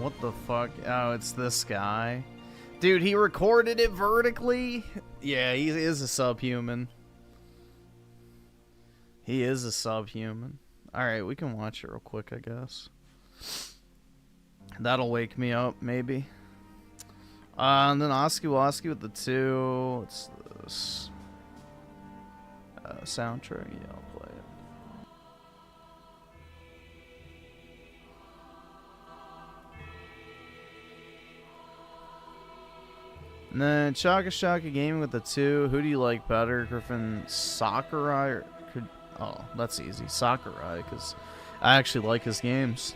What the fuck? Oh, it's this guy. Dude, he recorded it vertically? Yeah, he is a subhuman. He is a subhuman. Alright, we can watch it real quick, I guess. That'll wake me up, maybe. And then Oski with the 2. What's this? Soundtrack? Yeah, I'll play it. And then Shaka Gaming with the 2. Who do you like better? Griffin, Sakurai, or oh, that's easy. Sakurai, because I actually like his games.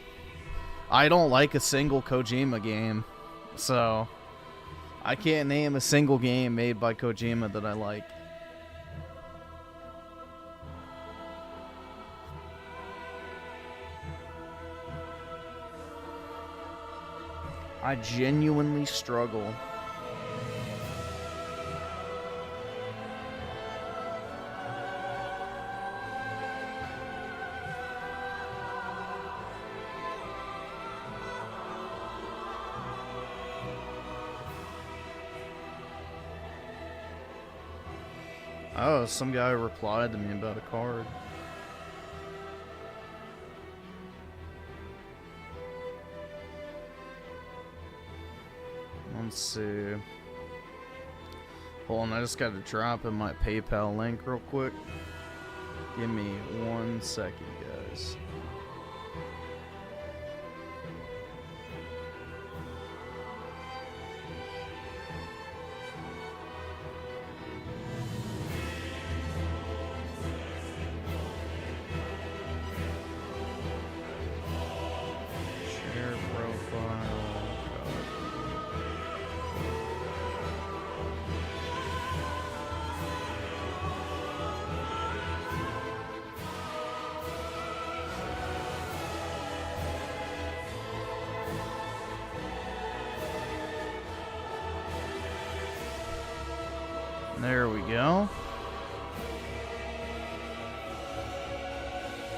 I don't like a single Kojima game, so I can't name a single game made by Kojima that I like. I genuinely struggle. Oh, some guy replied to me about a card. Let's see. Hold on, I just got to drop in my PayPal link real quick. Give me 1 second, guys. There we go.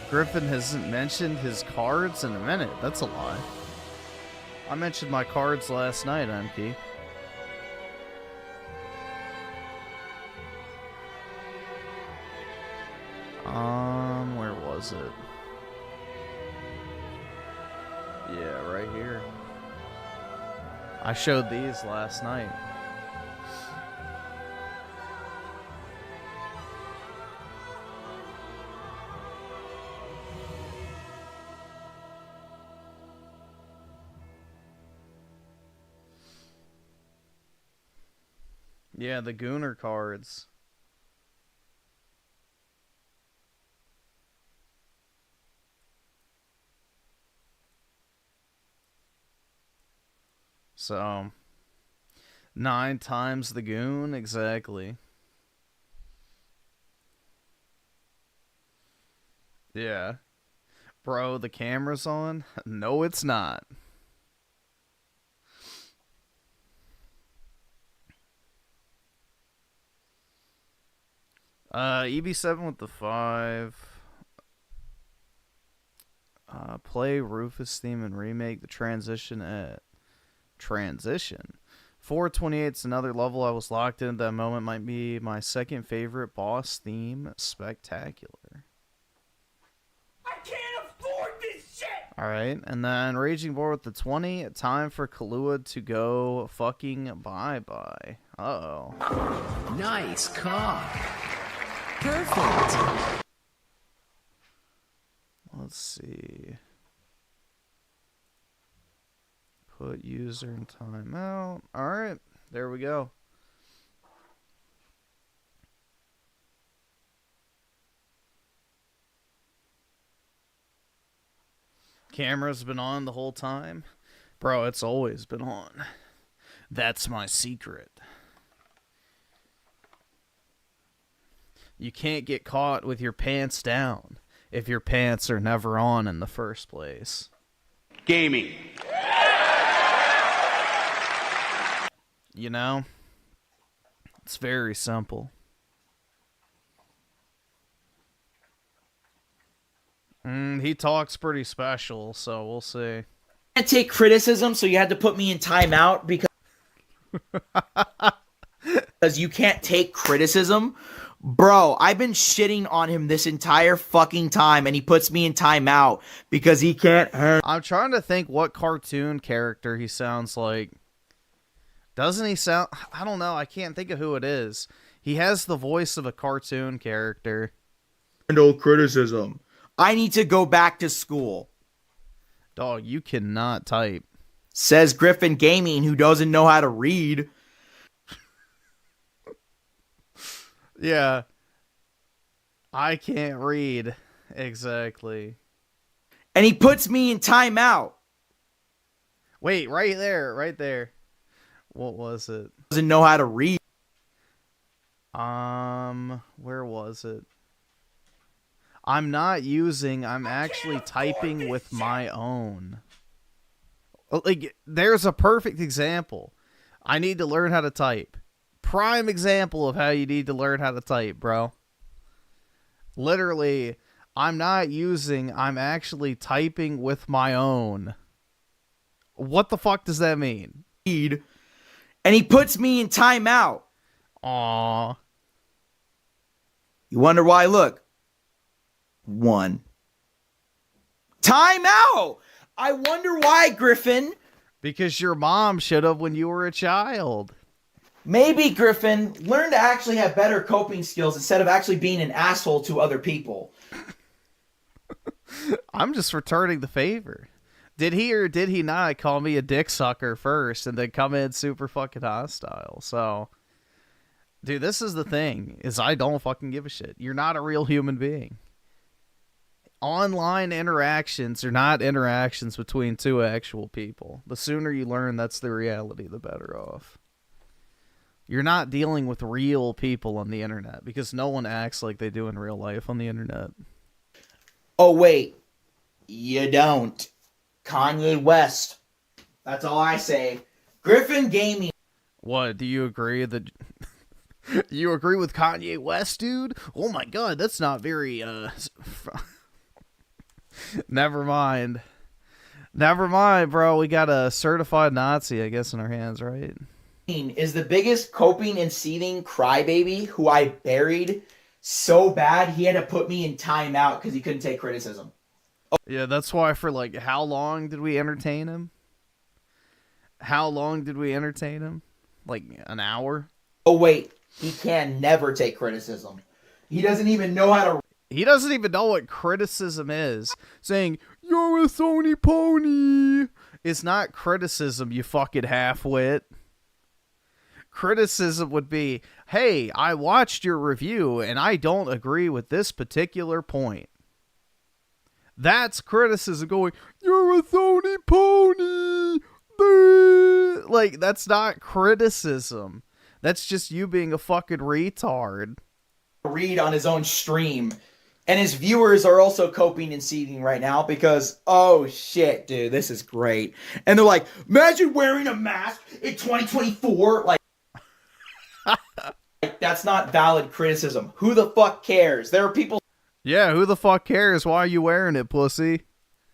Griffin hasn't mentioned his cards in a minute. That's a lie. I mentioned my cards last night, MK. Where was it? Yeah, right here. I showed these last night. Yeah, the Gooner cards. So, 9 times the goon, exactly. Yeah. Bro, the camera's on? No, it's not. EB7 with the 5. Play Rufus theme and remake the transition at transition. 428's another level I was locked in at that moment. Might be my second favorite boss theme. Spectacular. I can't afford this shit! Alright, and then Raging Boar with the 20. Time for Kahlua to go fucking bye-bye. Uh-oh. Nice cock. Perfect. Let's see. Put user in timeout. Alright, there we go. Camera's been on the whole time. Bro, it's always been on. That's my secret. You can't get caught with your pants down if your pants are never on in the first place. Gaming. You know? It's very simple. He talks pretty special, so we'll see. can't take criticism, so you had to put me in timeout because you can't take criticism. Bro, I've been shitting on him this entire fucking time, and he puts me in timeout because he can't handle. I'm trying to think what cartoon character he sounds like. Doesn't he sound... I don't know. I can't think of who it is. He has the voice of a cartoon character. Handle criticism. I need to go back to school. Dog, you cannot type. Says Griffin Gaming, who doesn't know how to read. Yeah. I can't read. Exactly. And he puts me in timeout. Wait, right there. Right there. What was it? Doesn't know how to read. Where was it? I'm actually typing with my own. Like, there's a perfect example. I need to learn how to type. Prime example of how you need to learn how to type, bro. Literally, I'm actually typing with my own. What the fuck does that mean? And he puts me in timeout. Aww. You wonder why? Look. 1. Timeout! I wonder why, Griffin. Because your mom should have when you were a child. Maybe, Griffin, learn to actually have better coping skills instead of actually being an asshole to other people. I'm just returning the favor. Did he or did he not call me a dick sucker first and then come in super fucking hostile? So, dude, this is the thing, is I don't fucking give a shit. You're not a real human being. Online interactions are not interactions between two actual people. The sooner you learn that's the reality, the better off. You're not dealing with real people on the internet because no one acts like they do in real life on the internet. Oh, wait. You don't. Kanye West. That's all I say. Griffin Gaming. What, do you agree that... You agree with Kanye West, dude? Oh my god, that's not very, Never mind. Never mind, bro. We got a certified Nazi, I guess, in our hands, right? Is the biggest coping and seething crybaby who I buried so bad he had to put me in timeout because he couldn't take criticism. Yeah, that's why for, like, how long did we entertain him? How long did we entertain him? Like, an hour? Oh, wait. He can never take criticism. He doesn't even know how to... He doesn't even know what criticism is. Saying, you're a Sony pony. It's not criticism, you fucking half-wit. Criticism would be, hey, I watched your review and I don't agree with this particular point. That's criticism going, you're a Sony pony. Like, that's not criticism. That's just you being a fucking retard. Read on his own stream. And his viewers are also coping and seething right now because, oh shit, dude, this is great. And they're like, imagine wearing a mask in 2024. Like, that's not valid criticism. Who the fuck cares? There are people... Yeah, who the fuck cares? Why are you wearing it, pussy?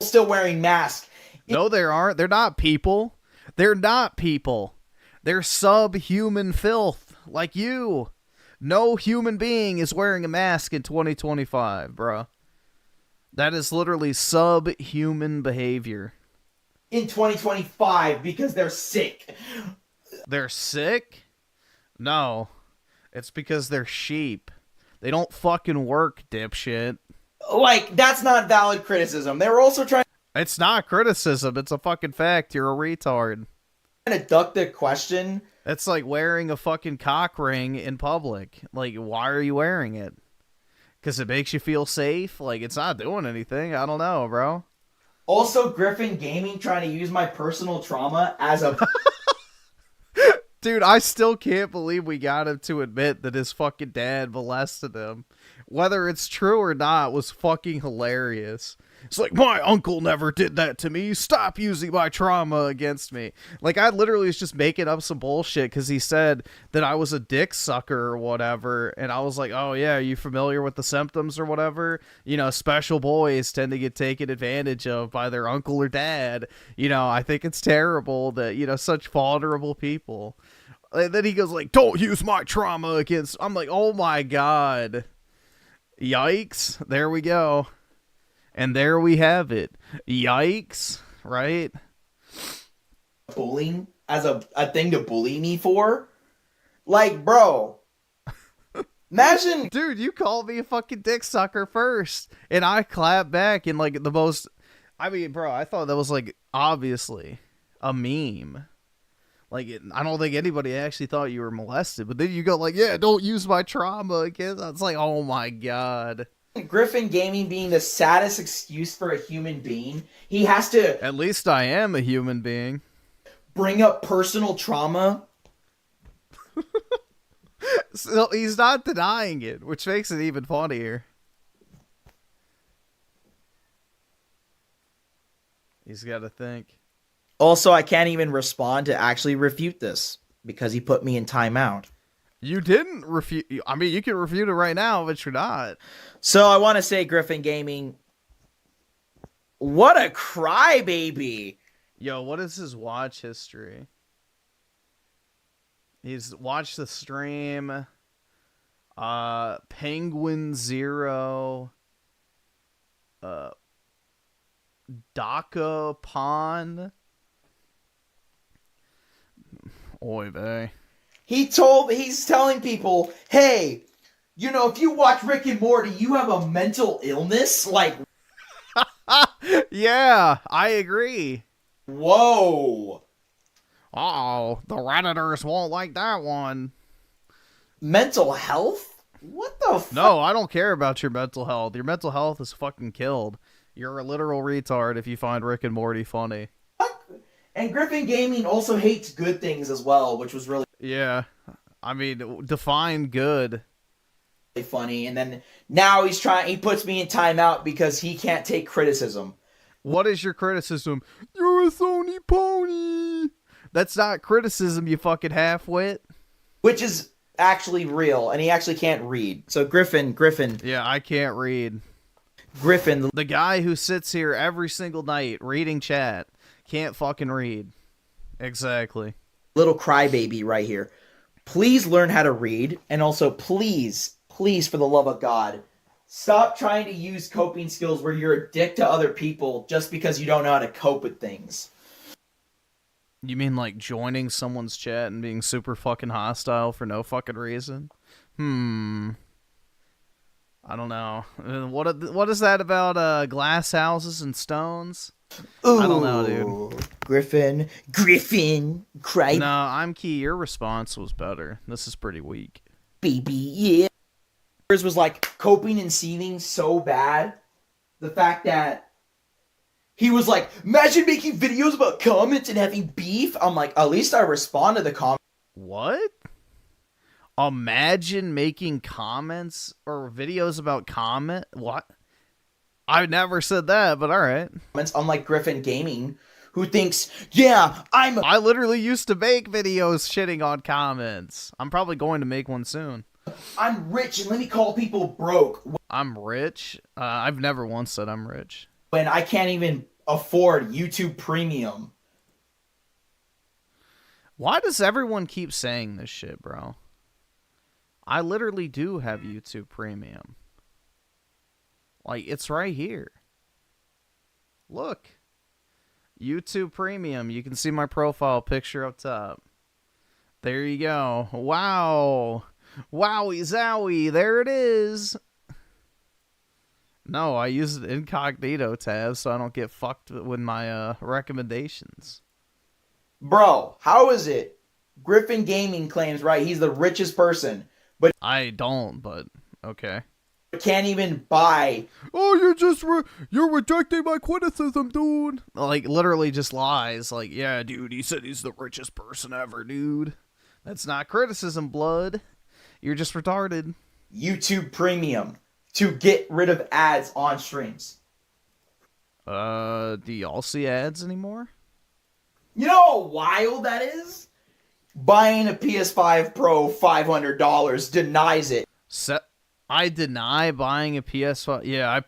Still wearing masks. No, they aren't. They're not people. They're not people. They're subhuman filth, like you. No human being is wearing a mask in 2025, bro. That is literally subhuman behavior. In 2025 because they're sick. They're sick? No. It's because they're sheep. They don't fucking work, dipshit. Like, that's not valid criticism. They were also trying... It's not criticism. It's a fucking fact. You're a retard. To duck the question. It's like wearing a fucking cock ring in public. Like, why are you wearing it? Because it makes you feel safe? Like, it's not doing anything. I don't know, bro. Also, Griffin Gaming trying to use my personal trauma as a... Dude, I still can't believe we got him to admit that his fucking dad molested him. Whether it's true or not was fucking hilarious. It's like, my uncle never did that to me. Stop using my trauma against me. Like, I literally was just making up some bullshit because he said that I was a dick sucker or whatever. And I was like, oh, yeah, are you familiar with the symptoms or whatever? You know, special boys tend to get taken advantage of by their uncle or dad. You know, I think it's terrible that, you know, such vulnerable people. And then he goes like, don't use my trauma against... I'm like, oh, my God. Yikes. There we go. And there we have it. Yikes, right? Bullying as a thing to bully me for? Like, bro. Imagine... Dude, you called me a fucking dick sucker first. And I clapped back in, like, the most... I mean, bro, I thought that was, like, obviously a meme. Like, I don't think anybody actually thought you were molested. But then you go like, yeah, don't use my trauma against... It's like, oh, my God. Griffin Gaming being the saddest excuse for a human being. He has to... At least I am a human being. Bring up personal trauma. So he's not denying it, which makes it even funnier. He's got to think. Also, I can't even respond to actually refute this because he put me in timeout. You didn't refute... I mean, you can refute it right now, but you're not. So I want to say, Griffin Gaming, what a crybaby. Yo, what is his watch history? He's watched the stream. Penguin Zero. Daka Pond. Oy vey. He's telling people, hey, you know, if you watch Rick and Morty, you have a mental illness? Like, yeah, I agree. Whoa. Uh-oh, the Redditors won't like that one. Mental health? What the fuck? No, I don't care about your mental health. Your mental health is fucking killed. You're a literal retard if you find Rick and Morty funny. And Griffin Gaming also hates good things as well, which was really... Yeah, I mean, define good. Funny. And then now he puts me in timeout because he can't take criticism. What is your criticism? You're a Sony pony. That's not criticism, you fucking half-wit. Which is actually real, and he actually can't read. So Griffin. Yeah, I can't read. Griffin. The guy who sits here every single night reading chat can't fucking read. Exactly. Little crybaby right here. Please learn how to read, and also please, for the love of God, stop trying to use coping skills where you're a dick to other people just because you don't know how to cope with things. You mean like joining someone's chat and being super fucking hostile for no fucking reason? I don't know. What is that about glass houses and stones? Ooh, I don't know, dude. Griffin, cry. No, I'm Key. Your response was better. This is pretty weak. Baby, yeah. Yours was like coping and seething so bad. The fact that he was like, imagine making videos about comments and having beef. I'm like, at least I respond to the comments. What? Imagine making comments or videos about comment? What? I never said that, but alright. Unlike Griffin Gaming, who thinks, yeah, I literally used to make videos shitting on comments. I'm probably going to make one soon. I'm rich and let me call people broke. I'm rich? I've never once said I'm rich. When I can't even afford YouTube Premium. Why does everyone keep saying this shit, bro? I literally do have YouTube Premium. Like, it's right here. Look. YouTube Premium. You can see my profile picture up top. There you go. Wow. Wowie zowie. There it is. No, I use the incognito tab so I don't get fucked with my recommendations. Bro, how is it? Griffin Gaming claims, right, he's the richest person. But I don't, but okay. Can't even buy. Oh, you're rejecting my criticism, dude. Like, literally just lies. Like, yeah, dude, he said he's the richest person ever, dude. That's not criticism, blood. You're just retarded. YouTube Premium to get rid of ads on streams. Do y'all see ads anymore? You know how wild that is? Buying a PS5 Pro $500 denies it. I deny buying a PS5. Yeah,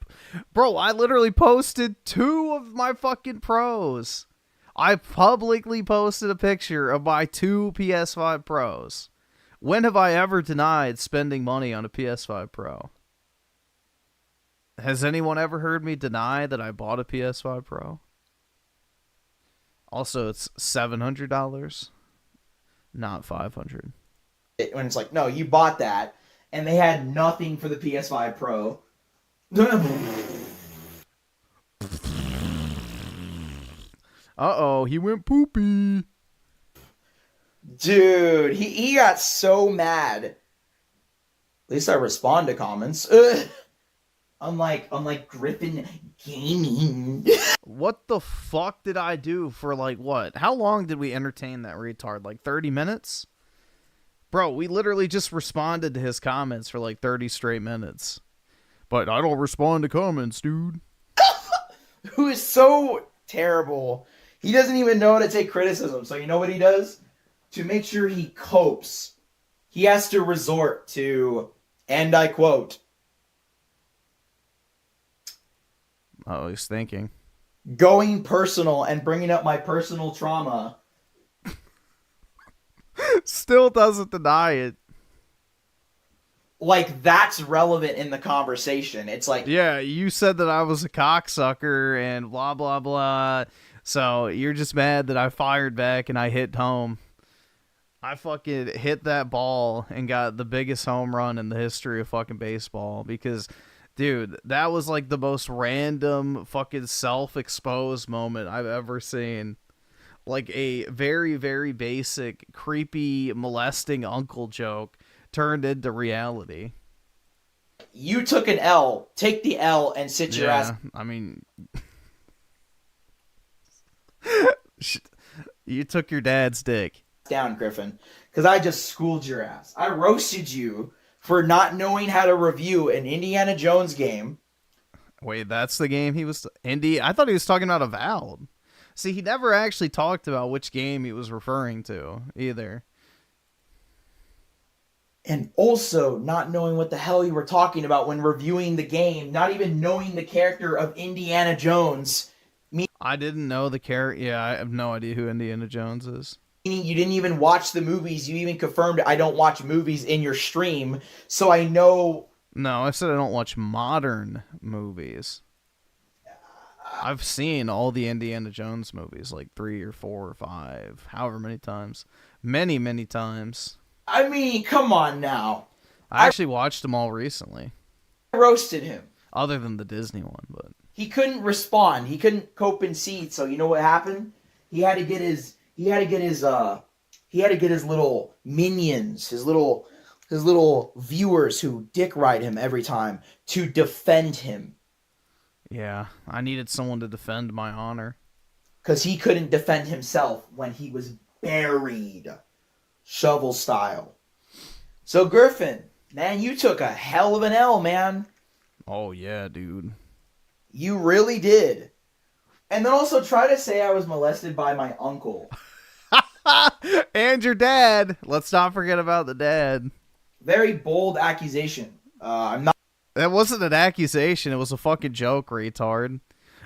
bro, I literally posted 2 of my fucking Pros. I publicly posted a picture of my 2 PS5 Pros. When have I ever denied spending money on a PS5 Pro? Has anyone ever heard me deny that I bought a PS5 Pro? Also, it's $700, not $500. When it's like, no, you bought that, and they had nothing for the PS5 Pro. Uh-oh, he went poopy. Dude, he got so mad. At least I respond to comments. Unlike Griffin Gaming. What the fuck did I do for, like, what? How long did we entertain that retard? Like 30 minutes? Bro, we literally just responded to his comments for like 30 straight minutes. But I don't respond to comments, dude. Who is so terrible. He doesn't even know how to take criticism. So you know what he does? To make sure he copes, he has to resort to, and I quote, Oh, he's thinking. going personal and bringing up my personal trauma. Still doesn't deny it. Like, that's relevant in the conversation. It's like, Yeah, you said that I was a cocksucker and blah, blah, blah. So you're just mad that I fired back and I hit home. I fucking hit that ball and got the biggest home run in the history of fucking baseball because, dude, that was like the most random fucking self-exposed moment I've ever seen. Like a very, very basic, creepy, molesting uncle joke turned into reality. you took an L. Take the L and sit your ass I mean, you took your dad's dick. down, Griffin. Because I just schooled your ass. I roasted you for not knowing how to review an Indiana Jones game. Wait, that's the game he was... I thought he was talking about Avowed. See, he never actually talked about which game he was referring to, either. And also not knowing what the hell you were talking about when reviewing the game. Not even knowing the character of Indiana Jones. I didn't know the character... Yeah, I have no idea who Indiana Jones is. Meaning you didn't even watch the movies. You even confirmed I don't watch movies in your stream. So I know... No, I said I don't watch modern movies. I've seen all the Indiana Jones movies, like 3 or 4 or 5, however many times. Many, many times. I mean, come on now. I actually watched them all recently. I roasted him. Other than the Disney one, but... He couldn't respond. He couldn't cope and seed. So you know what happened? He had to get his little minions, his little viewers who dick ride him every time to defend him. Yeah, I needed someone to defend my honor. Because he couldn't defend himself when he was buried. Shovel style. So Griffin, man, you took a hell of an L, man. Oh yeah, dude. You really did. And then also try to say I was molested by my uncle. And your dad. Let's not forget about the dad. Very bold accusation. I'm not. That wasn't an accusation. It was a fucking joke, retard.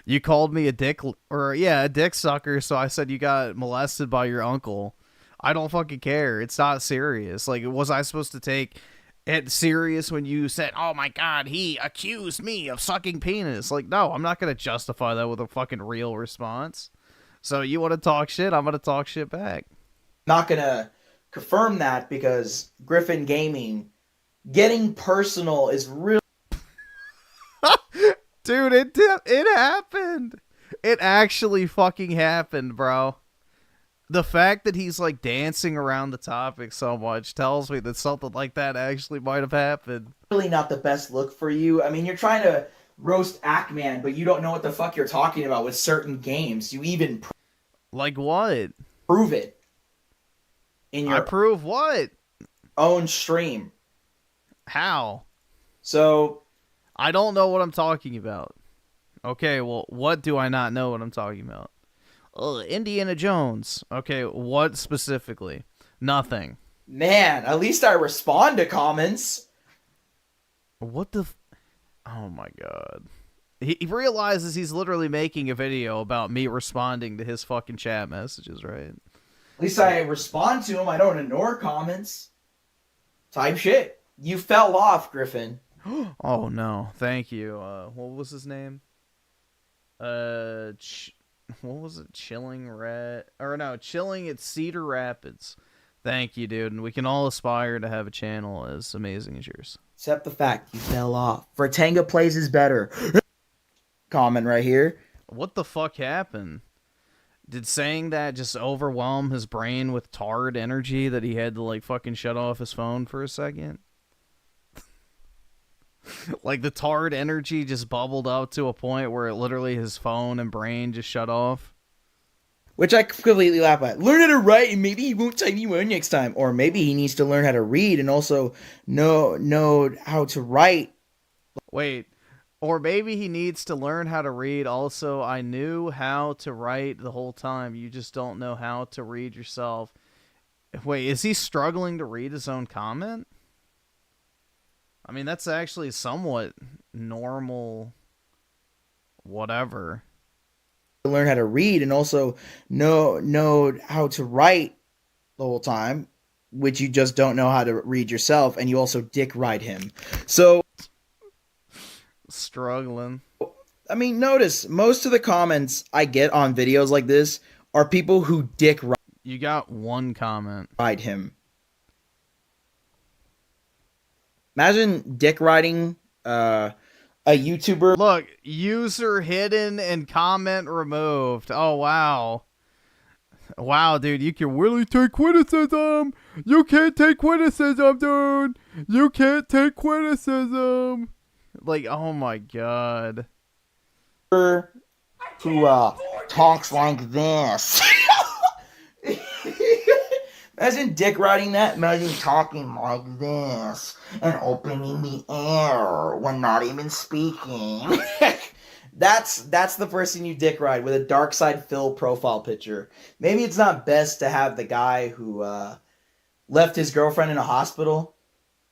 You called me a dick, a dick sucker, so I said you got molested by your uncle. I don't fucking care. It's not serious. Like, was I supposed to take it serious when you said, oh my god, he accused me of sucking penis? Like, no, I'm not going to justify that with a fucking real response. So you want to talk shit, I'm going to talk shit back. Not going to confirm that because Griffin Gaming, getting personal is really... Dude, it happened. It actually fucking happened, bro. The fact that he's like dancing around the topic so much tells me that something like that actually might have happened. Really not the best look for you. I mean, you're trying to roast Ackman, but you don't know what the fuck you're talking about with certain games. You even like what? Prove it in your prove what? Own stream. How? So I don't know what I'm talking about. Okay, well, what do I not know what I'm talking about? Indiana Jones. Okay, what specifically? Nothing. Man, at least I respond to comments. What the... Oh my god. He realizes he's literally making a video about me responding to his fucking chat messages, right? At least I respond to them. I don't ignore comments. Type shit. You fell off, Griffin. Oh no, thank you. What was his name? What was it? Chilling at Cedar Rapids. Thank you, dude. And we can all aspire to have a channel as amazing as yours. Except the fact you fell off. Vertanga plays is better. Comment right here. What the fuck happened? Did saying that just overwhelm his brain with tard energy that he had to like fucking shut off his phone for a second? Like the tard energy just bubbled up to a point where literally his phone and brain just shut off. Which I completely laugh at. Learn how to write and maybe he won't type anymore next time. Or maybe he needs to learn how to read and also know how to write. Wait. Or maybe he needs to learn how to read. Also, I knew how to write the whole time. You just don't know how to read yourself. Wait, is he struggling to read his own comment? I mean, that's actually somewhat normal. Whatever. Learn how to read and also know how to write the whole time, which you just don't know how to read yourself, and you also dick ride him. So struggling. I mean, notice most of the comments I get on videos like this are people who dick ride. You got one comment. Ride him. Imagine dick riding a YouTuber. Look, user hidden and comment removed. Oh, wow. Wow, dude, you can really take criticism. You can't take criticism, dude. You can't take criticism. Like, oh my god. Who talks like this. Imagine dick riding that. Imagine talking like this and opening the air when not even speaking. That's the person you dick ride with a dark side Phil profile picture. Maybe it's not best to have the guy who left his girlfriend in a hospital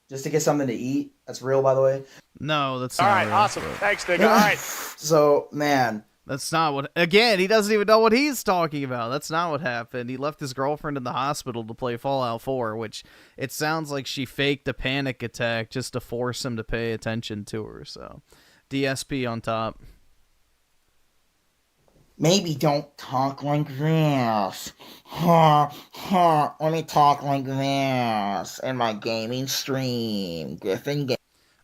just to get something to eat. That's real, by the way. No, that's all not right. real, Awesome. but... Thanks, nigga. All right. So, man. That's not what... Again, he doesn't even know what he's talking about. That's not what happened. He left his girlfriend in the hospital to play Fallout 4, which it sounds like she faked a panic attack just to force him to pay attention to her. So, DSP on top. Maybe don't talk like this. Let me talk like this in my gaming stream. Griffin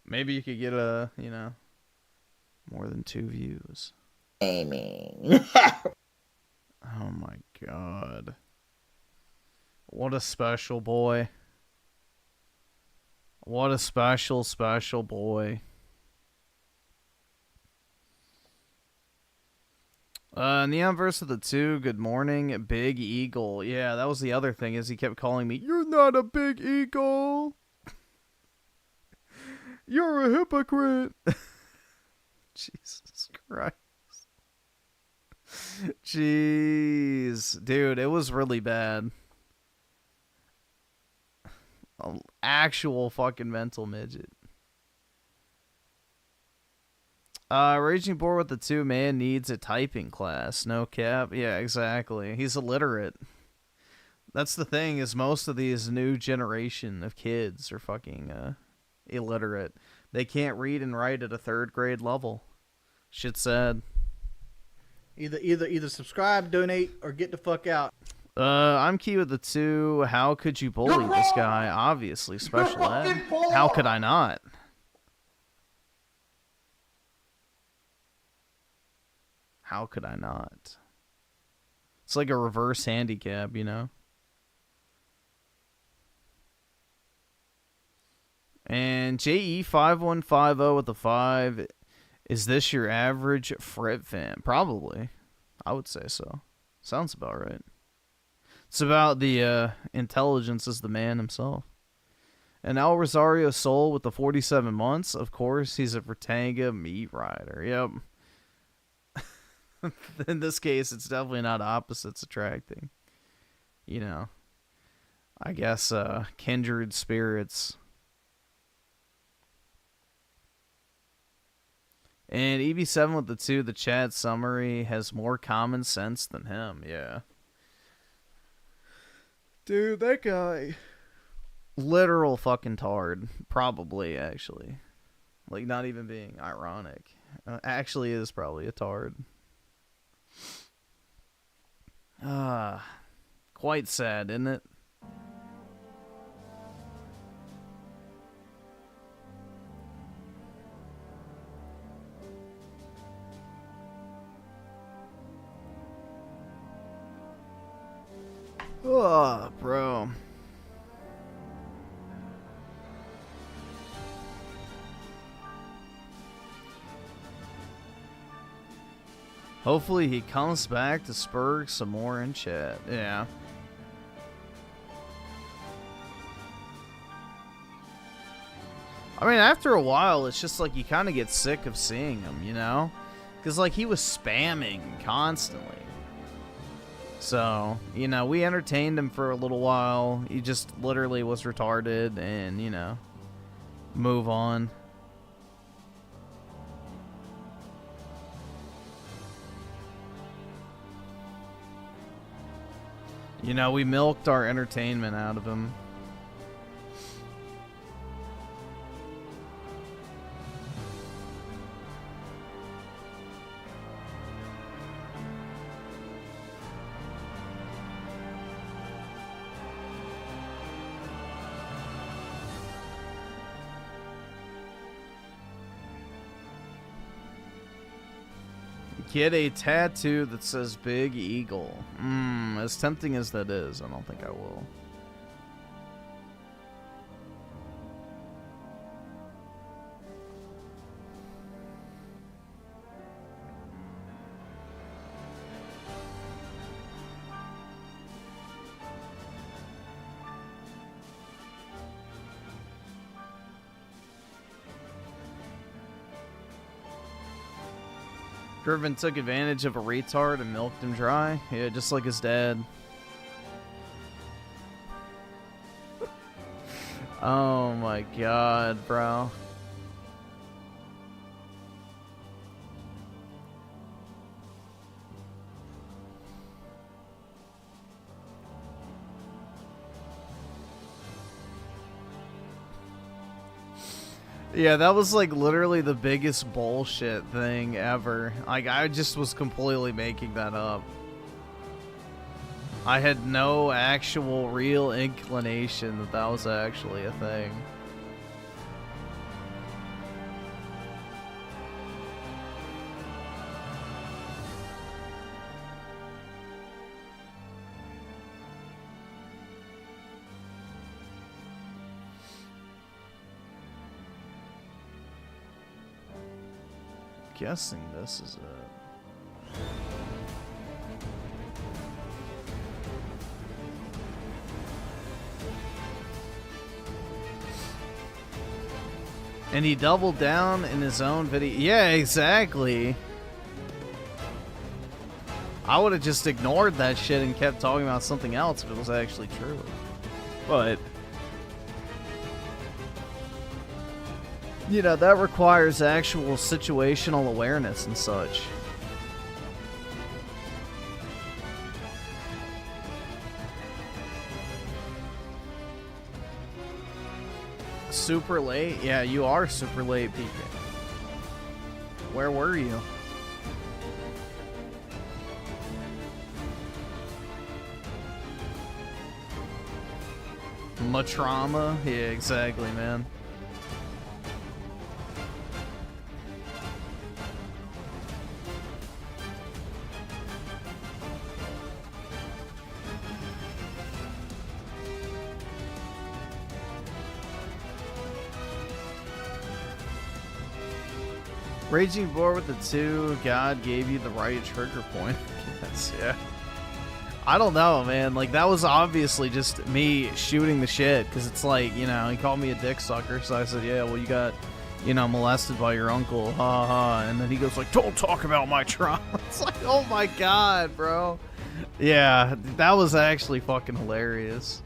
Maybe you could get a, more than 2 views. Gaming. Oh my god. What a special boy. What a special, special boy. In the inverse of the 2, good morning, Big Eagle. Yeah, that was the other thing, is he kept calling me, "You're not a big eagle. You're a hypocrite." Jesus Christ. Jeez. Dude, it was really bad. Actual fucking mental midget. Raging Boar with the 2, man needs a typing class. No cap. Yeah, exactly. He's illiterate. That's the thing, is most of these new generation of kids are fucking illiterate. They can't read and write at a 3rd grade level. Shit's sad. Either subscribe, donate, or get the fuck out. I'm Key with the 2. How could you bully this guy? Obviously, special ed. How could I not? How could I not? It's like a reverse handicap, you know? And JE5150 with the 5. Is this your average Frit fan? Probably. I would say so. Sounds about right. It's about the intelligence as the man himself. And Al Rosario Soul with the 47 months. Of course, he's a Vertanga meat rider. Yep. In this case, it's definitely not opposites attracting. You know, I guess kindred spirits. And EB7 with the 2, the chat summary has more common sense than him. Yeah. Dude, that guy. Literal fucking tard. Probably, actually. Like, not even being ironic. Actually is probably a tard. Quite sad, isn't it? Oh, bro. Hopefully he comes back to spur some more in chat. Yeah. I mean, after a while, it's just like you kind of get sick of seeing him, you know? Because, like, he was spamming constantly. So, you know, we entertained him for a little while. He just literally was retarded and, you know, move on. You know, we milked our entertainment out of him. Get a tattoo that says Big Eagle. As tempting as that is, I don't think I will. Griffin took advantage of a retard and milked him dry. Yeah, just like his dad. Oh my god, bro. Yeah, that was like literally the biggest bullshit thing ever. Like, I just was completely making that up. I had no actual real inclination that that was actually a thing. Guessing this is it. And he doubled down in his own video. Yeah, exactly. I would have just ignored that shit and kept talking about something else if it was actually true. But you know, that requires actual situational awareness and such. Super late? Yeah, you are super late, PK. Where were you? Matrauma? Yeah, exactly, man. Raging Boar with the 2, God gave you the right trigger point. Yes, yeah. I don't know, man. Like, that was obviously just me shooting the shit, because it's like, you know, he called me a dick sucker, so I said, yeah, well, you got you know, molested by your uncle, ha ha, and then he goes like, don't talk about my trauma. It's like, oh my god, bro. Yeah, that was actually fucking hilarious.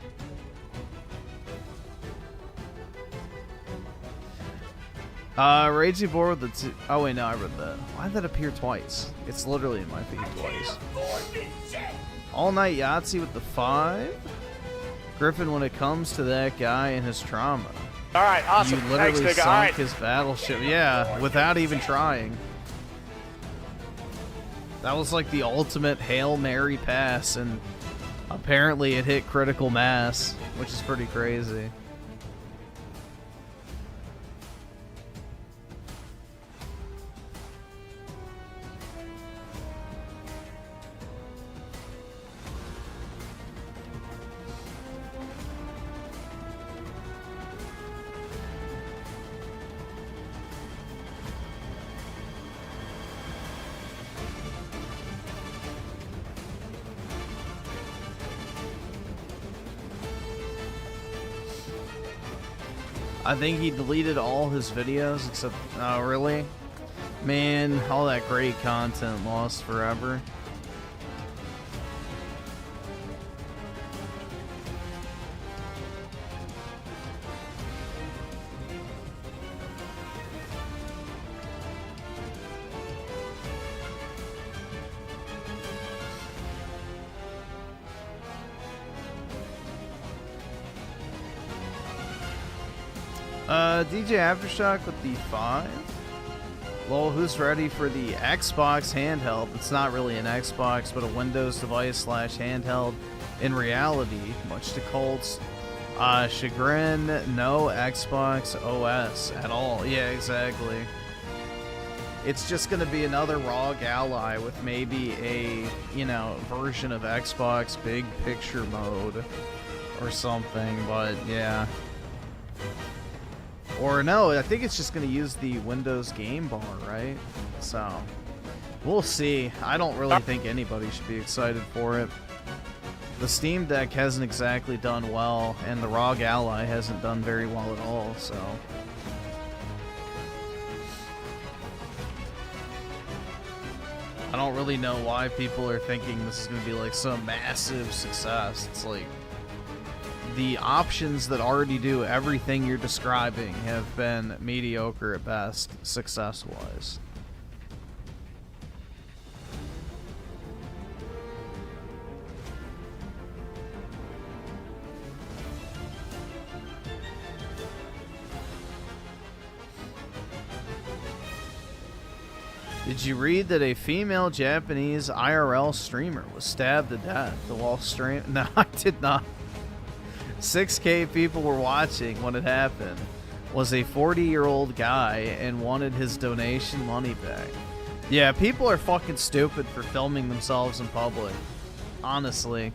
Raging Board with the oh wait, no, I read that. Why did that appear twice? It's literally in my feed twice. All Night Yahtzee with the 5. Griffin, when it comes to that guy and his trauma. Alright, awesome. You literally Thanks, sunk Alright. his battleship. Yeah, without even trying. That was like the ultimate Hail Mary pass, and apparently it hit critical mass, which is pretty crazy. I think he deleted all his videos except... Oh, really? Man, all that great content lost forever. DJ Aftershock with the 5. Lol, who's ready for the Xbox handheld? It's not really an Xbox, but a Windows device / handheld. In reality, much to Colt's chagrin, no Xbox OS at all. Yeah, exactly. It's just going to be another ROG ally with maybe a, you know, version of Xbox Big Picture mode or something, but yeah. Or no, I think it's just going to use the Windows game bar, right? So, we'll see. I don't really think anybody should be excited for it. The Steam Deck hasn't exactly done well, and the ROG Ally hasn't done very well at all, so... I don't really know why people are thinking this is going to be like some massive success. It's like... the options that already do everything you're describing have been mediocre at best, success-wise. Did you read that a female Japanese IRL streamer was stabbed to death while stream? No, I did not. 6K people were watching when it happened. Was a 40-year-old guy and wanted his donation money back. Yeah, people are fucking stupid for filming themselves in public. Honestly.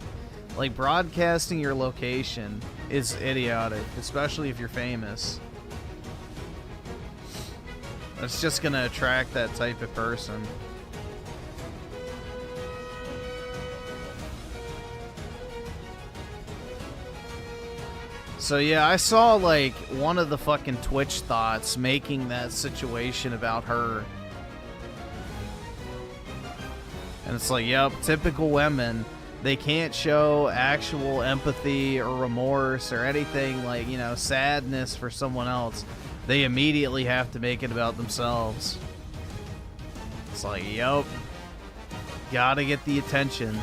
Like, broadcasting your location is idiotic, especially if you're famous. It's just gonna attract that type of person. So yeah, I saw like one of the fucking Twitch thoughts making that situation about her. And it's like, yep, typical women. They can't show actual empathy or remorse or anything like, you know, sadness for someone else. They immediately have to make it about themselves. It's like, yep, gotta get the attention.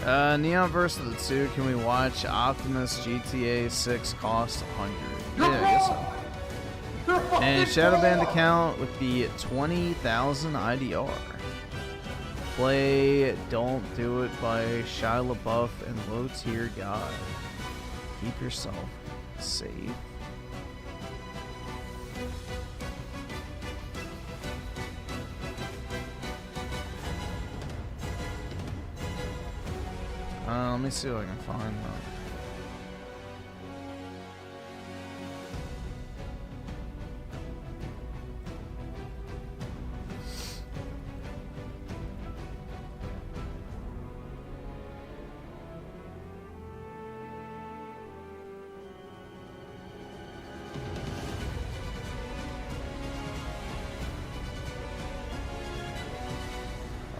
Neon vs. the 2, can we watch Optimus GTA 6 cost 100? Yeah, I guess so. And Shadowband account with the 20,000 IDR. Play Don't Do It by Shia LaBeouf and Low Tier God. Keep yourself safe. Let me see what I can find though.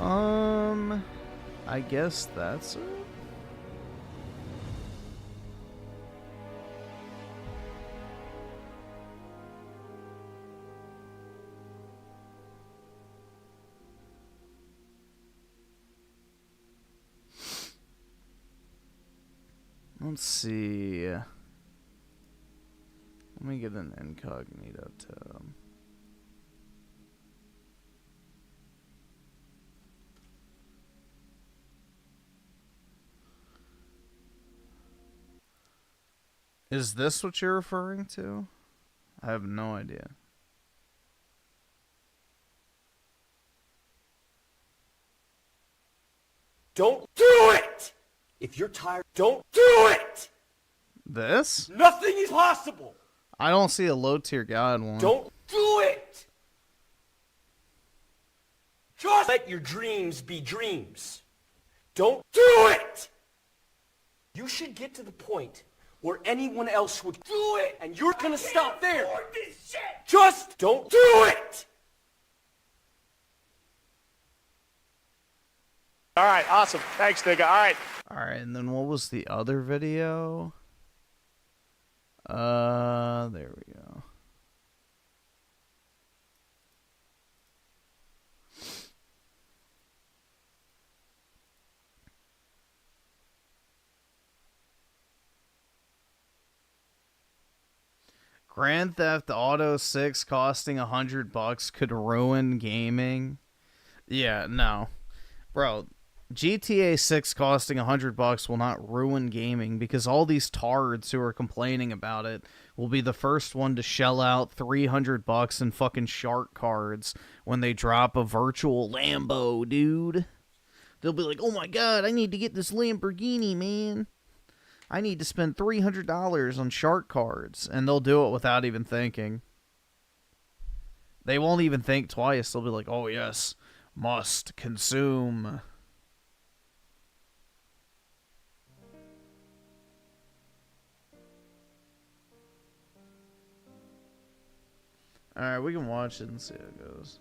I guess that's it. Let's see. Let me get an incognito tab. Is this what you're referring to? I have no idea. Don't do it! If you're tired, don't do it! This? Nothing is possible! I don't see a low tier guide one. Don't do it! Just let your dreams be dreams. Don't do it! You should get to the point where anyone else would do it, and you're gonna stop there. Just don't do it! All right, awesome. Thanks, nigga. All right. Alright, and then what was the other video? There we go. Grand Theft Auto 6 costing $100 could ruin gaming. Yeah, no. Bro, GTA 6 costing $100 will not ruin gaming because all these tards who are complaining about it will be the first one to shell out $300 in fucking shark cards when they drop a virtual Lambo, dude. They'll be like, oh my god, I need to get this Lamborghini, man. I need to spend $300 on shark cards. And they'll do it without even thinking. They won't even think twice. They'll be like, oh yes, must consume. Alright, we can watch it and see how it goes.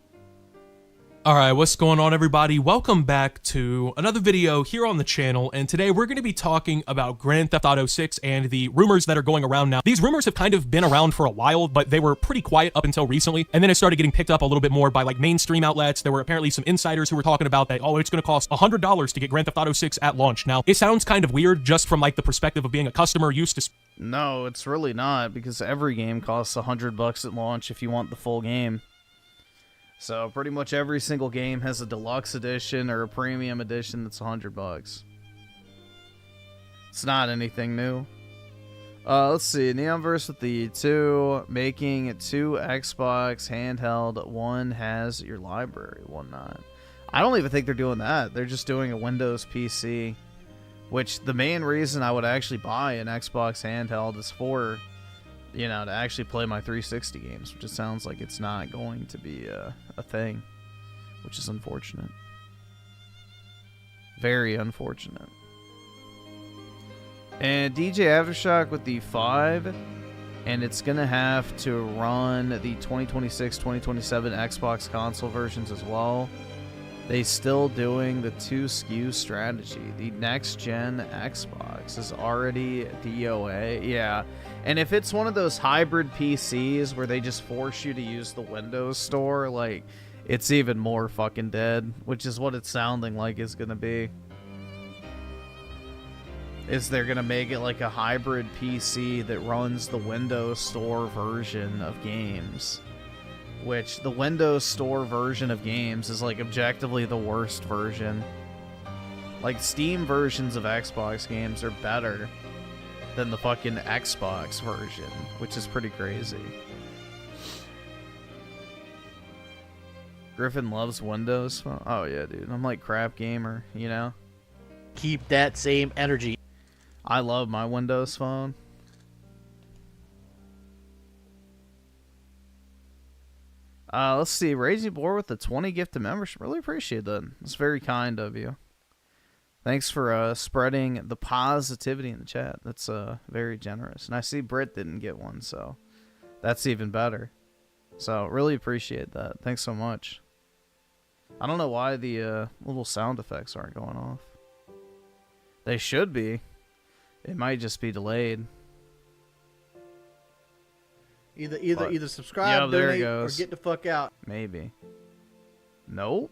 Alright, what's going on, everybody? Welcome back to another video here on the channel, and today we're going to be talking about Grand Theft Auto 6 and the rumors that are going around now. These rumors have kind of been around for a while, but they were pretty quiet up until recently, and then it started getting picked up a little bit more by like mainstream outlets. There were apparently some insiders who were talking about that, oh, it's going to cost $100 to get Grand Theft Auto 6 at launch. Now, it sounds kind of weird just from like the perspective of being a customer used to... No, it's really not, because every game costs $100 at launch if you want the full game. So pretty much every single game has a deluxe edition or a premium edition that's $100. It's not anything new. Let's see, Neonverse with the 2 making 2 Xbox handheld. One has your library, one not. I don't even think they're doing that. They're just doing a Windows PC, which the main reason I would actually buy an Xbox handheld is for, you know, to actually play my 360 games, which it sounds like it's not going to be a thing, which is unfortunate. Very unfortunate. And DJ Aftershock with the 5, and it's going to have to run the 2026-2027 Xbox console versions as well. They still doing the 2 SKU strategy. The next gen Xbox is already DOA. Yeah. And if it's one of those hybrid PCs where they just force you to use the Windows Store, like, it's even more fucking dead, which is what it's sounding like it's gonna be. Is they're gonna make it like a hybrid PC that runs the Windows Store version of games. Which, the Windows Store version of games is, like, objectively the worst version. Like, Steam versions of Xbox games are better than the fucking Xbox version, which is pretty crazy. Griffin loves Windows. Oh, yeah, dude. I'm like CrapGaymer, you know? Keep that same energy. I love my Windows phone. Let's see. Raging Boar with the 20 gifted membership. Really appreciate that. It's very kind of you. Thanks for spreading the positivity in the chat. That's very generous. And I see Britt didn't get one, so that's even better. So really appreciate that. Thanks so much. I don't know why the little sound effects aren't going off. They should be. It might just be delayed. Either subscribe, there it donate, or goes. get the fuck out. Maybe. Nope.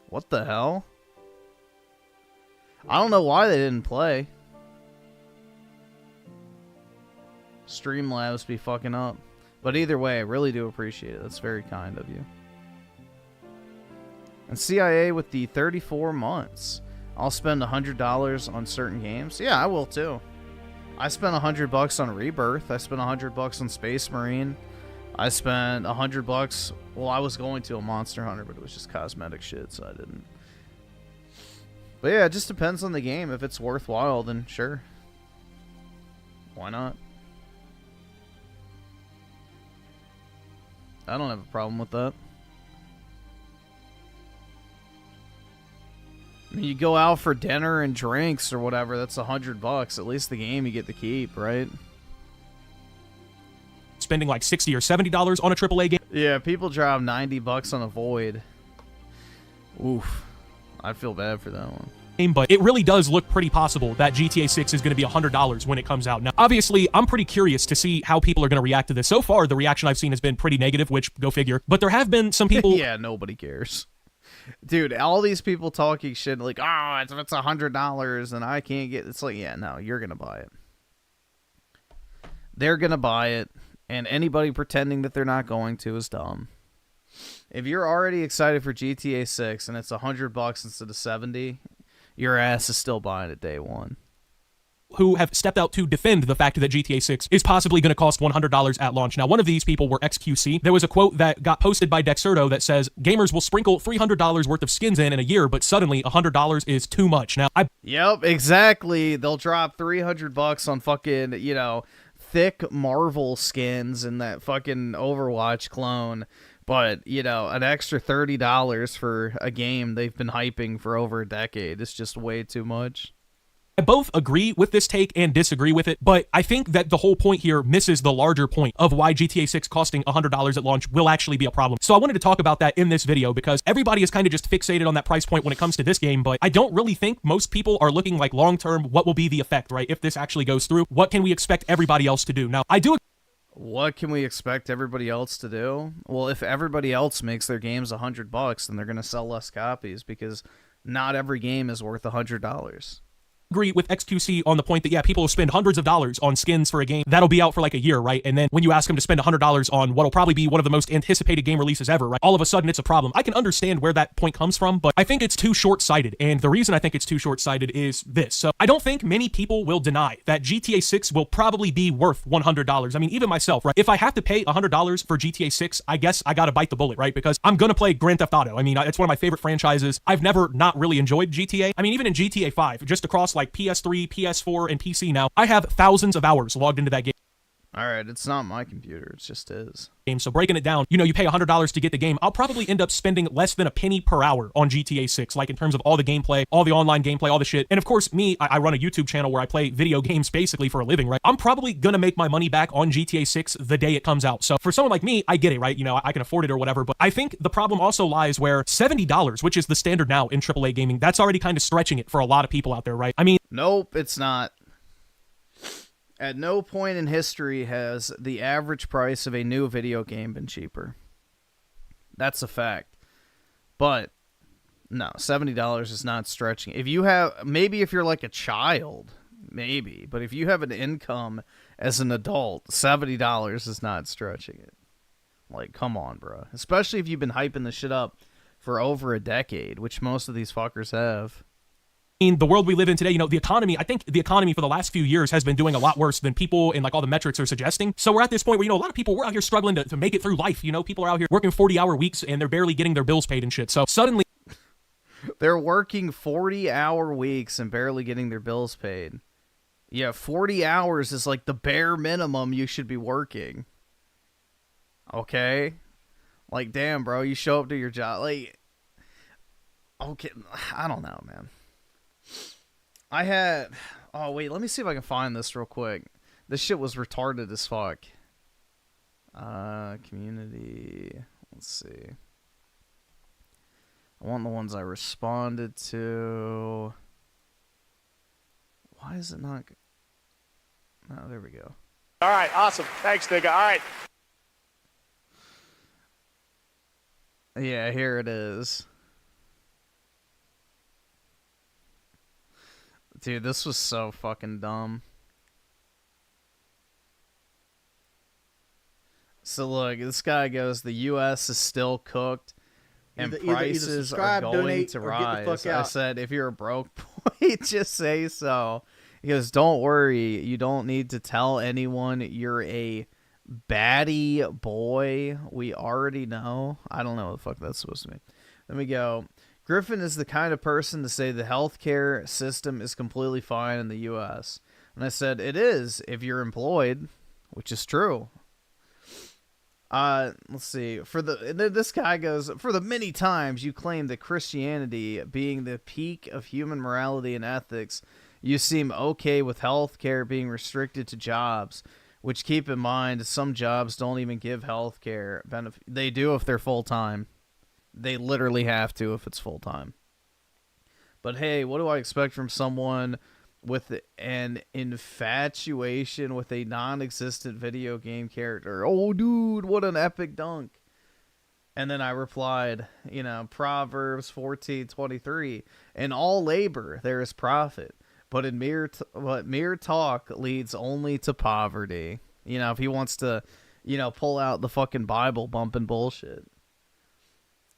What the hell? I don't know why they didn't play. Streamlabs be fucking up. But either way, I really do appreciate it. That's very kind of you. And CIA with the 34 months. I'll spend $100 on certain games. Yeah, I will too. I spent $100 on Rebirth. I spent $100 on Space Marine. I spent $100. Well, I was going to a Monster Hunter, but it was just cosmetic shit, so I didn't. But yeah, it just depends on the game. If it's worthwhile, then sure. Why not? I don't have a problem with that. I mean, you go out for dinner and drinks or whatever, that's $100. At least the game you get to keep, right? Spending like $60 or $70 on a AAA game. Yeah, people drop $90 on a Void. Oof. I feel bad for that one. But it really does look pretty possible that GTA 6 is going to be $100 when it comes out. Now, obviously, I'm pretty curious to see how people are going to react to this. So far, the reaction I've seen has been pretty negative, which, go figure. But there have been some people... Yeah, nobody cares. Dude, all these people talking shit like, oh, it's $100 and I can't get... It's like, yeah, no, you're going to buy it. They're going to buy it, and anybody pretending that they're not going to is dumb. If you're already excited for GTA 6 and it's $100 instead of $70... your ass is still buying it day one. Who have stepped out to defend the fact that GTA 6 is possibly going to cost $100 at launch. Now, one of these people were XQC. There was a quote that got posted by Dexerto that says, gamers will sprinkle $300 worth of skins in a year, but suddenly $100 is too much. Now, Yep, exactly. They'll drop $300 on fucking, you know, thick Marvel skins in that fucking Overwatch clone. But, you know, an extra $30 for a game they've been hyping for over a decade is just way too much. I both agree with this take and disagree with it, but I think that the whole point here misses the larger point of why GTA 6 costing $100 at launch will actually be a problem. So I wanted to talk about that in this video because everybody is kind of just fixated on that price point when it comes to this game, but I don't really think most people are looking like long-term, what will be the effect, right? If this actually goes through, what can we expect everybody else to do? Now, I do... What can we expect everybody else to do? Well, if everybody else makes their games $100, then they're going to sell less copies because not every game is worth $100. Agree with XQC on the point that, yeah, people will spend hundreds of dollars on skins for a game that'll be out for like a year, right? And then when you ask them to spend $100 on what'll probably be one of the most anticipated game releases ever, right? All of a sudden it's a problem. I can understand where that point comes from, but I think it's too short-sighted. And the reason I think it's too short-sighted is this. So I don't think many people will deny that GTA 6 will probably be worth $100. I mean, even myself, right? If I have to pay $100 for GTA 6, I guess I gotta bite the bullet, right? Because I'm gonna play Grand Theft Auto. I mean, it's one of my favorite franchises. I've never not really enjoyed GTA. I mean, even in GTA 5, just across like PS3, PS4, and PC now, I have thousands of hours logged into that game. Alright, it's not my computer, it's just his. So breaking it down, you know, you pay $100 to get the game. I'll probably end up spending less than a penny per hour on GTA 6, like in terms of all the gameplay, all the online gameplay, all the shit. And of course, me, I run a YouTube channel where I play video games basically for a living, right? I'm probably gonna make my money back on GTA 6 the day it comes out. So for someone like me, I get it, right? You know, I can afford it or whatever, but I think the problem also lies where $70, which is the standard now in AAA gaming, that's already kind of stretching it for a lot of people out there, right? I mean... Nope, it's not. At no point in history has the average price of a new video game been cheaper. That's a fact. But, no, $70 is not stretching. If you have, maybe if you're like a child, maybe. But if you have an income as an adult, $70 is not stretching it. Like, come on, bro. Especially if you've been hyping this shit up for over a decade, which most of these fuckers have. The world we live in today, you know, the economy, I think the economy for the last few years has been doing a lot worse than people and like all the metrics are suggesting. So we're at this point where, you know, a lot of people, we're out here struggling to make it through life. You know, people are out here working 40-hour weeks and they're barely getting their bills paid and shit. So suddenly... They're working 40-hour weeks and barely getting their bills paid. Yeah, 40 hours is like the bare minimum you should be working. Okay? Like, damn, bro, you show up to your job. Like, okay, I don't know, man. I had... Oh, wait, let me see if I can find this real quick. This shit was retarded as fuck. Community... Let's see. I want the ones I responded to. Why is it not? Oh, there we go. All right, awesome. Thanks, nigga. All right. Yeah, here it is. Dude, this was so fucking dumb. So look, this guy goes, the U.S. is still cooked, and prices are going to rise. I said, if you're a broke boy, just say so. He goes, don't worry, you don't need to tell anyone you're a baddie boy. We already know. I don't know what the fuck that's supposed to mean. Then we go, Griffin is the kind of person to say the healthcare system is completely fine in the U.S. And I said, it is if you're employed, which is true. Let's see. This guy goes, for the many times you claim that Christianity being the peak of human morality and ethics, you seem okay with healthcare being restricted to jobs, which, keep in mind, some jobs don't even give healthcare benefit. They do if they're full-time. They literally have to if it's full-time. But hey, what do I expect from someone with an infatuation with a non-existent video game character? Oh, dude, what an epic dunk. And then I replied, Proverbs 14:23, in all labor there is profit, but in mere talk leads only to poverty. If he wants to, pull out the fucking Bible bumping bullshit.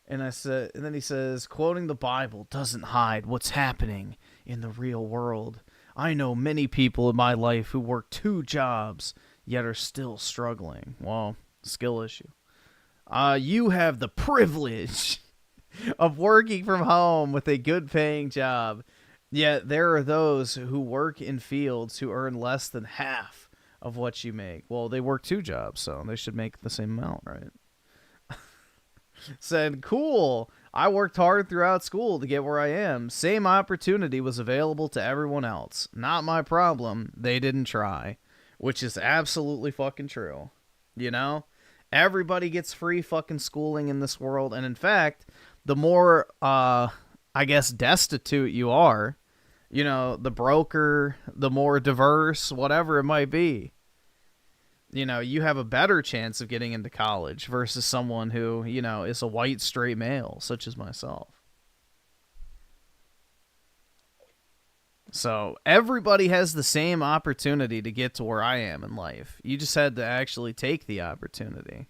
And then he says, quoting the Bible doesn't hide what's happening in the real world. I know many people in my life who work 2 jobs, yet are still struggling. Well, skill issue. You have the privilege of working from home with a good paying job, yet there are those who work in fields who earn less than half of what you make. Well, they work 2 jobs, so they should make the same amount, right? Said, cool, I worked hard throughout school to get where I am. Same opportunity was available to everyone else. Not my problem. They didn't try. Which is absolutely fucking true. Everybody gets free fucking schooling in this world. And in fact, the more, destitute you are, the broker, the more diverse, whatever it might be, you have a better chance of getting into college versus someone who, is a white straight male, such as myself. So everybody has the same opportunity to get to where I am in life. You just had to actually take the opportunity,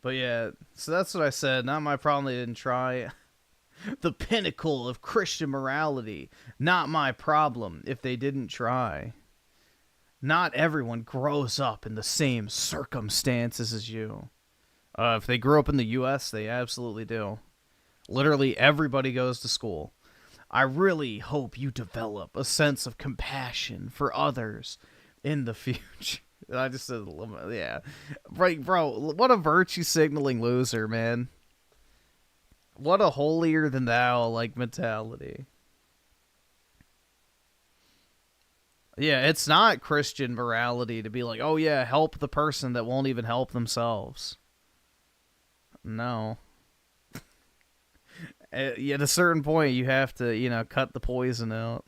But yeah, so that's what I said. Not my problem they didn't try. The pinnacle of Christian morality. Not my problem if they didn't try. Not everyone grows up in the same circumstances as you. If they grew up in the U.S., they absolutely do. Literally everybody goes to school. I really hope you develop a sense of compassion for others in the future. I just said, yeah. Right, bro, what a virtue signaling loser, man. What a holier than thou mentality. Yeah, it's not Christian morality to be like, oh yeah, help the person that won't even help themselves. No. At a certain point, you have to, cut the poison out.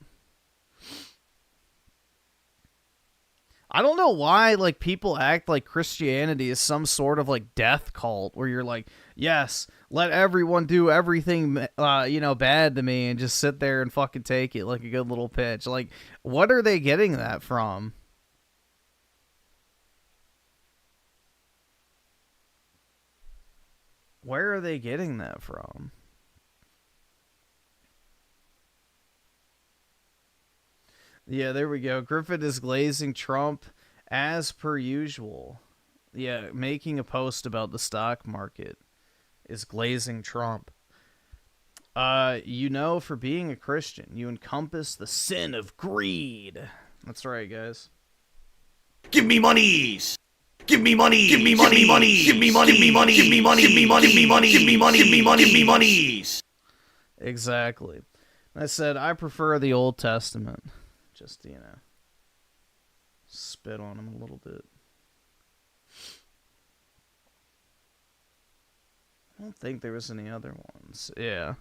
I don't know why, people act like Christianity is some sort of, death cult where you're like, yes, let everyone do everything, bad to me and just sit there and fucking take it like a good little pitch. What are they getting that from? Where are they getting that from? Yeah, there we go. Griffin is glazing Trump as per usual. Yeah, making a post about the stock market is glazing Trump. For being a Christian, you encompass the sin of greed. That's right, guys. Give me monies. Give me money. Give me money. Give me money. Give me money. Give me money. Give me money. Give me money. Give me money. Give me money. Give me monies. Exactly. I said I prefer the Old Testament. Just, spit on him a little bit. don't think there was any other ones. Yeah.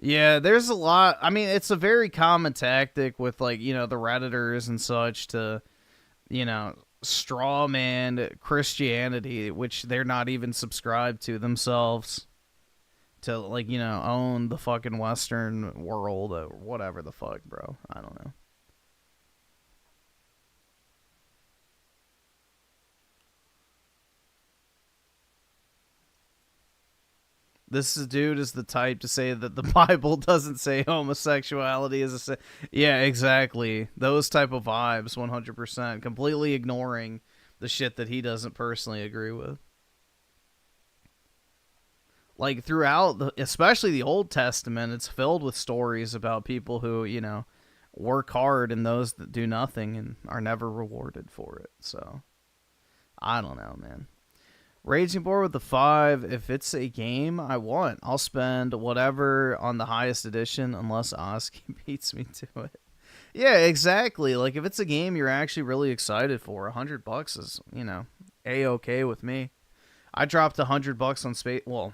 Yeah, there's a lot. I mean, it's a very common tactic with, like, you know, the Redditors and such to, you know, straw man Christianity, which they're not even subscribed to themselves, to, like, you know, own the fucking Western world or whatever the fuck, bro. I don't know. This dude is the type to say that the Bible doesn't say homosexuality is a sin. Yeah, exactly. Those type of vibes, 100%. Completely ignoring the shit that he doesn't personally agree with. Like, throughout, especially the Old Testament, it's filled with stories about people who, you know, work hard and those that do nothing and are never rewarded for it. So, I don't know, man. Raging Board with the 5. If it's a game I want, I'll spend whatever on the highest edition unless Oski beats me to it. Yeah, exactly. Like, if it's a game you're actually really excited for, $100 is, you know, A-okay with me. I dropped $100 on space. Well,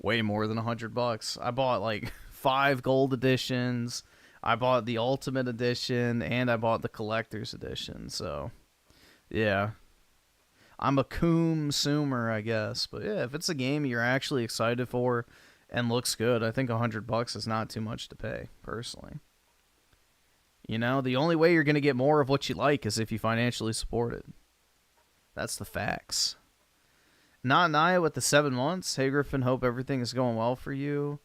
way more than $100. I bought like 5 gold editions. I bought the Ultimate Edition, and I bought the Collector's Edition. So, yeah. I'm a consumer, I guess. But yeah, if it's a game you're actually excited for and looks good, I think $100 is not too much to pay, personally. You know, the only way you're going to get more of what you like is if you financially support it. That's the facts. Not Naya with the 7 months. Hey, Griffin, hope everything is going well for you.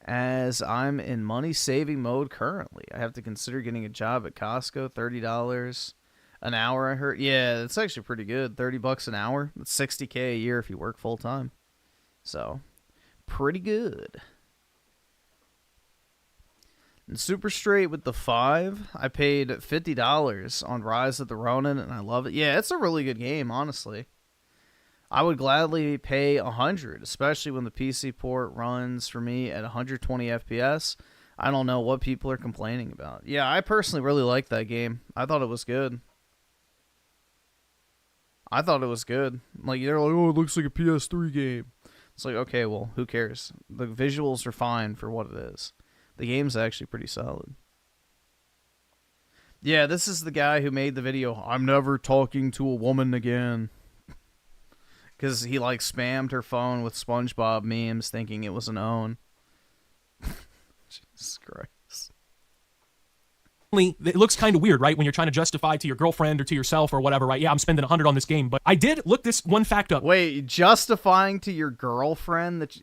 As I'm in money-saving mode currently, I have to consider getting a job at Costco, $30 an hour, I heard. Yeah, it's actually pretty good. $30 an hour. That's $60K a year if you work full time. So, pretty good. And Super Straight with the 5. I paid $50 on Rise of the Ronin, and I love it. Yeah, it's a really good game, honestly. I would gladly pay $100, especially when the PC port runs for me at 120 FPS. I don't know what people are complaining about. Yeah, I personally really liked that game. I thought it was good. Like, they're like, oh, it looks like a PS3 game. It's like, okay, well, who cares? The visuals are fine for what it is. The game's actually pretty solid. Yeah, this is the guy who made the video, I'm never talking to a woman again. Because he, like, spammed her phone with SpongeBob memes thinking it was an own. Jesus Christ. It looks kind of weird, right? when you're trying to justify to your girlfriend or to yourself or whatever, right? Yeah, I'm spending $100 on this game, but I did look this one fact up. Wait, justifying to your girlfriend that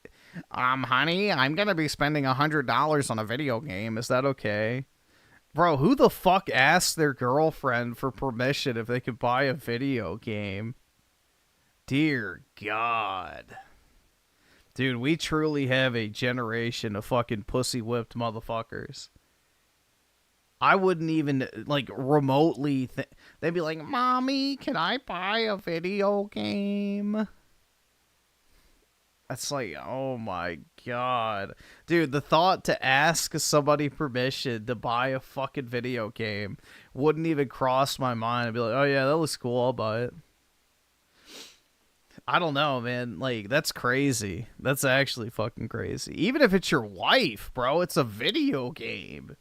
honey, I'm gonna be spending $100 on a video game. Is that okay? Bro, who the fuck asked their girlfriend for permission if they could buy a video game? Dear God. Dude, we truly have a generation of fucking pussy-whipped motherfuckers. I wouldn't even, like, remotely think... They'd be like, Mommy, can I buy a video game? That's like, oh my God. Dude, the thought to ask somebody permission to buy a fucking video game wouldn't even cross my mind. I'd be like, oh yeah, that looks cool, I'll buy it. I don't know, man. Like, that's crazy. That's actually fucking crazy. Even if it's your wife, bro, it's a video game.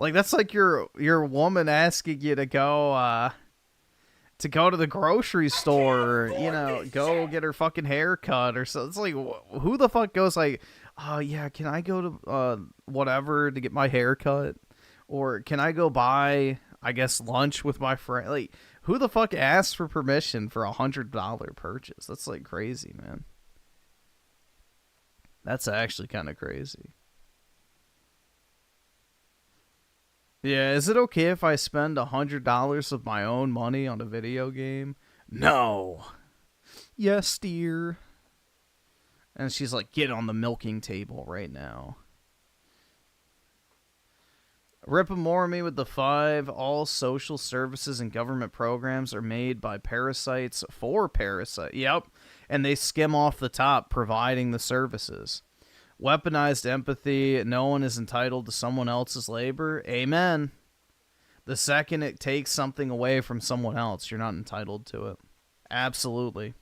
Like, that's like your woman asking you to go to the grocery store, you know, go get her fucking hair cut or so. It's like, who the fuck goes like, oh yeah, can I go to whatever to get my hair cut? Or can I go buy, I guess, lunch with my friend? Like, who the fuck asks for permission for $100 purchase? That's like crazy, man. That's actually kind of crazy. Yeah, is it okay if I spend $100 of my own money on a video game? No. Yes, dear. And she's like, get on the milking table right now. Rip more me with the 5. All social services and government programs are made by parasites for parasites. Yep. And they skim off the top providing the services. Weaponized empathy. No one is entitled to someone else's labor. Amen. The second it takes something away from someone else, you're not entitled to it. Absolutely.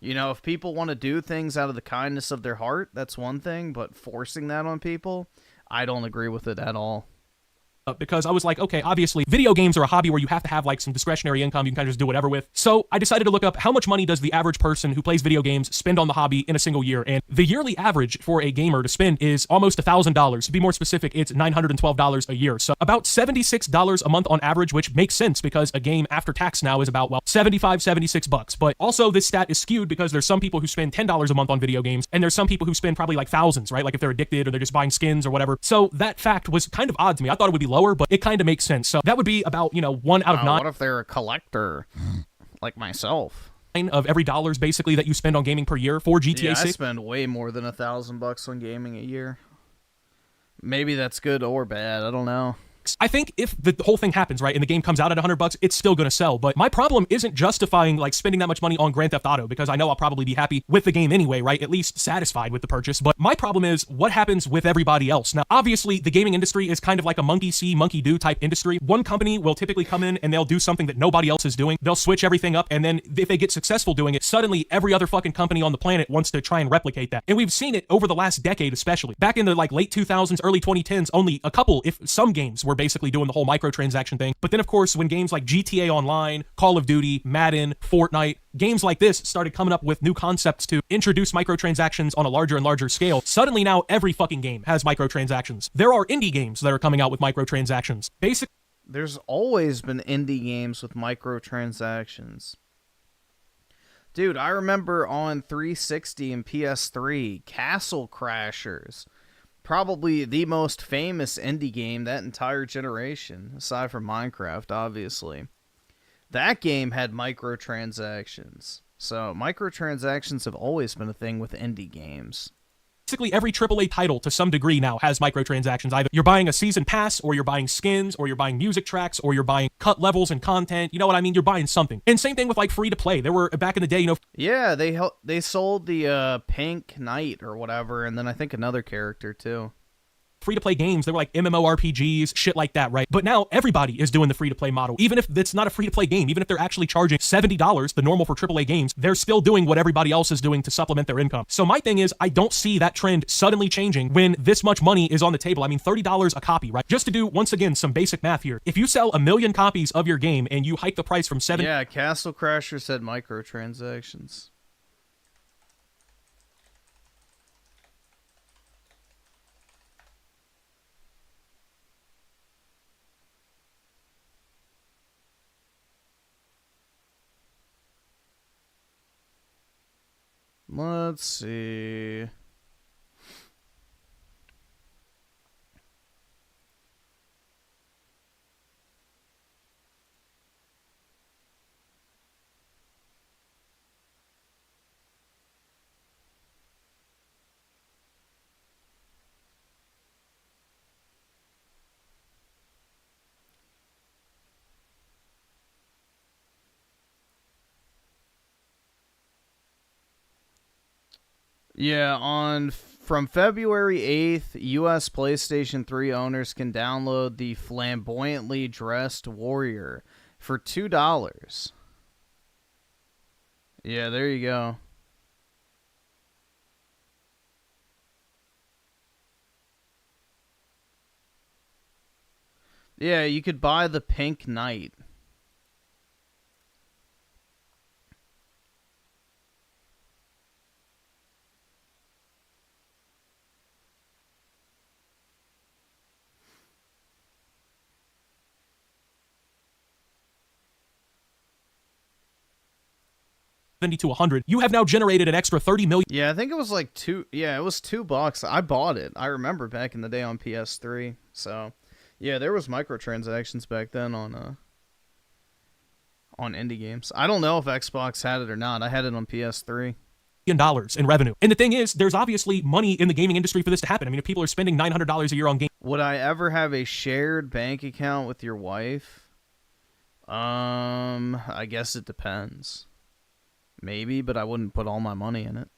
You know, if people want to do things out of the kindness of their heart, that's one thing, but forcing that on people, I don't agree with it at all. Because I was like, okay, obviously video games are a hobby where you have to have like some discretionary income you can kind of just do whatever with. So I decided to look up how much money does the average person who plays video games spend on the hobby in a single year. And the yearly average for a gamer to spend is almost $1,000. To be more specific, it's $912 a year. So about $76 a month on average, which makes sense because a game after tax now is about, well, 76 bucks. But also this stat is skewed because there's some people who spend $10 a month on video games and there's some people who spend probably like thousands, right? Like if they're addicted or they're just buying skins or whatever. So that fact was kind of odd to me. I thought it would be lower, but it kind of makes sense. So that would be about, 1 out of 9. What if they're a collector like myself? Of every dollars basically that you spend on gaming per year for GTA 6. I spend way more than $1,000 on gaming a year. Maybe that's good or bad. I don't know. I think if the whole thing happens, right, and the game comes out at $100, it's still going to sell. But my problem isn't justifying like spending that much money on Grand Theft Auto because I know I'll probably be happy with the game anyway, right? At least satisfied with the purchase. But my problem is what happens with everybody else. Now, obviously, the gaming industry is kind of like a monkey see, monkey do type industry. One company will typically come in and they'll do something that nobody else is doing. They'll switch everything up. And then if they get successful doing it, suddenly every other fucking company on the planet wants to try and replicate that. And we've seen it over the last decade, especially. Back in the like late 2000s, early 2010s, only a couple, if some games were basically doing the whole microtransaction thing. But then, of course, when games like GTA Online, Call of Duty, Madden, Fortnite, games like this started coming up with new concepts to introduce microtransactions on a larger and larger scale, suddenly now every fucking game has microtransactions. There are indie games that are coming out with microtransactions. There's always been indie games with microtransactions. Dude, I remember on 360 and PS3, Castle Crashers. Probably the most famous indie game that entire generation, aside from Minecraft, obviously. That game had microtransactions. So microtransactions have always been a thing with indie games. Basically every AAA title to some degree now has microtransactions. Either you're buying a season pass, or you're buying skins, or you're buying music tracks, or you're buying cut levels and content. You know what I mean? You're buying something. And same thing with like free to play. There were back in the day, Yeah, they sold the Pink Knight or whatever, and then I think another character too. Free-to-play games, they were like MMORPGs, shit like that, right? But now everybody is doing the free-to-play model. Even if it's not a free-to-play game, even if they're actually charging $70, the normal for AAA games, they're still doing what everybody else is doing to supplement their income. So my thing is, I don't see that trend suddenly changing when this much money is on the table. I mean, $30 a copy, right? Just to do, once again, some basic math here. If you sell 1 million copies of your game and you hike the price from Yeah, Castle Crashers said microtransactions. Let's see. Yeah, from February 8th, US PlayStation 3 owners can download the Flamboyantly Dressed Warrior for $2. Yeah, there you go. Yeah, you could buy the Pink Knight. to 100, you have now generated an extra 30 million. Yeah, I think it was like it was $2. I bought it. I remember back in the day on PS3. So, yeah, there was microtransactions back then on indie games. I don't know if Xbox had it or not. I had it on PS3. Dollars in revenue. And the thing is, there's obviously money in the gaming industry for this to happen. I mean, if people are spending $900 a year on games. Would I ever have a shared bank account with your wife? I guess it depends. Maybe, but I wouldn't put all my money in it.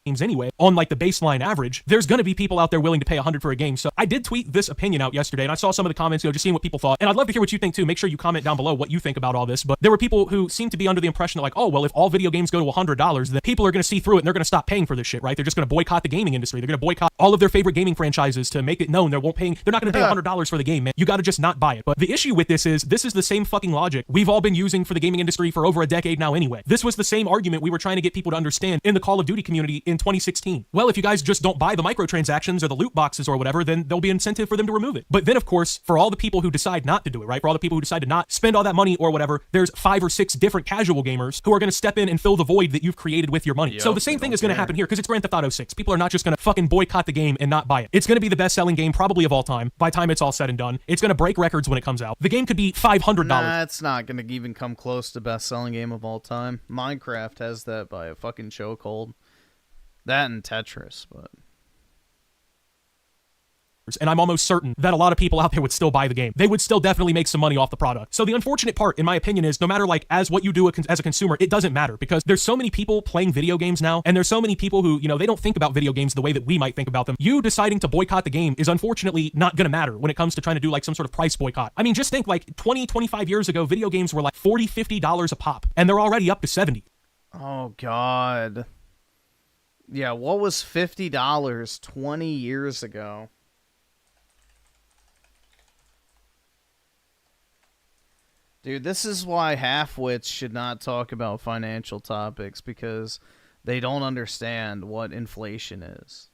games anyway, on like the baseline average, there's going to be people out there willing to pay $100 for a game. So I did tweet this opinion out yesterday, and I saw some of the comments, just seeing what people thought. And I'd love to hear what you think too. Make sure you comment down below what you think about all this. But there were people who seem to be under the impression that like, oh, well, if all video games go to $100, then people are going to see through it and they're going to stop paying for this shit, right? They're just going to boycott the gaming industry. They're going to boycott all of their favorite gaming franchises to make it known they're not going to pay $100 for the game, man. You got to just not buy it. But the issue with this is the same fucking logic we've all been using for the gaming industry for over a decade now anyway. This was the same argument we were trying to get people to understand in the Call of Duty community in 2016. Well, if you guys just don't buy the microtransactions or the loot boxes or whatever, then there'll be incentive for them to remove it. But then, of course, for all the people who decide not to do it, right? For all the people who decide to not spend all that money or whatever, there's 5 or 6 different casual gamers who are going to step in and fill the void that you've created with your money. Yep, so the same thing is going to happen here because it's Grand Theft Auto 6. People are not just going to fucking boycott the game and not buy it. It's going to be the best-selling game probably of all time by the time it's all said and done. It's going to break records when it comes out. The game could be $500. Nah, it's not going to even come close to best-selling game of all time. Minecraft has that by a fucking chokehold. That and Tetris, but... And I'm almost certain that a lot of people out there would still buy the game. They would still definitely make some money off the product. So the unfortunate part, in my opinion, is no matter like as what you do as a consumer, it doesn't matter because there's so many people playing video games now, and there's so many people who, they don't think about video games the way that we might think about them. You deciding to boycott the game is unfortunately not gonna matter when it comes to trying to do like some sort of price boycott. I mean, just think like 20, 25 years ago, video games were like $40, $50 a pop, and they're already up to 70. Oh, God. Yeah, what was $50 20 years ago? Dude, this is why half-wits should not talk about financial topics because they don't understand what inflation is.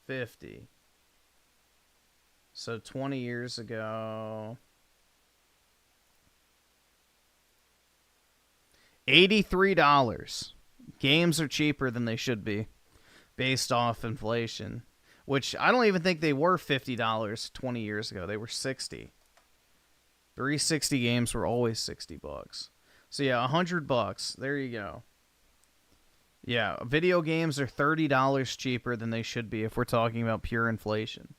50. So 20 years ago... $83. Games are cheaper than they should be based off inflation, which I don't even think they were $50 20 years ago. They were 60. 360 games were always $60. So yeah, $100. There you go. Yeah, video games are $30 cheaper than they should be if we're talking about pure inflation.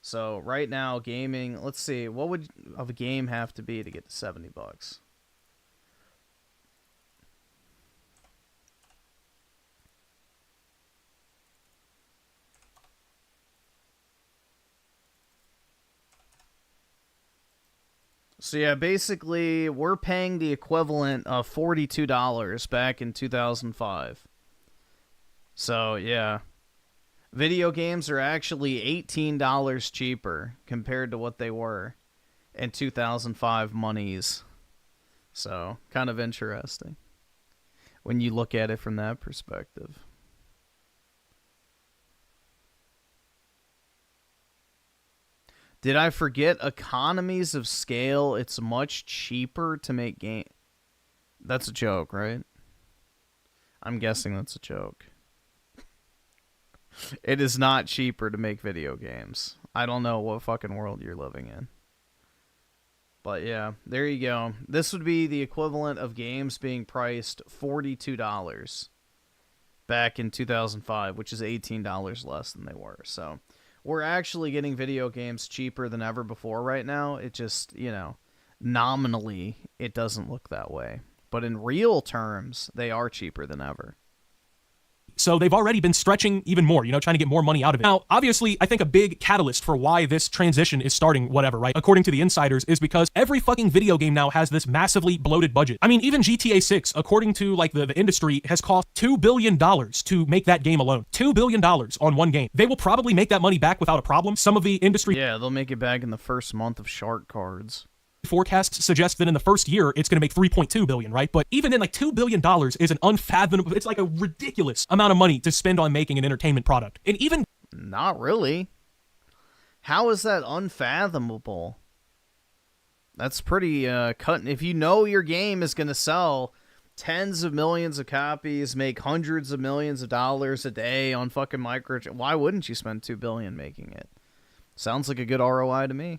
So right now, gaming, let's see, what would a game have to be to get to $70? So yeah, basically, we're paying the equivalent of $42 back in 2005. So yeah, video games are actually $18 cheaper compared to what they were in 2005 monies. So kind of interesting when you look at it from that perspective. Did I forget economies of scale? It's much cheaper to make game. That's a joke, right? I'm guessing that's a joke. It is not cheaper to make video games. I don't know what fucking world you're living in. But yeah, there you go. This would be the equivalent of games being priced $42 back in 2005, which is $18 less than they were. So... we're actually getting video games cheaper than ever before right now. It just, nominally, it doesn't look that way. But in real terms, they are cheaper than ever. So they've already been stretching even more, trying to get more money out of it. Now, obviously, I think a big catalyst for why this transition is starting, whatever, right? According to the insiders, is because every fucking video game now has this massively bloated budget. I mean, even GTA 6, according to like the industry, has cost $2 billion to make that game alone. $2 billion on one game. They will probably make that money back without a problem. Some of the industry... yeah, they'll make it back in the first month of shark cards. Forecasts suggest that in the first year, it's going to make $3.2 billion, right? But even then, like, $2 billion is an unfathomable, it's like a ridiculous amount of money to spend on making an entertainment product. And even... not really. How is that unfathomable? That's pretty cut. If you know your game is going to sell tens of millions of copies, make hundreds of millions of dollars a day on fucking why wouldn't you spend $2 billion making it? Sounds like a good ROI to me.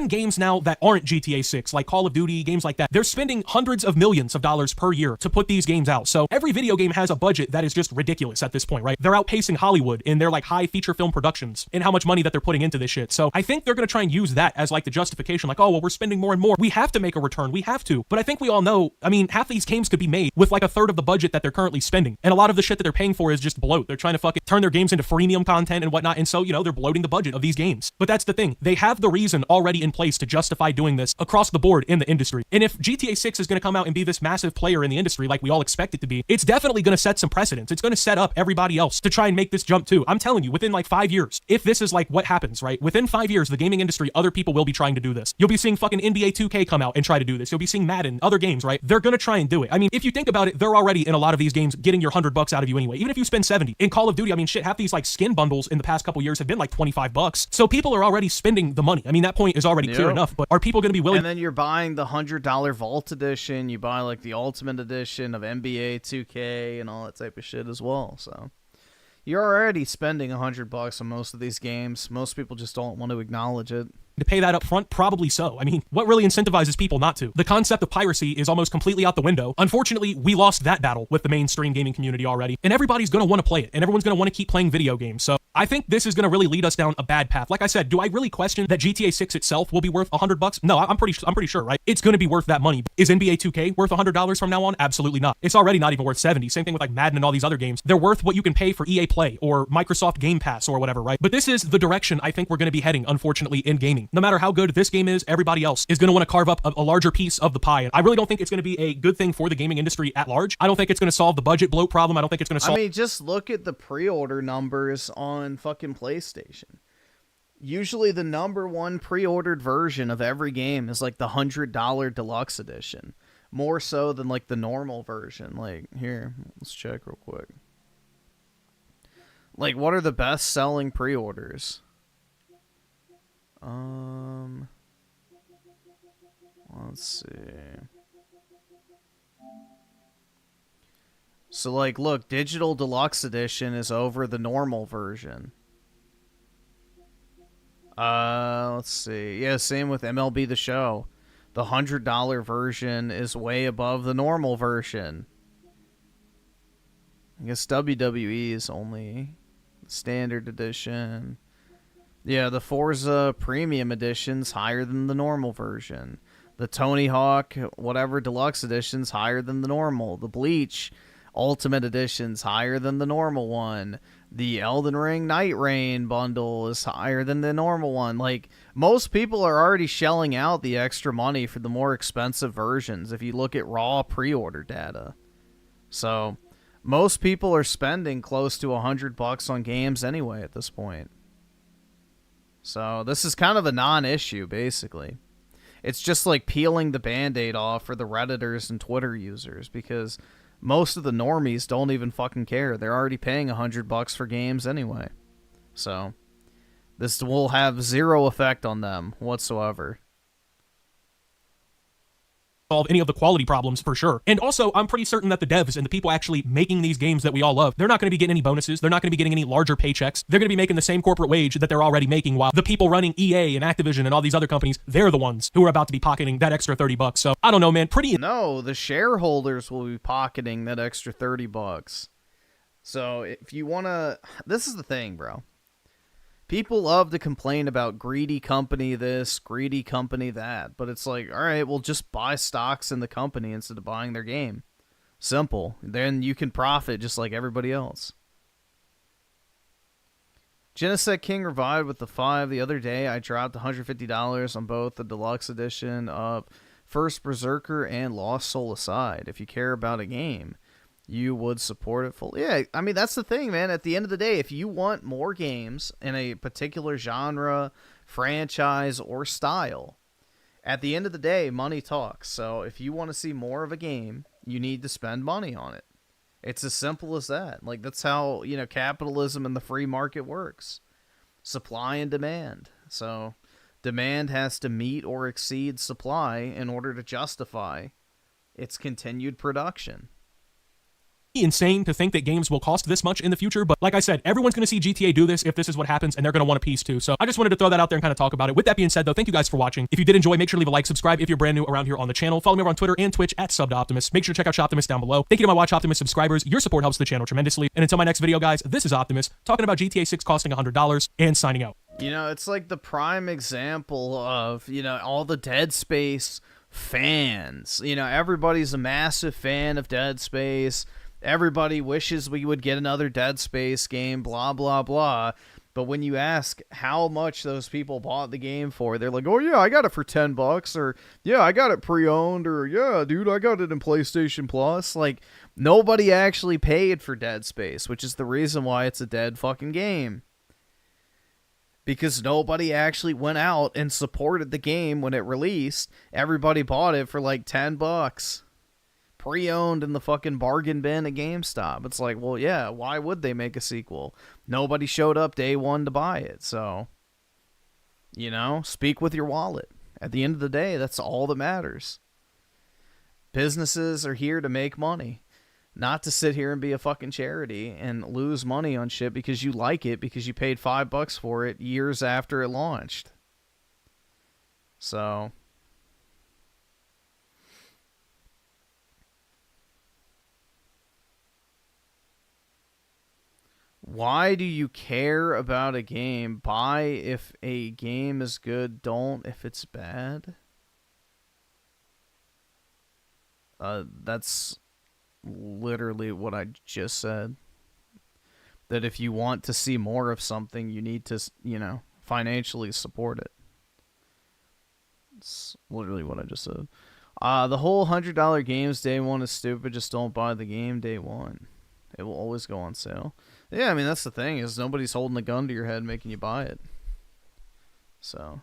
games now that aren't GTA 6, like Call of Duty, games like that, they're spending hundreds of millions of dollars per year to put these games out. So every video game has a budget that is just ridiculous at this point, right? They're outpacing Hollywood in their like high feature film productions and how much money that they're putting into this shit. So I think they're going to try and use that as like the justification, like, oh, well, we're spending more and more. We have to make a return. We have to. But I think we all know, I mean, half these games could be made with like a third of the budget that they're currently spending. And a lot of the shit that they're paying for is just bloat. They're trying to fucking turn their games into freemium content and whatnot. And so, you know, they're bloating the budget of these games. But that's the thing. They have the reason already in place to justify doing this across the board in the industry. And if GTA 6 is going to come out and be this massive player in the industry like we all expect it to be, it's definitely going to set some precedents. It's going to set up everybody else to try and make this jump too. I'm telling you, within like 5 years, if this is like what happens, right? Within 5 years, the gaming industry, other people will be trying to do this. You'll be seeing fucking NBA 2K come out and try to do this. You'll be seeing Madden, other games, right? They're going to try and do it. I mean, if you think about it, they're already in a lot of these games getting your $100 out of you anyway. Even if you spend 70 in Call of Duty, I mean, shit, half these like skin bundles in the past couple years have been like $25. So people are already spending the money. I mean, that point is already clear enough, but are people going to be willing? And then you're buying the $100 Vault Edition. You buy like the Ultimate Edition of NBA 2K and all that type of shit as well. So you're already spending $100 on most of these games. Most people just don't want to acknowledge it. To pay that up front? Probably so. I mean, what really incentivizes people not to? The concept of piracy is almost completely out the window. Unfortunately, we lost that battle with the mainstream gaming community already, and everybody's going to want to play it, and everyone's going to want to keep playing video games. So I think this is going to really lead us down a bad path. Like I said, do I really question that GTA 6 itself will be worth $100? No, I'm pretty sure, right? It's going to be worth that money. Is NBA 2K worth $100 from now on? Absolutely not. It's already not even worth 70. Same thing with like Madden and all these other games. They're worth what you can pay for EA Play or Microsoft Game Pass or whatever, right? But this is the direction I think we're going to be heading, unfortunately, in gaming. No matter how good this game is, everybody else is going to want to carve up a larger piece of the pie. And I really don't think it's going to be a good thing for the gaming industry at large. I don't think it's going to solve the budget bloat problem. I don't think it's going to solve... I mean, just look at the pre-order numbers on fucking PlayStation. Usually the #1 pre-ordered version of every game is like the $100 deluxe edition. More so than like the normal version. Like, here, let's check real quick. Like, what are the best-selling pre-orders? Let's see. So, like, look, Digital Deluxe Edition is over the normal version. Let's see. Yeah, same with MLB The Show. The $100 version is way above the normal version. I guess WWE is only the standard edition. Yeah, the Forza Premium Edition's higher than the normal version. The Tony Hawk, whatever, Deluxe Edition's higher than the normal. The Bleach Ultimate Edition's higher than the normal one. The Elden Ring Night Rain bundle is higher than the normal one. Like, most people are already shelling out the extra money for the more expensive versions if you look at raw pre-order data. So, most people are spending close to $100 on games anyway at this point. So, this is kind of a non-issue, basically. It's just like peeling the Band-Aid off for the Redditors and Twitter users, because most of the normies don't even fucking care. They're already paying $100 for games anyway. So, this will have zero effect on them whatsoever. Solve any of the quality problems for sure. And also, I'm pretty certain that the devs and the people actually making these games that we all love, they're not going to be getting any bonuses. They're not going to be getting any larger paychecks. They're going to be making the same corporate wage that they're already making, while the people running EA and Activision and all these other companies, they're the ones who are about to be pocketing that extra $30. So I don't know, man. No, the shareholders will be pocketing that extra $30. So if you want to, this is the thing, bro. People love to complain about greedy company this, greedy company that, but it's like, all right, well, just buy stocks in the company instead of buying their game. Simple. Then you can profit just like everybody else. Genesect King revived with the 5 the other day. I dropped $150 on both the deluxe edition of First Berserker and Lost Soul Aside. If you care about a game, you would support it fully. Yeah, I mean, that's the thing, man. At the end of the day, if you want more games in a particular genre, franchise, or style, at the end of the day, money talks. So if you want to see more of a game, you need to spend money on it. It's as simple as that. Like, that's how, you know, capitalism and the free market works. Supply and demand. So demand has to meet or exceed supply in order to justify its continued production. insane to think that games will cost this much in the future, but like I said, everyone's going to see GTA do this if this is what happens, and they're going to want a piece too. So I just wanted to throw that out there and kind of talk about it. With that being said, though, thank you guys for watching. If you did enjoy, make sure to leave a like, subscribe if you're brand new around here on the channel. Follow me over on Twitter and Twitch at SubOptimus. Make sure to check out Shoptimus down below. Thank you to my Watch Optimus subscribers. Your support helps the channel tremendously. And until my next video, guys, this is Optimus talking about GTA 6 costing $100 and signing out. You know, it's like the prime example of, you know, all the Dead Space fans. You know, everybody's a massive fan of Dead Space. Everybody wishes we would get another Dead Space game, blah, blah, blah. But when you ask how much those people bought the game for, they're like, oh, yeah, I got it for $10, or, yeah, I got it pre-owned, or, yeah, dude, I got it in PlayStation Plus. Like, nobody actually paid for Dead Space, which is the reason why it's a dead fucking game. Because nobody actually went out and supported the game when it released. Everybody bought it for like $10. Pre-owned in the fucking bargain bin at GameStop. It's like, well, yeah, why would they make a sequel? Nobody showed up day one to buy it. So, you know, speak with your wallet. At the end of the day, that's all that matters. Businesses are here to make money. Not to sit here and be a fucking charity and lose money on shit because you like it, because you paid $5 for it years after it launched. So, why do you care about a game? Buy if a game is good, don't if it's bad. That's literally what I just said. That if you want to see more of something, you need to, you know, financially support it. It's literally what I just said. The whole $100 games day one is stupid. Just don't buy the game day one. It will always go on sale. Yeah, I mean, that's the thing, is nobody's holding a gun to your head making you buy it. So.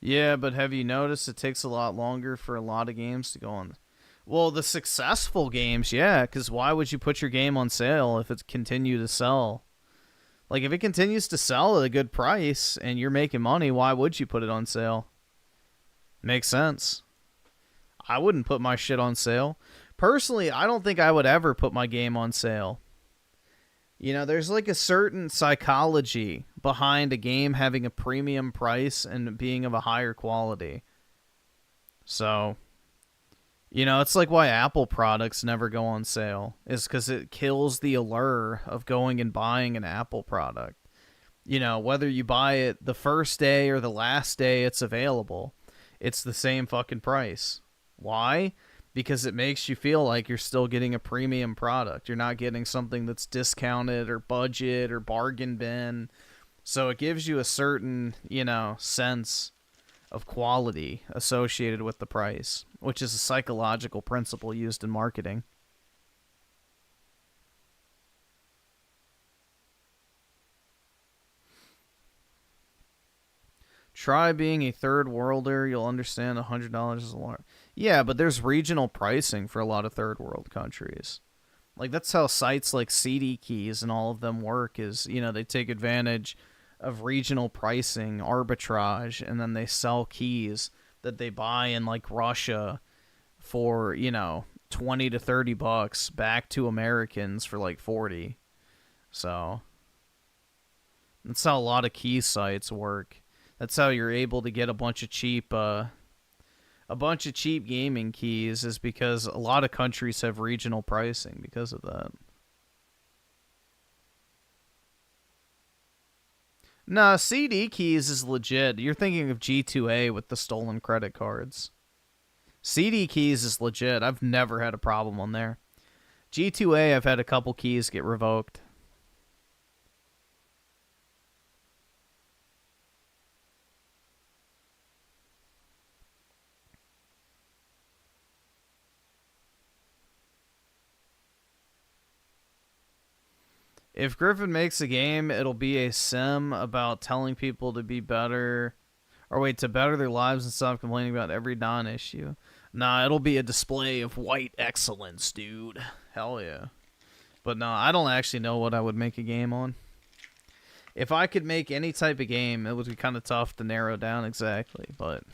Yeah, but have you noticed it takes a lot longer for a lot of games to go on? Well, the successful games, yeah, because why would you put your game on sale if it continue to sell? Like, if it continues to sell at a good price and you're making money, why would you put it on sale? Makes sense. I wouldn't put my shit on sale. Personally, I don't think I would ever put my game on sale. You know, there's like a certain psychology behind a game having a premium price and being of a higher quality. So, you know, it's like why Apple products never go on sale. Is because it kills the allure of going and buying an Apple product. You know, whether you buy it the first day or the last day it's available, it's the same fucking price. Why? Because it makes you feel like you're still getting a premium product. You're not getting something that's discounted or budget or bargain bin. So it gives you a certain, you know, sense of quality associated with the price, which is a psychological principle used in marketing. Try being a third worlder. You'll understand $100 is a lot. Yeah, but there's regional pricing for a lot of third world countries. Like, that's how sites like CD Keys and all of them work is, you know, they take advantage of regional pricing, arbitrage, and then they sell keys that they buy in, like, Russia for, you know, 20 to 30 bucks back to Americans for, like, 40. So, that's how a lot of key sites work. That's how you're able to get a bunch of cheap gaming keys, is because a lot of countries have regional pricing because of that. Nah, CD Keys is legit. You're thinking of G2A with the stolen credit cards. CD Keys is legit. I've never had a problem on there. G2A, I've had a couple keys get revoked. If Griffin makes a game, it'll be a sim about telling people to be better, or wait, to better their lives and stop complaining about every non-issue. Nah, it'll be a display of white excellence, dude. Hell yeah. But no, I don't actually know what I would make a game on. If I could make any type of game, it would be kind of tough to narrow down exactly, but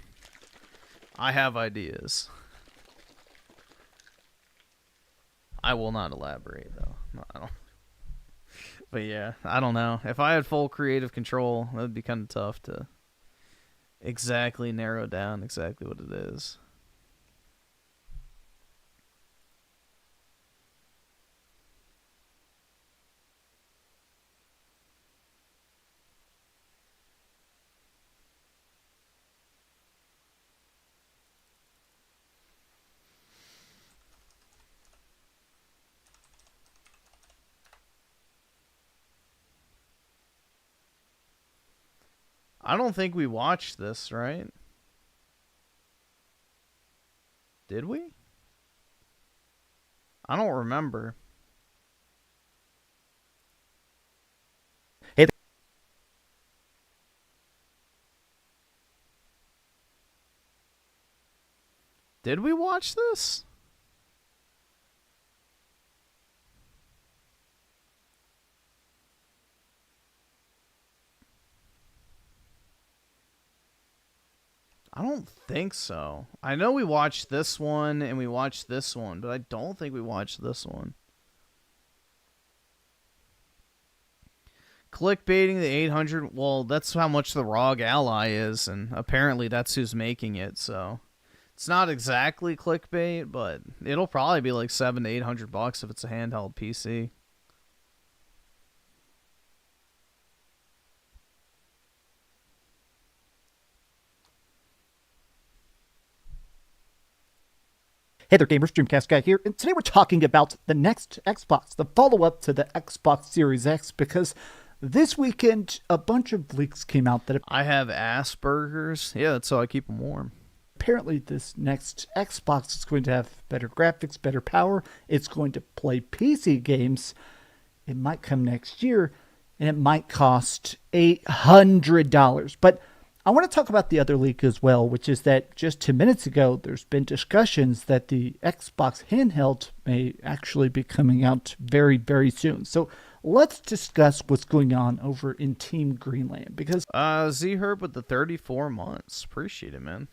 I have ideas. I will not elaborate, though. No, I don't. But yeah, I don't know. If I had full creative control, that would be kind of tough to exactly narrow down exactly what it is. I don't think we watched this, right? Did we? I don't remember. Hey. Did we watch this? I don't think so. I know we watched this one and we watched this one, but I don't think we watched this one. Clickbaiting the 800, well, that's how much the ROG Ally is, and apparently that's who's making it, so it's not exactly clickbait, but it'll probably be like $700 to $800 if it's a handheld PC. Hey there gamers, Dreamcast Guy here, and today we're talking about the next Xbox, the follow-up to the Xbox Series X, because this weekend a bunch of leaks came out that I have Asperger's. Yeah, that's how I keep them warm. Apparently this next Xbox is going to have better graphics, better power, it's going to play PC games, it might come next year, and it might cost $800. But I want to talk about the other leak as well, which is that just 2 minutes ago, there's been discussions that the Xbox Handheld may actually be coming out very, very soon. So let's discuss what's going on over in Team Greenland, because Z Herb with the 34 months. Appreciate it, man.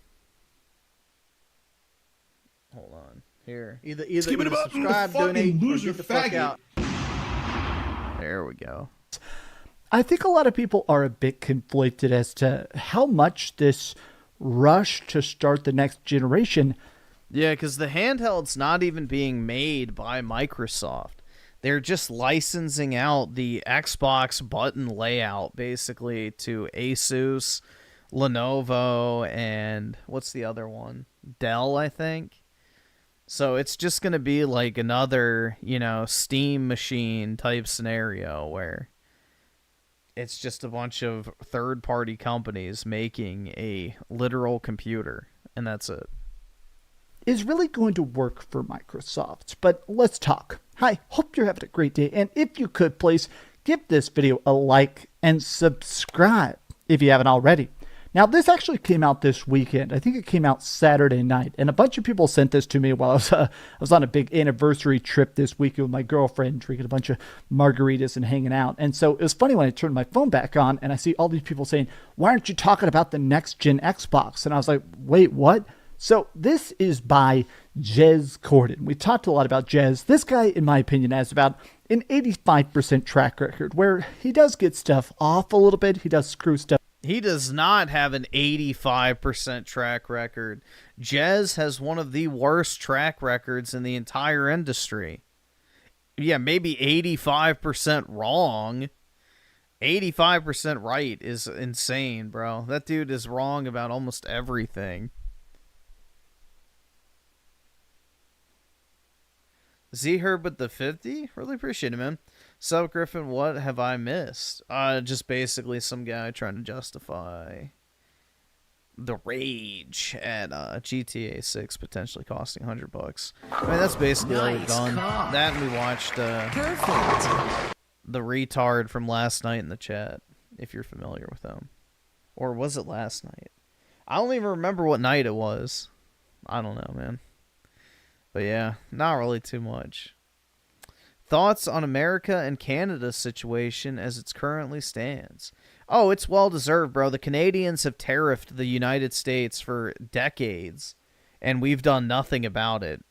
Hold on. Here. Either subscribe, donate, or get the fuck out. There we go. I think a lot of people are a bit conflicted as to how much this rush to start the next generation. Yeah, because the handheld's not even being made by Microsoft. They're just licensing out the Xbox button layout, basically, to Asus, Lenovo, and what's the other one? Dell, I think. So it's just going to be like another, Steam machine type scenario where it's just a bunch of third-party companies making a literal computer, and that's it. Is really going to work for Microsoft. But let's talk. Hi, hope you're having a great day, and if you could, please give this video a like and subscribe if you haven't already. Now, this actually came out this weekend. I think it came out Saturday night, and a bunch of people sent this to me while I was on a big anniversary trip this weekend with my girlfriend, drinking a bunch of margaritas and hanging out. And so it was funny when I turned my phone back on, and I see all these people saying, "Why aren't you talking about the next-gen Xbox?" And I was like, wait, what? So this is by Jez Corden. We talked a lot about Jez. This guy, in my opinion, has about an 85% track record, where he does get stuff off a little bit. He does screw stuff. He does not have an 85% track record. Jez has one of the worst track records in the entire industry. Yeah, maybe 85% wrong. 85% right is insane, bro. That dude is wrong about almost everything. Z-Herb with the 50? Really appreciate it, man. Sub Griffin, what have I missed? Just basically some guy trying to justify the rage at GTA 6 potentially costing $100. I mean, that's basically all we've done. That and we watched the retard from last night in the chat, if you're familiar with them. Or was it last night? I don't even remember what night it was. I don't know, man. But yeah, not really too much. Thoughts on America and Canada's situation as it currently stands. Oh, it's well-deserved, bro. The Canadians have tariffed the United States for decades, and we've done nothing about it.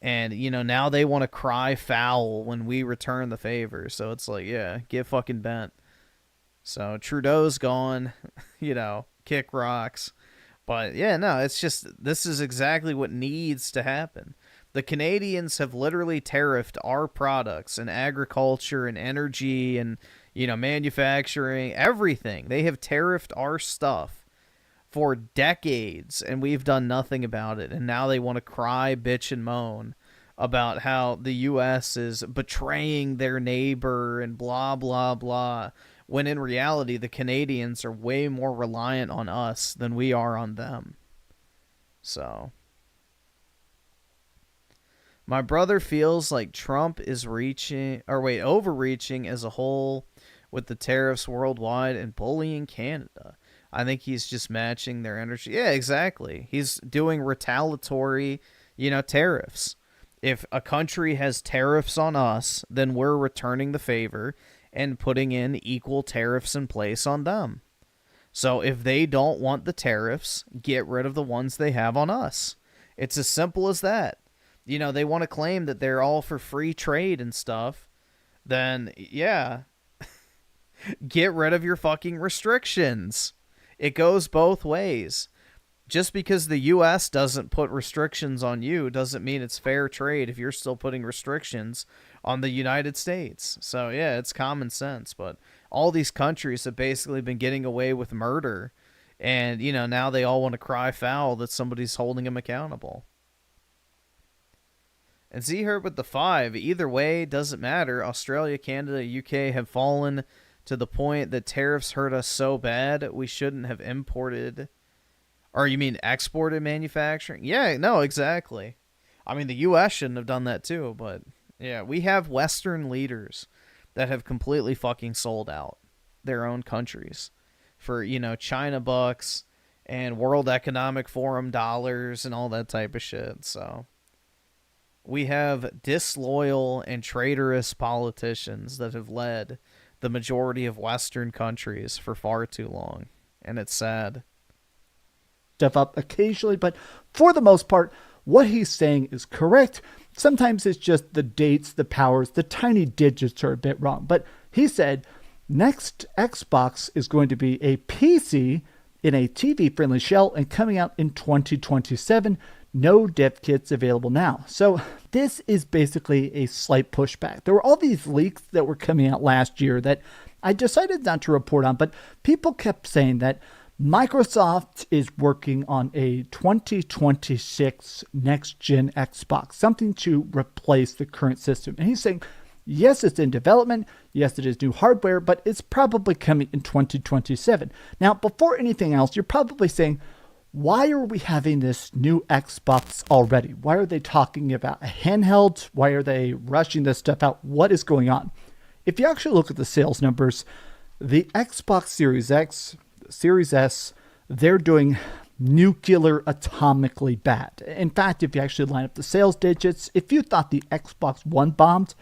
And, you know, now they want to cry foul when we return the favor. So it's like, yeah, get fucking bent. So Trudeau's gone, you know, kick rocks. But, yeah, no, it's just, this is exactly what needs to happen. The Canadians have literally tariffed our products and agriculture and energy and, you know, manufacturing, everything. They have tariffed our stuff for decades, and we've done nothing about it. And now they want to cry, bitch, and moan about how the U.S. is betraying their neighbor and blah, blah, blah. When in reality, the Canadians are way more reliant on us than we are on them. So, my brother feels like Trump is overreaching as a whole with the tariffs worldwide and bullying Canada. I think he's just matching their energy. Yeah, exactly. He's doing retaliatory, you know, tariffs. If a country has tariffs on us, then we're returning the favor and putting in equal tariffs in place on them. So if they don't want the tariffs, get rid of the ones they have on us. It's as simple as that. You know, they want to claim that they're all for free trade and stuff. Then, yeah, get rid of your fucking restrictions. It goes both ways. Just because the U.S. doesn't put restrictions on you doesn't mean it's fair trade if you're still putting restrictions on the United States. So, yeah, it's common sense. But all these countries have basically been getting away with murder. And, you know, now they all want to cry foul that somebody's holding them accountable. And Z-Herb with the 5. Either way, doesn't matter. Australia, Canada, UK have fallen to the point that tariffs hurt us so bad we shouldn't have imported. Or you mean exported manufacturing? Yeah, no, exactly. I mean, the U.S. shouldn't have done that too, but yeah, we have Western leaders that have completely fucking sold out their own countries for, you know, China bucks and World Economic Forum dollars and all that type of shit. So we have disloyal and traitorous politicians that have led the majority of Western countries for far too long, and it's sad. Stuff up occasionally, but for the most part, what he's saying is correct. Sometimes it's just the dates, the powers, the tiny digits are a bit wrong. But he said next Xbox is going to be a PC in a TV-friendly shell and coming out in 2027. No dev kits available now. So this is basically a slight pushback. There were all these leaks that were coming out last year that I decided not to report on, but people kept saying that Microsoft is working on a 2026 next-gen Xbox, something to replace the current system. And he's saying, yes, it's in development. Yes, it is new hardware, but it's probably coming in 2027. Now, before anything else, you're probably saying, why are we having this new Xbox already? Why are they talking about a handheld? Why are they rushing this stuff out? What is going on? If you actually look at the sales numbers, the Xbox Series X, Series S, they're doing nuclear atomically bad. In fact, if you actually line up the sales digits, if you thought the Xbox One bombed,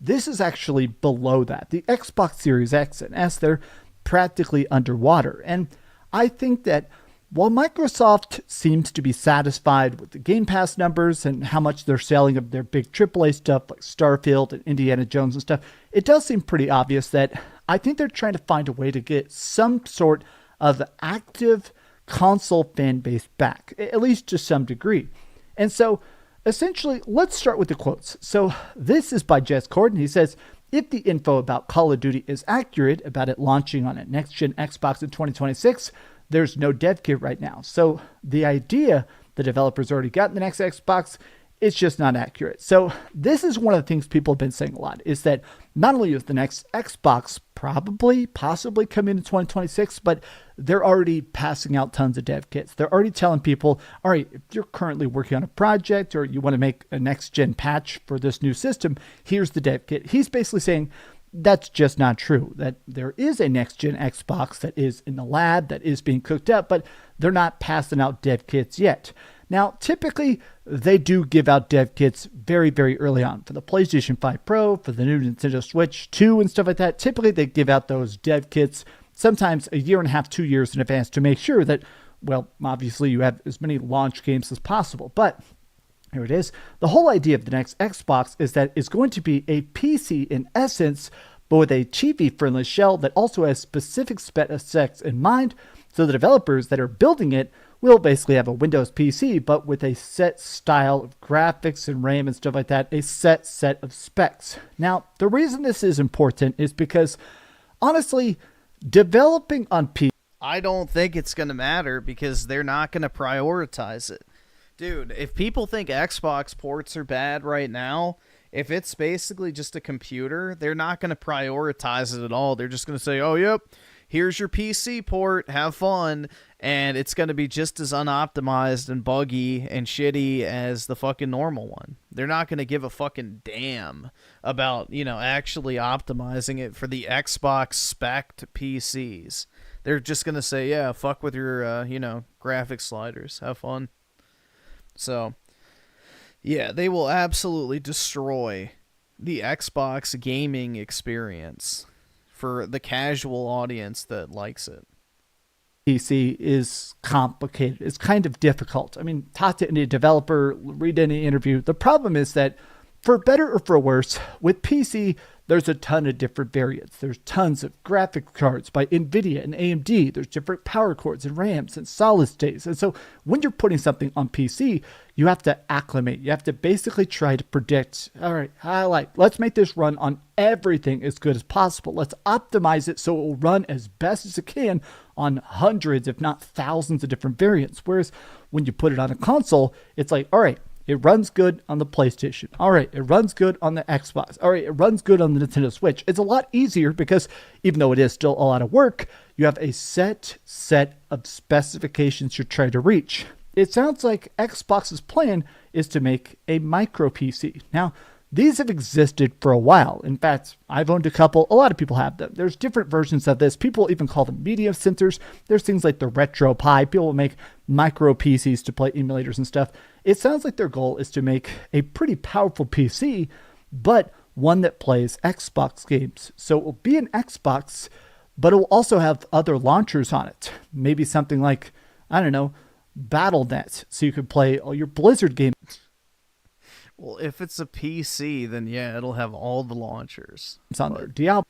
this is actually below that. The Xbox Series X and S, they're practically underwater. And I think that while Microsoft seems to be satisfied with the Game Pass numbers and how much they're selling of their big AAA stuff like Starfield and Indiana Jones and stuff, it does seem pretty obvious that I think they're trying to find a way to get some sort of active console fan base back, at least to some degree. And so essentially, let's start with the quotes. So this is by Jez Corden. He says, if the info about Call of Duty is accurate about it launching on a next-gen Xbox in 2026, there's no dev kit right now. So the idea the developers already got in the next Xbox, it's just not accurate. So this is one of the things people have been saying a lot, is that not only is the next Xbox possibly coming in 2026, but they're already passing out tons of dev kits. They're already telling people, all right, if you're currently working on a project or you want to make a next-gen patch for this new system, here's the dev kit. He's basically saying, that's just not true, that there is a next-gen Xbox that is in the lab, that is being cooked up, but they're not passing out dev kits yet. Now, typically, they do give out dev kits very, very early on. For the PlayStation 5 Pro, for the new Nintendo Switch 2 and stuff like that, typically they give out those dev kits sometimes a year and a half, 2 years in advance to make sure that, well, obviously you have as many launch games as possible. But here it is. The whole idea of the next Xbox is that it's going to be a PC in essence, but with a TV-friendly shell that also has specific specs in mind, so the developers that are building it will basically have a Windows PC, but with a set style of graphics and RAM and stuff like that, a set of specs. Now, the reason this is important is because, honestly, developing on PC... I don't think it's going to matter because they're not going to prioritize it. Dude, if people think Xbox ports are bad right now, if it's basically just a computer, they're not going to prioritize it at all. They're just going to say, oh, yep, here's your PC port, have fun, and it's going to be just as unoptimized and buggy and shitty as the fucking normal one. They're not going to give a fucking damn about, actually optimizing it for the Xbox spec'd PCs. They're just going to say, yeah, fuck with your, graphics sliders, have fun. So, yeah, they will absolutely destroy the Xbox gaming experience for the casual audience that likes it. PC is complicated. It's kind of difficult. I mean, talk to any developer, read any interview. The problem is that, for better or for worse, with PC, there's a ton of different variants. There's tons of graphic cards by NVIDIA and AMD. There's different power cords and RAMs and solid states. And so when you're putting something on PC, you have to acclimate. You have to basically try to predict, all right, let's make this run on everything as good as possible. Let's optimize it so it will run as best as it can on hundreds, if not thousands of different variants. Whereas when you put it on a console, it's like, all right, it runs good on the PlayStation. All right, it runs good on the Xbox. All right, it runs good on the Nintendo Switch. It's a lot easier because even though it is still a lot of work, you have a set of specifications you're trying to reach. It sounds like Xbox's plan is to make a micro PC. Now, these have existed for a while. In fact, I've owned a couple. A lot of people have them. There's different versions of this. People even call them media centers. There's things like the Retro Pi. People will make micro PCs to play emulators and stuff. It sounds like their goal is to make a pretty powerful PC, but one that plays Xbox games. So it will be an Xbox, but it will also have other launchers on it. Maybe something like, I don't know, Battle.net, so you could play all your Blizzard games. Well, if it's a PC, then yeah, it'll have all the launchers. It's on there. Diablo.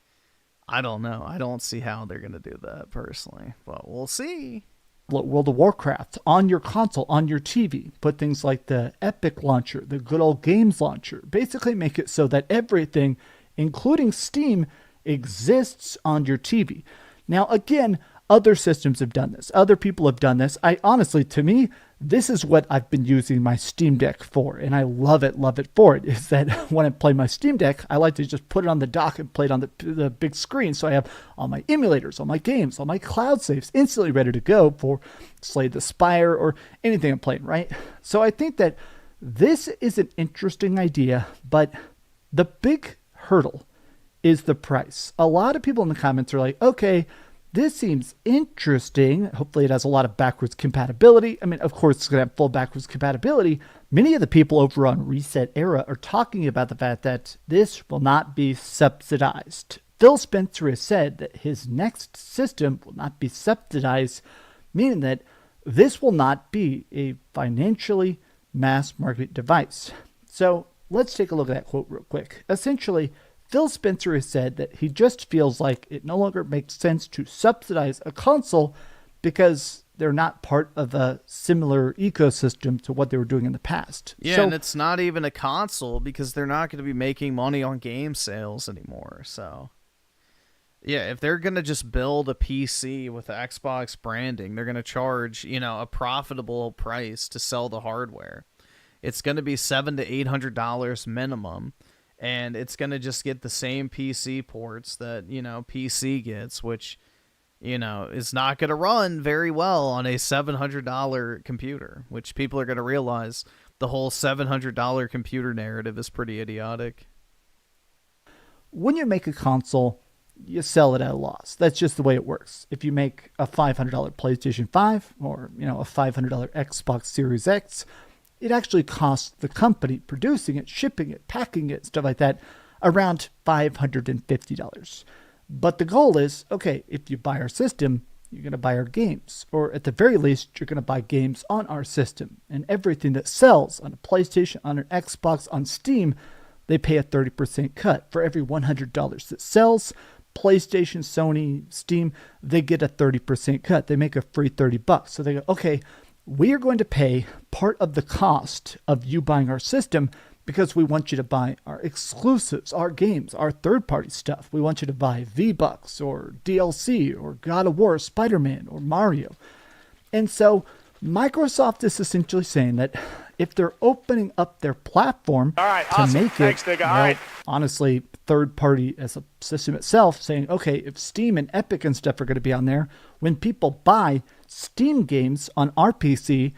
I don't know. I don't see how they're going to do that personally, but we'll see. World of Warcraft on your console, on your TV. Put things like the Epic launcher, the good old games launcher. Basically make it so that everything, including Steam, exists on your TV. Now, again, other systems have done this. Other people have done this. Honestly, to me, this is what I've been using my Steam Deck for, and I love it for it, is that when I play my Steam Deck, I like to just put it on the dock and play it on the big screen, so I have all my emulators, all my games, all my cloud saves instantly ready to go for Slay the Spire or anything I'm playing, right? So I think that this is an interesting idea, but the big hurdle is the price. A lot of people in the comments are like, okay, this seems interesting. Hopefully it has a lot of backwards compatibility. I mean, of course, it's going to have full backwards compatibility. Many of the people over on Reset Era are talking about the fact that this will not be subsidized. Phil Spencer has said that his next system will not be subsidized, meaning that this will not be a financially mass market device. So let's take a look at that quote real quick. Essentially, Phil Spencer has said that he just feels like it no longer makes sense to subsidize a console because they're not part of a similar ecosystem to what they were doing in the past. Yeah, so, and it's not even a console because they're not going to be making money on game sales anymore. So, yeah, if they're going to just build a PC with Xbox branding, they're going to charge, a profitable price to sell the hardware. It's going to be $700 to $800 minimum. And it's going to just get the same PC ports that, PC gets, which, is not going to run very well on a $700 computer, which people are going to realize the whole $700 computer narrative is pretty idiotic. When you make a console, you sell it at a loss. That's just the way it works. If you make a $500 PlayStation 5 or, a $500 Xbox Series X, it actually costs the company producing it, shipping it, packing it, stuff like that, around $550. But the goal is, okay, if you buy our system, you're going to buy our games. Or at the very least, you're going to buy games on our system. And everything that sells on a PlayStation, on an Xbox, on Steam, they pay a 30% cut. For every $100 that sells, PlayStation, Sony, Steam, they get a 30% cut. They make a free $30. So they go, okay, we are going to pay part of the cost of you buying our system because we want you to buy our exclusives, our games, our third-party stuff. We want you to buy V-Bucks or DLC or God of War, Spider-Man or Mario. And so Microsoft is essentially saying that if they're opening up their platform to make it, honestly, third party as a system itself, saying, okay, if Steam and Epic and stuff are going to be on there, when people buy Steam games on our PC,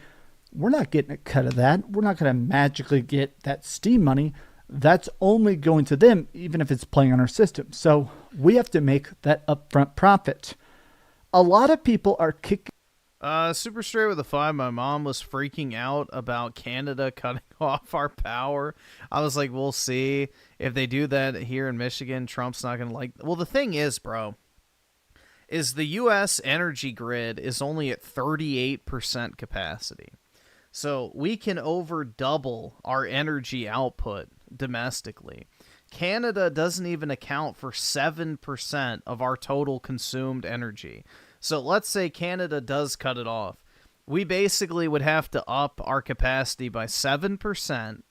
we're not getting a cut of that. We're not going to magically get that Steam money. That's only going to them, even if it's playing on our system. So we have to make that upfront profit. A lot of people are kicking. Super straight with a 5. My mom was freaking out about Canada cutting off our power. I was like, we'll see. If they do that here in Michigan, Trump's not going to like... Well, the thing is, bro, is the U.S. energy grid is only at 38% capacity. So we can over double our energy output domestically. Canada doesn't even account for 7% of our total consumed energy. So let's say Canada does cut it off. We basically would have to up our capacity by 7%,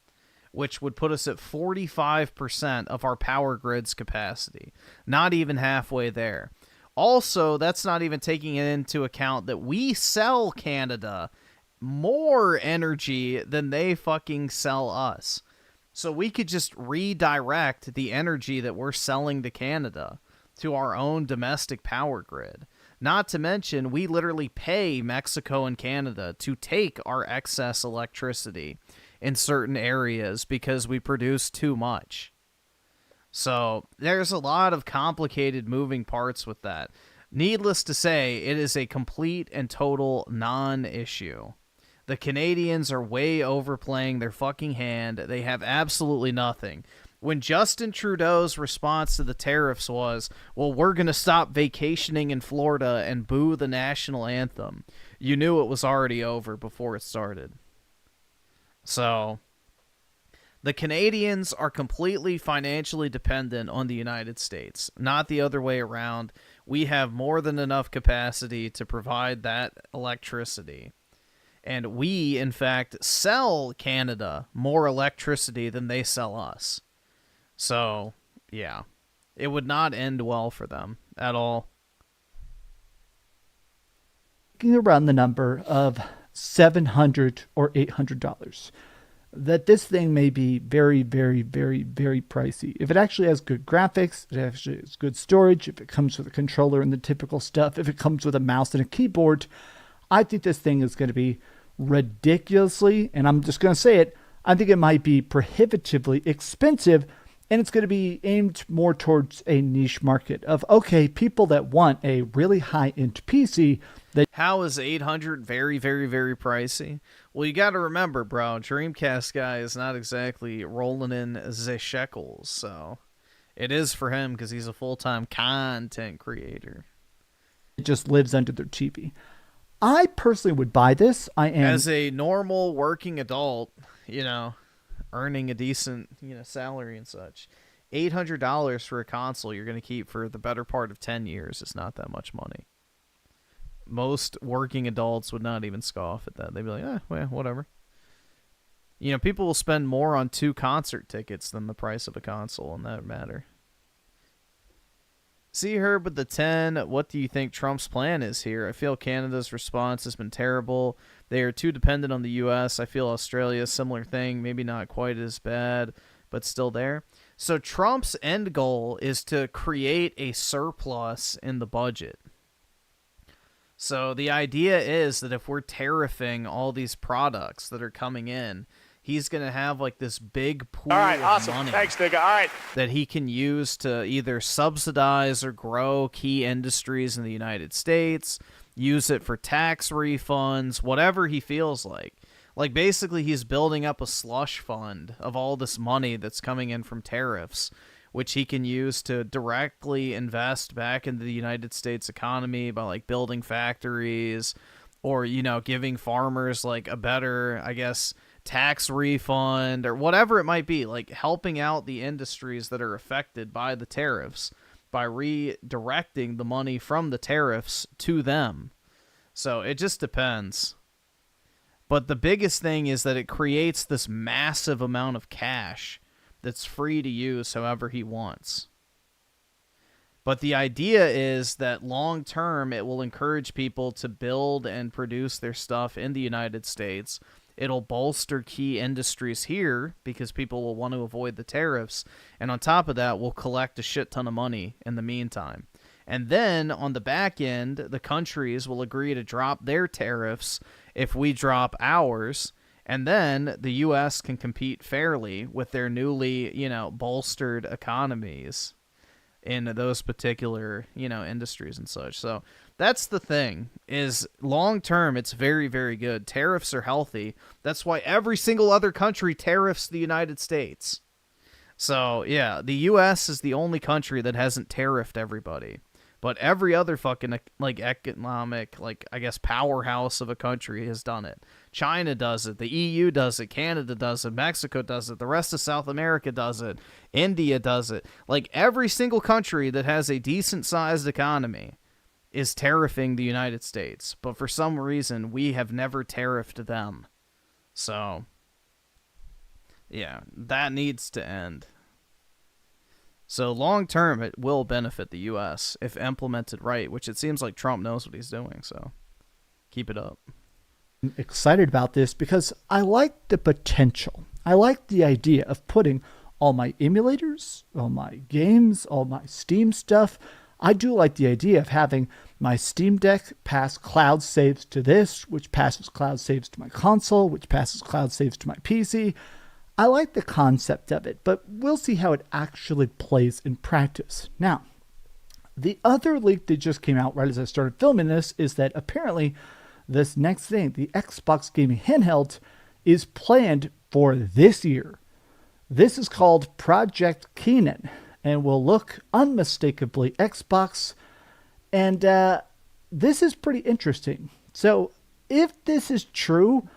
which would put us at 45% of our power grid's capacity. Not even halfway there. Also, that's not even taking into account that we sell Canada more energy than they fucking sell us. So we could just redirect the energy that we're selling to Canada to our own domestic power grid. Not to mention, we literally pay Mexico and Canada to take our excess electricity in certain areas because we produce too much. So there's a lot of complicated moving parts with that. Needless to say, it is a complete and total non-issue. The Canadians are way overplaying their fucking hand. They have absolutely nothing. When Justin Trudeau's response to the tariffs was, well, we're going to stop vacationing in Florida and boo the national anthem, you knew it was already over before it started. So, the Canadians are completely financially dependent on the United States, not the other way around. We have more than enough capacity to provide that electricity. And we, in fact, sell Canada more electricity than they sell us. So, yeah, it would not end well for them at all. Around the number of $700 or $800, that this thing may be very, very, very, very pricey. If it actually has good graphics, it actually has good storage, if it comes with a controller and the typical stuff, if it comes with a mouse and a keyboard, I think this thing is going to be ridiculously, and I'm just going to say it, I think it might be prohibitively expensive. And it's going to be aimed more towards a niche market of, okay, people that want a really high-end PC. How is 800 very, very, very pricey? Well, you got to remember, bro, Dreamcast guy is not exactly rolling in the shekels. So it is for him because he's a full-time content creator. It just lives under their TV. I personally would buy this. As a normal working adult, earning a decent, salary and such. $800 for a console you're going to keep for the better part of 10 years is not that much money. Most working adults would not even scoff at that. They'd be like, well, whatever. People will spend more on 2 concert tickets than the price of a console in that matter. See her with the 10. What do you think Trump's plan is here? I feel Canada's response has been terrible. They are too dependent on the U.S. I feel Australia, similar thing. Maybe not quite as bad, but still there. So Trump's end goal is to create a surplus in the budget. So the idea is that if we're tariffing all these products that are coming in, he's going to have like this big pool All right, of awesome. money Thanks, nigga. All right. that he can use to either subsidize or grow key industries in the United States, use it for tax refunds, whatever he feels like. Like, basically, he's building up a slush fund of all this money that's coming in from tariffs, which he can use to directly invest back into the United States economy by, like, building factories or, you know, giving farmers, like, a better, I guess, tax refund or whatever it might be, like, helping out the industries that are affected by the tariffs by redirecting the money from the tariffs to them. So it just depends. But the biggest thing is that it creates this massive amount of cash that's free to use however he wants. But the idea is that long term, it will encourage people to build and produce their stuff in the United States. It'll bolster key industries here because people will want to avoid the tariffs. And on top of that, we'll collect a shit ton of money in the meantime. And then on the back end, the countries will agree to drop their tariffs if we drop ours. And then the U.S. can compete fairly with their newly, you know, bolstered economies in those particular, you know, industries and such. So that's the thing, is long term, it's very, very good. Tariffs are healthy. That's why every single other country tariffs the United States. So yeah, the U.S. is the only country that hasn't tariffed everybody. But every other fucking, like, economic, like, I guess, powerhouse of a country has done it. China does it. The EU does it. Canada does it. Mexico does it. The rest of South America does it. India does it. Like, every single country that has a decent-sized economy is tariffing the United States. But for some reason, we have never tariffed them. So, yeah, that needs to end. So long term, it will benefit the U.S. if implemented right, which it seems like Trump knows what he's doing. So keep it up. I'm excited about this because I like the potential. I like the idea of putting all my emulators, all my games, all my Steam stuff. I do like the idea of having my Steam Deck pass cloud saves to this, which passes cloud saves to my console, which passes cloud saves to my PC. I like the concept of it, but we'll see how it actually plays in practice. Now, the other leak that just came out right as I started filming this is that apparently this next thing, the Xbox gaming handheld, is planned for this year. This is called Project Keenan and will look unmistakably Xbox. And this is pretty interesting. So if this is true,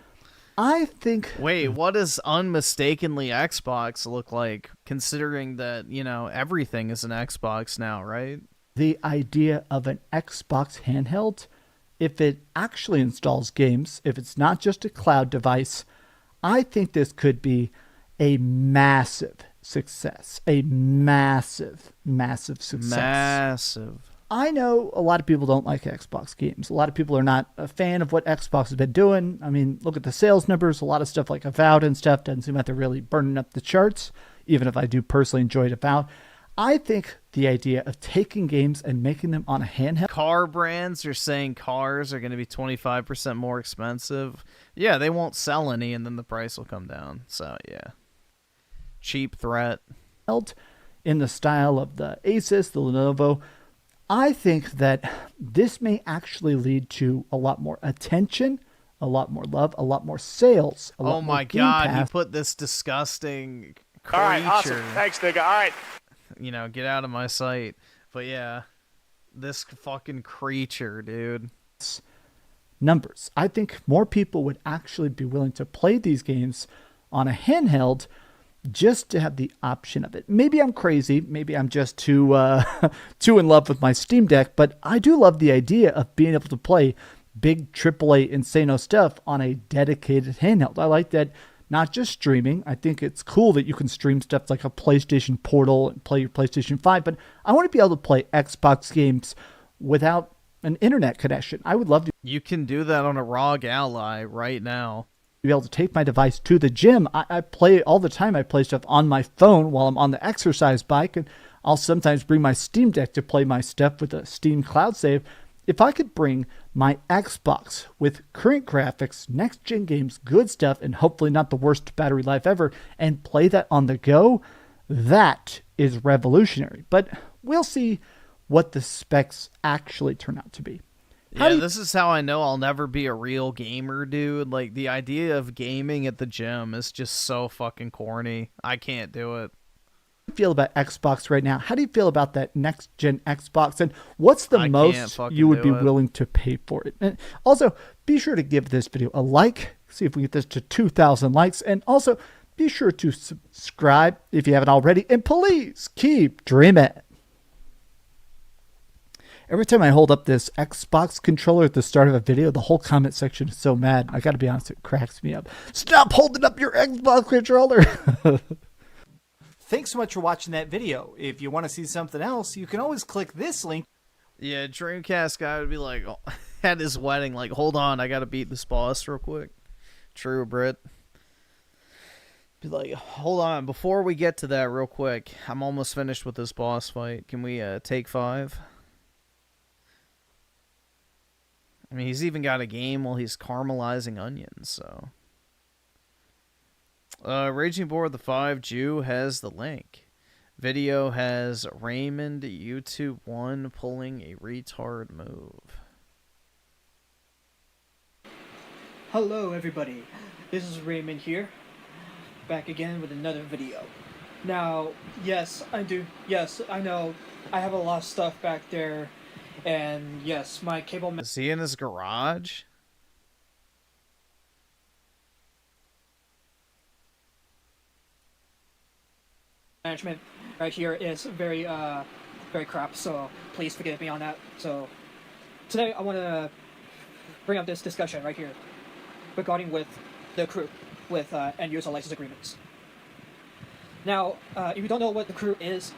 I think... Wait, what does unmistakably Xbox look like, considering that, you know, everything is an Xbox now, right? The idea of an Xbox handheld, if it actually installs games, if it's not just a cloud device, I think this could be a massive success. A massive, massive success. Massive. I know a lot of people don't like Xbox games. A lot of people are not a fan of what Xbox has been doing. I mean, look at the sales numbers. A lot of stuff like Avowed and stuff doesn't seem like they're really burning up the charts, even if I do personally enjoy Avowed. I think the idea of taking games and making them on a handheld... Car brands are saying cars are going to be 25% more expensive. Yeah, they won't sell any, and then the price will come down. So, yeah. Cheap threat. In the style of the Asus, the Lenovo... I think that this may actually lead to a lot more attention, a lot more love, a lot more sales. Oh my God, you put this disgusting creature. All right, awesome. Thanks, nigga. All right. You know, get out of my sight. But yeah, this fucking creature, dude. Numbers. I think more people would actually be willing to play these games on a handheld just to have the option of it. Maybe I'm crazy. Maybe I'm just too in love with my Steam Deck, but I do love the idea of being able to play big AAA Insano stuff on a dedicated handheld. I like that. Not just streaming. I think it's cool that you can stream stuff like a PlayStation Portal and play your PlayStation 5, but I want to be able to play Xbox games without an internet connection. I would love to. You can do that on a ROG Ally right now. Be able to take my device to the gym. I play all the time. I play stuff on my phone while I'm on the exercise bike, and I'll sometimes bring my Steam Deck to play my stuff with a Steam Cloud Save. if I could bring my Xbox with current graphics, next-gen games, good stuff, and hopefully not the worst battery life ever, and play that on the go, that is revolutionary. But we'll see what the specs actually turn out to be. This is how I know I'll never be a real gamer, dude. Like, the idea of gaming at the gym is just so fucking corny. I can't do it. How do you feel about Xbox right now? How do you feel about that next-gen Xbox? And what's the most you would be willing to pay for it? And also, be sure to give this video a like. See if we get this to 2,000 likes. And also, be sure to subscribe if you haven't already. And please keep dreaming. Every time I hold up this Xbox controller at the start of a video, the whole comment section is so mad. I gotta be honest, it cracks me up. Stop holding up your Xbox controller! Thanks so much for watching that video. If you want to see something else, you can always click this link. Yeah, Dreamcast guy would be like, at his wedding, like, hold on, I gotta beat this boss real quick. True, Brit. Be like, hold on, before we get to that real quick, I'm almost finished with this boss fight. Can we take 5? I mean, he's even got a game while he's caramelizing onions, so. Raging Board the 5 Jew has the link. Video has Raymond YouTube 1 pulling a retard move. Hello everybody, this is Raymond here, back again with another video. Now, yes, I know, I have a lot of stuff back there. And yes, my cable... Is he in his garage? Management right here is very crap, so please forgive me on that. So today I want to bring up this discussion right here regarding with the crew with end user license agreements. Now, if you don't know what the Crew is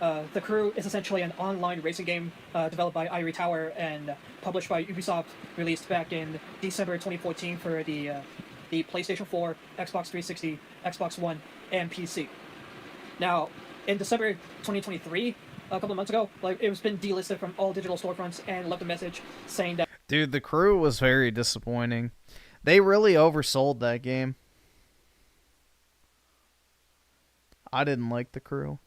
essentially an online racing game developed by Ivory Tower and published by Ubisoft, released back in December 2014 for the PlayStation 4, Xbox 360, Xbox One, and PC. Now, in December 2023, a couple of months ago, like, it was been delisted from all digital storefronts and left a message saying that... Dude, the Crew was very disappointing. They really oversold that game. I didn't like the Crew.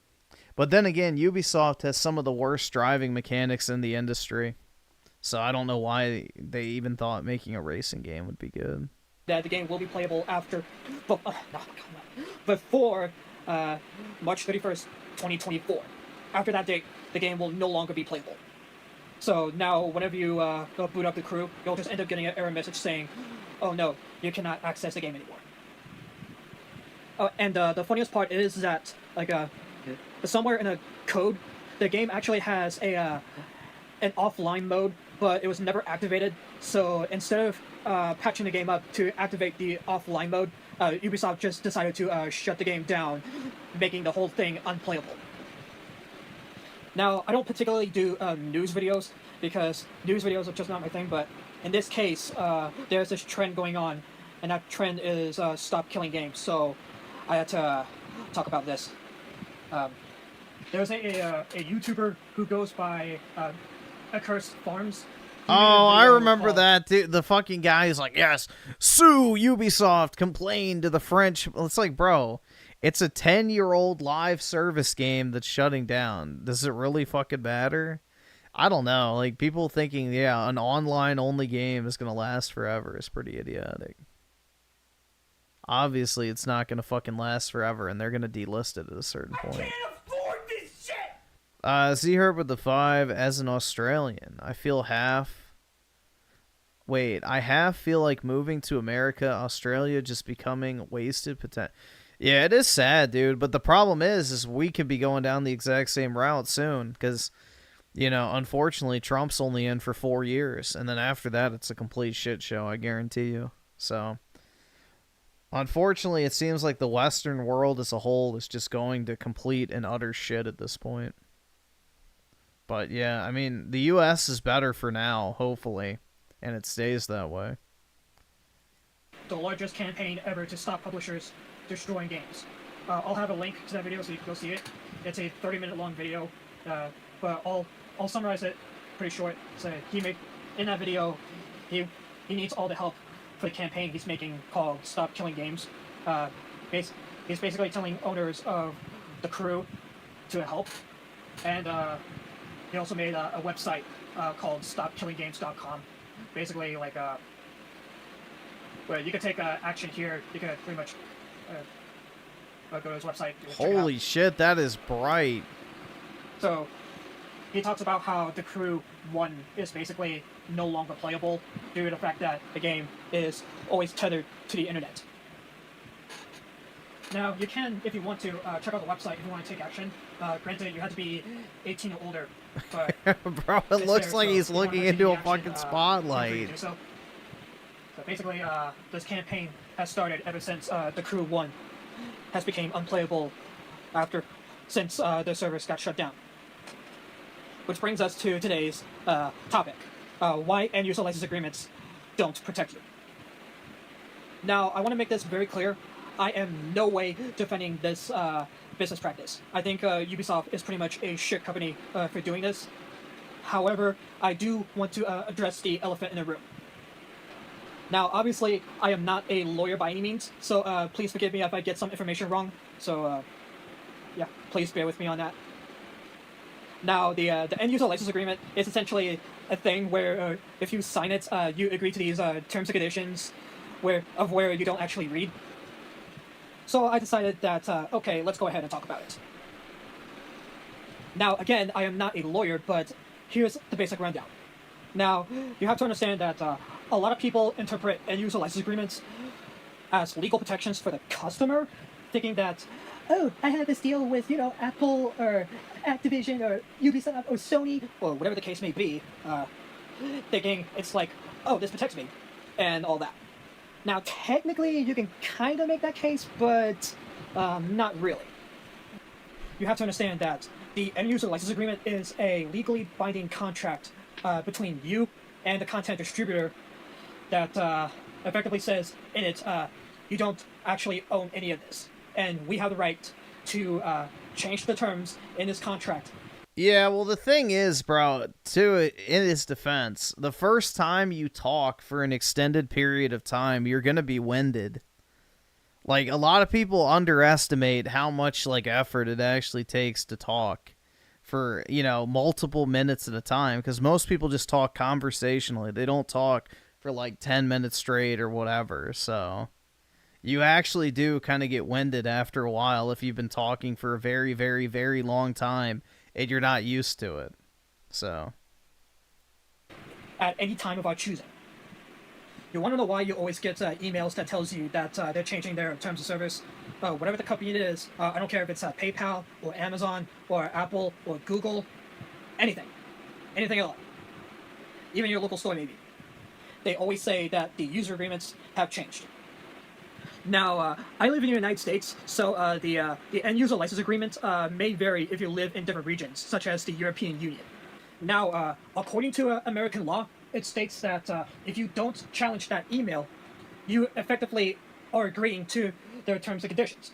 But then again, Ubisoft has some of the worst driving mechanics in the industry. So I don't know why they even thought making a racing game would be good. That the game will be playable before March 31st, 2024. After that date, the game will no longer be playable. So now, whenever you boot up the Crew, you'll just end up getting an error message saying, oh no, you cannot access the game anymore. And the funniest part is that, like, somewhere in a code, the game actually has an offline mode, but it was never activated. So instead of patching the game up to activate the offline mode, Ubisoft just decided to shut the game down, making the whole thing unplayable. Now, I don't particularly do news videos, because news videos are just not my thing, but in this case, there's this trend going on, and that trend is stop killing games, so I had to talk about this. There's a YouTuber who goes by Accursed Farms. Oh, I remember that, dude. The fucking guy is like, yes, sue Ubisoft, complain to the French. It's like, bro, it's a 10-year-old live service game that's shutting down. Does it really fucking matter? I don't know. Like, people thinking, yeah, an online-only game is going to last forever is pretty idiotic. Obviously, it's not going to fucking last forever, and they're going to delist it at a certain point. I can't afford this shit! Z-Herb with the 5, as an Australian, I half feel like moving to America, Australia just becoming wasted potential. Yeah, it is sad, dude, but the problem is we could be going down the exact same route soon, because, you know, unfortunately, Trump's only in for 4 years, and then after that, it's a complete shit show, I guarantee you. So, unfortunately, it seems like the Western world as a whole is just going to complete and utter shit at this point. But yeah, I mean, the U.S. is better for now, hopefully, and it stays that way. The largest campaign ever to stop publishers destroying games. I'll have a link to that video so you can go see it. It's a 30-minute long video, but I'll summarize it pretty short. So in that video, he needs all the help for the campaign he's making called Stop Killing Games. He's basically telling owners of the crew to help, and he also made a website called stopkillinggames.com. Basically, like where you can take action here. You can pretty much go to his website. Holy shit, that is bright. So he talks about how the crew 1 is basically no longer playable due to the fact that the game is always tethered to the internet. Now, you can, if you want to, check out the website if you want to take action. Granted, you have to be 18 or older. But bro, it looks like he's looking into a fucking spotlight. So basically, this campaign has started ever since the crew 1 has become unplayable since the servers got shut down. Which brings us to today's topic. Why end-user license agreements don't protect you. Now, I want to make this very clear. I am no way defending this business practice. I think Ubisoft is pretty much a shit company for doing this. However, I do want to address the elephant in the room. Now, obviously, I am not a lawyer by any means, so please forgive me if I get some information wrong. So, yeah, please bear with me on that. Now, the end-user license agreement is essentially a thing where if you sign it, you agree to these terms and conditions where you don't actually read. So I decided that, okay, let's go ahead and talk about it. Now, again, I am not a lawyer, but here's the basic rundown. Now, you have to understand that a lot of people interpret end-user license agreements as legal protections for the customer, thinking that, oh, I have this deal with, Apple or Activision or Ubisoft or Sony or whatever the case may be, thinking it's like, oh, this protects me and all that. Now, technically, you can kind of make that case, but not really. You have to understand that the end-user license agreement is a legally binding contract between you and the content distributor that effectively says in it, you don't actually own any of this. And we have the right to change the terms in this contract. Yeah, well, the thing is, bro, in his defense, the first time you talk for an extended period of time, you're going to be winded. Like, a lot of people underestimate how much, effort it actually takes to talk for, multiple minutes at a time, because most people just talk conversationally. They don't talk for, 10 minutes straight or whatever, so you actually do kind of get winded after a while if you've been talking for a very, very, very long time and you're not used to it. So at any time of our choosing. You want to know why you always get emails that tells you that they're changing their terms of service? Whatever the company it is, I don't care if it's PayPal or Amazon or Apple or Google, anything at all. Even your local store maybe. They always say that the user agreements have changed. Now, I live in the United States, so the end-user license agreement may vary if you live in different regions, such as the European Union. Now, according to American law, it states that if you don't challenge that email, you effectively are agreeing to their terms and conditions.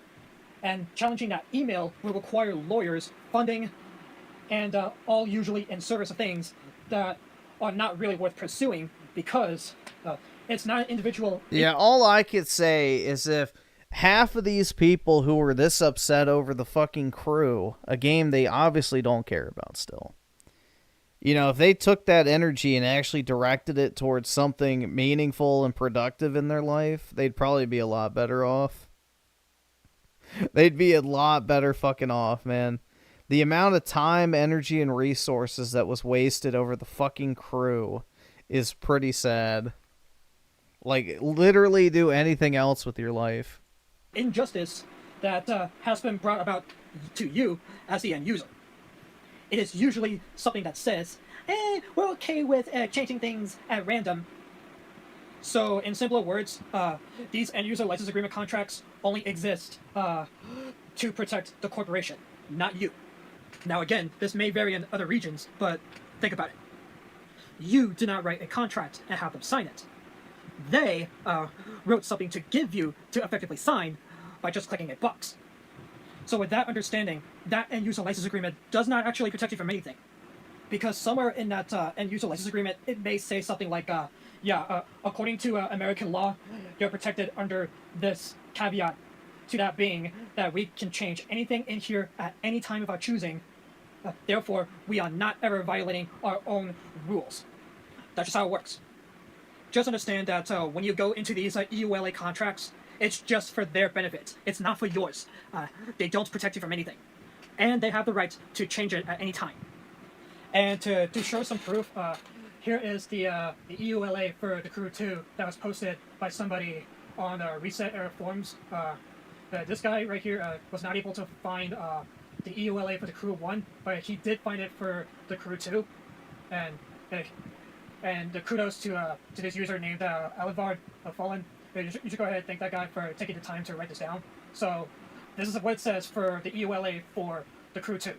And challenging that email will require lawyers, funding, and all usually in service of things that are not really worth pursuing because it's not an individual. Yeah, all I could say is if half of these people who were this upset over the fucking Crew, a game they obviously don't care about still, if they took that energy and actually directed it towards something meaningful and productive in their life, they'd probably be a lot better off. They'd be a lot better fucking off, man. The amount of time, energy, and resources that was wasted over the fucking Crew is pretty sad. Literally do anything else with your life. Injustice that has been brought about to you as the end user. It is usually something that says, we're okay with changing things at random. So, in simpler words, these end-user license agreement contracts only exist to protect the corporation, not you. Now again, this may vary in other regions, but think about it. You did not write a contract and have them sign it. They wrote something to give you to effectively sign by just clicking a box. So with that understanding, that end-user license agreement does not actually protect you from anything. because somewhere in that end user license agreement, it may say something like, according to American law, you're protected under this caveat, to that being that we can change anything in here at any time of our choosing. Therefore, we are not ever violating our own rules. That's just how it works. Just understand that when you go into these EULA contracts, it's just for their benefit. It's not for yours. They don't protect you from anything. And they have the right to change it at any time. And to show some proof, here is the EULA for the Crew 2 that was posted by somebody on Reset Era forums. This guy right here was not able to find the EULA for the Crew 1, but he did find it for the Crew 2. And the kudos to this user named Alivard Fallen. You should go ahead and thank that guy for taking the time to write this down. So this is what it says for the EULA for the Crew 2.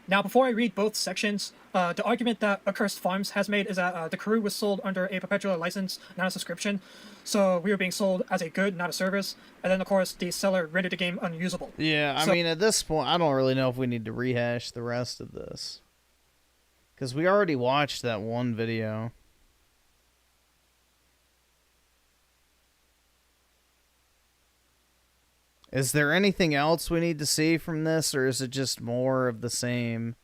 Now, before I read both sections, the argument that Accursed Farms has made is that the Crew was sold under a perpetual license, not a subscription. So we were being sold as a good, not a service. And then, of course, the seller rendered the game unusable. Yeah, I mean, at this point, I don't really know if we need to rehash the rest of this. Because we already watched that one video. Is there anything else we need to see from this, or is it just more of the same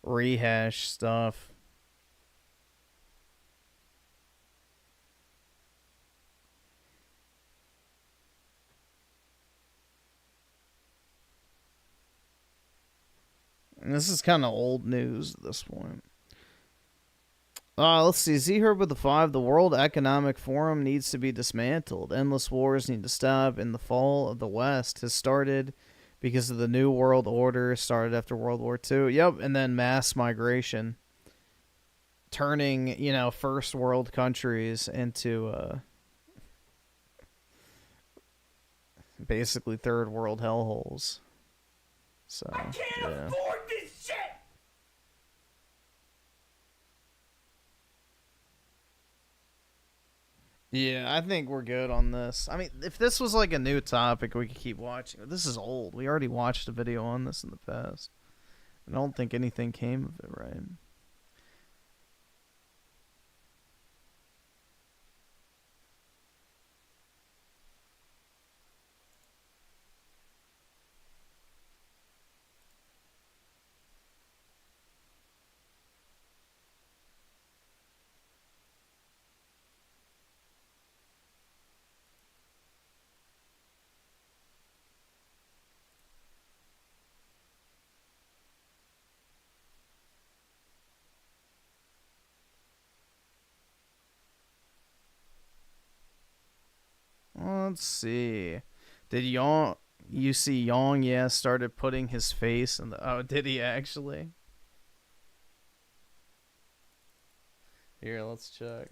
rehash stuff? And this is kind of old news at this point. Let's see. Z-Herb with the 5. The World Economic Forum needs to be dismantled. Endless wars need to stop. And the fall of the West has started because of the New World Order started after World War II. Yep, and then mass migration. Turning, first world countries into basically third world hellholes. So, I can't afford this shit! Yeah, I think we're good on this. I mean, if this was like a new topic, we could keep watching. This is old. We already watched a video on this in the past. I don't think anything came of it, right? Let's see. Did you see Yong? Yeah, started putting his face in the. Oh, did he actually? Here, let's check.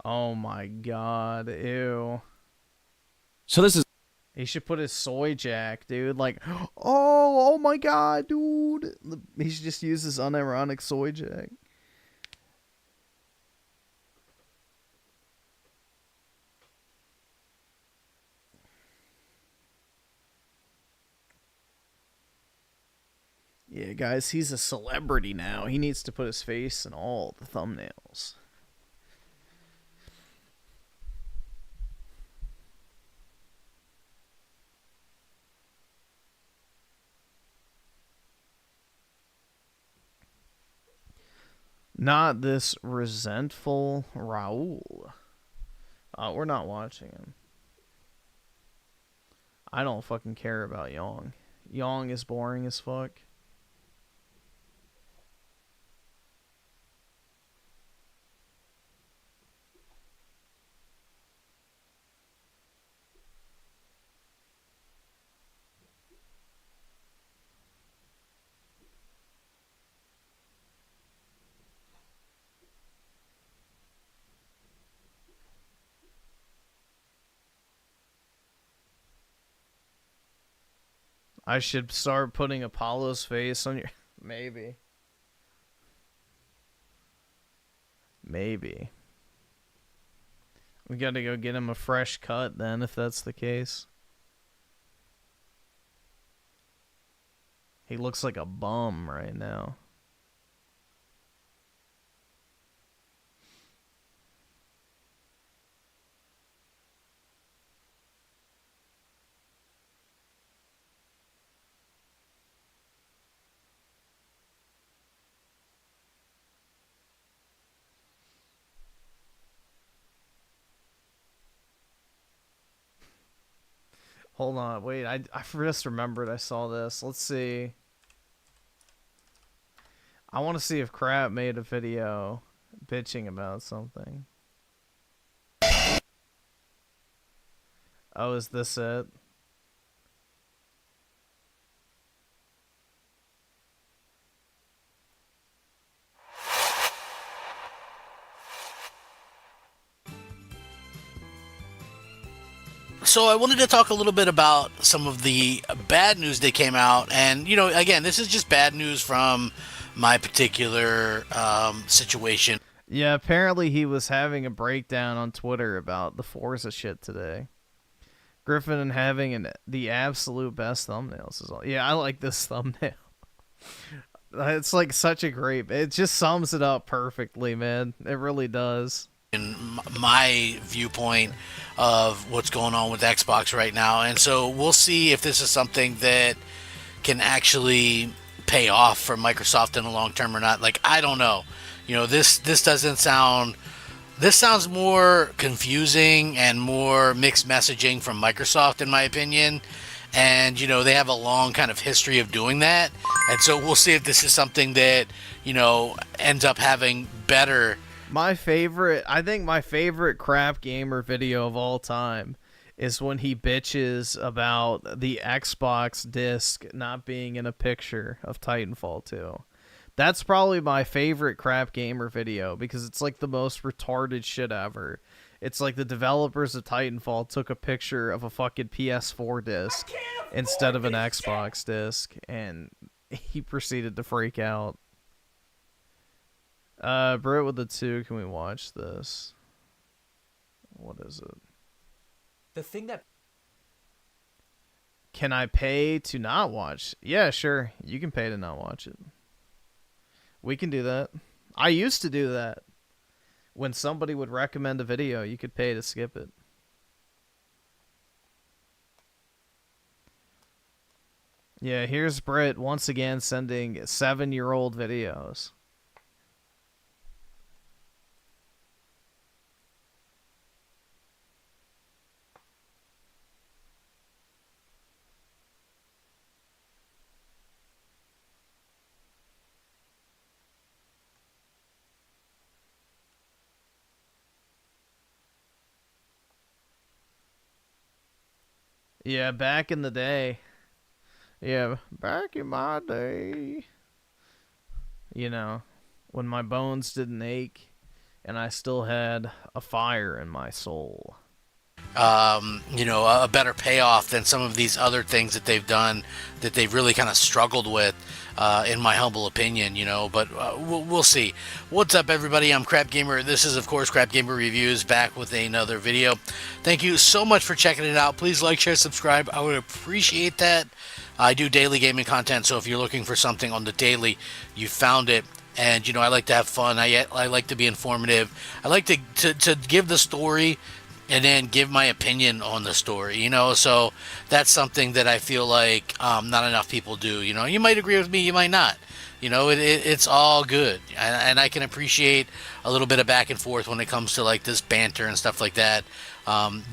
Oh my god, ew. So this is. He should put his soy jack, dude. Like, oh my god, dude. He should just use his unironic soy jack. Yeah, guys, he's a celebrity now. He needs to put his face in all the thumbnails. Not this resentful Raul. We're not watching him. I don't fucking care about Yong. Yong is boring as fuck. I should start putting Apollo's face on your... Maybe. Maybe. We gotta go get him a fresh cut then, if that's the case. He looks like a bum right now. Hold on, wait, I just remembered I saw this. Let's see. I want to see if Crap made a video bitching about something. Oh, is this it? So I wanted to talk a little bit about some of the bad news that came out. And, you know, again, this is just bad news from my particular situation. Yeah, apparently he was having a breakdown on Twitter about the Forza shit today. Griffin and having the absolute best thumbnails is all. Yeah, I like this thumbnail. It's like such a great... It just sums it up perfectly, man. It really does. In my viewpoint of what's going on with Xbox right now. And so we'll see if this is something that can actually pay off for Microsoft in the long term or not. Like, I don't know. You know, this doesn't sound... This sounds more confusing and more mixed messaging from Microsoft, in my opinion. And, you know, they have a long kind of history of doing that. And so we'll see if this is something that, you know, ends up having better... I think my favorite CrapGaymer video of all time is when he bitches about the Xbox disc not being in a picture of Titanfall 2. That's probably my favorite CrapGaymer video because it's like the most retarded shit ever. It's like the developers of Titanfall took a picture of a fucking PS4 disc instead of an Xbox disc, and he proceeded to freak out. Brit with the 2, can we watch this? What is it? The thing that... Can I pay to not watch? Yeah, sure. You can pay to not watch it. We can do that. I used to do that. When somebody would recommend a video, you could pay to skip it. Yeah, here's Brit once again sending 7-year-old videos. Yeah, back in the day. Yeah, back in my day. You know, when my bones didn't ache and I still had a fire in my soul. You know, a better payoff than some of these other things that they've done that they've really kind of struggled with, in my humble opinion, you know, but we'll see. What's up, everybody? I'm CrapGaymer. This is, of course, CrapGaymer Reviews, back with another video. Thank you so much for checking it out. Please like, share, subscribe. I would appreciate that. I do daily gaming content, so if you're looking for something on the daily, you found it. And, you know, I like to have fun. I like to be informative. I like to give the story and then give my opinion on the story, you know, so that's something that I feel like not enough people do. You know, you might agree with me, you might not. You know, it's all good, and I can appreciate a little bit of back and forth when it comes to like this banter and stuff like that.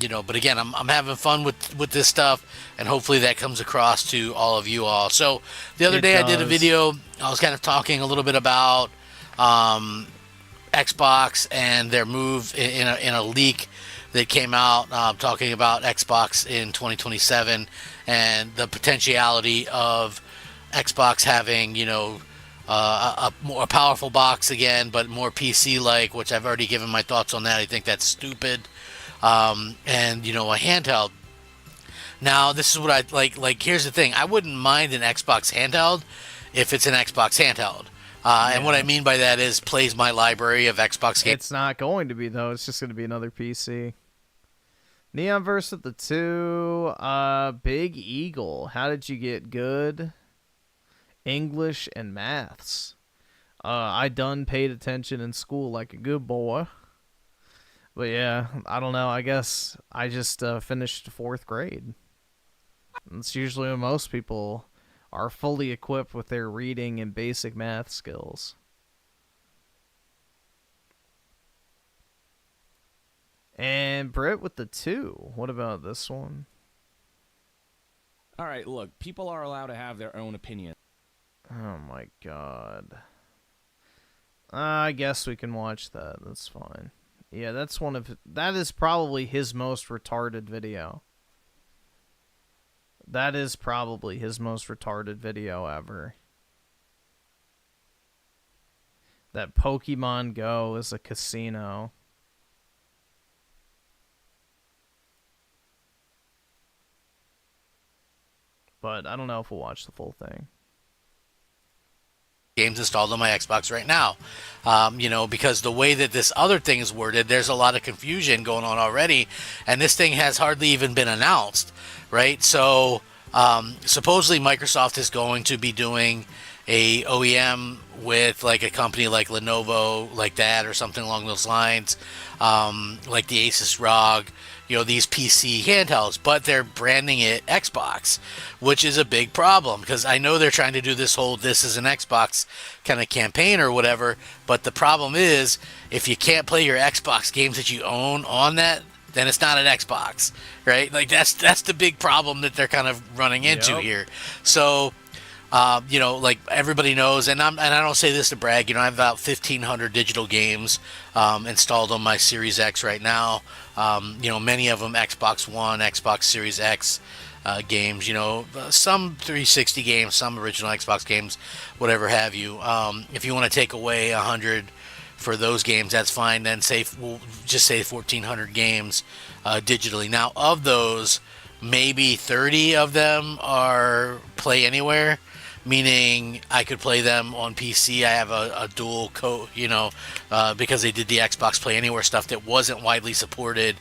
You know, but again, I'm having fun with this stuff, and hopefully that comes across to all of you all. So the other day I did a video. I was kind of talking a little bit about Xbox and their move in a leak that came out, talking about Xbox in 2027 and the potentiality of Xbox having, you know, a more powerful box again, but more PC-like, which I've already given my thoughts on that. I think that's stupid. And, you know, a handheld. Now, this is what I like. Like, here's the thing. I wouldn't mind an Xbox handheld if it's an Xbox handheld. And what I mean by that is plays my library of Xbox games. It's not going to be, though. It's just going to be another PC. Neon versus the 2. Big Eagle. How did you get good? English, and maths. I done paid attention in school like a good boy. But yeah, I don't know. I guess I just finished 4th grade. It's usually when most people are fully equipped with their reading and basic math skills. And Britt with the 2. What about this one? All right, look, people are allowed to have their own opinion. Oh my god. I guess we can watch that. That's fine. Yeah, that is probably his most retarded video. That is probably his most retarded video ever. That Pokemon Go is a casino. But I don't know if we'll watch the full thing. Games installed on my Xbox right now. You know, because the way that this other thing is worded, there's a lot of confusion going on already, and this thing has hardly even been announced, right? So supposedly Microsoft is going to be doing a OEM with like a company like Lenovo, like that, or something along those lines, like the Asus ROG, you know, these PC handhelds, but they're branding it Xbox, which is a big problem, because I know they're trying to do this whole "this is an Xbox" kind of campaign or whatever, but the problem is, if you can't play your Xbox games that you own on that, then it's not an Xbox, right? Like that's the big problem that they're kind of running into here. So you know, like everybody knows, and I don't say this to brag, you know, I have about 1,500 digital games installed on my Series X right now. You know, many of them Xbox One, Xbox Series X games, you know, some 360 games, some original Xbox games, whatever have you. If you want to take away 100 for those games, that's fine. Then we'll just say 1,400 games digitally. Now, of those, maybe 30 of them are Play Anywhere, meaning I could play them on PC. I have a dual code, you know, because they did the Xbox Play Anywhere stuff that wasn't widely supported,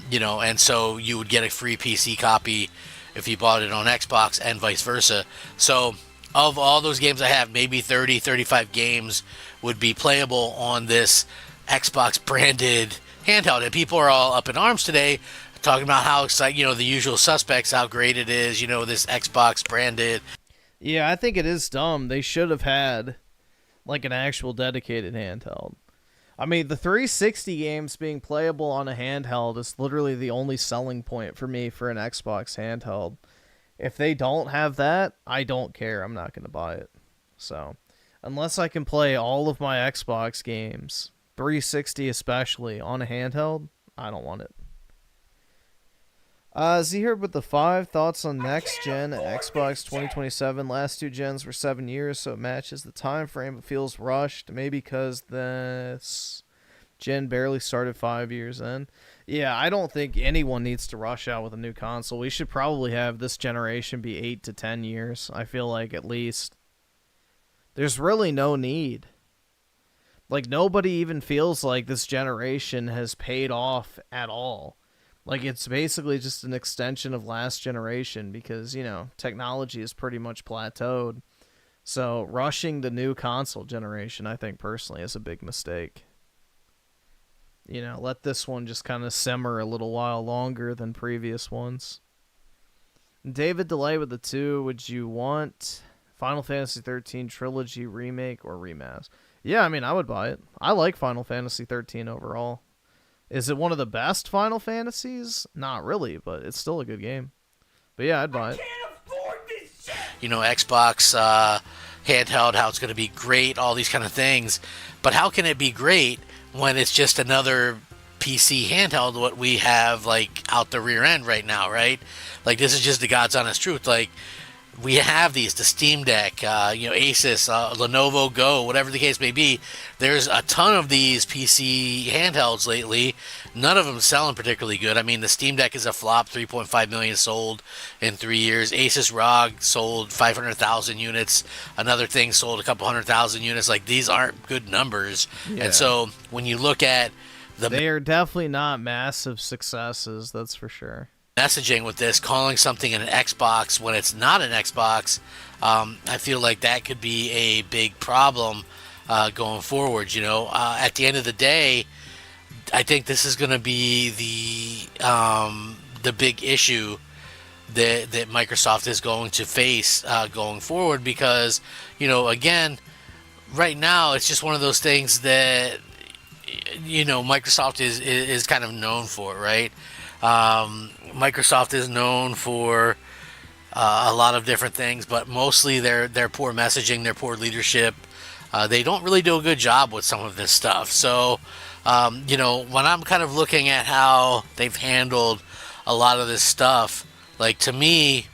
you know, and so you would get a free PC copy if you bought it on Xbox and vice versa. So of all those games I have, maybe 30, 35 games would be playable on this Xbox branded handheld. And people are all up in arms today talking about how excited, you know, the usual suspects, how great it is, you know, this Xbox branded. Yeah, I think it is dumb. They should have had like an actual dedicated handheld. I mean, the 360 games being playable on a handheld is literally the only selling point for me for an Xbox handheld. If they don't have that, I don't care. I'm not going to buy it. So, unless I can play all of my Xbox games, 360 especially, on a handheld, I don't want it. Z here with the 5 thoughts on next gen Xbox 2027. Last 2 gens were 7 years, so it matches the time frame, but feels rushed. Maybe because this gen barely started 5 years in. Yeah, I don't think anyone needs to rush out with a new console. We should probably have this generation be 8 to 10 years. I feel like, at least. There's really no need. Like, nobody even feels like this generation has paid off at all. Like, it's basically just an extension of last generation because, you know, technology is pretty much plateaued. So, rushing the new console generation, I think, personally, is a big mistake. You know, let this one just kind of simmer a little while longer than previous ones. David Delay with the 2, would you want Final Fantasy 13 Trilogy Remake or Remaster? Yeah, I mean, I would buy it. I like Final Fantasy 13 overall. Is it one of the best Final Fantasies? Not really, but it's still a good game. But yeah, I'd buy it. You know, Xbox handheld, how it's going to be great, all these kind of things. But how can it be great when it's just another PC handheld, what we have, like, out the rear end right now, right? Like, this is just the God's honest truth. Like, we have these, the Steam Deck, you know, Asus, Lenovo Go, whatever the case may be. There's a ton of these PC handhelds lately. None of them selling particularly good. I mean, the Steam Deck is a flop, 3.5 million sold in 3 years. Asus ROG sold 500,000 units. Another thing sold a couple 100,000 units. Like, these aren't good numbers. Yeah. And so when you look at they are definitely not massive successes, that's for sure. messaging with this, calling something an Xbox when it's not an Xbox. I feel like that could be a big problem going forward. At the end of the day, I think this is going to be the big issue that Microsoft is going to face going forward, because again, right now it's just one of those things that Microsoft is kind of known for, right? Microsoft is known for a lot of different things, but mostly their poor messaging, their poor leadership. They don't really do a good job with some of this stuff. So, when I'm kind of looking at how they've handled a lot of this stuff, like, to me,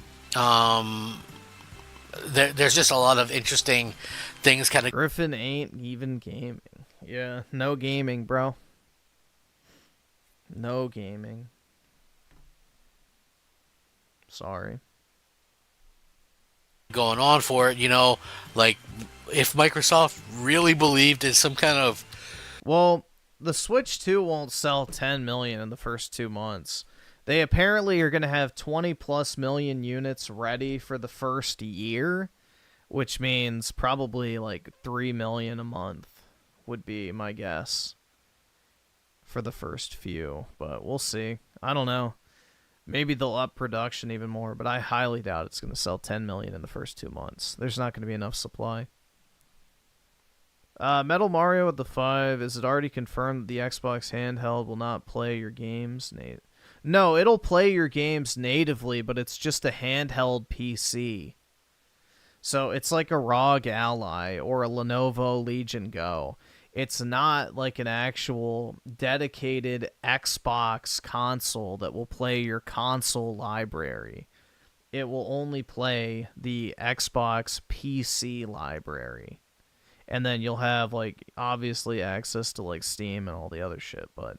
there's just a lot of interesting things kind of... Griffin ain't even gaming. Yeah, no gaming, bro. No gaming. Sorry. Going on for it, like, if Microsoft really believed in some kind of... Well, the Switch 2 won't sell 10 million in the first 2 months. They apparently are going to have 20+ million units ready for the first year, which means probably like 3 million a month would be my guess for the first few, but we'll see. I don't know. Maybe they'll up production even more, but I highly doubt it's going to sell 10 million in the first 2 months. There's not going to be enough supply. Metal Mario with the 5. Is it already confirmed that the Xbox handheld will not play your games? No, it'll play your games natively, but it's just a handheld PC. So it's like a ROG Ally or a Lenovo Legion Go. It's not like an actual dedicated Xbox console that will play your console library. It will only play the Xbox PC library. And then you'll have, like, obviously access to, like, Steam and all the other shit, but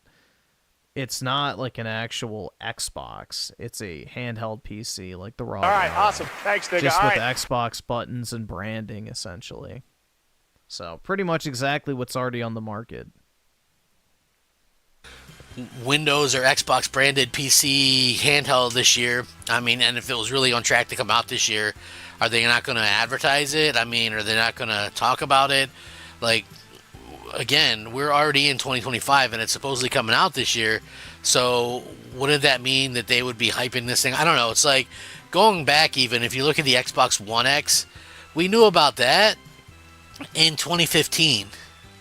it's not like an actual Xbox. It's a handheld PC, like the ROG. All right, awesome. Thanks, nigga. Just All with right. Xbox buttons and branding, essentially. So, pretty much exactly what's already on the market. Windows or Xbox branded PC handheld this year. I mean, and if it was really on track to come out this year, are they not going to advertise it? I mean, are they not going to talk about it? Like, again, we're already in 2025 and it's supposedly coming out this year. So wouldn't that mean that they would be hyping this thing? I don't know. It's like going back, even if you look at the Xbox One X, we knew about that in 2015,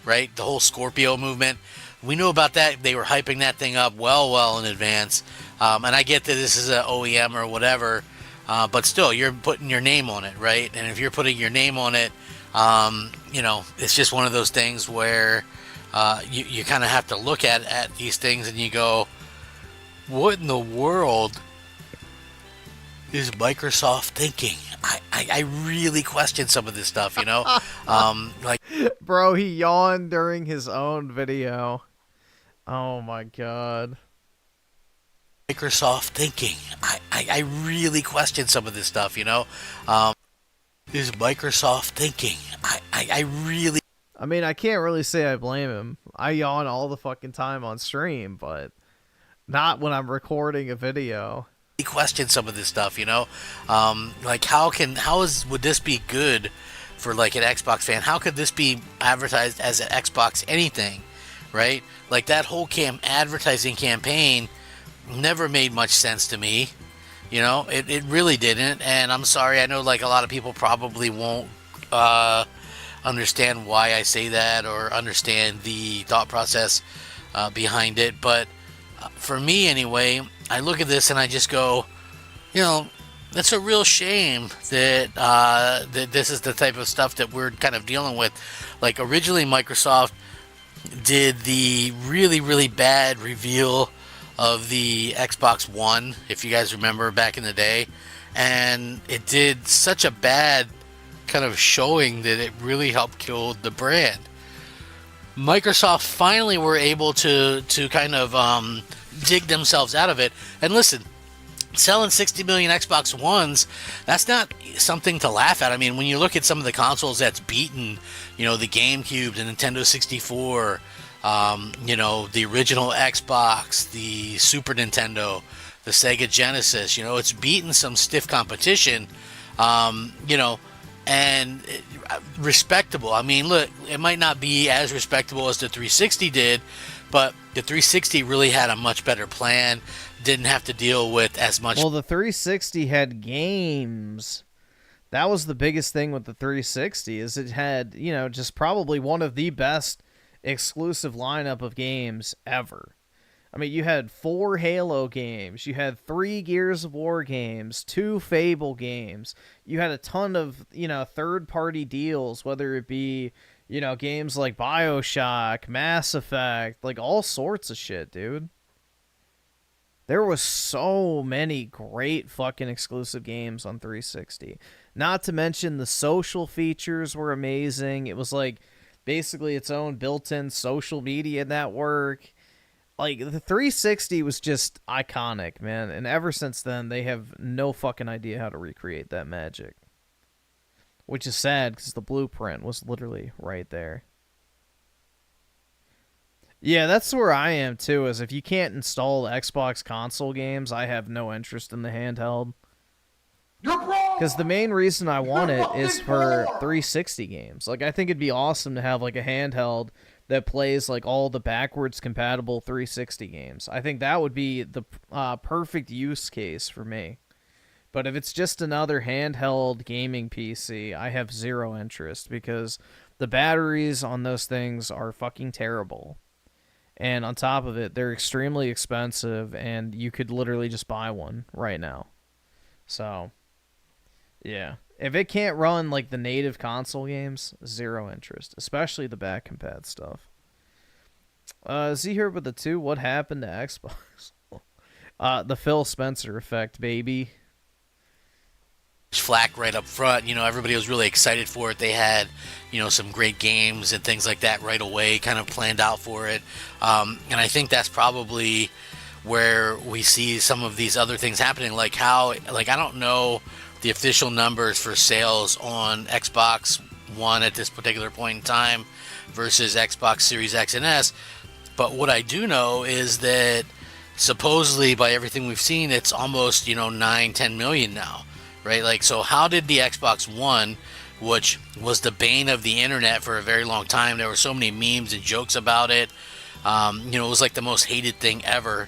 right? The whole Scorpio movement. We knew about that. They were hyping that thing up well in advance. And I get that this is an OEM or whatever, but still, you're putting your name on it, right? And if you're putting your name on it, it's just one of those things where you kind of have to look at these things and you go, what in the world is Microsoft thinking? I really question some of this stuff, like, bro, he yawned during his own video. Oh my god. Microsoft thinking. I really question some of this stuff, is Microsoft thinking? I really... I mean, I can't really say I blame him. I yawn all the fucking time on stream, but not when I'm recording a video. Question some of this stuff, like would this be good for like an Xbox fan? How could this be advertised as an Xbox anything, right? Like that whole advertising campaign never made much sense to me. It really didn't, and I'm sorry, I know like a lot of people probably won't understand why I say that or understand the thought process behind it, but for me anyway, I look at this and I just go, it's a real shame that that this is the type of stuff that we're kind of dealing with. Like originally Microsoft did the really bad reveal of the Xbox One, if you guys remember back in the day, and it did such a bad kind of showing that it really helped kill the brand. Microsoft finally were able to kind of dig themselves out of it. And listen, selling 60 million Xbox Ones, that's not something to laugh at. I mean, when you look at some of the consoles that's beaten, the GameCube, the Nintendo 64, the original Xbox, the Super Nintendo, the Sega Genesis. You know, it's beaten some stiff competition, you know, and respectable. I mean, look, it might not be as respectable as the 360 did, but the 360 really had a much better plan. Didn't have to deal with as much. Well, the 360 had games. That was the biggest thing with the 360, is it had, you know, just probably one of the best exclusive lineup of games ever. I mean, you had 4 Halo games, you had 3 Gears of War games, 2 Fable games, you had a ton of, you know, third-party deals, whether it be, you know, games like BioShock, Mass Effect, like all sorts of shit, dude. There was so many great fucking exclusive games on 360. Not to mention the social features were amazing. It was like basically its own built-in social media network. Like, the 360 was just iconic, man. And ever since then, they have no fucking idea how to recreate that magic. Which is sad, because the blueprint was literally right there. Yeah, that's where I am, too, is if you can't install Xbox console games, I have no interest in the handheld. Because the main reason I want it is for 360 games. Like, I think it'd be awesome to have, like, a handheld that plays, like, all the backwards compatible 360 games. I think that would be the perfect use case for me. But if it's just another handheld gaming PC, I have zero interest, because the batteries on those things are fucking terrible. And on top of it, they're extremely expensive, and you could literally just buy one right now. So, yeah. If it can't run like the native console games, zero interest. Especially the back compat stuff. Is he here with the 2? What happened to Xbox? The Phil Spencer effect, baby. Flack right up front. You know, everybody was really excited for it. They had, you know, some great games and things like that right away, kind of planned out for it. And I think that's probably where we see some of these other things happening, like how, like, I don't know the official numbers for sales on Xbox One at this particular point in time versus Xbox Series X and S. But what I do know is that supposedly, by everything we've seen, it's almost, you know, 9-10 million now. Right? Like, so how did the Xbox One, which was the bane of the internet for a very long time, there were so many memes and jokes about it, you know, it was like the most hated thing ever.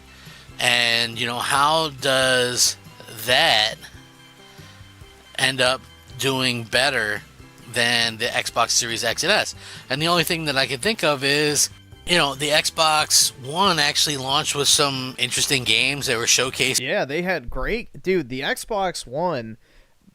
And, you know, how does that end up doing better than the Xbox Series X and S? And the only thing that I can think of is, you know, the Xbox One actually launched with some interesting games. They were showcased. Yeah, they had great... Dude, the Xbox One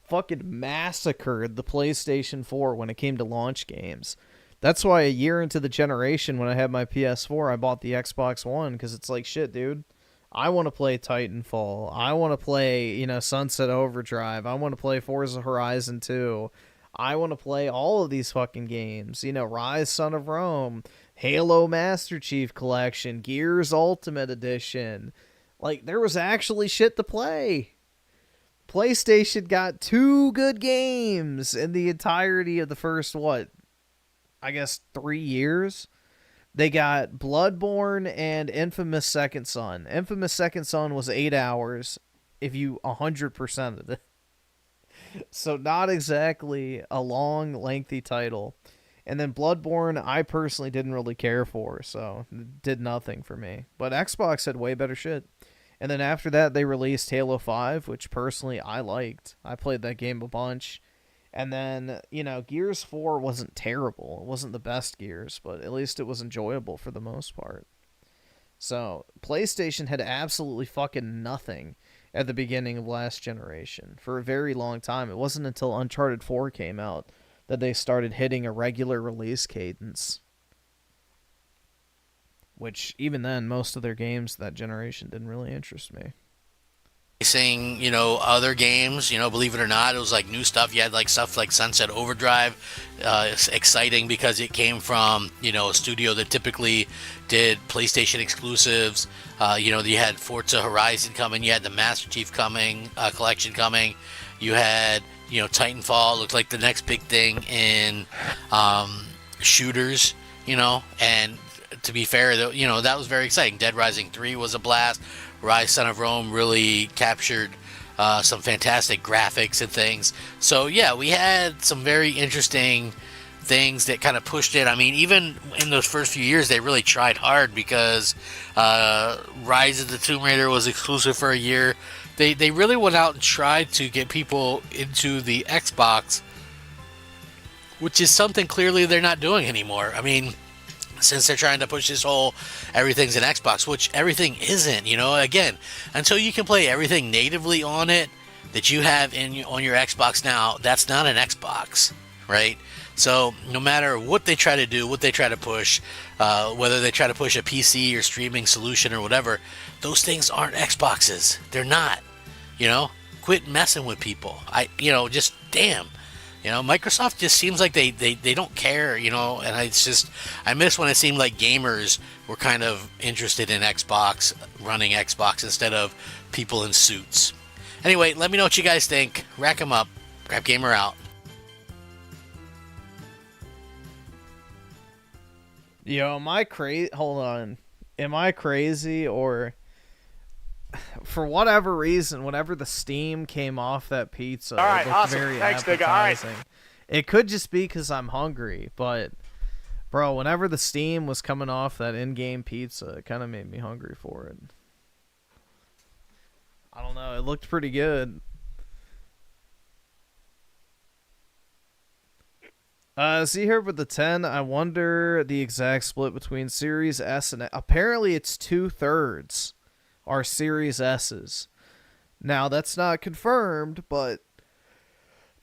fucking massacred the PlayStation 4 when it came to launch games. That's why a year into the generation, when I had my PS4, I bought the Xbox One, because it's like, shit, dude. I want to play Titanfall. I want to play, you know, Sunset Overdrive. I want to play Forza Horizon 2. I want to play all of these fucking games. You know, Rise, Son of Rome, Halo Master Chief Collection, Gears Ultimate Edition. Like, there was actually shit to play. PlayStation got 2 good games in the entirety of the first, I guess 3 years? They got Bloodborne and Infamous Second Son. Infamous Second Son was 8 hours if you 100%ed it. So not exactly a long, lengthy title. And then Bloodborne, I personally didn't really care for, so it did nothing for me. But Xbox had way better shit. And then after that, they released Halo 5, which personally I liked. I played that game a bunch. And then, you know, Gears 4 wasn't terrible. It wasn't the best Gears, but at least it was enjoyable for the most part. So, PlayStation had absolutely fucking nothing at the beginning of last generation. For a very long time. It wasn't until Uncharted 4 came out that they started hitting a regular release cadence. Which, even then, most of their games that generation didn't really interest me. Saying, you know, other games, you know, believe it or not, it was like new stuff. You had like stuff like Sunset Overdrive. It's exciting because it came from, you know, a studio that typically did PlayStation exclusives. You know, you had Forza Horizon coming, you had the Master Chief coming, collection coming. You had, you know, Titanfall looked like the next big thing in shooters, you know, and to be fair, you know, that was very exciting. Dead Rising 3 was a blast. Rise Son of Rome really captured some fantastic graphics and things. So yeah, we had some very interesting things that kind of pushed it. I mean, even in those first few years, they really tried hard because Rise of the Tomb Raider was exclusive for a year. They really went out and tried to get people into the Xbox, which is something clearly they're not doing anymore. I mean, since they're trying to push this whole everything's an Xbox, which everything isn't, you know. Again, until you can play everything natively on it that you have on your Xbox now, that's not an Xbox, right? So no matter what they try to do, what they try to push, whether they try to push a PC or streaming solution or whatever, those things aren't Xboxes. They're not, you know. Quit messing with people. Just damn. You know, Microsoft just seems like they don't care, you know, and I miss when it seemed like gamers were kind of interested in Xbox, running Xbox instead of people in suits. Anyway, let me know what you guys think. Rack 'em up. CrapGaymer out. Yo, am I crazy? Hold on. Am I crazy, or for whatever reason, whenever the steam came off that pizza, All right, it looked awesome. very Thanks, nigga. All right. appetizing. It could just be because I'm hungry, but bro, whenever the steam was coming off that in-game pizza, it kind of made me hungry for it. I don't know. It looked pretty good. See here with the 10, I wonder the exact split between Series S and... Apparently it's 2/3 are Series S's. Now, that's not confirmed, but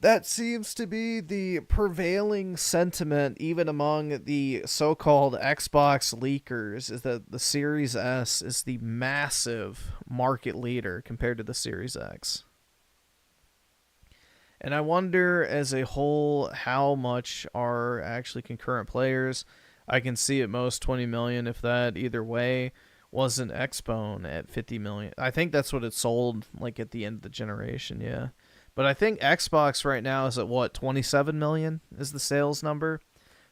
that seems to be the prevailing sentiment even among the so-called Xbox leakers, is that the Series S is the massive market leader compared to the Series X. And I wonder, as a whole, how much are actually concurrent players. I can see at most 20 million, if that, either way. Wasn't Xbone at 50 million. I think that's what it sold, like, at the end of the generation, yeah. But I think Xbox right now is at, what, 27 million is the sales number?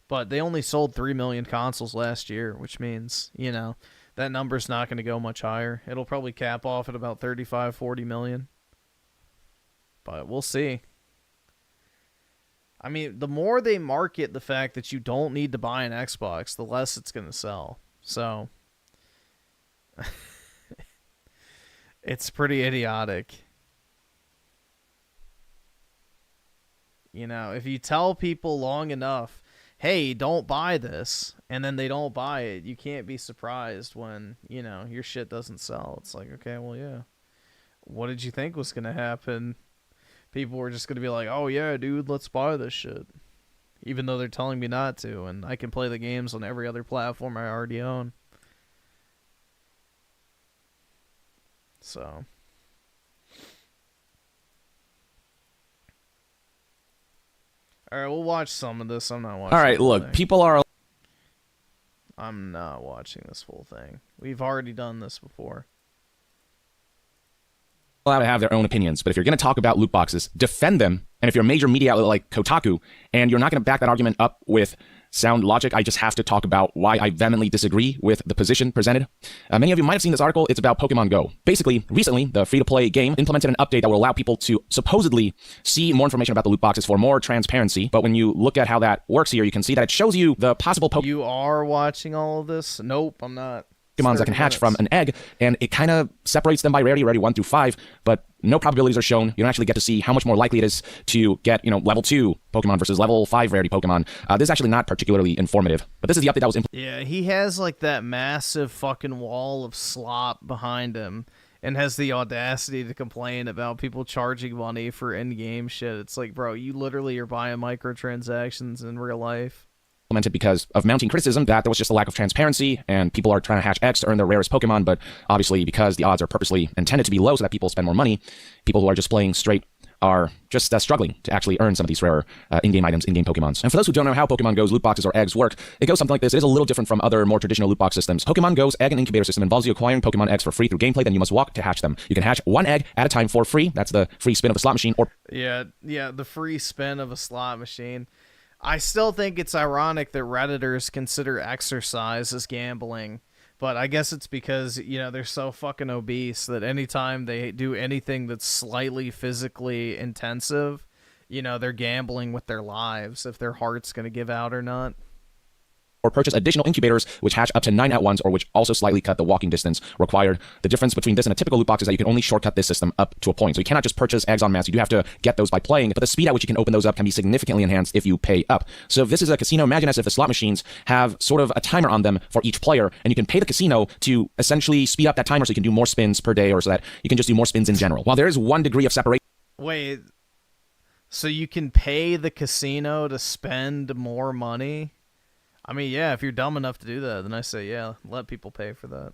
But they only sold 3 million consoles last year, which means, you know, that number's not going to go much higher. It'll probably cap off at about 35, 40 million. But we'll see. I mean, the more they market the fact that you don't need to buy an Xbox, the less it's going to sell. So, it's pretty idiotic. You know, if you tell people long enough, hey, don't buy this, and then they don't buy it, you can't be surprised when, you know, your shit doesn't sell. It's like, okay, well, yeah. What did you think was going to happen? People were just going to be like, oh, yeah, dude, let's buy this shit. Even though they're telling me not to, and I can play the games on every other platform I already own. So. Alright, we'll watch some of this. I'm not watching. Alright, look, people are... I'm not watching this full thing. We've already done this before. allowed to have their own opinions, but if you're going to talk about loot boxes, defend them. And if you're a major media outlet like Kotaku, and you're not going to back that argument up with sound logic, I just have to talk about why I vehemently disagree with the position presented. Many of you might have seen this article. It's about Pokemon Go. Basically, recently, the free-to-play game implemented an update that will allow people to supposedly see more information about the loot boxes for more transparency. But when you look at how that works here, you can see that it shows you the possible Pokemon. You are watching all of this? Nope, I'm not. Pokemons that can hatch from an egg, and it kind of separates them by rarity 1 through 5, but no probabilities are shown. You don't actually get to see how much more likely it is to get, level 2 Pokemon versus level 5 rarity Pokemon. This is actually not particularly informative, but this is the update that was implemented. Yeah, he has like that massive fucking wall of slop behind him and has the audacity to complain about people charging money for in-game shit. It's like, bro, you literally are buying microtransactions in real life. Implemented because of mounting criticism that there was just a lack of transparency and people are trying to hatch eggs to earn their rarest Pokemon, but obviously because the odds are purposely intended to be low so that people spend more money, people who are just playing straight are just struggling to actually earn some of these rarer in-game items, in-game Pokemons. And for those who don't know how Pokemon Go's loot boxes or eggs work, it goes something like this. It is a little different from other more traditional loot box systems. Pokemon Go's egg and incubator system involves you acquiring Pokemon eggs for free through gameplay, then you must walk to hatch them. You can hatch one egg at a time for free. That's the free spin of a slot machine. Or Yeah, the free spin of a slot machine. I still think it's ironic that Redditors consider exercise as gambling, But I guess it's because, you know, they're so fucking obese that anytime they do anything that's slightly physically intensive, you know, they're gambling with their lives if their heart's going to give out or not. Or purchase additional incubators, which hatch up to 9 at once, or which also slightly cut the walking distance required. The difference between this and a typical loot box is that you can only shortcut this system up to a point. So you cannot just purchase eggs en masse. You do have to get those by playing, but the speed at which you can open those up can be significantly enhanced if you pay up. So if this is a casino, imagine as if the slot machines have sort of a timer on them for each player, and you can pay the casino to essentially speed up that timer so you can do more spins per day, or so that you can just do more spins in general. While there is one degree of separation... Wait, so you can pay the casino to spend more money? I mean, yeah, if you're dumb enough to do that, then I say, yeah, let people pay for that.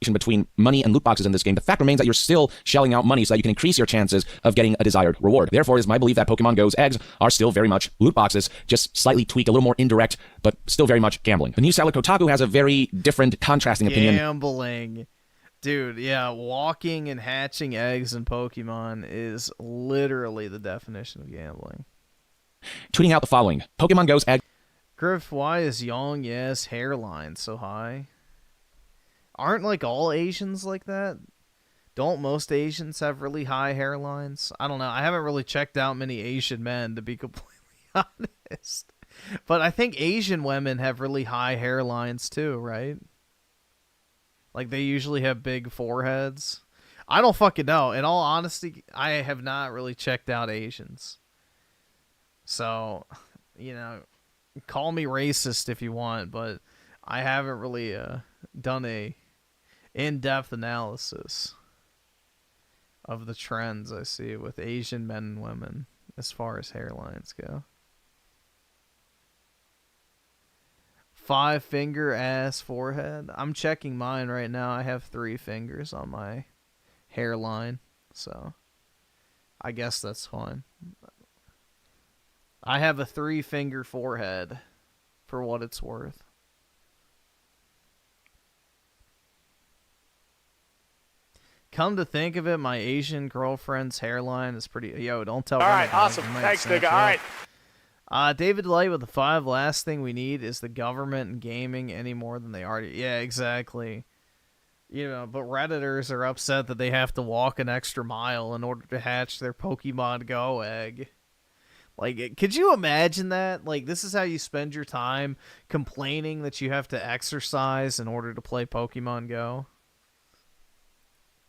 Between money and loot boxes in this game, the fact remains that you're still shelling out money so that you can increase your chances of getting a desired reward. Therefore, it is my belief that Pokemon Go's eggs are still very much loot boxes, just slightly tweaked, a little more indirect, but still very much gambling. The news outlet Kotaku has a very different, contrasting opinion. Gambling. Dude, yeah, walking and hatching eggs in Pokemon is literally the definition of gambling. Tweeting out the following: Pokemon Go's egg... Griff, why is Yong Ye's hairline so high? Aren't, like, all Asians like that? Don't most Asians have really high hairlines? I don't know. I haven't really checked out many Asian men, to be completely honest. But I think Asian women have really high hairlines, too, right? Like, they usually have big foreheads. I don't fucking know. In all honesty, I have not really checked out Asians. So, you know... Call me racist if you want, but I haven't really done a in-depth analysis of the trends I see with Asian men and women as far as hairlines go. 5-finger ass forehead. I'm checking mine right now. I have 3 fingers on my hairline, so I guess that's fine. I have a 3-finger forehead, for what it's worth. Come to think of it, my Asian girlfriend's hairline is pretty... Yo, don't tell her. All right, awesome. Thanks, nigga. All right. David Light with the 5. Last thing we need is the government and gaming any more than they already... Yeah, exactly. You know, but Redditors are upset that they have to walk an extra mile in order to hatch their Pokemon Go egg. Like, could you imagine that? Like, this is how you spend your time complaining that you have to exercise in order to play Pokemon Go?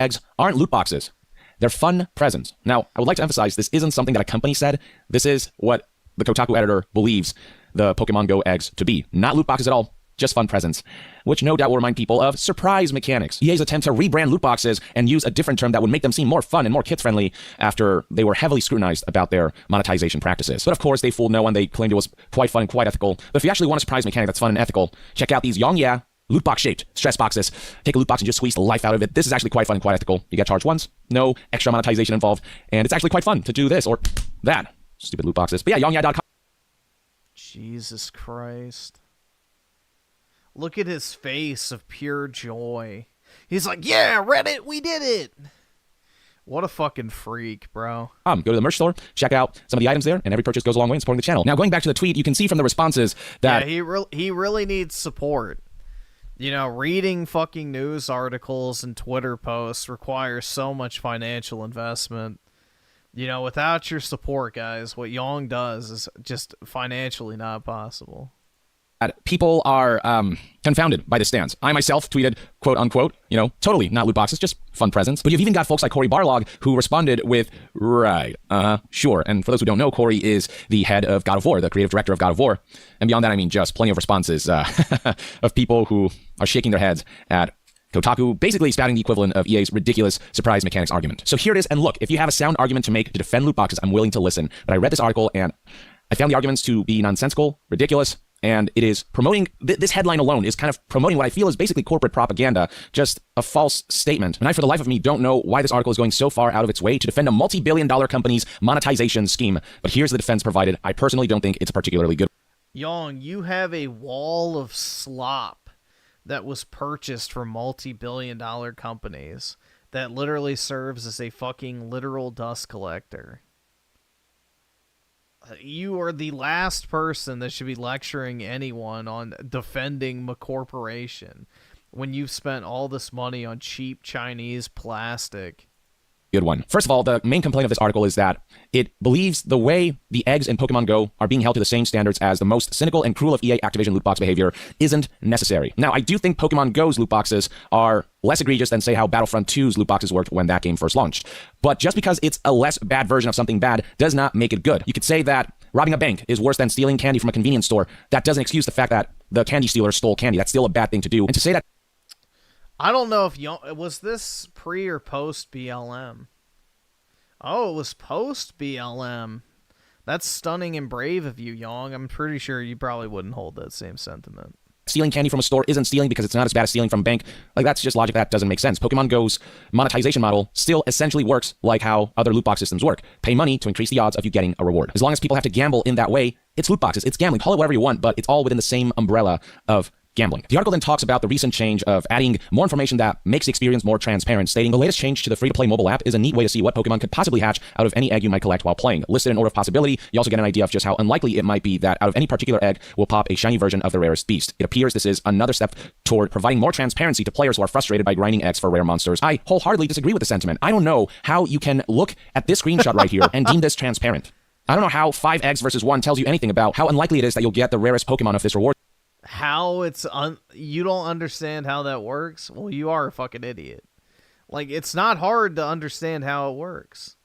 Eggs aren't loot boxes. They're fun presents. Now, I would like to emphasize this isn't something that a company said. This is what the Kotaku editor believes the Pokemon Go eggs to be. Not loot boxes at all. Just fun presents, which no doubt will remind people of surprise mechanics. EA's attempt to rebrand loot boxes and use a different term that would make them seem more fun and more kids-friendly after they were heavily scrutinized about their monetization practices. But of course, they fooled no one. They claimed it was quite fun and quite ethical. But if you actually want a surprise mechanic that's fun and ethical, check out these Yong loot box shaped stress boxes. Take a loot box and just squeeze the life out of it. This is actually quite fun and quite ethical. You get charged once, no extra monetization involved, and it's actually quite fun to do this or that. Stupid loot boxes. But yeah, Yong.com. Jesus Christ. Look at his face of pure joy. He's like, yeah, Reddit, we did it. What a fucking freak, bro. Go to the merch store, check out some of the items there, and every purchase goes a long way in supporting the channel. Now, going back to the tweet, you can see from the responses that... Yeah, he really needs support. You know, reading fucking news articles and Twitter posts requires so much financial investment. You know, without your support, guys, what Yong does is just financially not possible. People are confounded by this stance. I myself tweeted, quote unquote, you know, totally not loot boxes, just fun presents. But you've even got folks like Corey Barlog who responded with, right, sure. And for those who don't know, Corey is the head of God of War, the creative director of God of War. And beyond that, I mean, just plenty of responses of people who are shaking their heads at Kotaku, basically spouting the equivalent of EA's ridiculous surprise mechanics argument. So here it is. And look, if you have a sound argument to make to defend loot boxes, I'm willing to listen. But I read this article and I found the arguments to be nonsensical, ridiculous, and it is promoting, this headline alone is kind of promoting what I feel is basically corporate propaganda, just a false statement. And I, for the life of me, don't know why this article is going so far out of its way to defend a multi-billion-dollar company's monetization scheme. But here's the defense provided. I personally don't think it's particularly good. Yong, you have a wall of slop that was purchased from multi-billion-dollar companies that literally serves as a fucking literal dust collector. You are the last person that should be lecturing anyone on defending a corporation. when you've spent all this money on cheap Chinese plastic. Good one. First of all, the main complaint of this article is that it believes the way the eggs in Pokemon Go are being held to the same standards as the most cynical and cruel of EA Activision loot box behavior isn't necessary. Now, I do think Pokemon Go's loot boxes are less egregious than, say, how Battlefront 2's loot boxes worked when that game first launched. But just because it's a less bad version of something bad does not make it good. You could say that robbing a bank is worse than stealing candy from a convenience store. That doesn't excuse the fact that the candy stealer stole candy. That's still a bad thing to do. And to say that... I don't know if was this pre or post BLM? Oh, it was post BLM. That's stunning and brave of you, Yong. I'm pretty sure you probably wouldn't hold that same sentiment. Stealing candy from a store isn't stealing because it's not as bad as stealing from a bank. Like, that's just logic that doesn't make sense. Pokemon Go's monetization model still essentially works like how other loot box systems work. Pay money to increase the odds of you getting a reward. As long as people have to gamble in that way, it's loot boxes. It's gambling. Call it whatever you want, but it's all within the same umbrella of gambling. The article then talks about the recent change of adding more information that makes the experience more transparent, stating the latest change to the free-to-play mobile app is a neat way to see what Pokemon could possibly hatch out of any egg you might collect while playing. Listed in order of possibility, you also get an idea of just how unlikely it might be that out of any particular egg will pop a shiny version of the rarest beast. It appears this is another step toward providing more transparency to players who are frustrated by grinding eggs for rare monsters. I wholeheartedly disagree with the sentiment. I don't know how you can look at this screenshot right here and deem this transparent. I don't know how 5 eggs versus 1 tells you anything about how unlikely it is that you'll get the rarest Pokemon of this reward. How it's you don't understand how that works? Well, you are a fucking idiot. Like, it's not hard to understand how it works.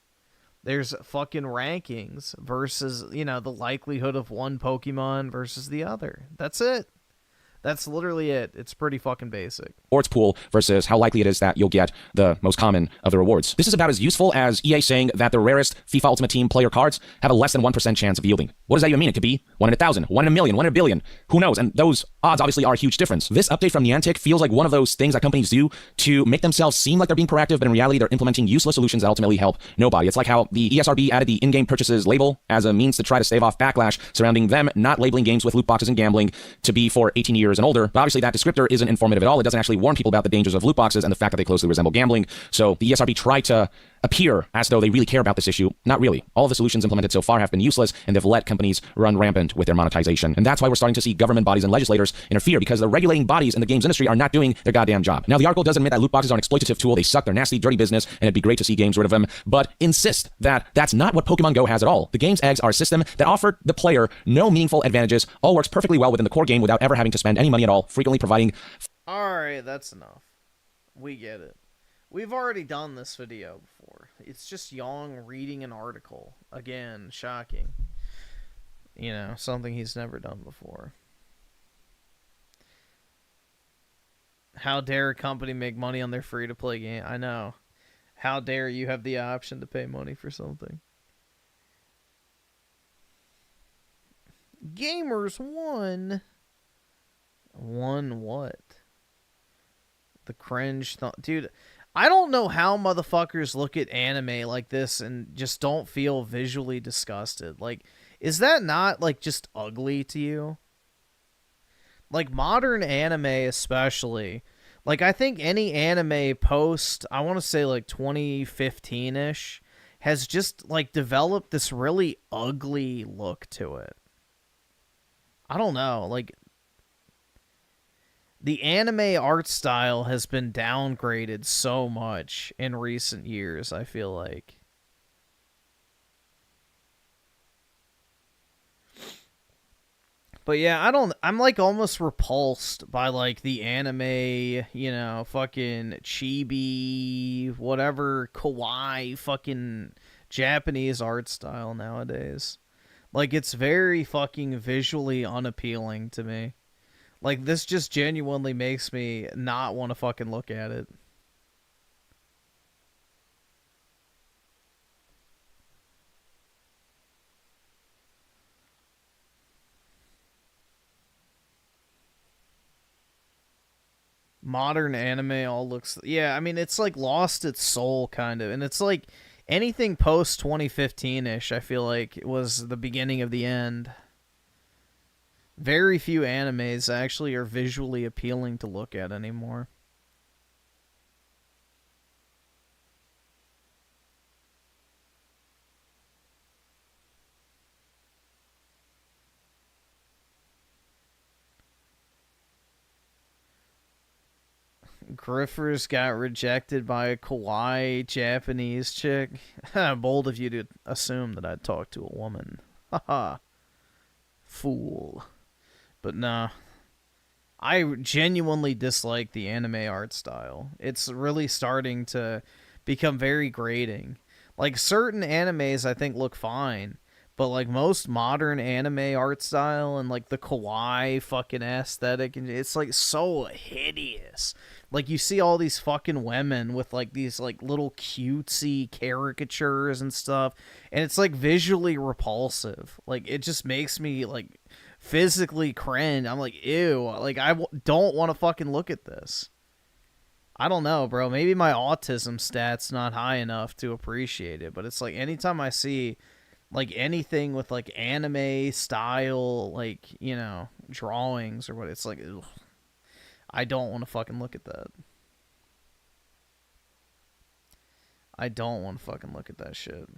There's fucking rankings versus, you know, the likelihood of one Pokemon versus the other. That's it. That's literally it. It's pretty fucking basic. Rewards pool versus how likely it is that you'll get the most common of the rewards. This is about as useful as EA saying that the rarest FIFA Ultimate Team player cards have a less than 1% chance of yielding. What does that even mean? It could be 1 in 1,000, 1 in a million, 1 in a billion. Who knows? And those odds obviously are a huge difference. This update from Niantic feels like one of those things that companies do to make themselves seem like they're being proactive, but in reality they're implementing useless solutions that ultimately help nobody. It's like how the ESRB added the in-game purchases label as a means to try to stave off backlash surrounding them not labeling games with loot boxes and gambling to be for 18 years and older. But obviously that descriptor isn't informative at all. It doesn't actually warn people about the dangers of loot boxes and the fact that they closely resemble gambling. So the ESRB tried to appear as though they really care about this issue. Not really. All of the solutions implemented so far have been useless, and they've let companies run rampant with their monetization. And that's why we're starting to see government bodies and legislators interfere, because the regulating bodies in the games industry are not doing their goddamn job. Now, the article does admit that loot boxes are an exploitative tool. They suck. They're nasty, dirty business, and it'd be great to see games rid of them, but insist that that's not what Pokemon Go has at all. The game's eggs are a system that offered the player no meaningful advantages, all works perfectly well within the core game without ever having to spend any money at all, frequently providing... Alright, that's enough. We get it. We've already done this video before. It's just Yong reading an article. Again, shocking. You know, something he's never done before. How dare a company make money on their free-to-play game? I know. How dare you have the option to pay money for something? Gamers won. Won what? The cringe dude, I don't know how motherfuckers look at anime like this and just don't feel visually disgusted. Like, is that not, like, just ugly to you? Like, modern anime especially. Like, I think any anime post, I want to say, like, 2015-ish, has just, like, developed this really ugly look to it. I don't know, like... The anime art style has been downgraded so much in recent years, I feel like. But yeah, I'm like almost repulsed by like the anime, you know, fucking chibi, whatever, kawaii, fucking Japanese art style nowadays. Like, it's very fucking visually unappealing to me. Like, this just genuinely makes me not want to fucking look at it. Modern anime all looks... Yeah, I mean, it's, like, lost its soul, kind of. And it's, like, anything post-2015-ish, I feel like, it was the beginning of the end. Very few animes actually are visually appealing to look at anymore. Griffers got rejected by a kawaii Japanese chick. Bold of you to assume that I'd talk to a woman. Haha. Fool. But nah. I genuinely dislike the anime art style. It's really starting to become very grating. Like, certain animes I think look fine, but like most modern anime art style and like the kawaii fucking aesthetic, and it's like so hideous. Like, you see all these fucking women with like these like little cutesy caricatures and stuff, and it's like visually repulsive. Like, it just makes me like physically cringe. I'm like, ew. Like, don't want to fucking look at this. I don't know, bro. Maybe my autism stat's not high enough to appreciate it, but it's like anytime I see like anything with like anime style, like, you know, drawings or what, it's like, ugh, I don't want to fucking look at that. I don't want to fucking look at that shit.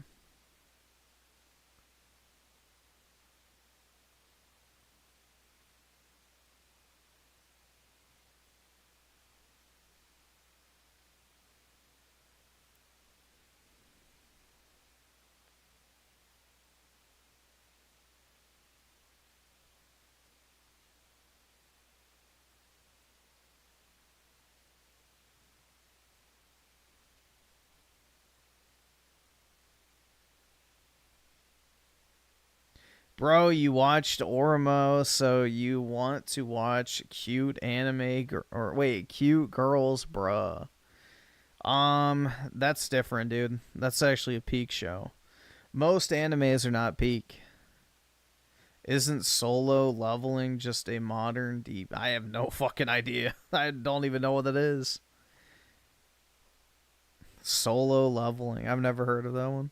Bro, you watched Ormo, so you want to watch cute anime cute girls, bruh. That's different, dude. That's actually a peak show. Most animes are not peak. Isn't solo leveling just a modern deep? I have no fucking idea. I don't even know what that is. Solo leveling. I've never heard of that one.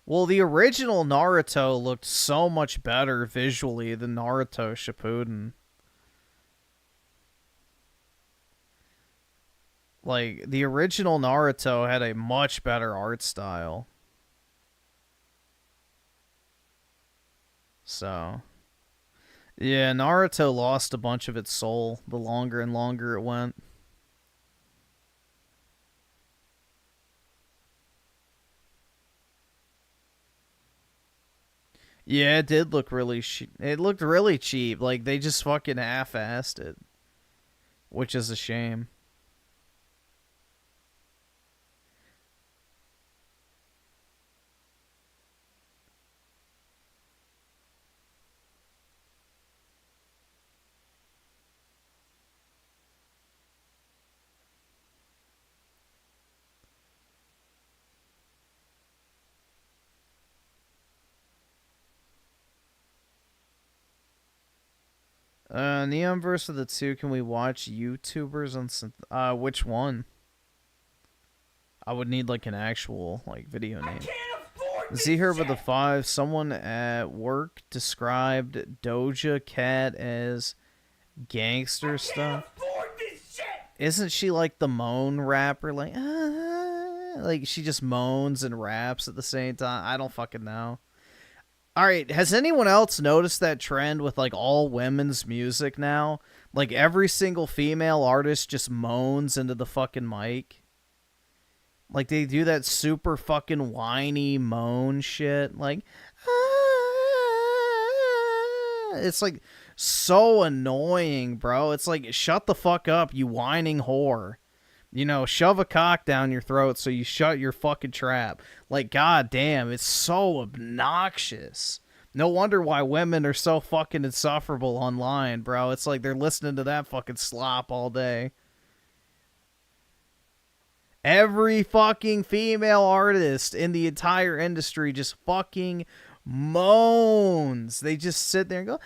Well, the original Naruto looked so much better visually than Naruto Shippuden. Like, the original Naruto had a much better art style. So, yeah, Naruto lost a bunch of its soul the longer and longer it went. Yeah, it did look really it looked really cheap. Like, they just fucking half-assed it. Which is a shame. Neonverse of the two, can we watch YouTubers on which one? I would need like an actual like video name. Z Herb with the 5, someone at work described Doja Cat as gangster stuff. Isn't she like the moan rapper? Like she just moans and raps at the same time? I don't fucking know. Alright, has anyone else noticed that trend with, like, all women's music now? Like, every single female artist just moans into the fucking mic. Like, they do that super fucking whiny moan shit. Like, it's, like, so annoying, bro. It's like, shut the fuck up, you whining whore. You know, shove a cock down your throat so you shut your fucking trap. Like, goddamn, it's so obnoxious. No wonder why women are so fucking insufferable online, bro. It's like they're listening to that fucking slop all day. Every fucking female artist in the entire industry just fucking moans. They just sit there and go,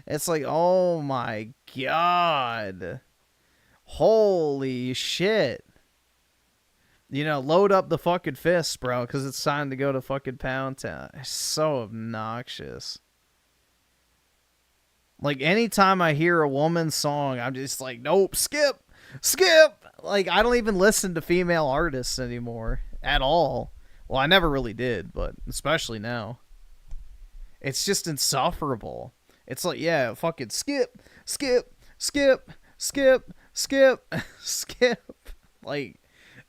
It's like, oh my god. Holy shit. You know, load up the fucking fists, bro, because it's time to go to fucking Pound Town. It's so obnoxious. Like, anytime I hear a woman's song, I'm just like, nope, skip, skip. Like, I don't even listen to female artists anymore at all. Well, I never really did, but especially now. It's just insufferable. It's like, yeah, fucking skip, skip, skip, skip, skip, skip. Like,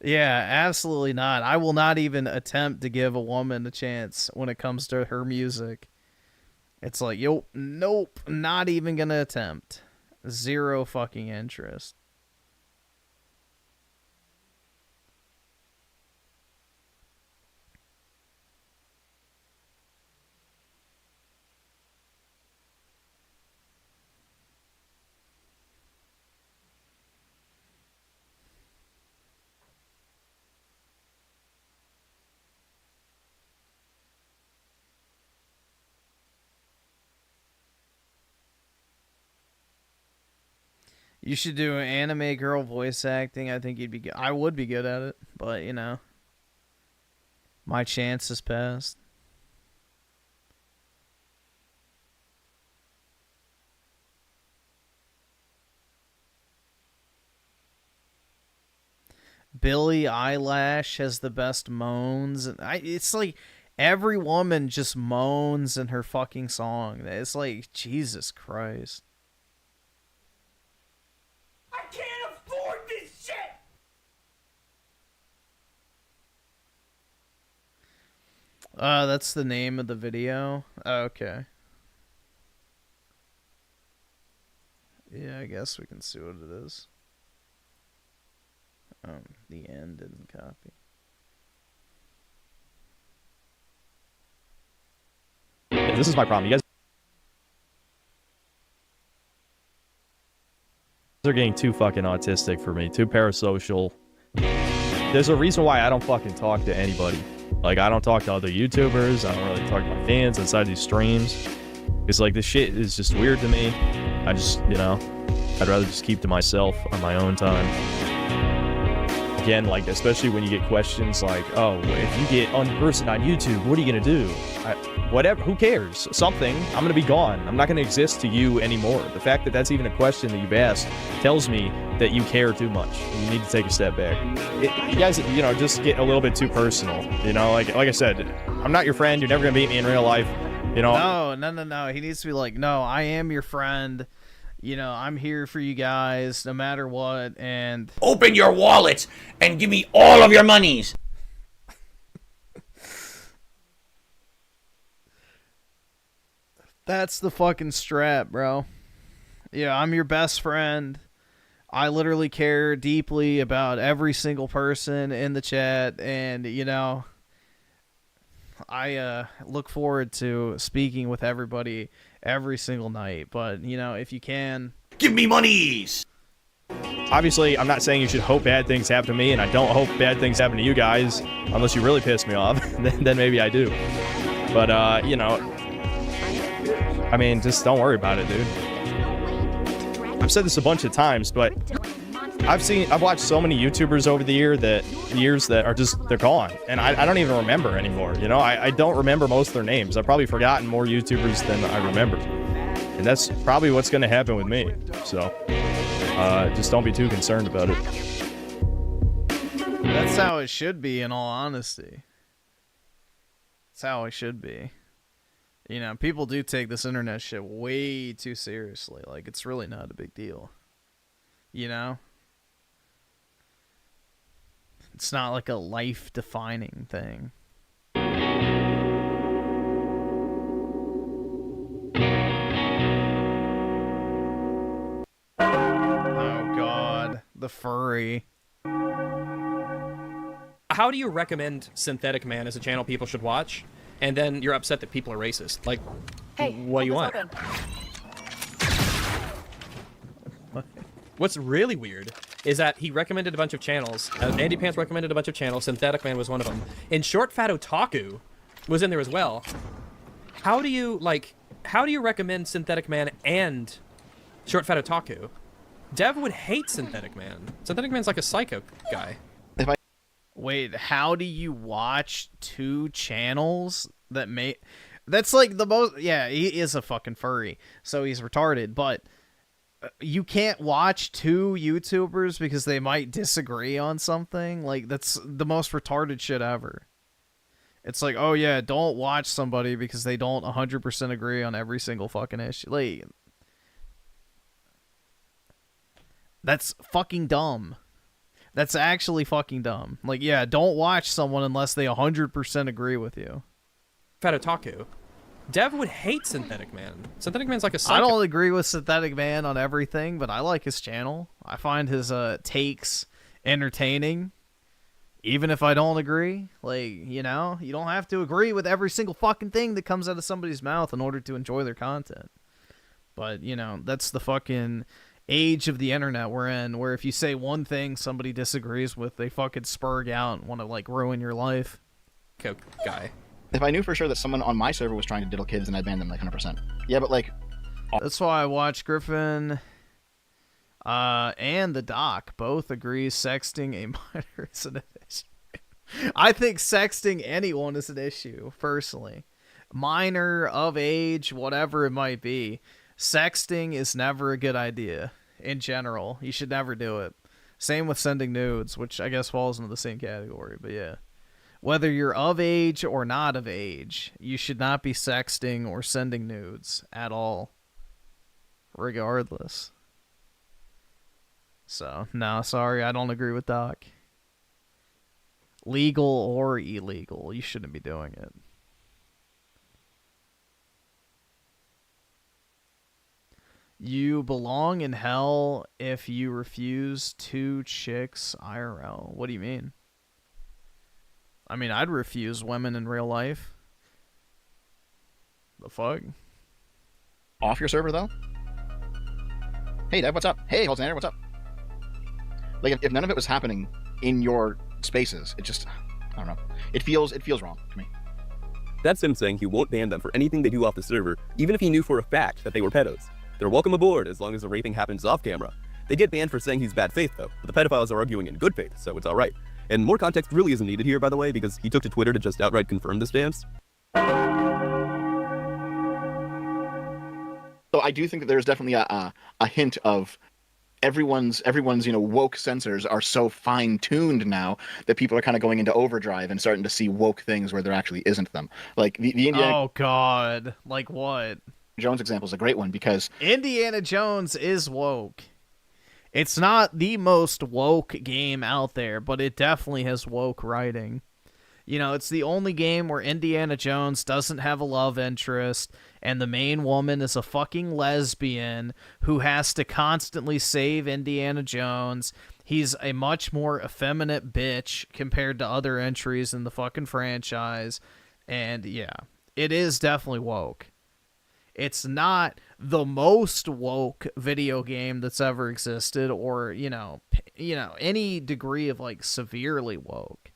yeah, absolutely not. I will not even attempt to give a woman a chance when it comes to her music. It's like, yo, nope, not even gonna attempt. Zero fucking interest. You should do anime girl voice acting. I think you'd be good. I would be good at it, but, you know, my chance has passed. Billie Eilish has the best moans. It's like every woman just moans in her fucking song. It's like, Jesus Christ. I can't afford this shit! That's the name of the video? Okay. Yeah, I guess we can see what it is. The end didn't copy. Yeah, this is my problem. You guys are getting too fucking autistic for me. Too parasocial. There's a reason why I don't fucking talk to anybody. Like, I don't talk to other YouTubers. I don't really talk to my fans inside these streams. It's like, this shit is just weird to me. I just, you know, I'd rather just keep to myself on my own time. Again, like, especially when you get questions like, oh, if you get unpersoned on YouTube, what are you gonna do? Whatever, who cares? Something. I'm gonna be gone. I'm not gonna exist to you anymore. The fact that that's even a question that you've asked tells me that you care too much. You need to take a step back. You guys, you know, just get a little bit too personal. You know, like I said, I'm not your friend. You're never gonna beat me in real life. You know. No. He needs to be like, no, I am your friend. You know, I'm here for you guys no matter what, and... Open your wallets and give me all of your monies! That's the fucking strap, bro. Yeah, I'm your best friend. I literally care deeply about every single person in the chat, and, you know, I look forward to speaking with everybody every single night, but, you know, if you can... Give me monies! Obviously, I'm not saying you should hope bad things happen to me, and I don't hope bad things happen to you guys, unless you really piss me off, then maybe I do. But, you know, I mean, just don't worry about it, dude. I've said this a bunch of times, but I've watched so many YouTubers over the years that are just, they're gone, and I don't even remember anymore, you know? I don't remember most of their names. I've probably forgotten more YouTubers than I remember, and that's probably what's going to happen with me, so just don't be too concerned about it. That's how it should be, in all honesty. That's how it should be. You know, people do take this internet shit way too seriously. Like, it's really not a big deal. You know? It's not like a life-defining thing. Oh, God. The furry. How do you recommend Synthetic Man as a channel people should watch? And then you're upset that people are racist. Like, hey, what do you want? What's really weird is that he recommended a bunch of channels. Andy Pants recommended a bunch of channels. Synthetic Man was one of them. And Short Fat Otaku was in there as well. How do you recommend Synthetic Man and Short Fat Otaku? Dev would hate Synthetic Man. Synthetic Man's like a psycho guy. Wait, how do you watch two channels that may... That's like the most... Yeah, he is a fucking furry, so he's retarded, but you can't watch two YouTubers because they might disagree on something? Like, that's the most retarded shit ever. It's like, oh yeah, don't watch somebody because they don't 100% agree on every single fucking issue. Like, that's fucking dumb. That's actually fucking dumb. Like, yeah, don't watch someone unless they 100% agree with you. Fat Otaku. Dev would hate Synthetic Man. Synthetic Man's like a psycho. I don't agree with Synthetic Man on everything, but I like his channel. I find his takes entertaining, even if I don't agree. Like, you know, you don't have to agree with every single fucking thing that comes out of somebody's mouth in order to enjoy their content. But, you know, that's the fucking age of the internet we're in, where if you say one thing somebody disagrees with, they fucking spurg out and want to, like, ruin your life. Coke guy. If I knew for sure that someone on my server was trying to diddle kids, then I'd ban them like 100%. Yeah, but like... That's why I watch Griffin and the Doc both agree sexting a minor is an issue. I think sexting anyone is an issue, personally. Minor, of age, whatever it might be. Sexting is never a good idea, in general. You should never do it. Same with sending nudes, which I guess falls into the same category, but yeah. Whether you're of age or not of age, you should not be sexting or sending nudes at all. Regardless. So, no, sorry, I don't agree with Doc. Legal or illegal, you shouldn't be doing it. You belong in hell if you refuse 2 chicks IRL. What do you mean? I mean, I'd refuse women in real life. The fuck? Off your server, though? Hey, Dev, what's up? Hey, Holzander, what's up? Like, if none of it was happening in your spaces, it just... I don't know. It feels wrong to me. That's him saying he won't ban them for anything they do off the server, even if he knew for a fact that they were pedos. They're welcome aboard as long as the raping happens off camera. They get banned for saying he's bad faith, though, but the pedophiles are arguing in good faith, so it's alright. And more context really isn't needed here, by the way, because he took to Twitter to just outright confirm this stance. So I do think that there's definitely a hint of everyone's woke sensors are so fine-tuned now that people are kind of going into overdrive and starting to see woke things where there actually isn't them. Like the Indiana... Oh, God. Like what? Jones example is a great one because... Indiana Jones is woke. It's not the most woke game out there, but it definitely has woke writing. You know, it's the only game where Indiana Jones doesn't have a love interest, and the main woman is a fucking lesbian who has to constantly save Indiana Jones. He's a much more effeminate bitch compared to other entries in the fucking franchise. And yeah, it is definitely woke. It's not the most woke video game that's ever existed, or, you know, any degree of, like, severely woke.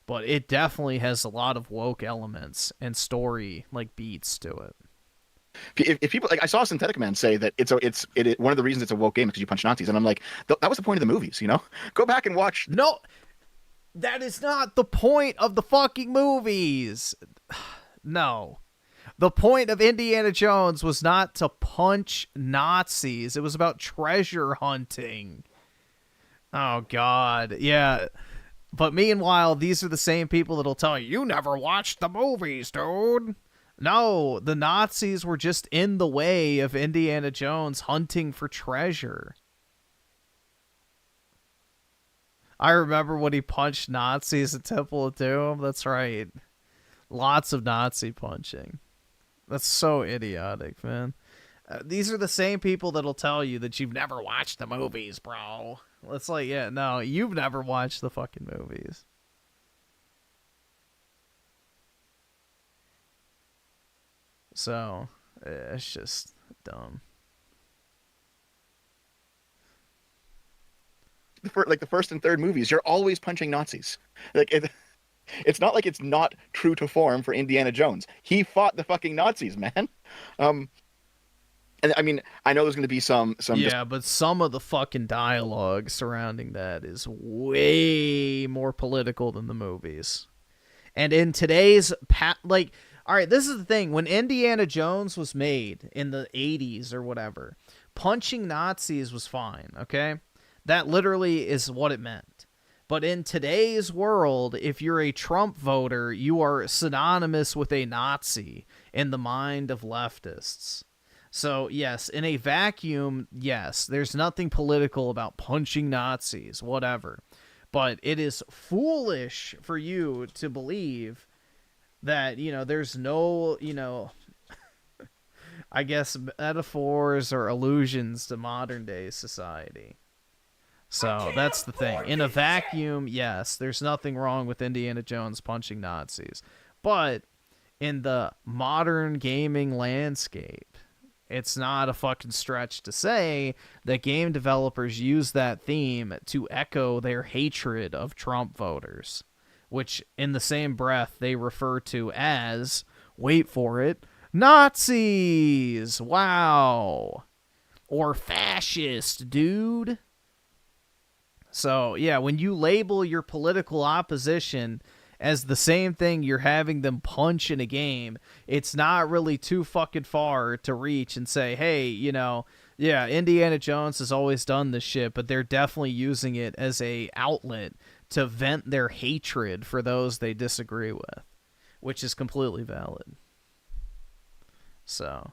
But it definitely has a lot of woke elements and story, like, beats to it. If people, like, I saw Synthetic Man say that it's one of the reasons it's a woke game is because you punch Nazis, and I'm like, that was the point of the movies, you know? Go back and watch. No, that is not the point of the fucking movies. No. The point of Indiana Jones was not to punch Nazis. It was about treasure hunting. Oh, God. Yeah. But meanwhile, these are the same people that'll tell you, you never watched the movies, dude. No, the Nazis were just in the way of Indiana Jones hunting for treasure. I remember when he punched Nazis at Temple of Doom. That's right. Lots of Nazi punching. That's so idiotic, man. These are the same people that'll tell you that you've never watched the movies, bro. It's like, yeah, no, you've never watched the fucking movies. So, it's just dumb. Like the first and third movies, you're always punching Nazis. Like it's not like it's not true to form for Indiana Jones. He fought the fucking Nazis, man. And I mean, I know there's going to be some. Yeah, but some of the fucking dialogue surrounding that is way more political than the movies. And in today's like, all right, this is the thing. When Indiana Jones was made in the 80s or whatever, punching Nazis was fine. Okay, that literally is what it meant. But in today's world, if you're a Trump voter, you are synonymous with a Nazi in the mind of leftists. So, yes, in a vacuum, yes, there's nothing political about punching Nazis, whatever. But it is foolish for you to believe that, you know, there's no, you know, I guess metaphors or allusions to modern day society. So that's the thing. In a vacuum, yes, there's nothing wrong with Indiana Jones punching Nazis. But in the modern gaming landscape, it's not a fucking stretch to say that game developers use that theme to echo their hatred of Trump voters, which in the same breath they refer to as, wait for it, Nazis! Wow! Or fascist, dude! So, yeah, when you label your political opposition as the same thing you're having them punch in a game, it's not really too fucking far to reach and say, hey, you know, yeah, Indiana Jones has always done this shit, but they're definitely using it as a outlet to vent their hatred for those they disagree with, which is completely valid. So,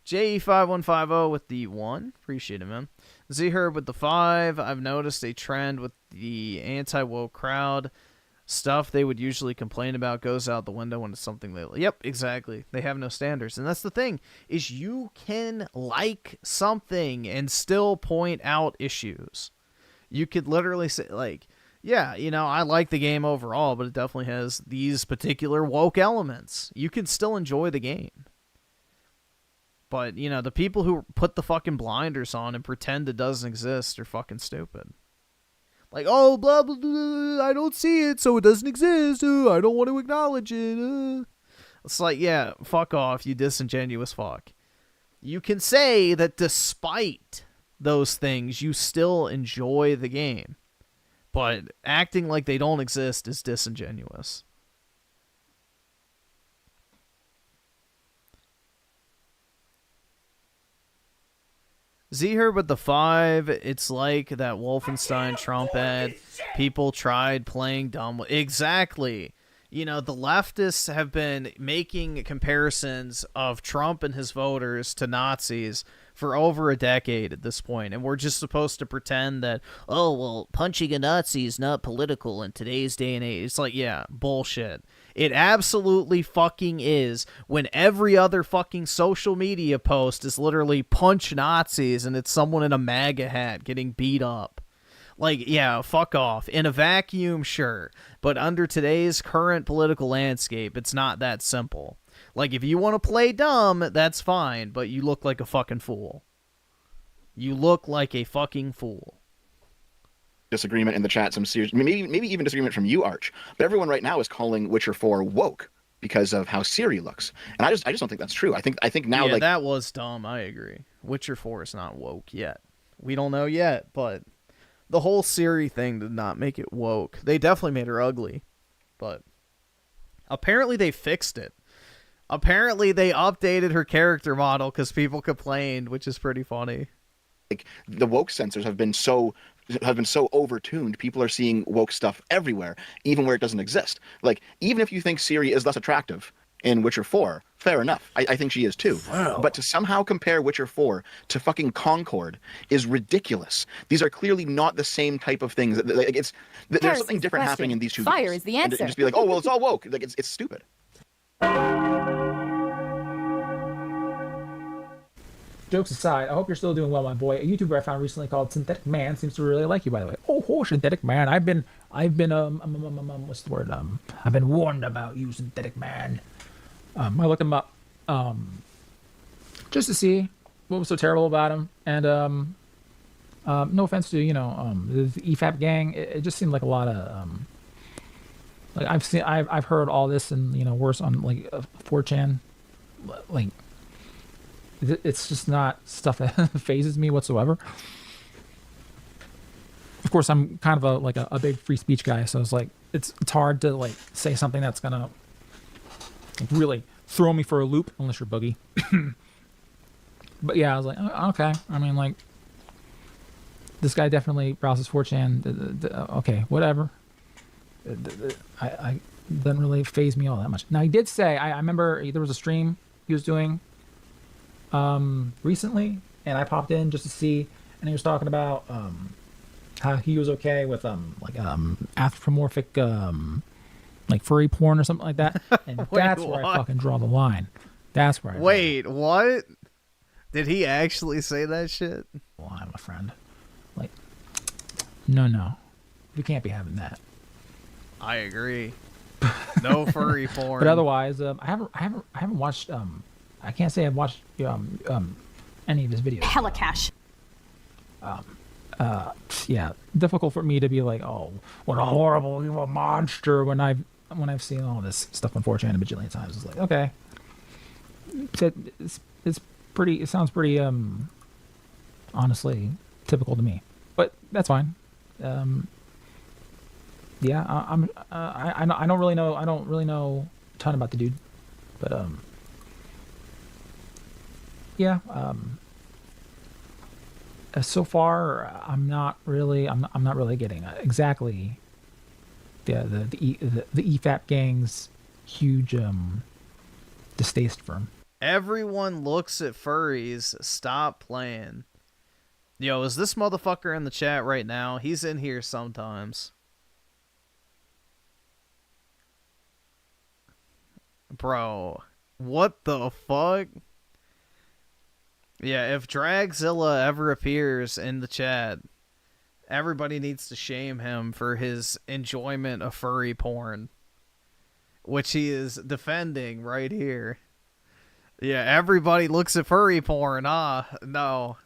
JE5150 with the 1. Appreciate it, man. Z-Herb with the 5. I've noticed a trend with the anti-woke crowd. Stuff they would usually complain about goes out the window when it's something they... Yep, exactly. They have no standards. And that's the thing, is you can like something and still point out issues. You could literally say, like, yeah, you know, I like the game overall, but it definitely has these particular woke elements. You can still enjoy the game. But, you know, the people who put the fucking blinders on and pretend it doesn't exist are fucking stupid. Like, oh, blah, blah, blah, I don't see it, so it doesn't exist. I don't want to acknowledge it. It's like, yeah, fuck off, you disingenuous fuck. You can say that despite those things, you still enjoy the game. But acting like they don't exist is disingenuous. Z-Herb with the 5, it's like that Wolfenstein Trump ad. People tried playing dumb. Exactly. You know, the leftists have been making comparisons of Trump and his voters to Nazis for over a decade at this point, and we're just supposed to pretend that, oh, well, punching a Nazi is not political in today's day and age. It's like, yeah, bullshit. It absolutely fucking is, when every other fucking social media post is literally punch Nazis and it's someone in a MAGA hat getting beat up. Like, yeah, fuck off. In a vacuum, sure. But under today's current political landscape, it's not that simple. Like, if you want to play dumb, that's fine, but you look like a fucking fool. You look like a fucking fool. Disagreement in the chat, some serious, maybe even disagreement from you, Arch. But everyone right now is calling Witcher 4 woke because of how Ciri looks, and I just don't think that's true. I think now, yeah, like, that was dumb. I agree. Witcher 4 is not woke yet. We don't know yet, but the whole Ciri thing did not make it woke. They definitely made her ugly, but apparently they fixed it. Apparently they updated her character model because people complained, which is pretty funny. Like, the woke censors have been so overtuned. People are seeing woke stuff everywhere, even where it doesn't exist. Like, even if you think Ciri is less attractive in Witcher 4, fair enough. I think she is too. Wow. But to somehow compare Witcher 4 to fucking Concord is ridiculous. These are clearly not the same type of things. Like, there's something different happening in these two Fire games. is the answer. And just be like, oh, well, it's all woke. Like, it's stupid. Jokes aside, I hope you're still doing well, my boy. A YouTuber I found recently called Synthetic Man seems to really like you, by the way. Oh, Synthetic Man. I've been what's the word? I've been warned about you, Synthetic Man. I looked him up, just to see what was so terrible about him. And no offense to the EFAP gang, it just seemed like a lot of like I've heard all this and worse on like 4chan, like. It's just not stuff that phases me whatsoever. Of course, I'm kind of a big free speech guy, so it's like it's hard to like say something that's gonna really throw me for a loop, unless you're Boogie. But yeah, I was like, okay. I mean, like, this guy definitely browses 4chan. Okay, whatever. I doesn't really phase me all that much. Now he did say I remember there was a stream he was doing recently, and I popped in just to see, and he was talking about how he was okay with anthropomorphic like furry porn or something like that, and Wait, that's where I fucking draw the line. That's where I Wait, what? Did he actually say that shit? Well, I'm a friend. Like, no, we can't be having that. I agree. No furry porn. But otherwise, I haven't watched. I can't say I've watched any of his videos. Hella cash. Yeah, difficult for me to be like, oh, what a horrible evil monster when I've seen all this stuff on 4chan a bajillion times. It's like, okay, it's pretty. It sounds pretty honestly typical to me, but that's fine. Yeah, I don't really know. I don't really know a ton about the dude, but yeah. So far, I'm not really getting exactly the EFAP gang's huge distaste for him. Everyone looks at furries. Stop playing. Yo, is this motherfucker in the chat right now? He's in here sometimes. Bro, what the fuck? Yeah, if Dragzilla ever appears in the chat, everybody needs to shame him for his enjoyment of furry porn, which he is defending right here. Yeah, everybody looks at furry porn. No.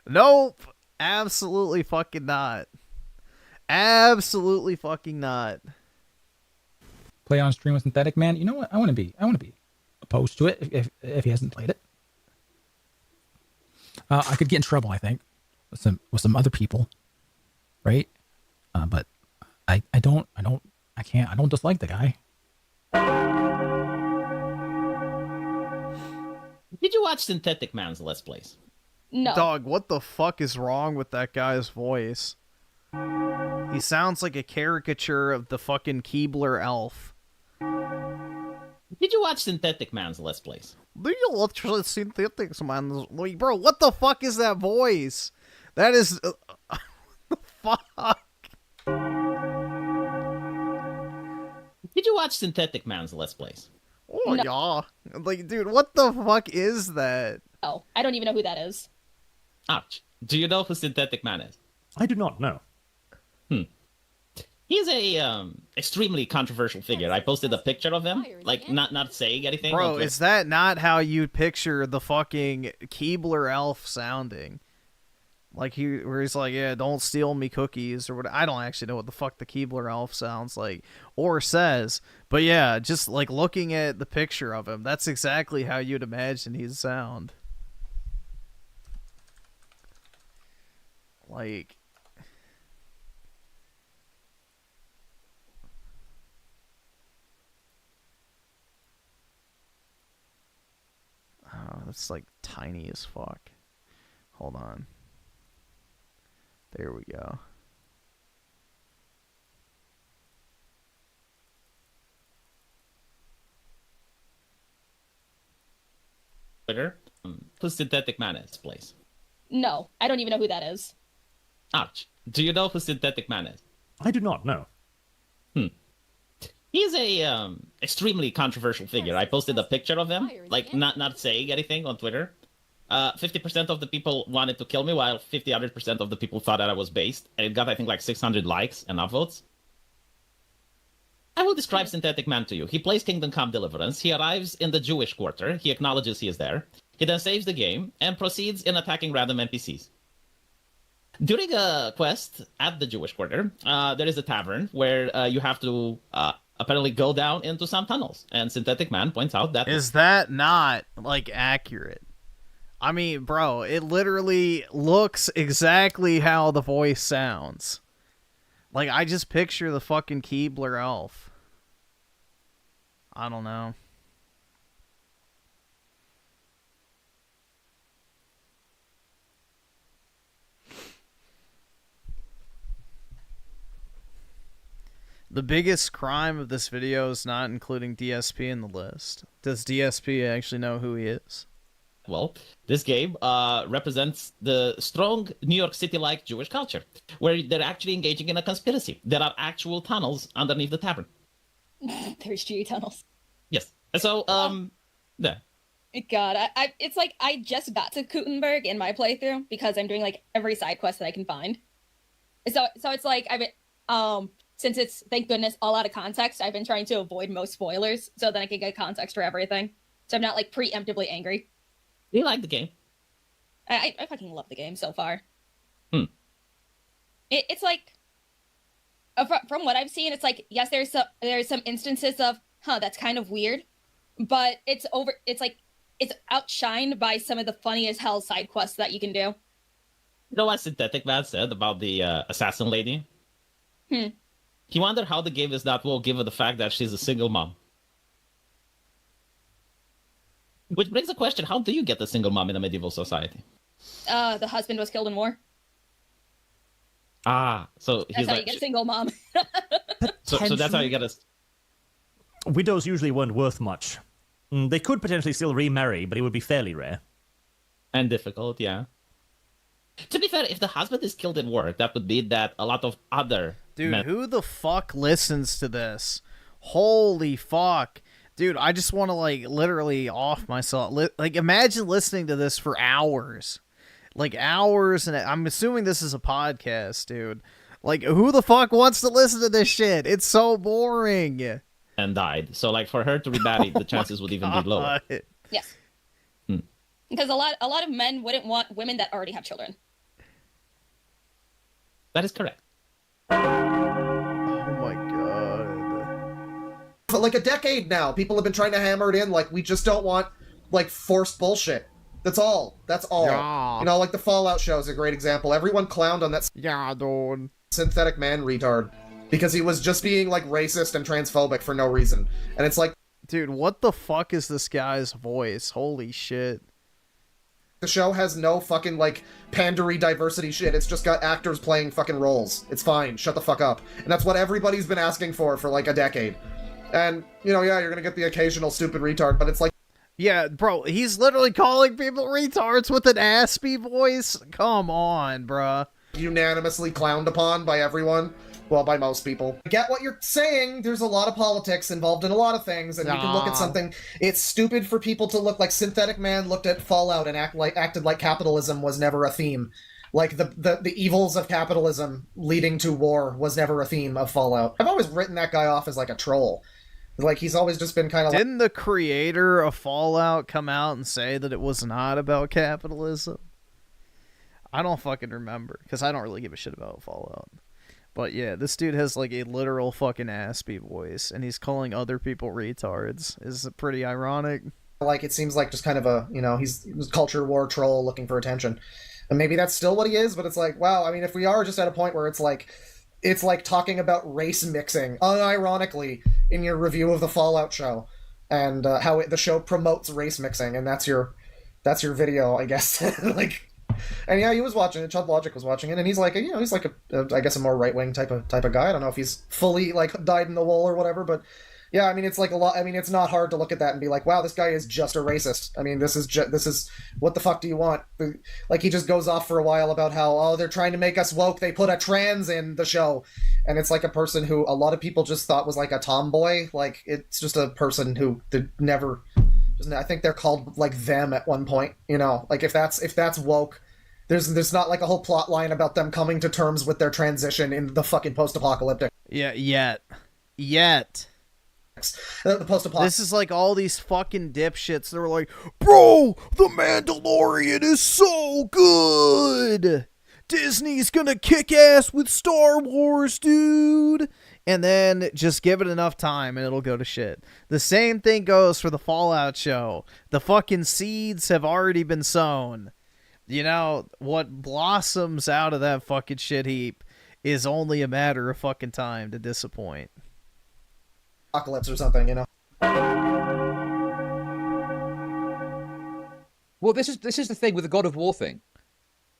Nope. Absolutely fucking not. Absolutely fucking not. Play on stream with Synthetic Man. You know what? I want to be opposed to it if he hasn't played it. I could get in trouble, I think, with some other people, right? But I don't dislike the guy. Did you watch Synthetic Man's Let's Plays? No. Dog, what the fuck is wrong with that guy's voice? He sounds like a caricature of the fucking Keebler elf. Did you watch Synthetic Man's Let's Plays? Do you watch Synthetic Man's? Bro, what the fuck is that voice? That is... the fuck? Did you watch Synthetic Man's Let's Plays? Oh, yeah. Like, dude, what the fuck is that? Oh, I don't even know who that is. Ouch. Do you know who Synthetic Man is? I do not know. He's a extremely controversial figure. I posted a picture of him, like not saying anything. Bro, is that not how you picture the fucking Keebler elf sounding? Like where he's like, yeah, don't steal me cookies or what? I don't actually know what the fuck the Keebler elf sounds like or says, but yeah, just like looking at the picture of him, that's exactly how you'd imagine he'd sound. Like, oh, that's like tiny as fuck. Hold on. There we go. Twitter? Who Synthetic Man is, please? No, I don't even know who that is. Ouch. Do you know who Synthetic Man is? I do not know. He's a extremely controversial figure. I posted a picture of him, like not saying anything on Twitter. 50% of the people wanted to kill me, while 50% of the people thought that I was based. And it got, I think, like 600 likes and upvotes. I will describe Synthetic Man to you. He plays Kingdom Come Deliverance. He arrives in the Jewish quarter. He acknowledges he is there. He then saves the game and proceeds in attacking random NPCs. During a quest at the Jewish quarter, there is a tavern where you have to apparently go down into some tunnels. And Synthetic Man points out that... Is that not, like, accurate? I mean, bro, it literally looks exactly how the voice sounds. Like, I just picture the fucking Keebler elf. I don't know. The biggest crime of this video is not including DSP in the list. Does DSP actually know who he is? Well, this game represents the strong New York City-like Jewish culture, where they're actually engaging in a conspiracy. There are actual tunnels underneath the tavern. There's G tunnels. Yes. So, yeah. God, it's like I just got to Gutenberg in my playthrough because I'm doing like every side quest that I can find. So it's like I've been, since it's, thank goodness, all out of context, I've been trying to avoid most spoilers so that I can get context for everything. So I'm not like preemptively angry. Do you like the game? I fucking love the game so far. It's like, from what I've seen, it's like, yes, there's some instances of, that's kind of weird, but it's outshined by some of the funniest hell side quests that you can do. You know what Synthetic Man said about the assassin lady? He wondered how the game is not woke given the fact that she's a single mom. Which brings the question, how do you get a single mom in a medieval society? The husband was killed in war. So That's how you get a single mom. so that's how you get a... Widows usually weren't worth much. They could potentially still remarry, but it would be fairly rare. And difficult, yeah. To be fair, if the husband is killed in war, that would mean that a lot of other Dude, who the fuck listens to this? Holy fuck. Dude, I just want to, like, literally off myself. Like, imagine listening to this for hours. Like, hours, and I'm assuming this is a podcast, dude. Like, who the fuck wants to listen to this shit? It's so boring. And died. So, like, for her to remarry, the chances would even be lower. Yes. Because a lot of men wouldn't want women that already have children. That is correct. Oh my god. For like a decade now, people have been trying to hammer it in, like, we just don't want, like, forced bullshit. That's all. That's all. Yeah. You know, like the Fallout show is a great example. Everyone clowned on that dude. Synthetic Man retard. Because he was just being, like, racist and transphobic for no reason. And it's like... Dude, what the fuck is this guy's voice? Holy shit. The show has no fucking, like, pandery diversity shit. It's just got actors playing fucking roles. It's fine. Shut the fuck up. And that's what everybody's been asking for like, a decade. And, you know, yeah, you're gonna get the occasional stupid retard, but it's like... Yeah, bro, he's literally calling people retards with an aspy voice? Come on, bruh. Unanimously clowned upon by everyone. Well, by most people. I get what you're saying. There's a lot of politics involved in a lot of things, and you can look at something. It's stupid for people to look like Synthetic Man looked at Fallout and acted like capitalism was never a theme. Like the evils of capitalism leading to war was never a theme of Fallout. I've always written that guy off as like a troll. Like, he's always just been kind of Didn't the creator of Fallout come out and say that it was not about capitalism? I don't fucking remember, because I don't really give a shit about Fallout. But yeah, this dude has like a literal fucking aspy voice, and he's calling other people retards. Is pretty ironic. Like, it seems like just kind of a, you know, he's a culture war troll looking for attention. And maybe that's still what he is, but it's like, wow, I mean, if we are just at a point where it's like talking about race mixing, unironically, in your review of the Fallout show, and how the show promotes race mixing, and that's your video, I guess. Like, and yeah, he was watching it. Chud Logic was watching it, and he's like, you know, he's like I guess a more right wing type of guy. I don't know if he's fully like dyed in the wool or whatever, but yeah, I mean, it's like a lot. I mean, it's not hard to look at that and be like, wow, this guy is just a racist. I mean, this is what the fuck do you want? Like, he just goes off for a while about how, they're trying to make us woke. They put a trans in the show, and it's like a person who a lot of people just thought was like a tomboy. Like, it's just a person who never. I think they're called like them at one point. You know, like if that's woke. There's not like a whole plot line about them coming to terms with their transition in the fucking post-apocalyptic. Yeah, yet. The post-apocalyptic. This is like all these fucking dipshits that were like, bro, The Mandalorian is so good. Disney's gonna kick ass with Star Wars, dude. And then just give it enough time and it'll go to shit. The same thing goes for the Fallout show. The fucking seeds have already been sown. You know, what blossoms out of that fucking shit heap is only a matter of fucking time to disappoint. Apocalypse or something, you know? Well, this is the thing with the God of War thing.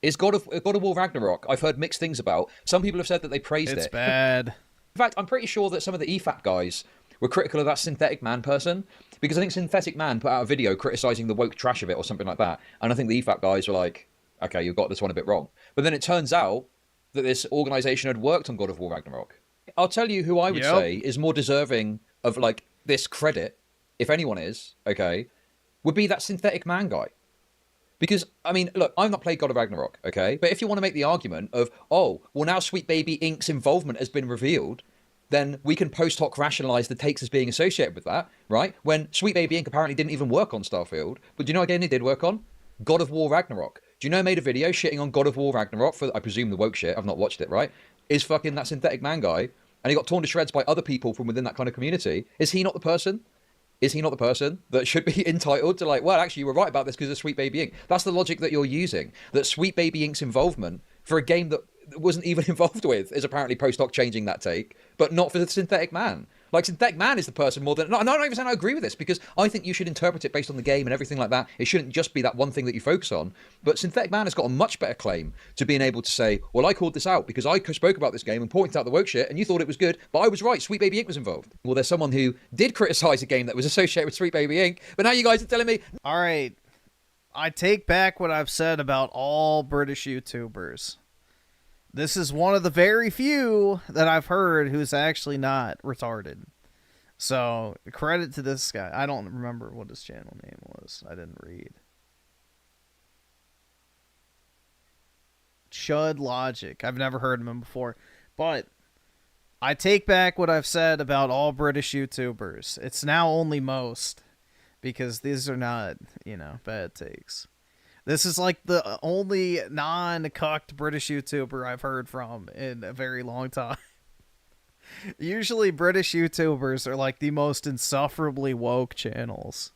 Is God of War Ragnarok, I've heard mixed things about. Some people have said that they praised it. It's bad. In fact, I'm pretty sure that some of the EFAP guys were critical of that Synthetic Man person, because I think Synthetic Man put out a video criticising the woke trash of it or something like that, and I think the EFAP guys were like, okay, you've got this one a bit wrong. But then it turns out that this organisation had worked on God of War Ragnarok. I'll tell you who I would say is more deserving of, like, this credit, if anyone is, okay, would be that Synthetic Man guy. Because, I mean, look, I've not played God of Ragnarok, okay? But if you want to make the argument of, oh, well, now Sweet Baby Inc.'s involvement has been revealed, then we can post hoc rationalise the takes as being associated with that, right? When Sweet Baby Inc. apparently didn't even work on Starfield. But do you know what game they did work on? God of War Ragnarok. Do you know I made a video shitting on God of War Ragnarok for, I presume, the woke shit, I've not watched it, right? Is fucking that Synthetic Man guy, and he got torn to shreds by other people from within that kind of community. Is he not the person? Is he not the person that should be entitled to, like, well, actually, you were right about this because of Sweet Baby Inc.? That's the logic that you're using. That Sweet Baby Inc.'s involvement for a game that wasn't even involved with is apparently post-hoc changing that take, but not for the Synthetic Man. Like, Synthetic Man is the person more than... No, I'm not even saying I agree with this, because I think you should interpret it based on the game and everything like that. It shouldn't just be that one thing that you focus on. But Synthetic Man has got a much better claim to being able to say, well, I called this out because I spoke about this game and pointed out the woke shit, and you thought it was good, but I was right, Sweet Baby Inc. was involved. Well, there's someone who did criticise a game that was associated with Sweet Baby Inc., but now you guys are telling me... All right. I take back what I've said about all British YouTubers. This is one of the very few that I've heard who's actually not retarded. So, credit to this guy. I don't remember what his channel name was. I didn't read. Chud Logic. I've never heard of him before. But I take back what I've said about all British YouTubers. It's now only most. Because these are not, you know, bad takes. This is like the only non-cucked British YouTuber I've heard from in a very long time. Usually British YouTubers are like the most insufferably woke channels.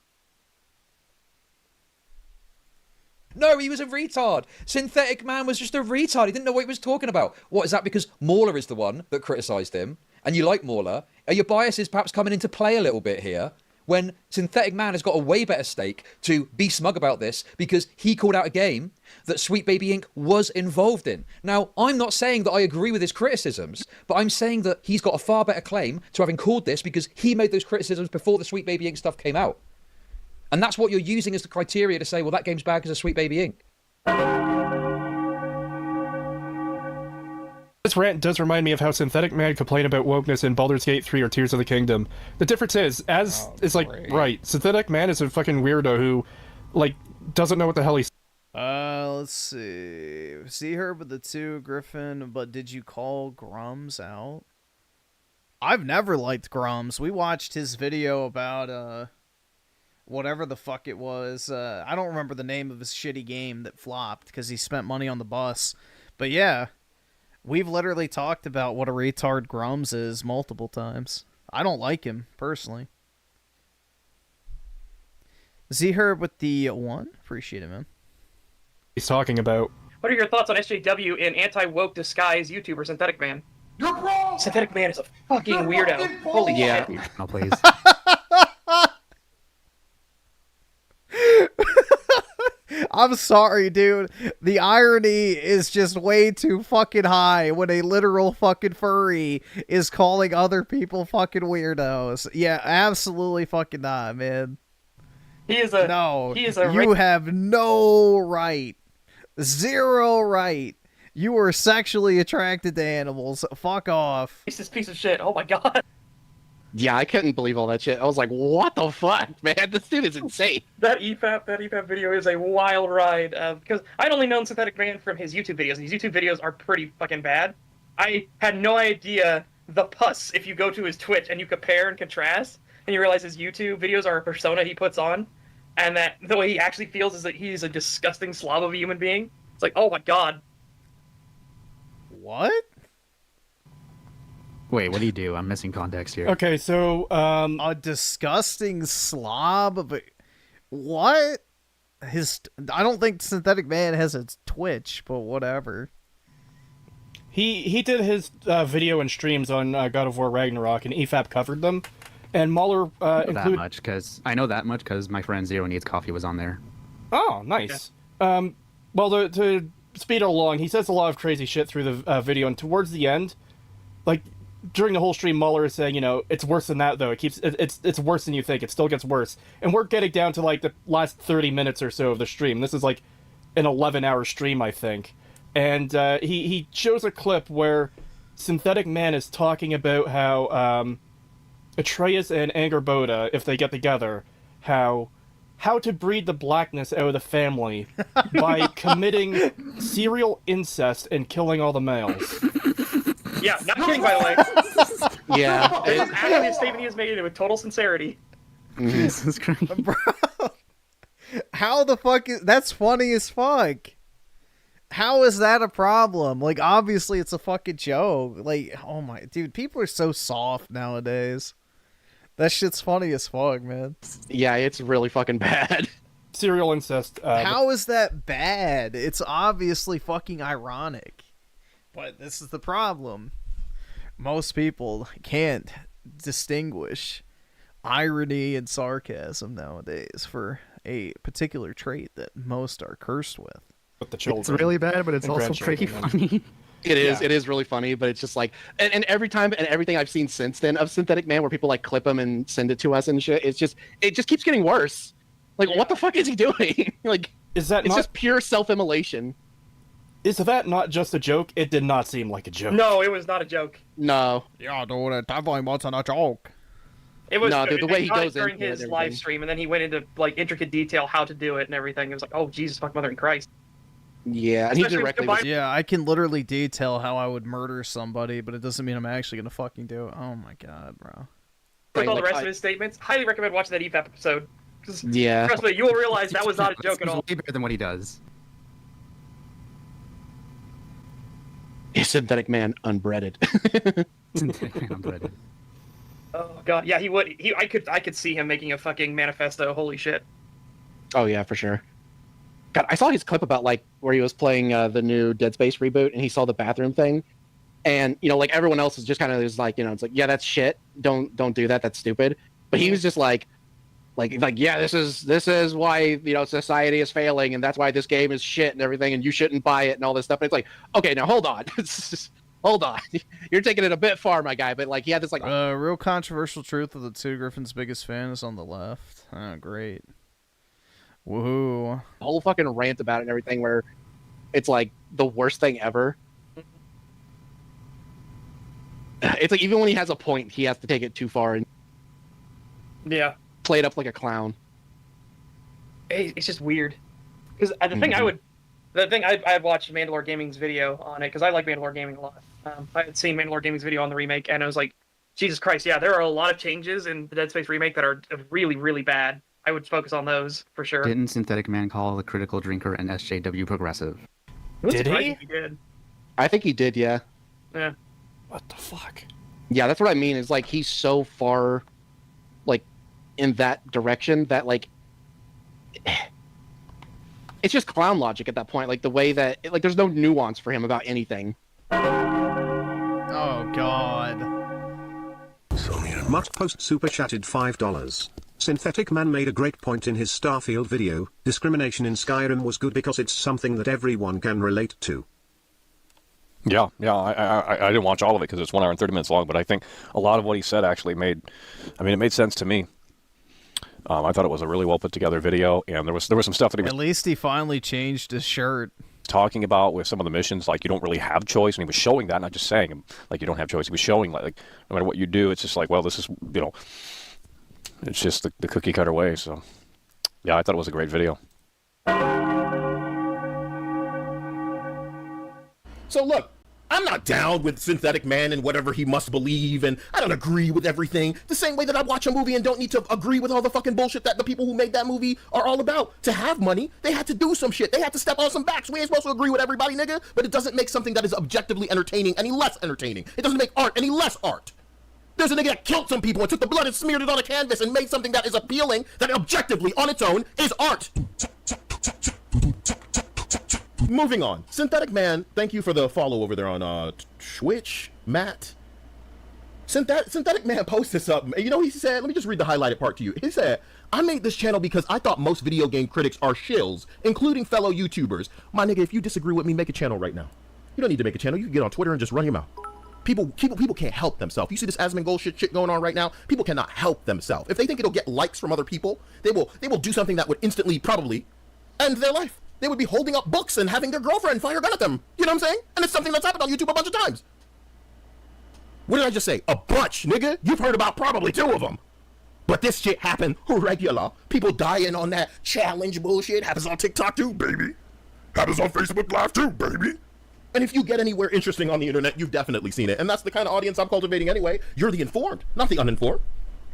No, he was a retard. Synthetic Man was just a retard. He didn't know what he was talking about. What, is that because Mauler is the one that criticised him, and you like Mauler? Are your biases perhaps coming into play a little bit here? When Synthetic Man has got a way better stake to be smug about this because he called out a game that Sweet Baby Inc. was involved in. Now, I'm not saying that I agree with his criticisms, but I'm saying that he's got a far better claim to having called this because he made those criticisms before the Sweet Baby Inc. stuff came out. And that's what you're using as the criteria to say, well, that game's bad because of Sweet Baby Inc. This rant does remind me of how Synthetic Man complained about wokeness in Baldur's Gate 3 or Tears of the Kingdom. The difference is, right, Synthetic Man is a fucking weirdo who, like, doesn't know what the hell he's... Let's see. See her with the 2, Griffin, but did you call Grums out? I've never liked Grums. We watched his video about, whatever the fuck it was. I don't remember the name of his shitty game that flopped because he spent money on the bus. But yeah... We've literally talked about what a retard Grums is multiple times. I don't like him, personally. Z-Herb with the 1. Appreciate it, man. He's talking about. What are your thoughts on SJW in anti-woke disguise YouTuber Synthetic Man? You're wrong! Synthetic Man is a fucking weirdo. Holy shit. No, please. I'm sorry, dude. The irony is just way too fucking high when a literal fucking furry is calling other people fucking weirdos. Yeah, absolutely fucking not, man. He is a... No, he is a you have no right. Zero right. You are sexually attracted to animals. Fuck off. He's this piece of shit. Oh my god. Yeah, I couldn't believe all that shit. I was like, what the fuck, man? This dude is insane. That EFAP video is a wild ride, because I'd only known Synthetic Man from his YouTube videos, and his YouTube videos are pretty fucking bad. I had no idea the pus if you go to his Twitch and you compare and contrast, and you realize his YouTube videos are a persona he puts on, and that the way he actually feels is that he's a disgusting slob of a human being. It's like, oh my god. What? Wait, what do you do? I'm missing context here. Okay, so, a disgusting slob, but what? I don't think Synthetic Man has a Twitch, but whatever. He did his video and streams on God of War Ragnarok, and EFAP covered them. And Mahler I know that much because my friend Zero Needs Coffee was on there. Oh, nice. Yeah. Well, to speed it along, he says a lot of crazy shit through the video, and towards the end, like, during the whole stream, Muller is saying, you know, it's worse than that though. It's worse than you think. It still gets worse. And we're getting down to like the last 30 minutes or so of the stream. This is like an 11-hour stream, I think. And he shows a clip where Synthetic Man is talking about how Atreus and Angerboda, if they get together, how to breed the blackness out of the family by committing serial incest and killing all the males. Yeah, not kidding, by the way. Yeah. This is actually a statement he has made with total sincerity. Jesus Christ. Bro, how the fuck is that's funny as fuck? How is that a problem? Like, obviously it's a fucking joke. Like, oh my dude, people are so soft nowadays. That shit's funny as fuck, man. Yeah, it's really fucking bad. Serial incest. How is that bad? It's obviously fucking ironic. But this is the problem. Most people can't distinguish irony and sarcasm nowadays for a particular trait that most are cursed with. With the children. It's really bad, but it's also pretty funny. It is really funny, but it's just like, and every time and everything I've seen since then of Synthetic Man, where people like clip him and send it to us and shit, it just keeps getting worse. Like, what the fuck is he doing? Like, is that it's just pure self-immolation. Is that not just a joke? It did not seem like a joke. No, it was not a joke. No. Yeah, dude, it definitely wasn't a joke. It was no, the way he goes during into his it, live stream, and then he went into like intricate detail how to do it and everything. It was like, oh Jesus, fuck, mother and Christ. Yeah, and he directly. Yeah, I can literally detail how I would murder somebody, but it doesn't mean I'm actually gonna fucking do it. Oh my god, bro. With all the rest of his statements, highly recommend watching that EFAP episode. Yeah. Trust me, you will realize that was not a joke at all. Way better than what he does. Synthetic Man unbreaded. Synthetic Man unbreaded. Oh god, yeah, he would. I could see him making a fucking manifesto. Holy shit. Oh yeah, for sure. God, I saw his clip about like where he was playing the new Dead Space reboot, and he saw the bathroom thing, and you know, like everyone else is just kind of is like, you know, it's like, yeah, that's shit. Don't do that. That's stupid. But he was just like, yeah, this is why, you know, society is failing, and that's why this game is shit and everything, and you shouldn't buy it and all this stuff. And it's like, okay, now hold on. Hold on, you're taking it a bit far, my guy. But like, he had this like real controversial truth of the two Griffin's biggest fan is on the left. Oh, great. Woohoo. whole fucking rant about it and everything, where it's like the worst thing ever. It's like even when he has a point, he has to take it too far and play it up like a clown. It's just weird. Because the thing I've watched Mandalore Gaming's video on it, because I like Mandalore Gaming a lot. I had seen Mandalore Gaming's video on the remake, and I was like, Jesus Christ, yeah, there are a lot of changes in the Dead Space remake that are really, really bad. I would focus on those for sure. Didn't Synthetic Man call the Critical Drinker and SJW progressive? Did he? He did. I think he did, yeah. Yeah. What the fuck? Yeah, that's what I mean. Is like he's so far, like, in that direction that like, it's just clown logic at that point. Like the way that like there's no nuance for him about anything. Oh God. Mutt Post super chatted $5. Synthetic Man made a great point in his Starfield video. Discrimination in Skyrim was good because it's something that everyone can relate to. Yeah, I didn't watch all of it because it's 1 hour and 30 minutes long, but I think a lot of what he said actually made sense to me. I thought it was a really well put together video, and there was some stuff that he was At least he finally changed his shirt. talking about with some of the missions, like you don't really have choice, and he was showing that, not just saying like you don't have choice. He was showing like no matter what you do, it's just like, well, this is, you know, it's just the cookie cutter way. So yeah, I thought it was a great video. So look, I'm not down with Synthetic Man and whatever he must believe, and I don't agree with everything. The same way that I watch a movie and don't need to agree with all the fucking bullshit that the people who made that movie are all about. To have money, they had to do some shit. They had to step on some backs. We ain't supposed to agree with everybody, nigga. But it doesn't make something that is objectively entertaining any less entertaining. It doesn't make art any less art. There's a nigga that killed some people and took the blood and smeared it on a canvas and made something that is appealing, that objectively on its own is art. Moving on. Synthetic Man, thank you for the follow over there on Twitch, Matt. Synthetic Man posted this up. You know, he said, let me just read the highlighted part to you. He said, I made this channel because I thought most video game critics are shills, including fellow YouTubers. My nigga, if you disagree with me, make a channel right now. You don't need to make a channel. You can get on Twitter and just run your mouth. People can't help themselves. You see this Asmongold shit going on right now? People cannot help themselves. If they think it'll get likes from other people, they will do something that would instantly probably end their life. They would be holding up books and having their girlfriend fire a gun at them. You know what I'm saying? And it's something that's happened on YouTube a bunch of times. What did I just say? A bunch, nigga. You've heard about probably 2 of them. But this shit happened regular. People dying on that challenge bullshit. Happens on TikTok too, baby. Happens on Facebook Live too, baby. And if you get anywhere interesting on the internet, you've definitely seen it. And that's the kind of audience I'm cultivating anyway. You're the informed, not the uninformed.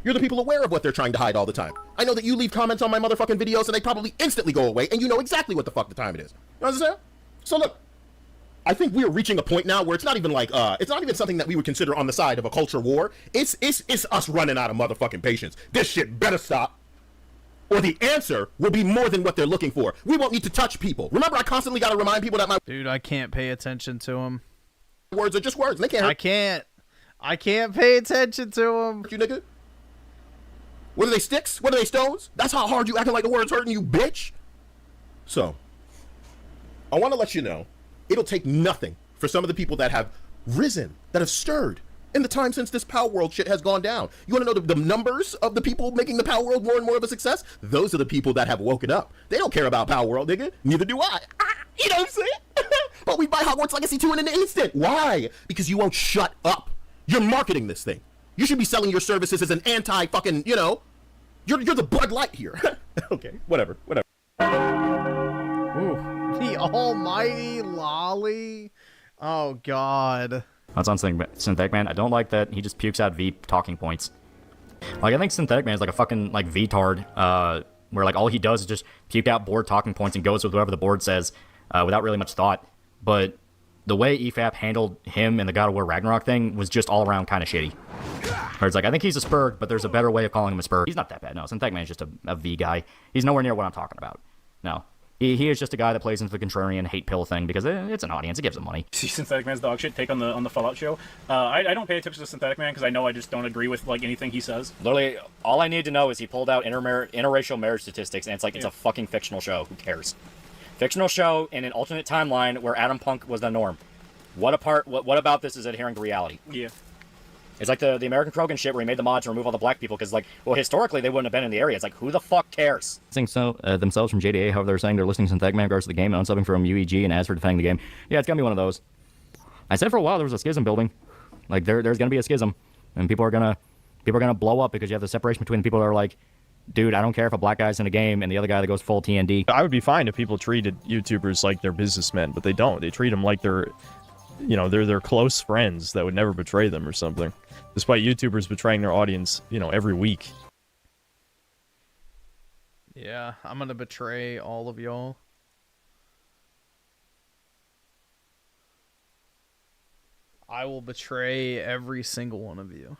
You're the people aware of what they're trying to hide all the time. I know that you leave comments on my motherfucking videos and they probably instantly go away and you know exactly what the fuck the time it is. You know what I'm saying? So look, I think we're reaching a point now where it's not even like, it's not even something that we would consider on the side of a culture war. It's us running out of motherfucking patience. This shit better stop, or the answer will be more than what they're looking for. We won't need to touch people. Remember, I constantly got to remind people that my Dude, I can't pay attention to him. words are just words. And they can't hurt. I can't pay attention to him. You nigga. What are they, sticks? What are they, stones? That's how hard you acting like the word's hurting you, bitch. So, I want to let you know, it'll take nothing for some of the people that have risen, that have stirred in the time since this Power World shit has gone down. You want to know the numbers of the people making the Power World more and more of a success? Those are the people that have woken up. They don't care about Power World, nigga. Neither do I. You know what I'm saying? But we buy Hogwarts Legacy 2 in an instant. Why? Because you won't shut up. You're marketing this thing. You should be selling your services as an anti-fucking, you know, you're the Bud Light here. Okay, whatever. Ooh, the almighty lolly. Oh, God. That's on Synthetic Man. I don't like that he just pukes out V talking points. Like, I think Synthetic Man is like a fucking, like, VTard, where, like, all he does is just puke out board talking points and goes with whatever the board says, without really much thought. But the way EFAP handled him and the God of War Ragnarok thing was just all around kind of shitty. Where it's like, I think he's a Spurg, but there's a better way of calling him a Spurg. He's not that bad, no. Synthetic Man is just a V guy. He's nowhere near what I'm talking about. No. He is just a guy that plays into the contrarian hate pill thing because it's an audience. It gives him money. See Synthetic Man's dog shit take on the Fallout show. I don't pay attention to Synthetic Man because I know I just don't agree with like anything he says. Literally, all I need to know is he pulled out interracial marriage statistics, and it's like, it's a fucking fictional show. Who cares? Fictional show in an alternate timeline where Adam Punk was the norm. What about this is adhering to reality? Yeah. It's like the American Krogan shit where he made the mod to remove all the black people because, like, well, historically they wouldn't have been in the area. It's like, who the fuck cares? Think so themselves from JDA, however, they're saying they're listening to Synthetic Man regards to the game and unsubbing from UEG and as for defending the game. Yeah, it's gonna be one of those. I said for a while there was a schism building. Like, there's gonna be a schism, and people are gonna blow up because you have the separation between the people that are like, dude, I don't care if a black guy's in a game and the other guy that goes full TND. I would be fine if people treated YouTubers like they're businessmen, but they don't. They treat them like they're their close friends that would never betray them or something. Despite YouTubers betraying their audience, every week. Yeah, I'm gonna betray all of y'all. I will betray every single one of you.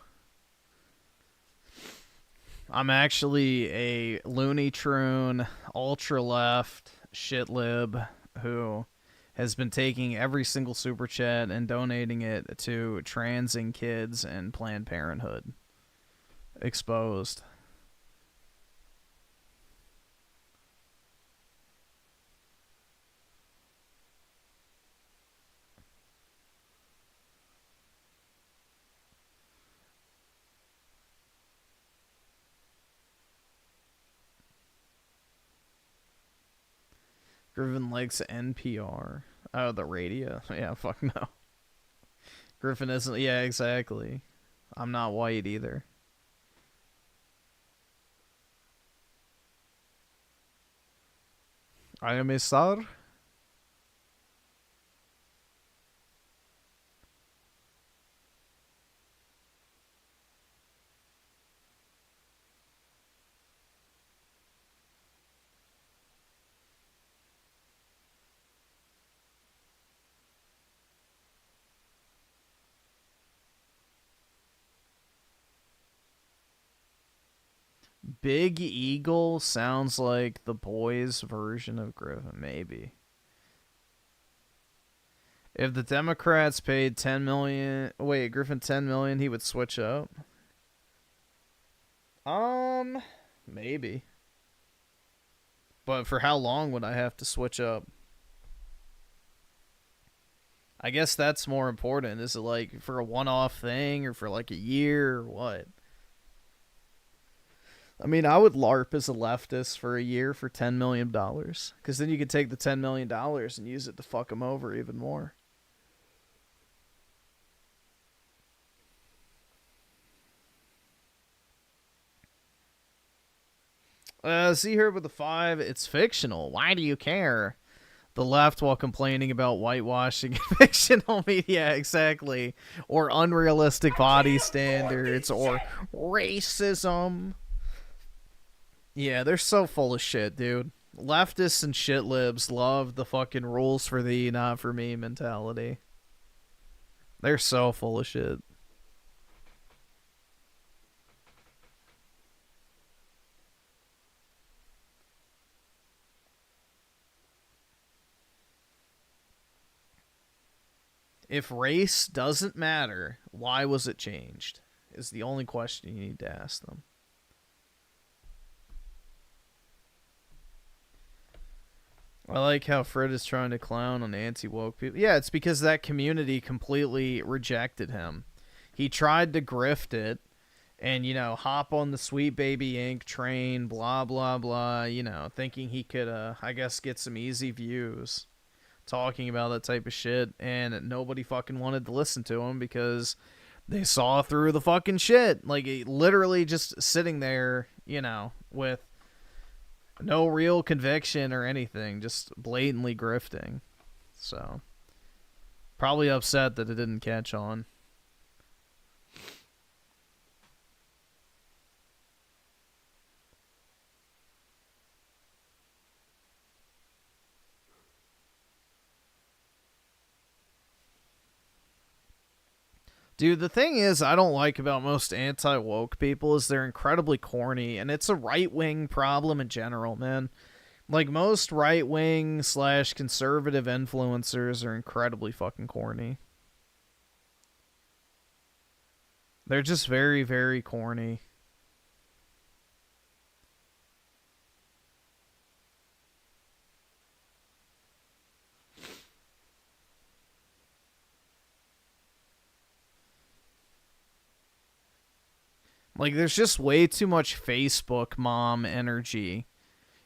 I'm actually a Looney Troon, ultra-left, shitlib who has been taking every single super chat and donating it to transing kids and Planned Parenthood. Exposed. Griffin likes NPR. Oh, the radio. Yeah, fuck no. Griffin isn't... Yeah, exactly. I'm not white either. I am a star. Big Eagle sounds like the boys' version of Griffin, maybe. If the Democrats paid 10 million... Wait, Griffin 10 million, he would switch up? Maybe. But for how long would I have to switch up? I guess that's more important. Is it like for a one-off thing or for like a year or what? I mean, I would LARP as a leftist for a year for $10 million. Because then you could take the $10 million and use it to fuck them over even more. See here with the 5, it's fictional. Why do you care? The left while complaining about whitewashing fictional media, exactly. Or unrealistic body standards, or racism. Yeah, they're so full of shit, dude. Leftists and shit libs love the fucking rules for thee, not for me mentality. They're so full of shit. If race doesn't matter, why was it changed? Is the only question you need to ask them. I like how Fred is trying to clown on anti-woke people. Yeah, it's because that community completely rejected him. He tried to grift it and, you know, hop on the Sweet Baby Inc. train, blah, blah, blah, you know, thinking he could, I guess, get some easy views talking about that type of shit, and nobody fucking wanted to listen to him because they saw through the fucking shit. Like, literally just sitting there, you know, with no real conviction or anything, just blatantly grifting. So, probably upset that it didn't catch on. Dude, the thing is I don't like about most anti-woke people is they're incredibly corny, and it's a right-wing problem in general, man. Like, most right-wing / conservative influencers are incredibly fucking corny. They're just very, very corny. Like, there's just way too much Facebook mom energy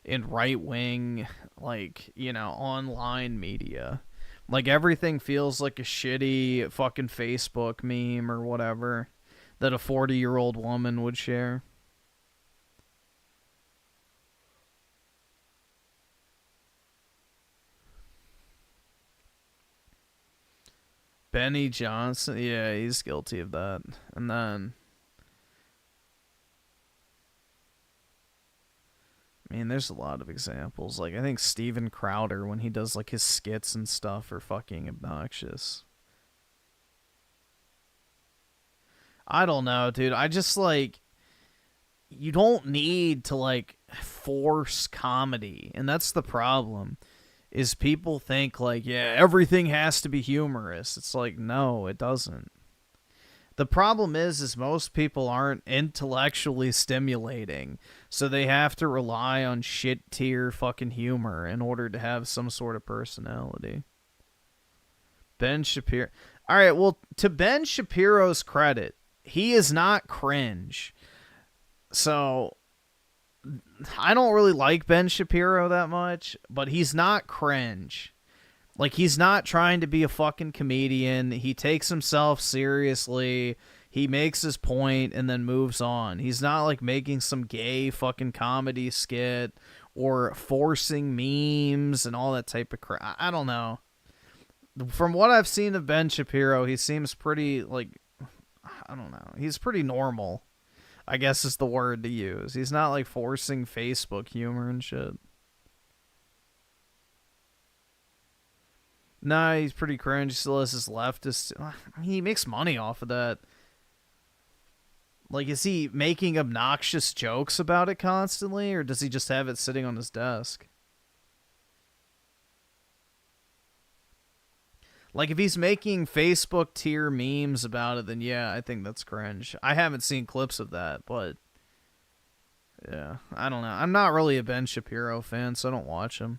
in right-wing, like, you know, online media. Like, everything feels like a shitty fucking Facebook meme or whatever that a 40-year-old woman would share. Benny Johnson, yeah, he's guilty of that. And then, I mean, there's a lot of examples. Like, I think Steven Crowder, when he does, like, his skits and stuff, are fucking obnoxious. I don't know, dude. I just, like, you don't need to, like, force comedy. And that's the problem, is people think, like, yeah, everything has to be humorous. It's like, no, it doesn't. The problem is most people aren't intellectually stimulating, so they have to rely on shit tier fucking humor in order to have some sort of personality. Ben Shapiro. All right, well, to Ben Shapiro's credit, he is not cringe. So, I don't really like Ben Shapiro that much, but he's not cringe. Like, he's not trying to be a fucking comedian. He takes himself seriously. He makes his point and then moves on. He's not, like, making some gay fucking comedy skit or forcing memes and all that type of crap. I don't know. From what I've seen of Ben Shapiro, he seems pretty, like, I don't know. He's pretty normal, I guess is the word to use. He's not, like, forcing Facebook humor and shit. Nah, he's pretty cringe. He still has his leftist. He makes money off of that. Like, is he making obnoxious jokes about it constantly, or does he just have it sitting on his desk? Like, if he's making Facebook tier memes about it, then yeah, I think that's cringe. I haven't seen clips of that, but yeah, I don't know. I'm not really a Ben Shapiro fan, so I don't watch him.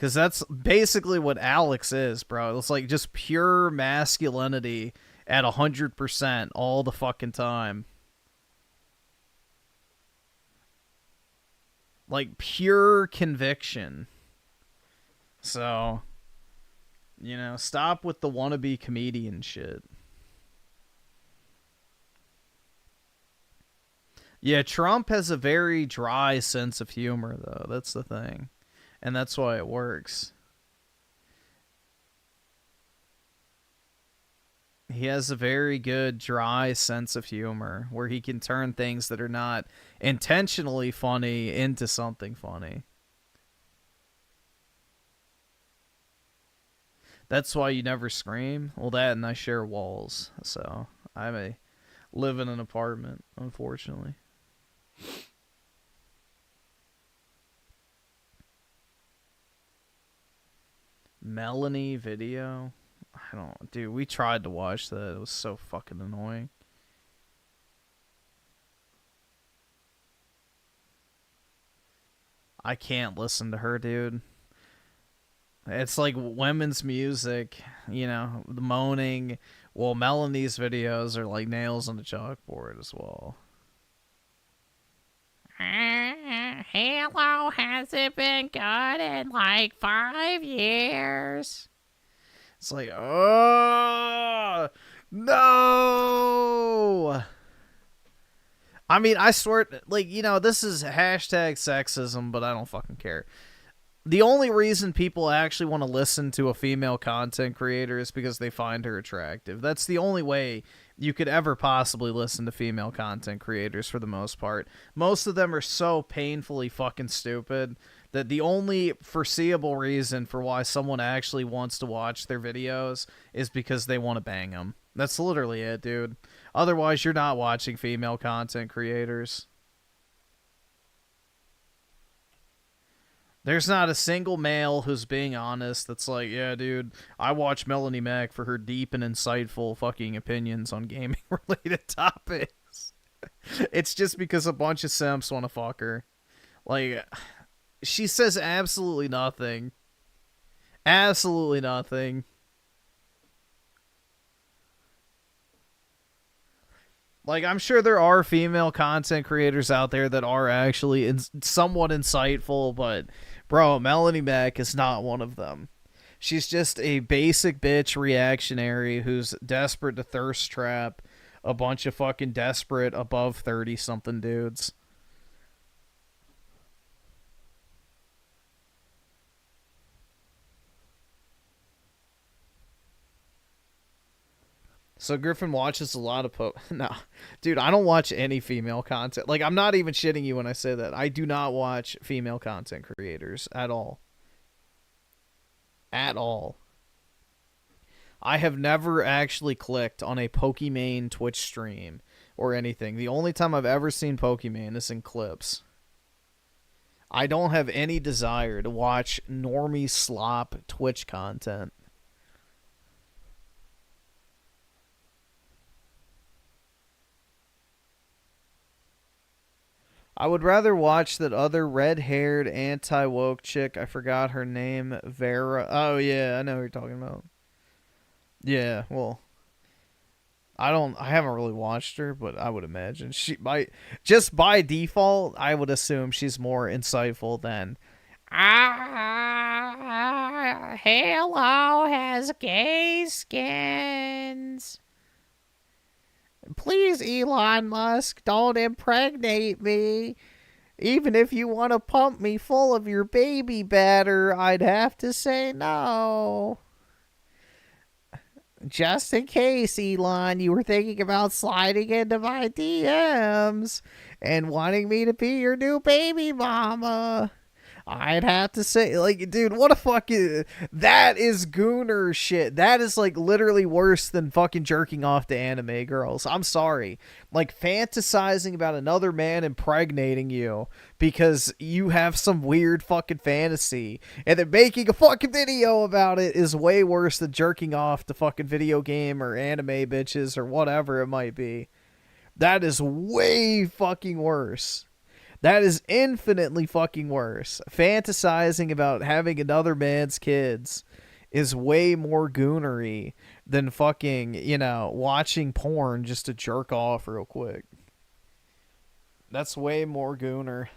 Because that's basically what Alex is, bro. It's like just pure masculinity at 100% all the fucking time. Like pure conviction. So, you know, stop with the wannabe comedian shit. Yeah, Trump has a very dry sense of humor, though. That's the thing. And that's why it works. He has a very good, dry sense of humor where he can turn things that are not intentionally funny into something funny. That's why you never scream. Well, that and I share walls. So I may live in an apartment, unfortunately. Melanie video? I don't... Dude, we tried to watch that. It was so fucking annoying. I can't listen to her, dude. It's like women's music, you know, the moaning. Well, Melanie's videos are like nails on a chalkboard as well. Halo hasn't been good in like 5 years. It's like, oh, no. I mean, I swear, like, you know, this is hashtag sexism, but I don't fucking care. The only reason people actually want to listen to a female content creator is because they find her attractive. That's the only way you could ever possibly listen to female content creators for the most part. Most of them are so painfully fucking stupid that the only foreseeable reason for why someone actually wants to watch their videos is because they want to bang them. That's literally it, dude. Otherwise, you're not watching female content creators. There's not a single male who's being honest that's like, yeah, dude, I watch Melanie Mac for her deep and insightful fucking opinions on gaming-related topics. It's just because a bunch of simps want to fuck her. Like, she says absolutely nothing. Absolutely nothing. Like, I'm sure there are female content creators out there that are actually somewhat insightful, but, bro, Melanie Mac is not one of them. She's just a basic bitch reactionary who's desperate to thirst trap a bunch of fucking desperate above 30-something dudes. So Griffin watches a lot of No, dude, I don't watch any female content. Like, I'm not even shitting you when I say that. I do not watch female content creators at all. At all. I have never actually clicked on a Pokimane Twitch stream or anything. The only time I've ever seen Pokimane is in clips. I don't have any desire to watch normie slop Twitch content. I would rather watch that other red-haired anti-woke chick. I forgot her name. Vera. Oh, yeah, I know who you're talking about. Yeah, well, I haven't really watched her, but I would imagine she might, just by default, I would assume she's more insightful than Halo has gay skins. Please, Elon Musk, don't impregnate me. Even if you want to pump me full of your baby batter, I'd have to say no. Just in case, Elon, you were thinking about sliding into my DMs and wanting me to be your new baby mama, I'd have to say, like, dude, what a fucking... That is gooner shit. That is, like, literally worse than fucking jerking off to anime girls. I'm sorry. Like, fantasizing about another man impregnating you because you have some weird fucking fantasy and then making a fucking video about it is way worse than jerking off to fucking video game or anime bitches or whatever it might be. That is way fucking worse. That is infinitely fucking worse. Fantasizing about having another man's kids is way more goonery than fucking, watching porn just to jerk off real quick. That's way more gooner.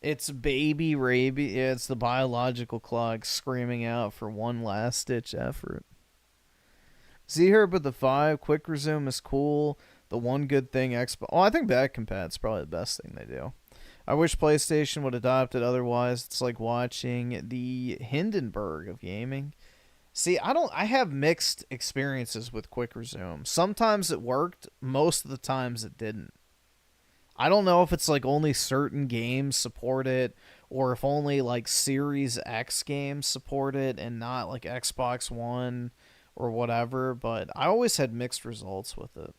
It's baby rabies. Yeah, it's the biological clock screaming out for one last ditch effort. See her, but the 5 quick resume is cool. The one good thing Xbox. Oh, I think back compat's probably the best thing they do. I wish PlayStation would adopt it. Otherwise, it's like watching the Hindenburg of gaming. See, I have mixed experiences with quick resume. Sometimes it worked. Most of the times it didn't. I don't know if it's like only certain games support it, or if only like Series X games support it and not like Xbox One or whatever, but I always had mixed results with it.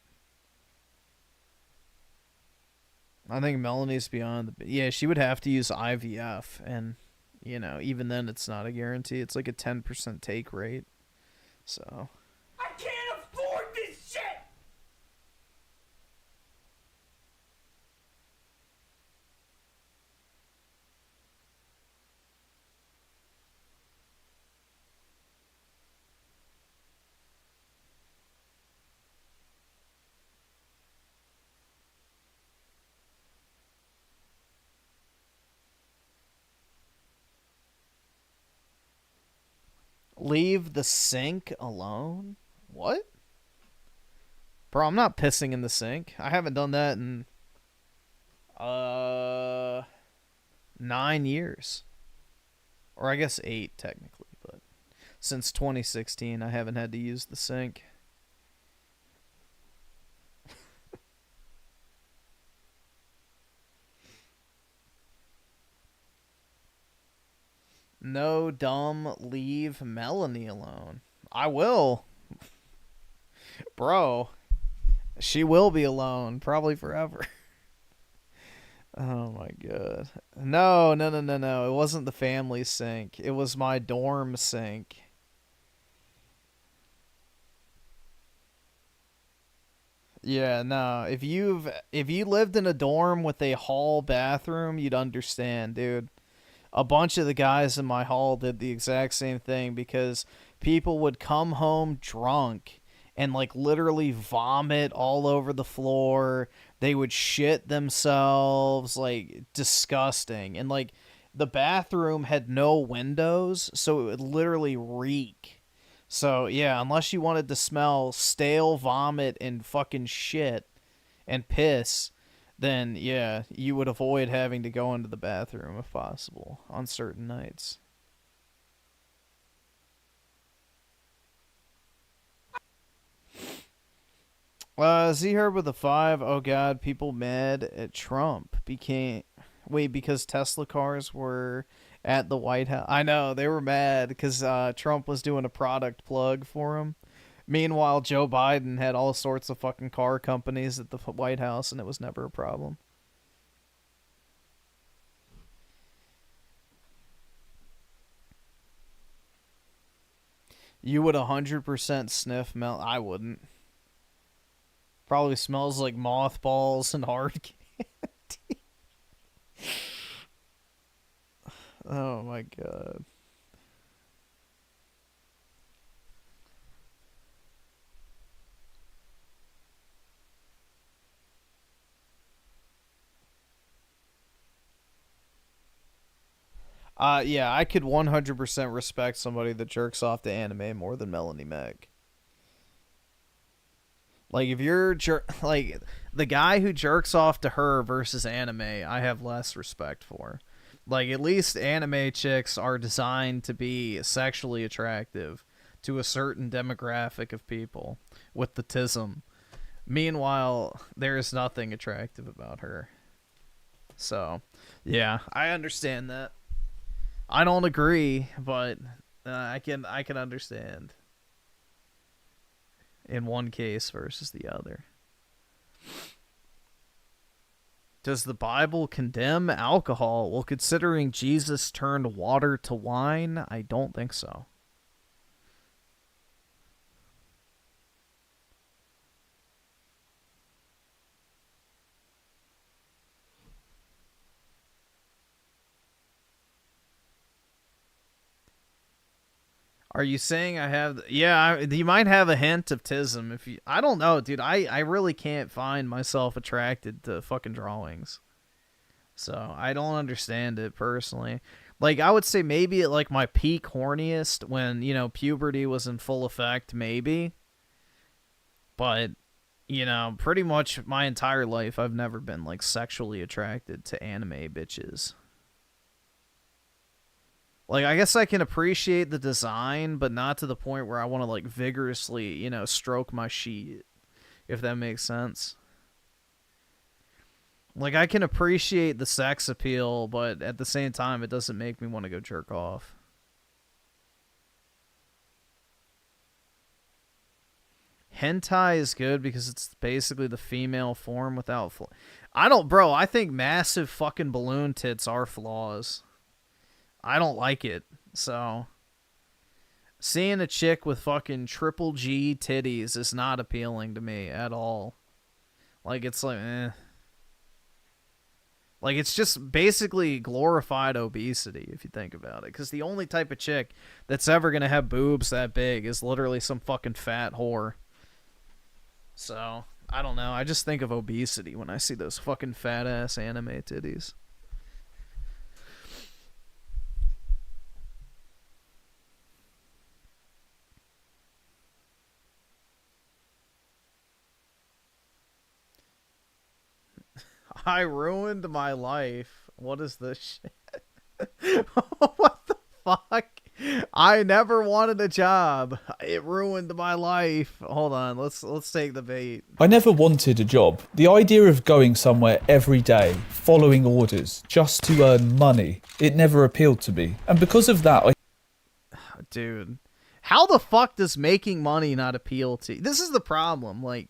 I think Melanie's beyond the... Yeah, she would have to use IVF, and, even then it's not a guarantee. It's like a 10% take rate, so... I can't afford this shit! Leave the sink alone? What? Bro, I'm not pissing in the sink. I haven't done that in 9 years. Or I guess 8 technically, but since 2016 I haven't had to use the sink. No, dumb, leave Melanie alone. I will. Bro, she will be alone, probably forever. Oh my god. No. It wasn't the family sink. It was my dorm sink. Yeah, no. If you lived in a dorm with a hall bathroom, you'd understand, dude. A bunch of the guys in my hall did the exact same thing because people would come home drunk and like literally vomit all over the floor. They would shit themselves, like disgusting. And like the bathroom had no windows, so it would literally reek. So yeah, unless you wanted to smell stale vomit and fucking shit and piss, then yeah, you would avoid having to go into the bathroom if possible on certain nights. Z-Herb with a 5. Oh god, people mad at Trump because Tesla cars were at the White House. I know, they were mad because Trump was doing a product plug for him. Meanwhile, Joe Biden had all sorts of fucking car companies at the White House, and it was never a problem. You would 100% sniff Mel. I wouldn't. Probably smells like mothballs and hard candy. Oh my god. Yeah, I could 100% respect somebody that jerks off to anime more than Melanie Meg. Like, if you're like the guy who jerks off to her versus anime, I have less respect for. Like, at least anime chicks are designed to be sexually attractive to a certain demographic of people with the tism. Meanwhile, there is nothing attractive about her. So, yeah, I understand that. I don't agree, but I can understand in one case versus the other. Does the Bible condemn alcohol? Well, considering Jesus turned water to wine, I don't think so. Are you saying I have... Yeah, you might have a hint of tism. If you, I don't know, dude. I really can't find myself attracted to fucking drawings. So, I don't understand it, personally. Like, I would say maybe at, like, my peak horniest, when, you know, puberty was in full effect, maybe. But, you know, pretty much my entire life, I've never been, like, sexually attracted to anime bitches. Like, I guess I can appreciate the design, but not to the point where I want to, like, vigorously, you know, stroke my sheet, if that makes sense. Like, I can appreciate the sex appeal, but at the same time, it doesn't make me want to go jerk off. Hentai is good because it's basically the female form without bro, I think massive fucking balloon tits are flaws. I don't like it, so seeing a chick with fucking triple G titties is not appealing to me at all. Like, it's like, eh. Like, it's just basically glorified obesity, if you think about it. Because the only type of chick that's ever going to have boobs that big is literally some fucking fat whore. So, I don't know. I just think of obesity when I see those fucking fat-ass anime titties. I ruined my life. What is this shit? What the fuck? I never wanted a job. It ruined my life. Hold on, let's take the bait. I never wanted a job. The idea of going somewhere every day, following orders, just to earn money, it never appealed to me. And because of that, Dude, how the fuck does making money not appeal to you? This is the problem, like,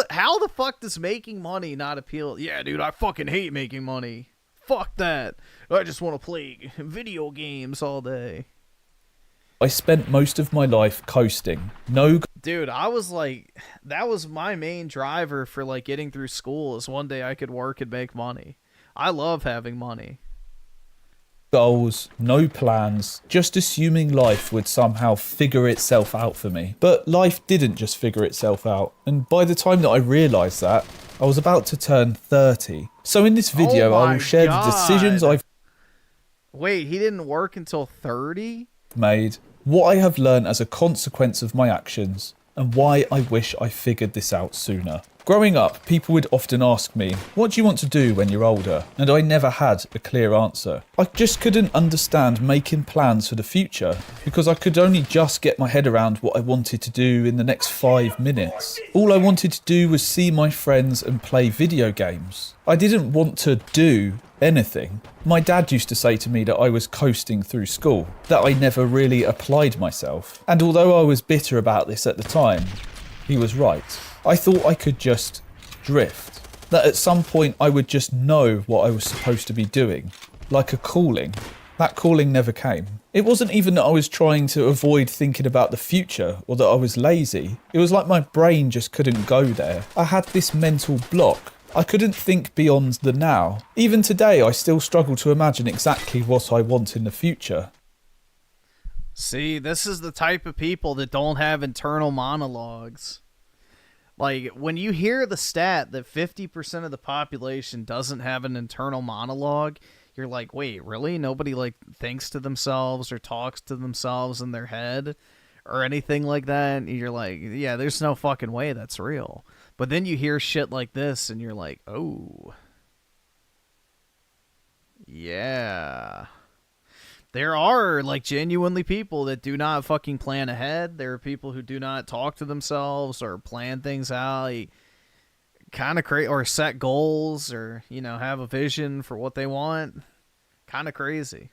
how the fuck does making money not appeal? Yeah, dude, I fucking hate making money. Fuck that. I just want to play video games all day. I spent most of my life coasting. Dude, I was like, that was my main driver for, like, getting through school, is one day I could work and make money. I love having money. Goals, no plans, just assuming life would somehow figure itself out for me. But life didn't just figure itself out, and by the time that I realised that, I was about to turn 30. So in this video, I will share the decisions I've Wait, he didn't work until 30? Made, what I have learned as a consequence of my actions, and why I wish I figured this out sooner. Growing up, people would often ask me, what do you want to do when you're older? And I never had a clear answer. I just couldn't understand making plans for the future because I could only just get my head around what I wanted to do in the next 5 minutes. All I wanted to do was see my friends and play video games. I didn't want to do anything. My dad used to say to me that I was coasting through school, that I never really applied myself. And although I was bitter about this at the time, he was right. I thought I could just drift. That at some point I would just know what I was supposed to be doing. Like a calling. That calling never came. It wasn't even that I was trying to avoid thinking about the future or that I was lazy. It was like my brain just couldn't go there. I had this mental block. I couldn't think beyond the now. Even today I still struggle to imagine exactly what I want in the future. See, this is the type of people that don't have internal monologues. Like, when you hear the stat that 50% of the population doesn't have an internal monologue, you're like, wait, really? Nobody, like, thinks to themselves or talks to themselves in their head or anything like that? And you're like, yeah, there's no fucking way that's real. But then you hear shit like this and you're like, oh. Yeah. There are, like, genuinely people that do not fucking plan ahead. There are people who do not talk to themselves or plan things out. Kind of crazy, or set goals, or have a vision for what they want. Kind of crazy.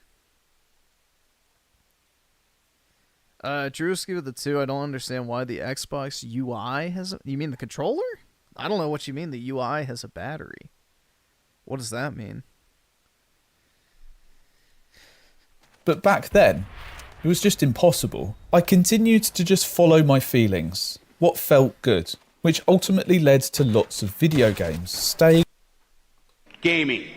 Drewski with the 2. I don't understand why the Xbox UI has. You mean the controller? I don't know what you mean. The UI has a battery. What does that mean? But back then, it was just impossible. I continued to just follow my feelings, what felt good, which ultimately led to lots of video games, staying Gaming.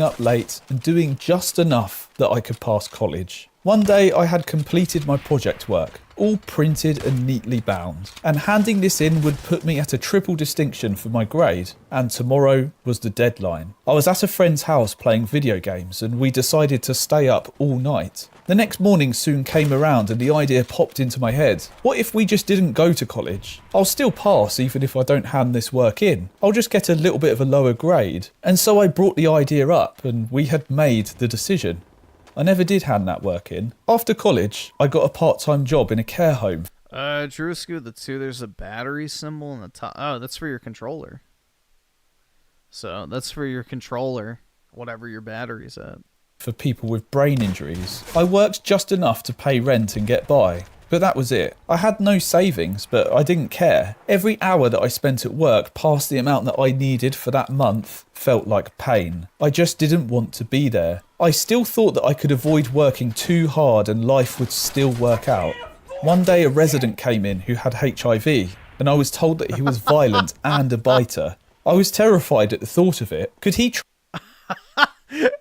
up late and doing just enough that I could pass college. One day I had completed my project work, all printed and neatly bound, and handing this in would put me at a triple distinction for my grade, and tomorrow was the deadline. I was at a friend's house playing video games and we decided to stay up all night. The next morning soon came around and the idea popped into my head. What if we just didn't go to college? I'll still pass even if I don't hand this work in. I'll just get a little bit of a lower grade. And so I brought the idea up and we had made the decision. I never did hand that work in. After college, I got a part-time job in a care home. Drewski with the 2, there's a battery symbol in the top. Oh, that's for your controller. So, that's for your controller, whatever your battery's at. For people with brain injuries. I worked just enough to pay rent and get by. But that was it. I had no savings, but I didn't care. Every hour that I spent at work past the amount that I needed for that month felt like pain. I just didn't want to be there. I still thought that I could avoid working too hard and life would still work out. One day a resident came in who had HIV, and I was told that he was violent and a biter. I was terrified at the thought of it. Could he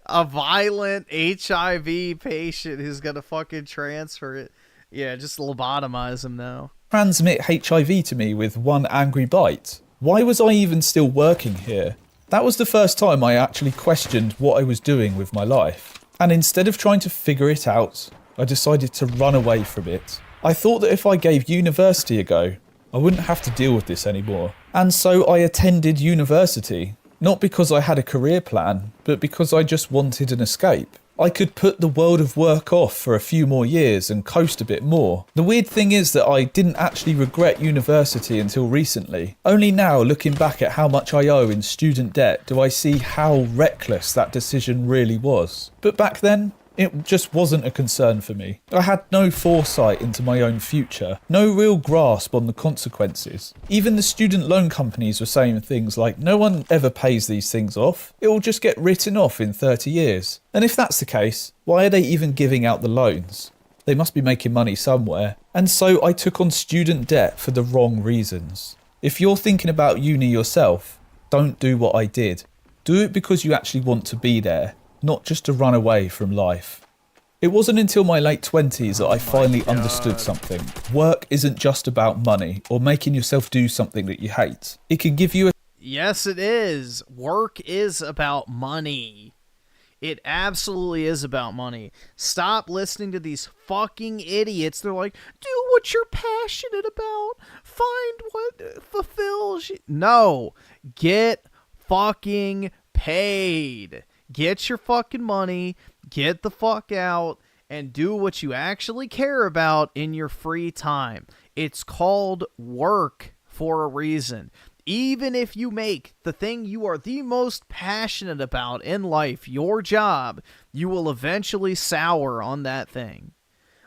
a violent HIV patient who's gonna fucking transfer it? Yeah, just lobotomize him now. Transmit HIV to me with one angry bite? Why was I even still working here? That was the first time I actually questioned what I was doing with my life. And instead of trying to figure it out, I decided to run away from it. I thought that if I gave university a go, I wouldn't have to deal with this anymore. And so I attended university. Not because I had a career plan, but because I just wanted an escape. I could put the world of work off for a few more years and coast a bit more. The weird thing is that I didn't actually regret university until recently. Only now, looking back at how much I owe in student debt, do I see how reckless that decision really was. But back then, it just wasn't a concern for me. I had no foresight into my own future, no real grasp on the consequences. Even the student loan companies were saying things like, no one ever pays these things off, it will just get written off in 30 years. And if that's the case, why are they even giving out the loans? They must be making money somewhere. And so I took on student debt for the wrong reasons. If you're thinking about uni yourself, don't do what I did. Do it because you actually want to be there, not just to run away from life. It wasn't until my late 20s that I finally understood something. Work isn't just about money or making yourself do something that you hate. It can give you a... Yes, it is. Work is about money. It absolutely is about money. Stop listening to these fucking idiots. They're like, do what you're passionate about. Find what fulfills you. No. Get fucking paid. Get your fucking money, get the fuck out, and do what you actually care about in your free time. It's called work for a reason. Even if you make the thing you are the most passionate about in life your job, you will eventually sour on that thing.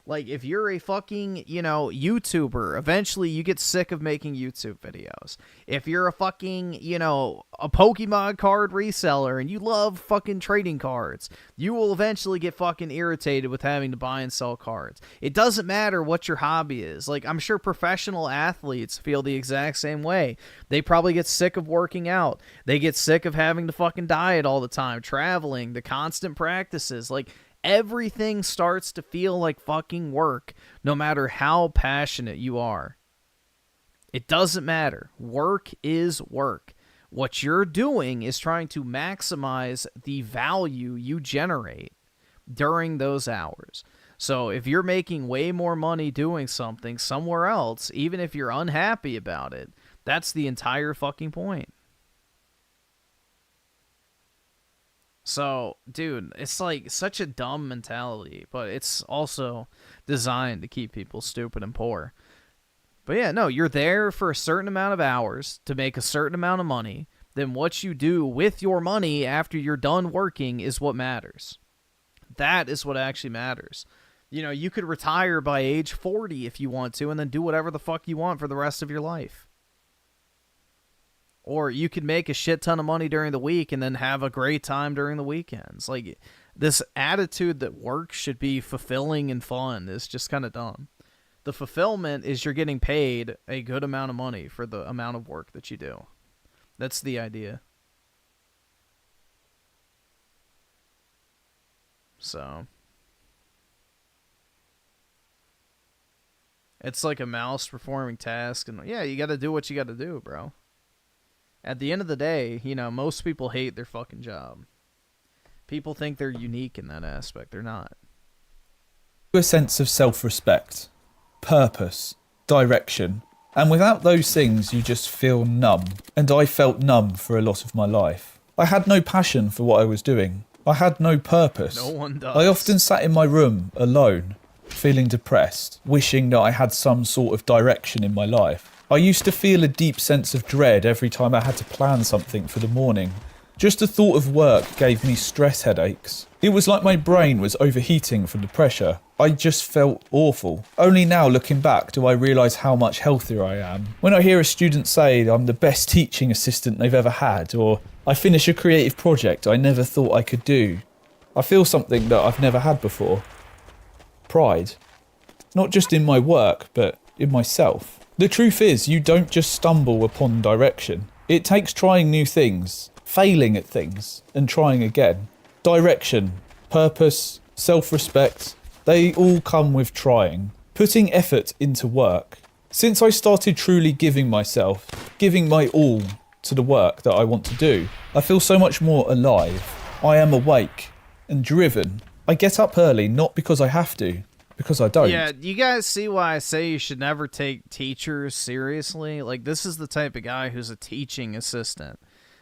Like, if you're a fucking, YouTuber, eventually you get sick of making YouTube videos. If you're a fucking, a Pokemon card reseller and you love fucking trading cards, you will eventually get fucking irritated with having to buy and sell cards. It doesn't matter what your hobby is. Like, I'm sure professional athletes feel the exact same way. They probably get sick of working out. They get sick of having to fucking diet all the time, traveling, the constant practices. Like, everything starts to feel like fucking work, no matter how passionate you are. It doesn't matter. Work is work. What you're doing is trying to maximize the value you generate during those hours. So if you're making way more money doing something somewhere else, even if you're unhappy about it, that's the entire fucking point. So, dude, it's like such a dumb mentality, but it's also designed to keep people stupid and poor. But yeah, no, you're there for a certain amount of hours to make a certain amount of money. Then what you do with your money after you're done working is what matters. That is what actually matters. You know, you could retire by age 40 if you want to, and then do whatever the fuck you want for the rest of your life. Or you could make a shit ton of money during the week and then have a great time during the weekends. Like, this attitude that work should be fulfilling and fun is just kind of dumb. The fulfillment is you're getting paid a good amount of money for the amount of work that you do. That's the idea. So, it's like a mouse performing tasks, and yeah, you gotta do what you gotta do, bro. At the end of the day, you know, most people hate their fucking job. People think they're unique in that aspect. They're not. A sense of self-respect, purpose, direction, and without those things you just feel numb. And I felt numb for a lot of my life. I had no passion for what I was doing. I had no purpose. No one does. I often sat in my room alone, feeling depressed, wishing that I had some sort of direction in my life. I used to feel a deep sense of dread every time I had to plan something for the morning. Just the thought of work gave me stress headaches. It was like my brain was overheating from the pressure. I just felt awful. Only now, looking back, do I realise how much healthier I am. When I hear a student say I'm the best teaching assistant they've ever had, or I finish a creative project I never thought I could do, I feel something that I've never had before. Pride. Not just in my work, but in myself. The truth is, you don't just stumble upon direction. It takes trying new things, failing at things, and trying again. Direction, purpose, self-respect, they all come with trying. Putting effort into work. Since I started truly giving myself, giving my all to the work that I want to do, I feel so much more alive. I am awake and driven. I get up early not because I have to, because I don't. Yeah, you guys see why I say you should never take teachers seriously? Like, this is the type of guy who's a teaching assistant.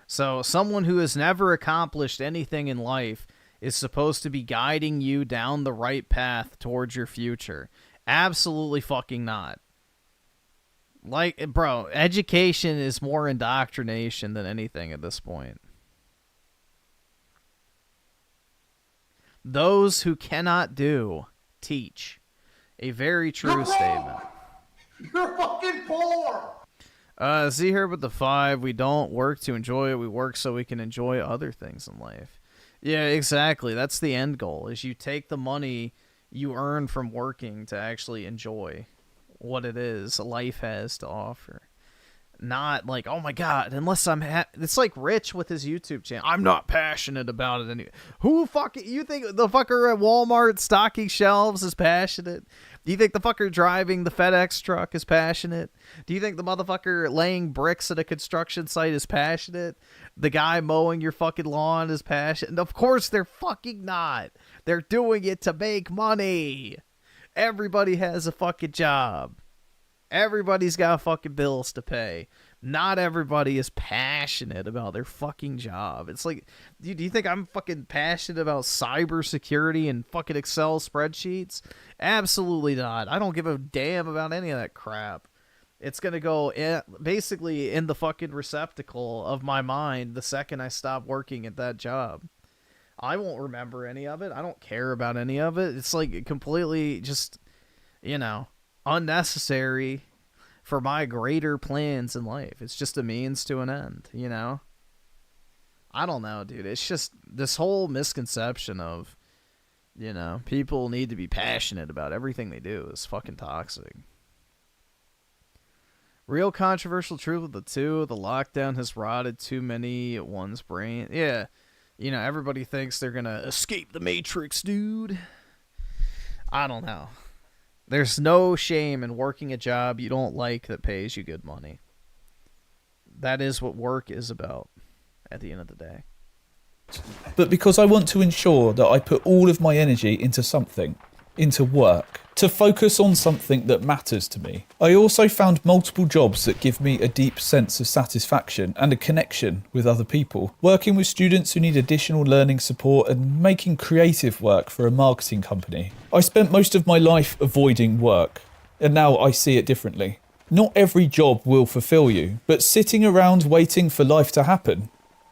So someone who has never accomplished anything in life is supposed to be guiding you down the right path towards your future. Absolutely fucking not. Like, bro, education is more indoctrination than anything at this point. Those who cannot do, teach. A very true statement. You're fucking poor! Z here with the 5. We don't work to enjoy it. We work so we can enjoy other things in life. Yeah, exactly. That's the end goal, is you take the money you earn from working to actually enjoy what it is life has to offer. Not like, oh my god, unless I'm it's like Rich with his YouTube channel. I'm not passionate about it anyway. Who fucking, you think the fucker at Walmart stocking shelves is passionate? Do you think the fucker driving the FedEx truck is passionate? Do you think the motherfucker laying bricks at a construction site is passionate? The guy mowing your fucking lawn is passionate? Of course they're fucking not. They're doing it to make money. Everybody has a fucking job. Everybody's got fucking bills to pay. Not everybody is passionate about their fucking job. It's like, do you think I'm fucking passionate about cybersecurity and fucking Excel spreadsheets? Absolutely not. I don't give a damn about any of that crap. It's going to go basically in the fucking receptacle of my mind the second I stop working at that job. I won't remember any of it. I don't care about any of it. It's like completely just, you know, unnecessary for my greater plans in life. It's just a means to an end, you know? I don't know, dude. It's just this whole misconception of, you know, people need to be passionate about everything they do is fucking toxic. Real controversial truth with the 2, the lockdown has rotted too many at one's brain. Yeah, you know, everybody thinks they're gonna escape the Matrix, dude. I don't know. There's no shame in working a job you don't like that pays you good money. That is what work is about at the end of the day. But because I want to ensure that I put all of my energy into something, into work, to focus on something that matters to me. I also found multiple jobs that give me a deep sense of satisfaction and a connection with other people. Working with students who need additional learning support and making creative work for a marketing company. I spent most of my life avoiding work, and now I see it differently. Not every job will fulfill you, but sitting around waiting for life to happen,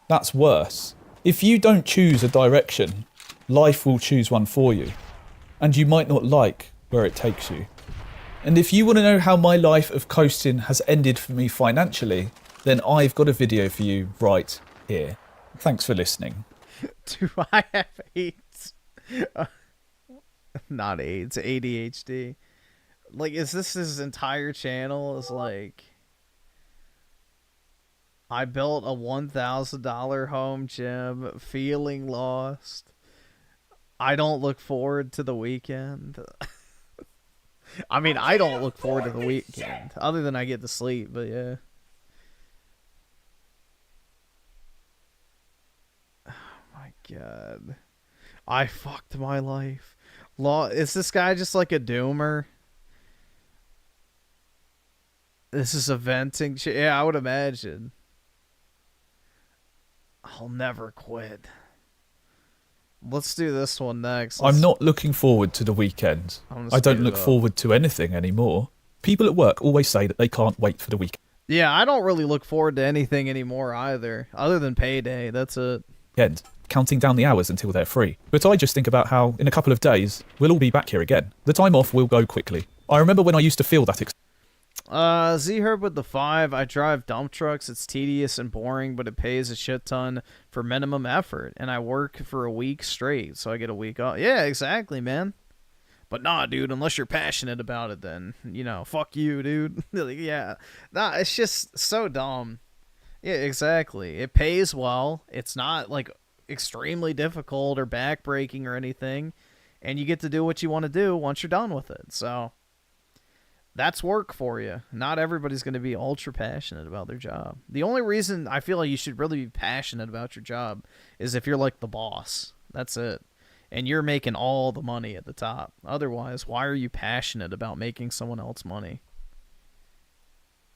that's worse. If you don't choose a direction, life will choose one for you, and you might not like where it takes you. And if you want to know how my life of coasting has ended for me financially, then I've got a video for you right here. Thanks for listening. Do I have AIDS? Not AIDS, ADHD. Like, is this his entire channel? Is like, I built a $1,000 home gym, feeling lost. I don't look forward to the weekend. I mean, I don't look forward to the weekend, other than I get to sleep, but yeah. Oh my god. I fucked my life. Is this guy just like a doomer? This is a venting shit. Yeah, I would imagine. I'll never quit. Let's do this one next. I'm not looking forward to the weekend. I don't look forward to anything anymore. People at work always say that they can't wait for the weekend. Yeah, I don't really look forward to anything anymore either, other than payday. That's it. Counting down the hours until they're free. But I just think about how, in a couple of days, we'll all be back here again. The time off will go quickly. I remember when I used to feel that Z-Herb with the 5. I drive dump trucks. It's tedious and boring, but it pays a shit ton for minimum effort. And I work for a week straight, so I get a week off. Yeah, exactly, man. But nah, dude, unless you're passionate about it, then, you know, fuck you, dude. Yeah. Nah, it's just so dumb. Yeah, exactly. It pays well. It's not, like, extremely difficult or backbreaking or anything. And you get to do what you want to do once you're done with it. So that's work for you. Not everybody's going to be ultra passionate about their job. The only reason I feel like you should really be passionate about your job is if you're like the boss. That's it. And you're making all the money at the top. Otherwise, why are you passionate about making someone else money?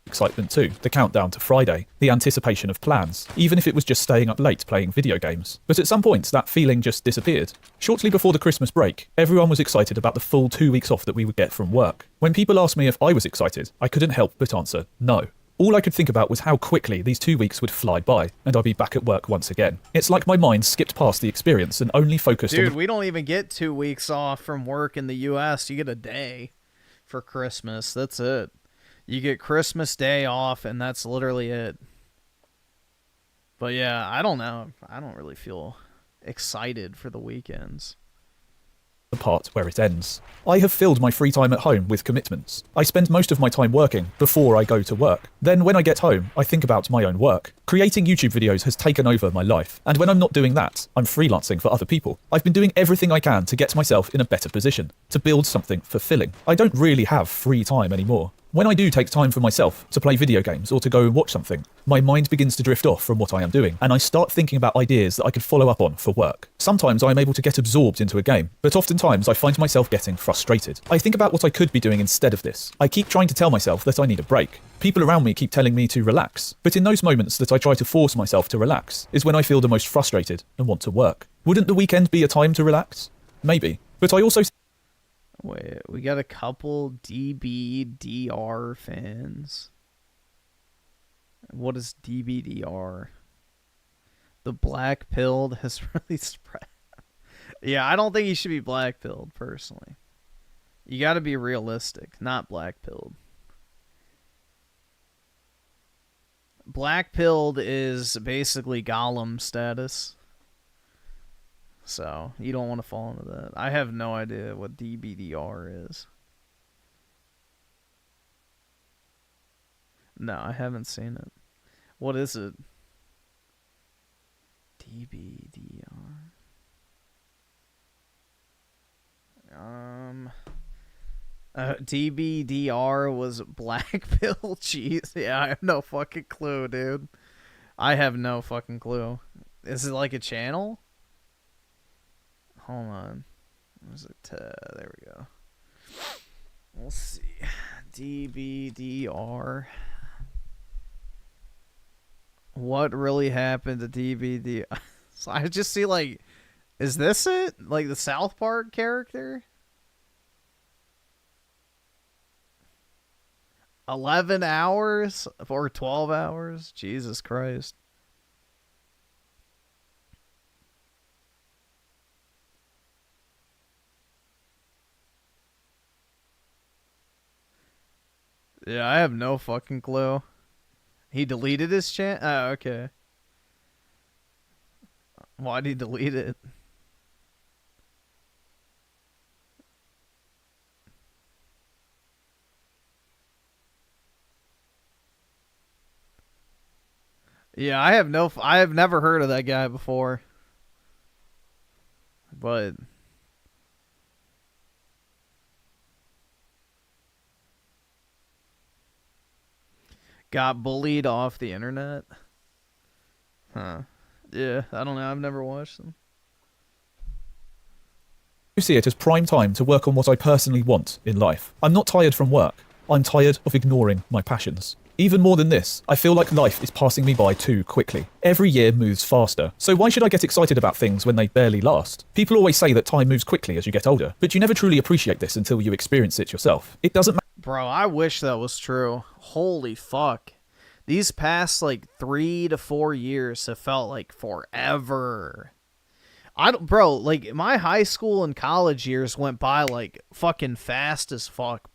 excitement too. The countdown to Friday, the anticipation of plans, even if it was just staying up late playing video games. But at some point, that feeling just disappeared. Shortly before the Christmas break, everyone was excited about the full 2 weeks off that we would get from work. When people asked me if I was excited, I couldn't help but answer no. All I could think about was how quickly these 2 weeks would fly by, and I'd be back at work once again. It's like my mind skipped past the experience and only focused on... Dude, we don't even get 2 weeks off from work in the US. You get a day for Christmas. That's it. You get Christmas Day off, and that's literally it. But yeah, I don't know. I don't really feel excited for the weekends. The part where it ends. I have filled my free time at home with commitments. I spend most of my time working before I go to work. Then when I get home, I think about my own work. Creating YouTube videos has taken over my life, and when I'm not doing that, I'm freelancing for other people. I've been doing everything I can to get myself in a better position, to build something fulfilling. I don't really have free time anymore. When I do take time for myself to play video games or to go and watch something, my mind begins to drift off from what I am doing, and I start thinking about ideas that I could follow up on for work. Sometimes I am able to get absorbed into a game, but oftentimes I find myself getting frustrated. I think about what I could be doing instead of this. I keep trying to tell myself that I need a break. People around me keep telling me to relax, but in those moments that I try to force myself to relax is when I feel the most frustrated and want to work. Wouldn't the weekend be a time to relax? Maybe, but I also... Wait, we got a couple DBDR fans. What is DBDR? The black pilled has really spread. Yeah, I don't think you should be black pilled, personally. You got to be realistic, not black pilled. Black pilled is basically Gollum status. So, you don't want to fall into that. I have no idea what DBDR is. No, I haven't seen it. What is it? DBDR. DBDR was black pill cheese. Yeah, I have no fucking clue, dude. I have no fucking clue. Is it like a channel? Hold on. Where's it? There we go. We'll see. DBDR. What really happened to DBDR? So I just see, like, is this it? Like the South Park character? 11 hours or 12 hours? Jesus Christ. Yeah, I have no fucking clue. He deleted his channel? Oh, okay. Why'd he delete it? Yeah, I have never heard of that guy before. But got bullied off the internet? Huh. Yeah, I don't know. I've never watched them. I see it as prime time to work on what I personally want in life. I'm not tired from work. I'm tired of ignoring my passions. Even more than this, I feel like life is passing me by too quickly. Every year moves faster, so why should I get excited about things when they barely last? People always say that time moves quickly as you get older, but you never truly appreciate this until you experience it yourself. It doesn't matter. Bro, I wish that was true. Holy fuck. These past, like, 3 to 4 years have felt like forever. Bro, like, my high school and college years went by, like, fucking fast as fuck.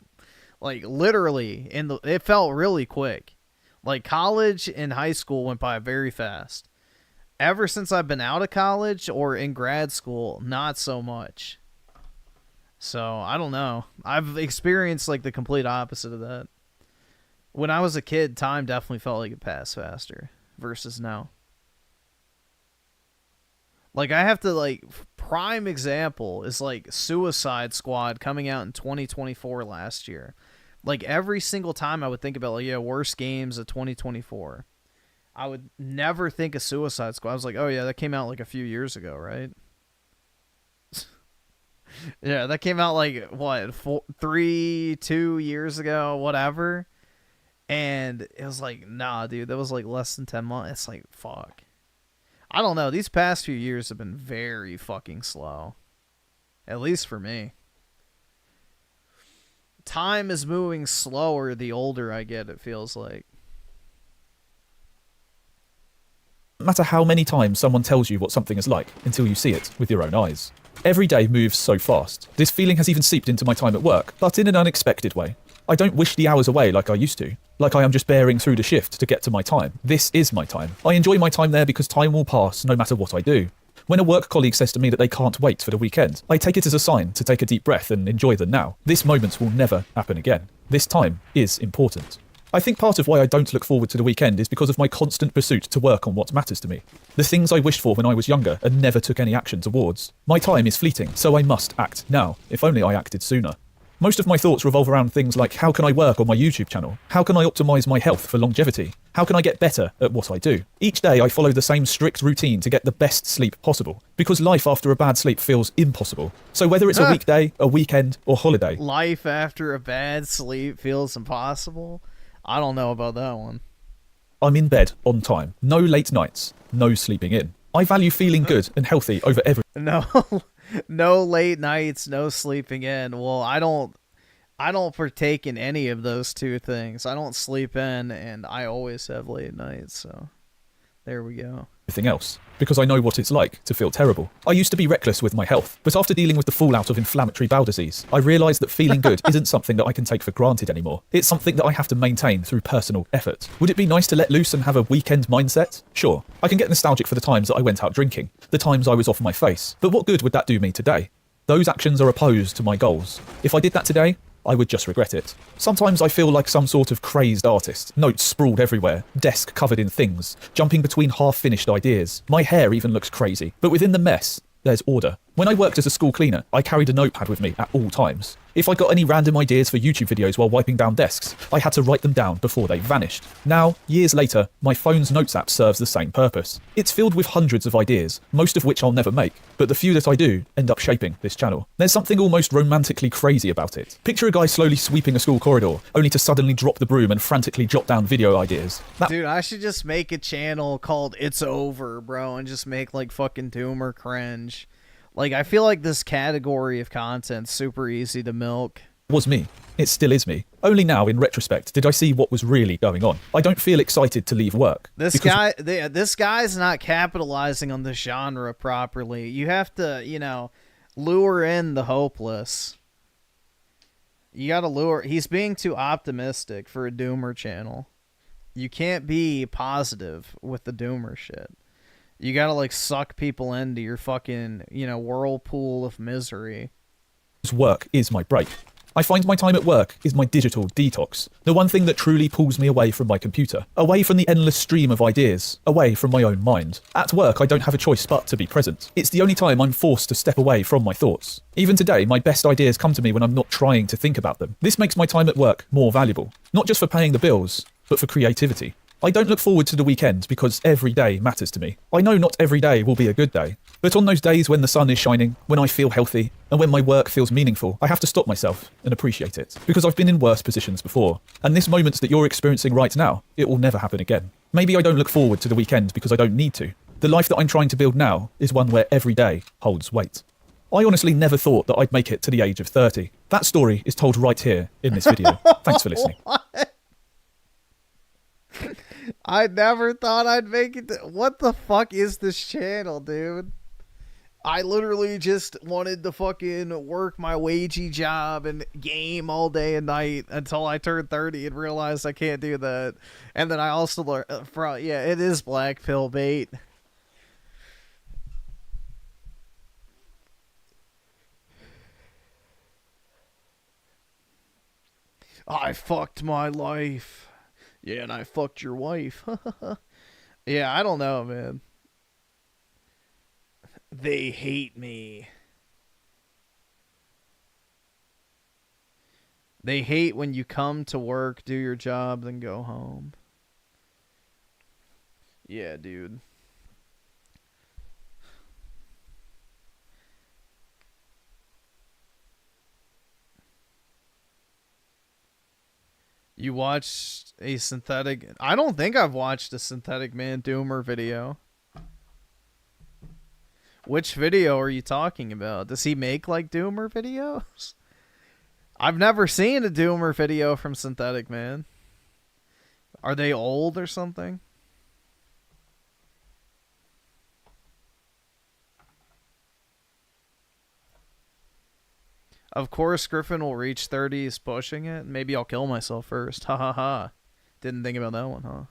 Like, literally, it felt really quick. Like, college and high school went by very fast. Ever since I've been out of college or in grad school, not so much. So, I don't know. I've experienced, like, the complete opposite of that. When I was a kid, time definitely felt like it passed faster versus now. Like, I have to, like, prime example is, like, Suicide Squad coming out in 2024 last year. Like, every single time I would think about, like, yeah, worst games of 2024, I would never think of Suicide Squad. I was like, oh, yeah, that came out, like, a few years ago, right? Yeah, that came out, like, what, 2 years ago, whatever. And it was like, nah, dude, that was, like, less than 10 months. It's like, fuck. I don't know. These past few years have been very fucking slow. At least for me. Time is moving slower the older I get, it feels like. No matter how many times someone tells you what something is like until you see it with your own eyes. Every day moves so fast. This feeling has even seeped into my time at work, but in an unexpected way. I don't wish the hours away like I used to, like I am just bearing through the shift to get to my time. This is my time. I enjoy my time there because time will pass no matter what I do. When a work colleague says to me that they can't wait for the weekend, I take it as a sign to take a deep breath and enjoy the now. This moment will never happen again. This time is important. I think part of why I don't look forward to the weekend is because of my constant pursuit to work on what matters to me. The things I wished for when I was younger and never took any action towards. My time is fleeting, so I must act now. If only I acted sooner. Most of my thoughts revolve around things like how can I work on my YouTube channel? How can I optimize my health for longevity? How can I get better at what I do? Each day I follow the same strict routine to get the best sleep possible, because life after a bad sleep feels impossible. So whether it's a weekday, a weekend, or holiday. Life after a bad sleep feels impossible? I don't know about that one. I'm in bed on time. No late nights. No sleeping in. I value feeling good and healthy over everything. No late nights, no sleeping in. Well, I don't partake in any of those two things. I don't sleep in, and I always have late nights, so there we go. Everything else, because I know what it's like to feel terrible. I used to be reckless with my health, but after dealing with the fallout of inflammatory bowel disease, I realised that feeling good isn't something that I can take for granted anymore. It's something that I have to maintain through personal effort. Would it be nice to let loose and have a weekend mindset? Sure. I can get nostalgic for the times that I went out drinking, the times I was off my face, but what good would that do me today? Those actions are opposed to my goals. If I did that today, I would just regret it. Sometimes I feel like some sort of crazed artist, notes sprawled everywhere, desk covered in things, jumping between half-finished ideas. My hair even looks crazy, but within the mess, there's order. When I worked as a school cleaner, I carried a notepad with me at all times. If I got any random ideas for YouTube videos while wiping down desks, I had to write them down before they vanished. Now, years later, my phone's notes app serves the same purpose. It's filled with hundreds of ideas, most of which I'll never make, but the few that I do end up shaping this channel. There's something almost romantically crazy about it. Picture a guy slowly sweeping a school corridor, only to suddenly drop the broom and frantically jot down video ideas. Dude, I should just make a channel called It's Over, bro, and just make, like, fucking Doomer cringe. Like, I feel like this category of content's super easy to milk. was me. It still is me. Only now, in retrospect, did I see what was really going on. I don't feel excited to leave work. This guy's not capitalizing on the genre properly. You have to, you know, lure in the hopeless. You gotta lure. He's being too optimistic for a doomer channel. You can't be positive with the doomer shit. You gotta, like, suck people into your fucking, you know, whirlpool of misery. Work is my break. I find my time at work is my digital detox. The one thing that truly pulls me away from my computer, away from the endless stream of ideas, away from my own mind. At work, I don't have a choice but to be present. It's the only time I'm forced to step away from my thoughts. Even today, my best ideas come to me when I'm not trying to think about them. This makes my time at work more valuable, not just for paying the bills, but for creativity. I don't look forward to the weekend because every day matters to me. I know not every day will be a good day, but on those days when the sun is shining, when I feel healthy, and when my work feels meaningful, I have to stop myself and appreciate it, because I've been in worse positions before, and this moment that you're experiencing right now, it will never happen again. Maybe I don't look forward to the weekend because I don't need to. The life that I'm trying to build now is one where every day holds weight. I honestly never thought that I'd make it to the age of 30. That story is told right here in this video. Thanks for listening. I never thought I'd make it to... What the fuck is this channel, dude? I literally just wanted to fucking work my wagey job and game all day and night until I turned 30 and realized I can't do that. And then I also learned... yeah, it is black pill bait. I fucked my life. Yeah, and I fucked your wife. Yeah, I don't know, man. They hate me. They hate when you come to work, do your job, then go home. Yeah, dude. You watched a synthetic... I don't think I've watched a Synthetic Man Doomer video. Which video are you talking about? Does he make, like, Doomer videos? I've never seen a Doomer video from Synthetic Man. Are they old or something? Of course, Griffin will reach 30. He's pushing it. Maybe I'll kill myself first. Ha ha ha. Didn't think about that one, huh?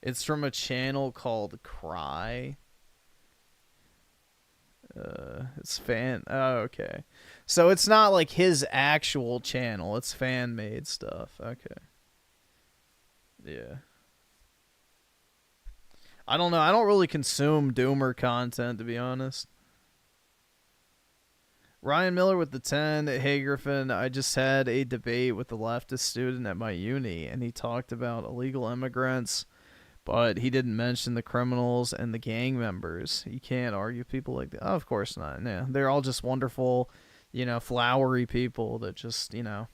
It's from a channel called Cry. It's fan... Oh, okay. So it's not like his actual channel. It's fan-made stuff. Okay. Yeah. I don't know. I don't really consume Doomer content, to be honest. Ryan Miller with the 10. Hey, Griffin, I just had a debate with a leftist student at my uni, and he talked about illegal immigrants, but he didn't mention the criminals and the gang members. You can't argue people like that. Oh, of course not. Yeah, they're all just wonderful, you know, flowery people that just, you know,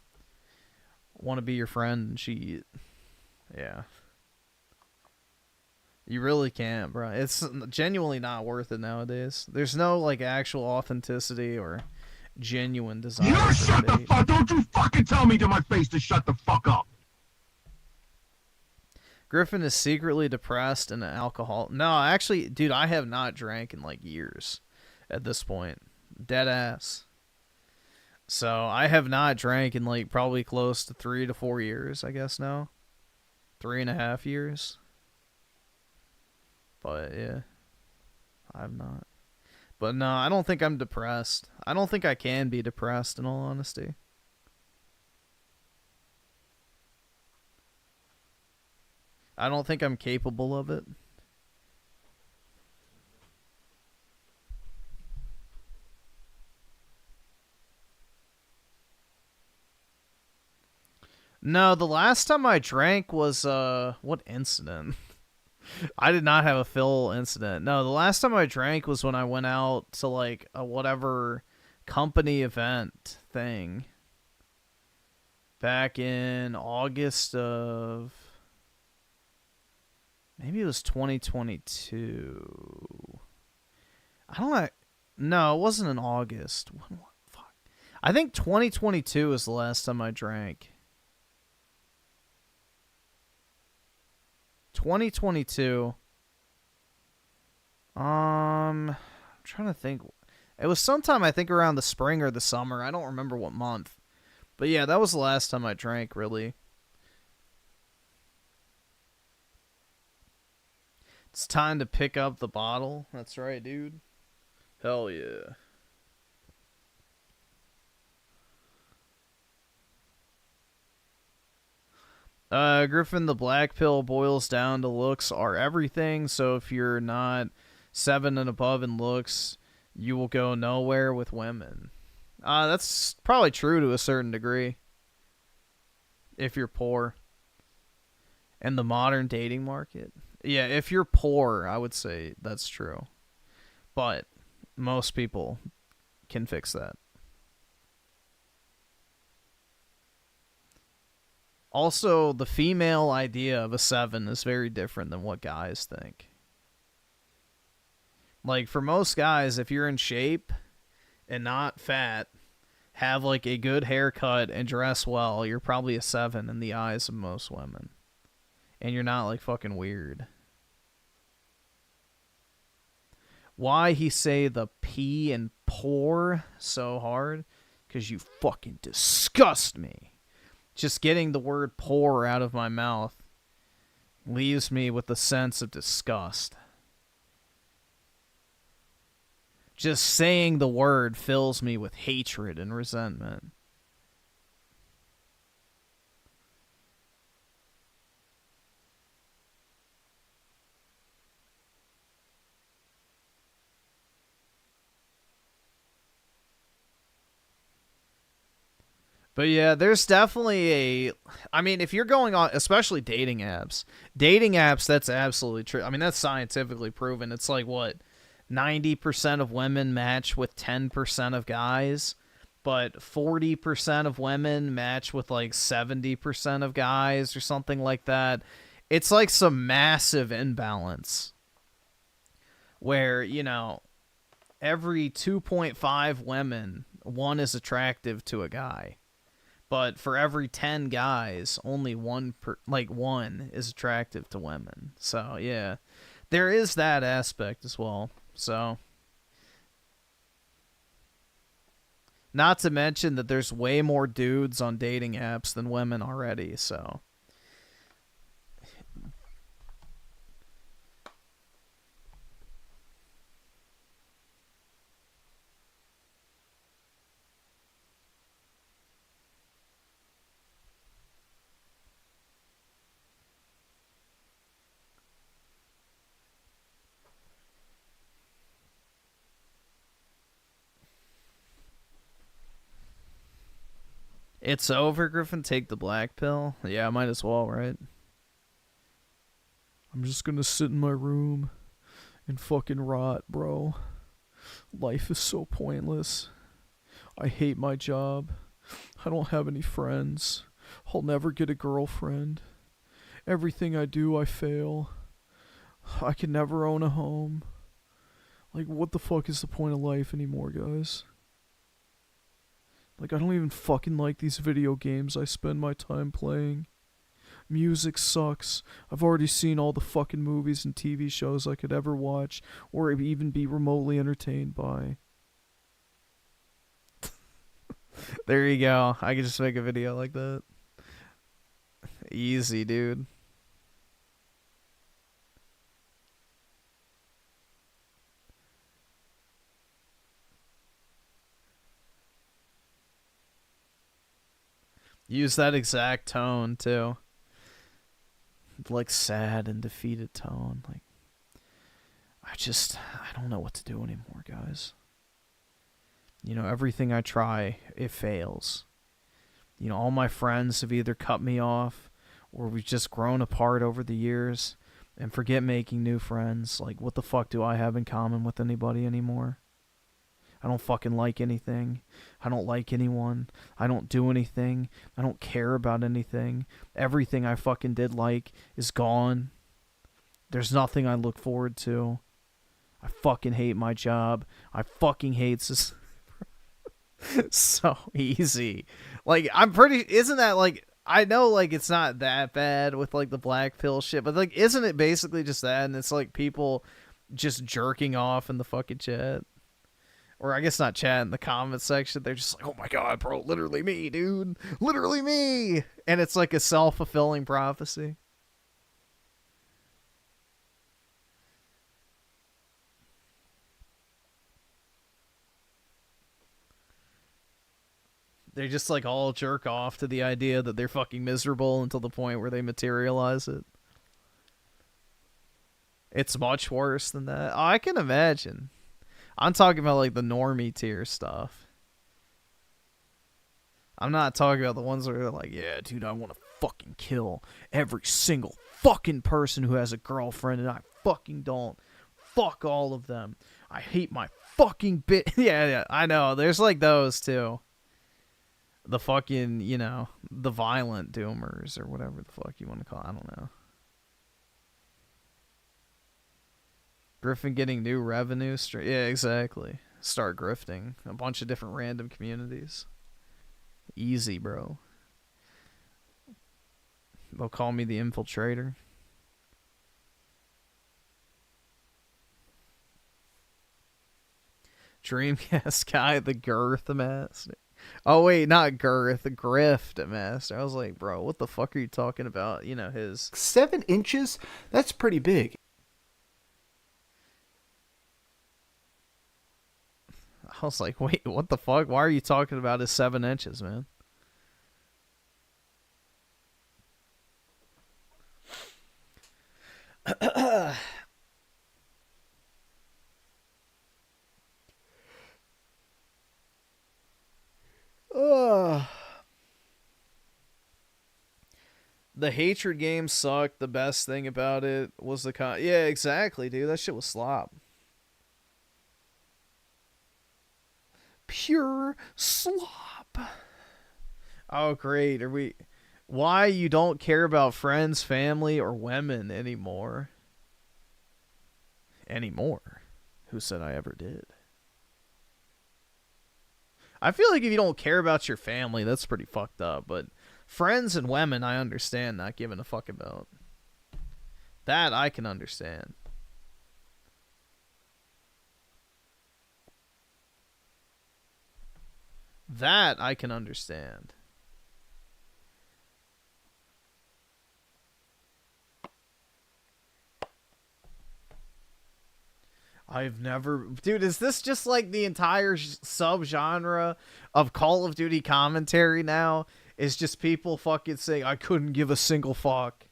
want to be your friend and cheat. Yeah. You really can't, bro. It's genuinely not worth it nowadays. There's no, like, actual authenticity or genuine desire. You shut the fuck! Don't you fucking tell me to my face to shut the fuck up! Griffin is secretly depressed and an alcoholic. No, actually, dude, I have not drank in, like, years at this point. Dead ass. So, I have not drank in, like, probably close to 3 to 4 years, I guess now. 3.5 years. But, yeah. I'm not. But, no, I don't think I'm depressed. I don't think I can be depressed, in all honesty. I don't think I'm capable of it. No, the last time I drank was, what incident? I did not have a Phil incident. No, the last time I drank was when I went out to, like, a whatever company event thing. Back in August of... Maybe it was 2022. I don't know. No, it wasn't in August. Fuck. I think 2022 is the last time I drank. 2022. I'm trying to think. It was sometime, I think, around the spring or the summer. I don't remember what month. But yeah, that was the last time I drank, really. It's time to pick up the bottle. That's right, dude. Hell yeah. Griffin, the black pill boils down to looks are everything. So if you're not 7 and above in looks, you will go nowhere with women. That's probably true to a certain degree. If you're poor. And the modern dating market. Yeah, if you're poor, I would say that's true. But most people can fix that. Also, the female idea of a 7 is very different than what guys think. Like, for most guys, if you're in shape and not fat, have, like, a good haircut and dress well, you're probably a 7 in the eyes of most women. And you're not, like, fucking weird. Why he say the P and poor so hard? Because you fucking disgust me. Just getting the word poor out of my mouth leaves me with a sense of disgust. Just saying the word fills me with hatred and resentment. But yeah, there's definitely a... I mean, if you're going on... Especially dating apps. Dating apps, that's absolutely true. I mean, that's scientifically proven. It's like, what? 90% of women match with 10% of guys. But 40% of women match with, like, 70% of guys or something like that. It's like some massive imbalance. Where, you know, every 2.5 women, one is attractive to a guy. But for every 10 guys, only one is attractive to women. So, yeah. There is that aspect as well. So, not to mention that there's way more dudes on dating apps than women already, so. It's over, Griffin. Take the black pill. Yeah, I might as well, right? I'm just gonna sit in my room and fucking rot, bro. Life is so pointless. I hate my job. I don't have any friends. I'll never get a girlfriend. Everything I do, I fail. I can never own a home. Like, what the fuck is the point of life anymore, guys? Like, I don't even fucking like these video games I spend my time playing. Music sucks. I've already seen all the fucking movies and TV shows I could ever watch or even be remotely entertained by. There you go. I could just make a video like that. Easy, dude. Use that exact tone, too. Like, sad and defeated tone. Like, I don't know what to do anymore, guys. You know, everything I try, it fails. You know, all my friends have either cut me off, or we've just grown apart over the years, and forget making new friends. Like, what the fuck do I have in common with anybody anymore? I don't fucking like anything. I don't like anyone. I don't do anything. I don't care about anything. Everything I fucking did like is gone. There's nothing I look forward to. I fucking hate my job. I fucking hate this. So easy. Like, I'm pretty... Isn't that, like... I know, like, it's not that bad with, like, the black pill shit, but, like, isn't it basically just that? And it's, like, people just jerking off in the fucking chat. Or I guess not chat, in the comment section. They're just like, oh my god, bro, literally me, dude. Literally me! And it's, like, a self-fulfilling prophecy. They just, like, all jerk off to the idea that they're fucking miserable until the point where they materialize it. It's much worse than that. Oh, I can imagine. I'm talking about, like, the normie tier stuff. I'm not talking about the ones that are like, yeah, dude, I want to fucking kill every single fucking person who has a girlfriend, and I fucking don't. Fuck all of them. I hate my fucking bit. Yeah, I know. There's, like, those, too. The fucking, you know, the violent doomers or whatever the fuck you want to call it. I don't know. Griffin getting new revenue stream. Yeah, exactly. Start grifting. A bunch of different random communities. Easy, bro. They'll call me the Infiltrator. Dreamcast guy, the girth master. Oh, wait, not girth, grift master. I was like, bro, what the fuck are you talking about? You know, his... 7 inches? That's pretty big. I was like, wait, what the fuck? Why are you talking about his 7 inches, man? The hatred game sucked. The best thing about it was the yeah, exactly, dude. That shit was slop. Pure slop. Oh, great. Are we... Why you don't care about friends, family, or women anymore? Anymore? Who said I ever did? I feel like if you don't care about your family, that's pretty fucked up, but friends and women, I understand not giving a fuck about. That I can understand. That I can understand. I've never... Dude, is this just like the entire subgenre of Call of Duty commentary now? Is just people fucking saying, I couldn't give a single fuck.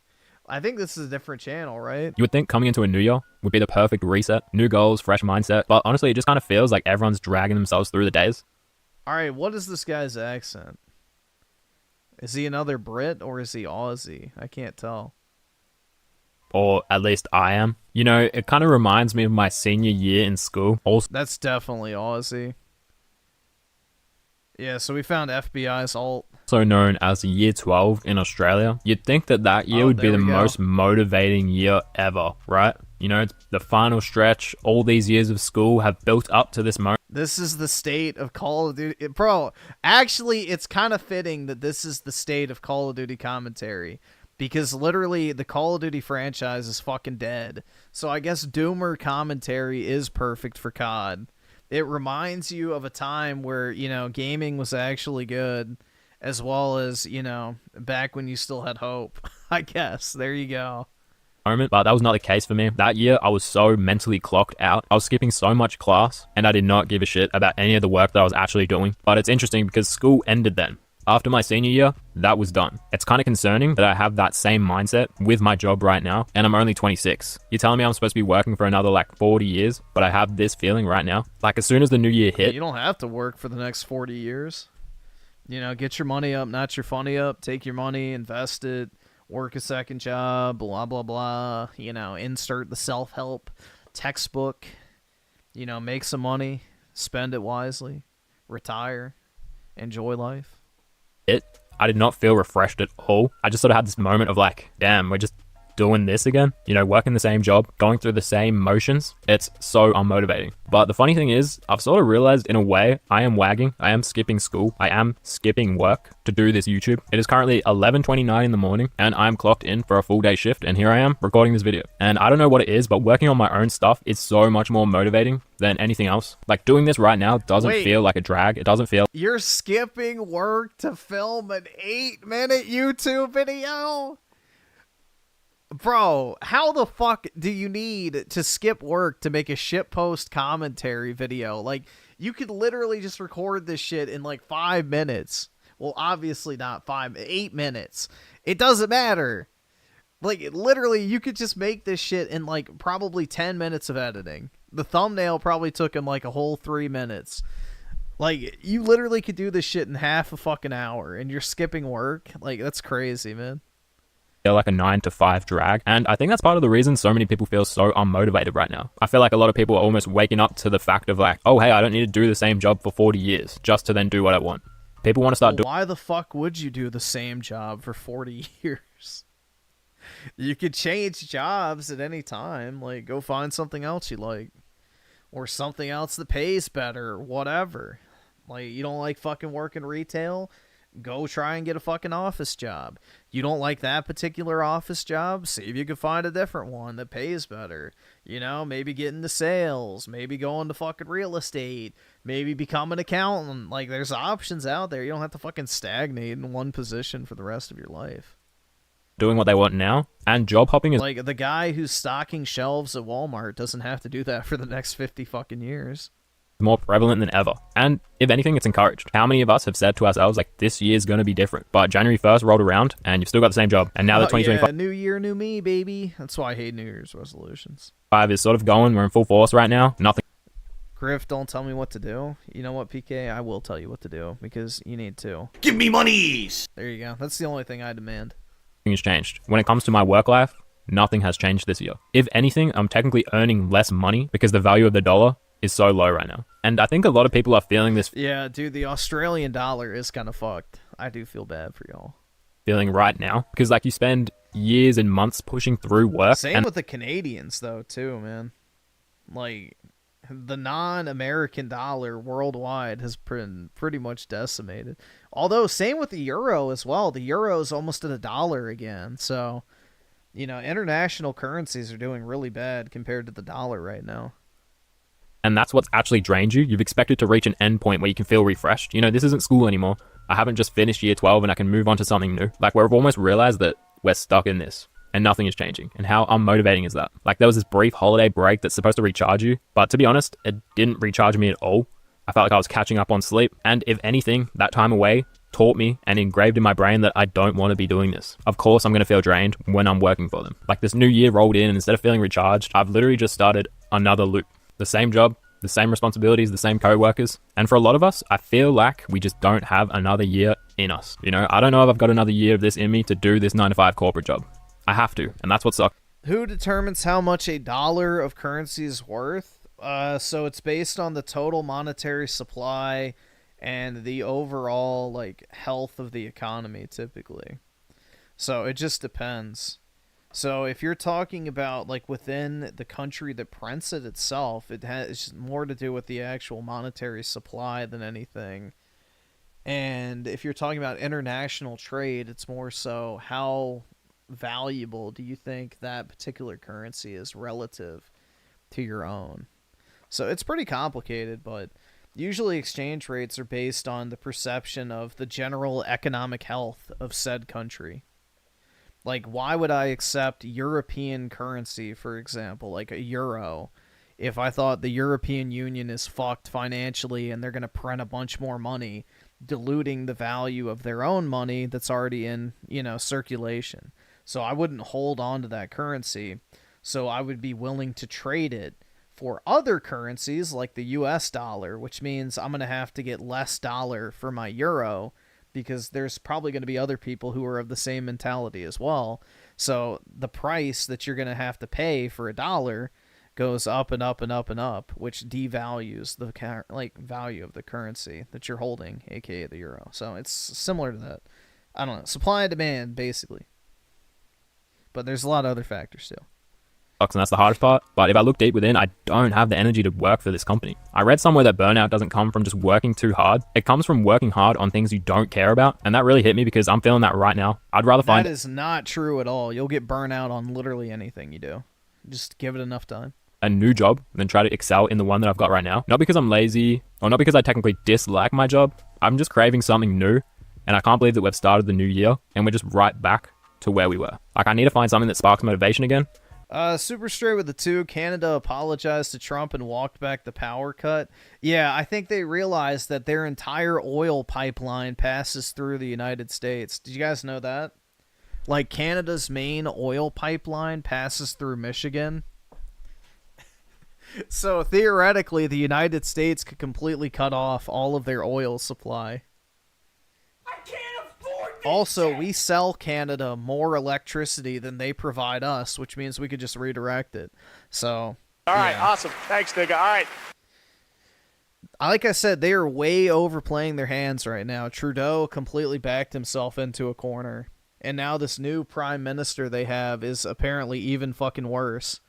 I think this is a different channel, right? You would think coming into a new year would be the perfect reset. New goals, fresh mindset. But honestly, it just kind of feels like everyone's dragging themselves through the days. Alright, what is this guy's accent? Is he another Brit or is he Aussie? I can't tell. Or at least I am. You know, it kind of reminds me of my senior year in school. That's definitely Aussie. Yeah, so we found FBI's alt. Also known as Year 12 in Australia. You'd think that that year would be the most motivating year ever, right? You know, it's the final stretch. All these years of school have built up to this moment. This is the state of Call of Duty. Bro, actually, it's kind of fitting that this is the state of Call of Duty commentary. Because literally, the Call of Duty franchise is fucking dead. So I guess Doomer commentary is perfect for COD. It reminds you of a time where, you know, gaming was actually good. As well as, you know, back when you still had hope. I guess. There you go. But that was not the case for me. That year, I was so mentally clocked out. I was skipping so much class, and I did not give a shit about any of the work that I was actually doing. But it's interesting because school ended then. After my senior year, that was done. It's kind of concerning that I have that same mindset with my job right now, and I'm only 26. You're telling me I'm supposed to be working for another, like, 40 years, but I have this feeling right now? Like, as soon as the new year hit... You don't have to work for the next 40 years. You know, get your money up, not your funny up. Take your money, invest it, work a second job, blah, blah, blah. You know, insert the self-help textbook. You know, make some money, spend it wisely, retire, enjoy life. I did not feel refreshed at all. I just sort of had this moment of like, damn, we're just doing this again, you know, working the same job, going through the same motions, it's so unmotivating. But the funny thing is, I've sort of realized in a way, I am wagging, I am skipping school, I am skipping work to do this YouTube. It is currently 11:29 in the morning and I'm clocked in for a full day shift, and here I am recording this video. And I don't know what it is, but working on my own stuff is so much more motivating than anything else. Like, doing this right now doesn't feel like a drag. It doesn't feel... You're skipping work to film an 8-minute YouTube video? Bro, how the fuck do you need to skip work to make a shitpost commentary video? Like, you could literally just record this shit in like 5 minutes. Well, obviously not 8 minutes. It doesn't matter. Like, literally, you could just make this shit in like probably 10 minutes of editing. The thumbnail probably took him like a whole 3 minutes. Like, you literally could do this shit in half a fucking hour, and you're skipping work? Like, that's crazy, man. Feel like a 9 to 5 drag, and I think that's part of the reason so many people feel so unmotivated right now. I feel like a lot of people are almost waking up to the fact of like, oh hey, I don't need to do the same job for 40 years just to then do what I want. People want to start doing... Why the fuck would you do the same job for 40 years? You could change jobs at any time. Like, go find something else you like. Or something else that pays better, or whatever. Like, you don't like fucking working retail? Go try and get a fucking office job. You don't like that particular office job? See if you can find a different one that pays better. You know, maybe get into sales. Maybe go into fucking real estate. Maybe become an accountant. Like, there's options out there. You don't have to fucking stagnate in one position for the rest of your life. Doing what they want now, and job hopping is... Like, the guy who's stocking shelves at Walmart doesn't have to do that for the next 50 fucking years. More prevalent than ever, and if anything, it's encouraged. How many of us have said to ourselves, like, this year's gonna be different, but January 1st rolled around and you've still got the same job, and now that 2025 yeah, new year, new me, baby. That's why I hate New Year's resolutions. is sort of going, we're in full force right now, nothing... Griff, don't tell me what to do. You know what, PK? I will tell you what to do, because you need to. Give me monies! There you go. That's the only thing I demand. Has changed. When it comes to my work life, nothing has changed this year. If anything, I'm technically earning less money because the value of the dollar is so low right now. And I think a lot of people are feeling this... Yeah, dude, the Australian dollar is kind of fucked. I do feel bad for y'all. Feeling right now. Because, like, you spend years and months pushing through work. Same with the Canadians, though, too, man. Like, the non-American dollar worldwide has been pretty much decimated. Although, same with the euro as well. The euro is almost at $1 again. So, you know, international currencies are doing really bad compared to the dollar right now. And that's what's actually drained you. You've expected to reach an end point where you can feel refreshed. You know, this isn't school anymore. I haven't just finished year 12 and I can move on to something new. Like, we've almost realized that we're stuck in this and nothing is changing. And how unmotivating is that? Like, there was this brief holiday break that's supposed to recharge you, but to be honest, it didn't recharge me at all. I felt like I was catching up on sleep. And if anything, that time away taught me and engraved in my brain that I don't want to be doing this. Of course, I'm going to feel drained when I'm working for them. Like, this new year rolled in and instead of feeling recharged, I've literally just started another loop. The same job, the same responsibilities, the same co-workers. And for a lot of us, I feel like we just don't have another year in us. You know, I don't know if I've got another year of this in me to do this 9-to-5 corporate job. I have to, and that's what sucks. Who determines how much a dollar of currency is worth? So it's based on the total monetary supply and the overall, like, health of the economy, typically. So it just depends. So if you're talking about, like, within the country that prints it itself, it has more to do with the actual monetary supply than anything. And if you're talking about international trade, it's more so how valuable do you think that particular currency is relative to your own. So it's pretty complicated, but usually exchange rates are based on the perception of the general economic health of said country. Like, why would I accept European currency, for example, like a euro, if I thought the European Union is fucked financially and they're going to print a bunch more money, diluting the value of their own money that's already in, you know, circulation. So I wouldn't hold on to that currency. So I would be willing to trade it for other currencies like the US dollar, which means I'm going to have to get less dollar for my euro because there's probably going to be other people who are of the same mentality as well. So the price that you're going to have to pay for a dollar goes up and up and up and up, which devalues the value of the currency that you're holding, aka the euro. So it's similar to that. I don't know, supply and demand, basically. but there's a lot of other factors too. And that's the hardest part. But if I look deep within, I don't have the energy to work for this company. I read somewhere that burnout doesn't come from just working too hard. It comes from working hard on things you don't care about. And that really hit me because I'm feeling that right now. I'd rather find... That is not true at all. You'll get burnout on literally anything you do. Just give it enough time. A new job and then try to excel in the one that I've got right now. Not because I'm lazy or not because I technically dislike my job. I'm just craving something new. And I can't believe that we've started the new year and we're just right back to where we were. Like, I need to find something that sparks motivation again. Super straight with the 2. Canada apologized to Trump and walked back the power cut. Yeah, I think they realized that their entire oil pipeline passes through the United States. Did you guys know that? Like, Canada's main oil pipeline passes through Michigan. So, theoretically, the United States could completely cut off all of their oil supply. Also, we sell Canada more electricity than they provide us, which means we could just redirect it. So, all right, awesome. Thanks, nigga. All right. Like I said, they are way overplaying their hands right now. Trudeau completely backed himself into a corner. And now this new prime minister they have is apparently even fucking worse.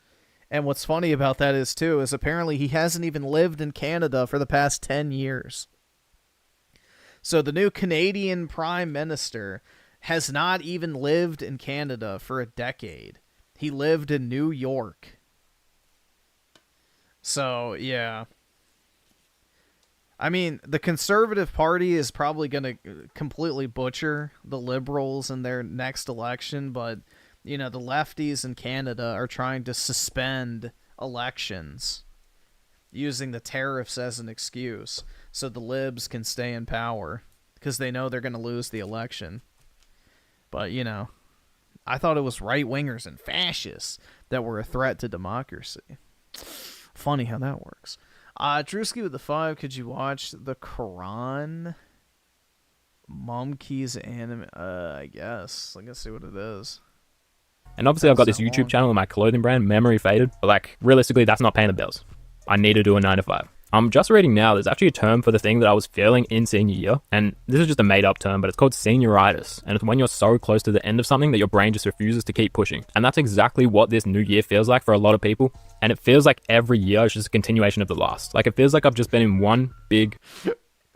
And what's funny about that is, too, is apparently he hasn't even lived in Canada for the past 10 years. So the new Canadian Prime Minister has not even lived in Canada for a decade. He lived in New York. So, yeah. I mean, the Conservative Party is probably going to completely butcher the Liberals in their next election, but, you know, the lefties in Canada are trying to suspend elections using the tariffs as an excuse so the libs can stay in power because they know they're going to lose the election. But, you know, I thought it was right-wingers and fascists that were a threat to democracy. Funny how that works. Drewski with the 5, could you watch the Quran? Mumkey's anime? I guess. Let's see what it is. And obviously I've got this YouTube channel and my clothing brand, Memory Faded. But, like, realistically, that's not paying the bills. I need to do a 9 to 5. I'm just reading now, there's actually a term for the thing that I was feeling in senior year, and this is just a made-up term, but it's called senioritis, and it's when you're so close to the end of something that your brain just refuses to keep pushing. And that's exactly what this new year feels like for a lot of people, and it feels like every year is just a continuation of the last. Like, it feels like I've just been in one big...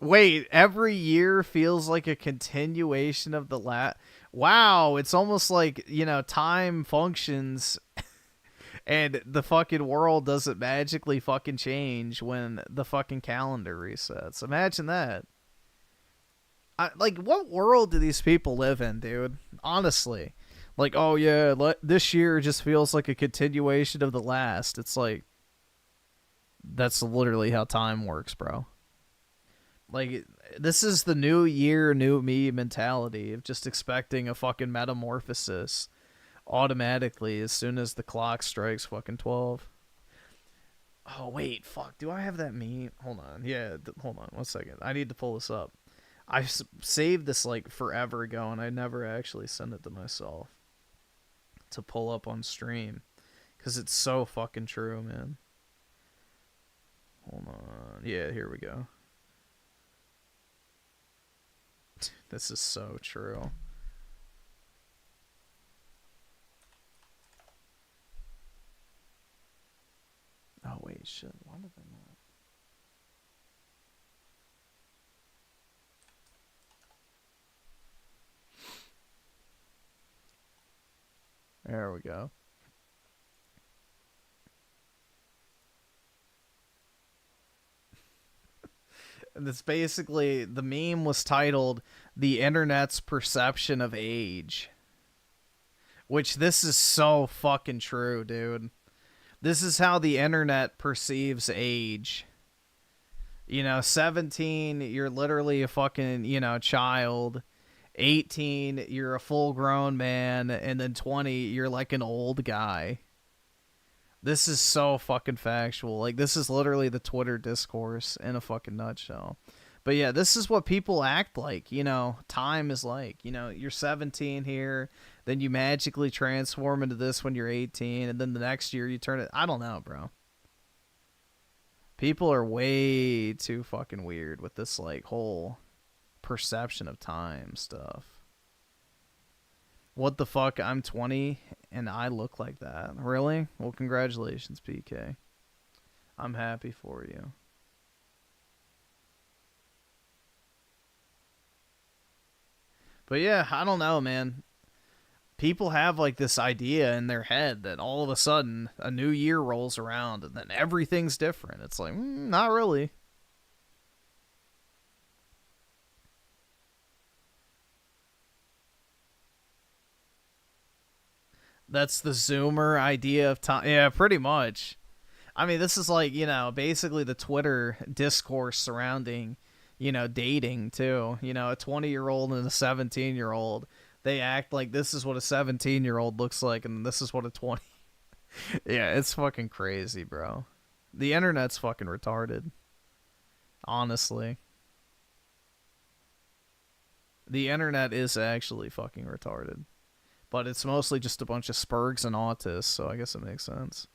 Wait, every year feels like a continuation of the last... Wow, it's almost like, you know, time functions... And the fucking world doesn't magically fucking change when the fucking calendar resets. Imagine that. Like, what world do these people live in, dude? Honestly. Like, oh yeah, this year just feels like a continuation of the last. It's like, that's literally how time works, bro. Like, this is the new year, new me mentality of just expecting a fucking metamorphosis automatically as soon as the clock strikes fucking 12. Oh wait, fuck, do I have that meme? Hold on. Yeah, hold on 1 second. I need to pull this up. I saved this like forever ago and I never actually sent it to myself to pull up on stream because it's so fucking true, man. Hold on. Yeah, here we go. This is so true. Oh, wait, shit. Why did I not? There we go. And it's basically, the meme was titled, "The Internet's Perception of Age." Which, this is so fucking true, dude. This is how the internet perceives age. You know, 17, you're literally a fucking, you know, child. 18, you're a full-grown man. And then 20, you're like an old guy. This is so fucking factual. Like, this is literally the Twitter discourse in a fucking nutshell. But yeah, this is what people act like, you know, time is like. You know, you're 17 here, then you magically transform into this when you're 18, and then the next year you turn it... I don't know, bro. People are way too fucking weird with this, like, whole perception of time stuff. What the fuck? I'm 20 and I look like that. Really? Well, congratulations, PK. I'm happy for you. But yeah, I don't know, man. People have like this idea in their head that all of a sudden a new year rolls around and then everything's different. It's like, not really. That's the Zoomer idea of time. Yeah, pretty much. I mean, this is like, you know, basically the Twitter discourse surrounding, you know, dating too. You know, a 20-year-old and a 17-year-old. They act like this is what a 17-year-old looks like, and this is what a 20. Yeah, it's fucking crazy, bro. The internet's fucking retarded. Honestly. The internet is actually fucking retarded. But it's mostly just a bunch of spurgs and autists, so I guess it makes sense.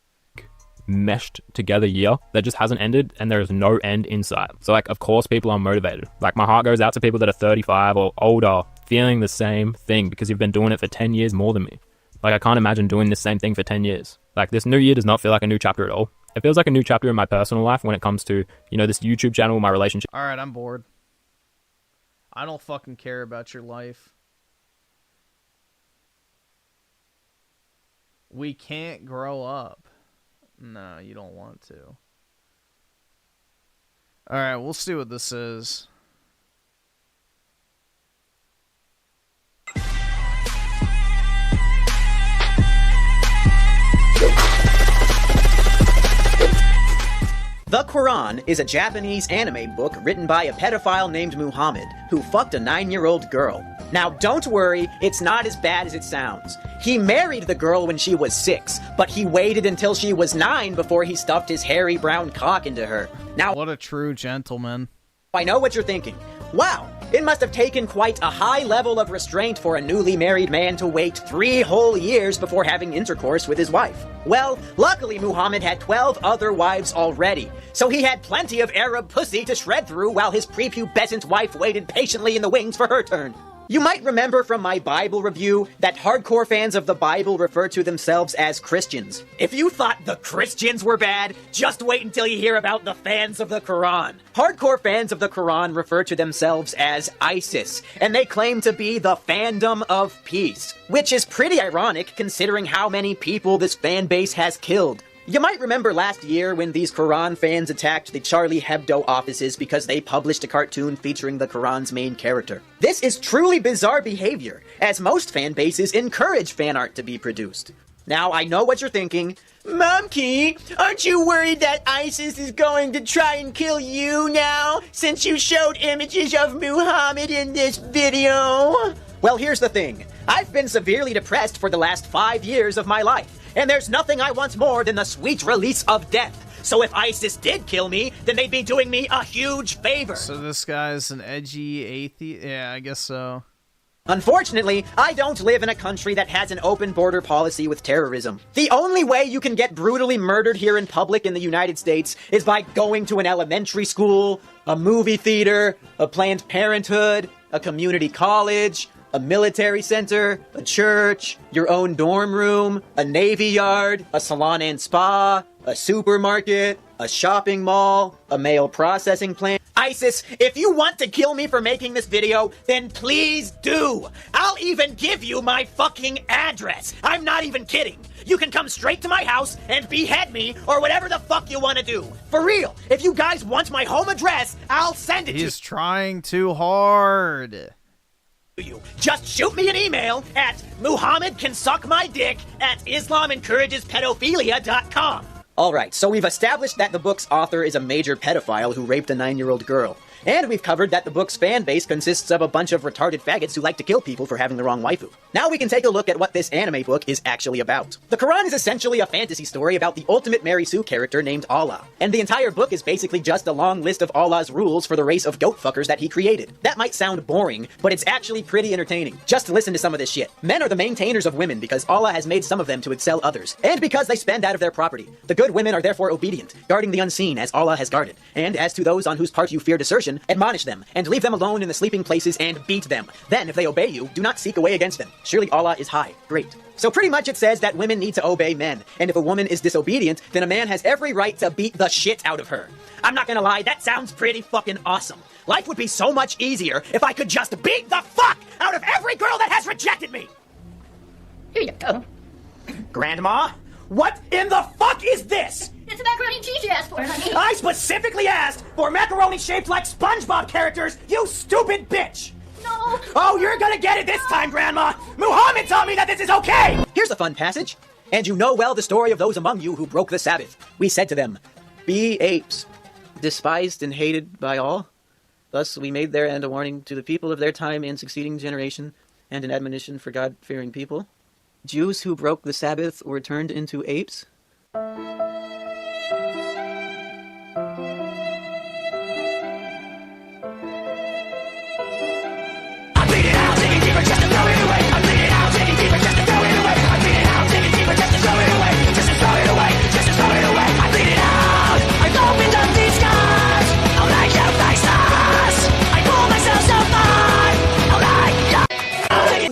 Meshed together year that just hasn't ended, and there is no end in sight. So like, of course people are motivated. Like, my heart goes out to people that are 35 or older feeling the same thing because you've been doing it for 10 years more than me. Like, I can't imagine doing this same thing for 10 years. Like, this new year does not feel like a new chapter at all. It feels like a new chapter in my personal life when it comes to, you know, this YouTube channel, my relationship. Alright, I'm bored. I don't fucking care about your life. We can't grow up. No, you don't want to. Alright, we'll see what this is. The Quran is a Japanese anime book written by a pedophile named Muhammad, who fucked a 9-year-old girl. Now, don't worry, it's not as bad as it sounds. He married the girl when she was 6, but he waited until she was 9 before he stuffed his hairy brown cock into her. Now, what a true gentleman. I know what you're thinking. Wow, it must have taken quite a high level of restraint for a newly married man to wait 3 whole years before having intercourse with his wife. Well, luckily Muhammad had 12 other wives already, so he had plenty of Arab pussy to shred through while his prepubescent wife waited patiently in the wings for her turn. You might remember from my Bible review that hardcore fans of the Bible refer to themselves as Christians. If you thought the Christians were bad, just wait until you hear about the fans of the Quran. Hardcore fans of the Quran refer to themselves as ISIS, and they claim to be the fandom of peace, which is pretty ironic considering how many people this fan base has killed. You might remember last year when these Quran fans attacked the Charlie Hebdo offices because they published a cartoon featuring the Quran's main character. This is truly bizarre behavior, as most fan bases encourage fan art to be produced. Now, I know what you're thinking. Momkey, aren't you worried that ISIS is going to try and kill you now, since you showed images of Muhammad in this video? Well, here's the thing. I've been severely depressed for the last 5 years of my life. And there's nothing I want more than the sweet release of death. So if ISIS did kill me, then they'd be doing me a huge favor. So this guy's an edgy atheist? Yeah, I guess so. Unfortunately, I don't live in a country that has an open border policy with terrorism. The only way you can get brutally murdered here in public in the United States is by going to an elementary school, a movie theater, a Planned Parenthood, a community college, a military center, a church, your own dorm room, a navy yard, a salon and spa, a supermarket, a shopping mall, a mail processing plant. ISIS, if you want to kill me for making this video, then please do. I'll even give you my fucking address. I'm not even kidding. You can come straight to my house and behead me or whatever the fuck you want to do. For real, if you guys want my home address, I'll send it to you. He's trying too hard. You. Just shoot me an email at muhammadcansuckmydick@islamencouragesPedophilia.com. Alright, so we've established that the book's author is a major pedophile who raped a 9-year-old girl. And we've covered that the book's fan base consists of a bunch of retarded faggots who like to kill people for having the wrong waifu. Now we can take a look at what this anime book is actually about. The Quran is essentially a fantasy story about the ultimate Mary Sue character named Allah. And the entire book is basically just a long list of Allah's rules for the race of goat fuckers that he created. That might sound boring, but it's actually pretty entertaining. Just listen to some of this shit. Men are the maintainers of women because Allah has made some of them to excel others. And because they spend out of their property. The good women are therefore obedient, guarding the unseen as Allah has guarded. And as to those on whose part you fear desertion, situation, admonish them, and leave them alone in the sleeping places and beat them. Then, if they obey you, do not seek away against them. Surely Allah is high. Great. So pretty much it says that women need to obey men, and if a woman is disobedient, then a man has every right to beat the shit out of her. I'm not gonna lie, that sounds pretty fucking awesome. Life would be so much easier if I could just beat the fuck out of every girl that has rejected me! Here you go. Grandma, what in the fuck is this? It's a macaroni and cheese you asked for, honey. I specifically asked for macaroni shaped like SpongeBob characters, you stupid bitch! No. Oh, you're gonna get it this time, Grandma! Muhammad taught me that this is okay! Here's a fun passage. And you know well the story of those among you who broke the Sabbath. We said to them, be apes, despised and hated by all. Thus we made their end a warning to the people of their time and succeeding generation, and an admonition for God-fearing people. Jews who broke the Sabbath were turned into apes.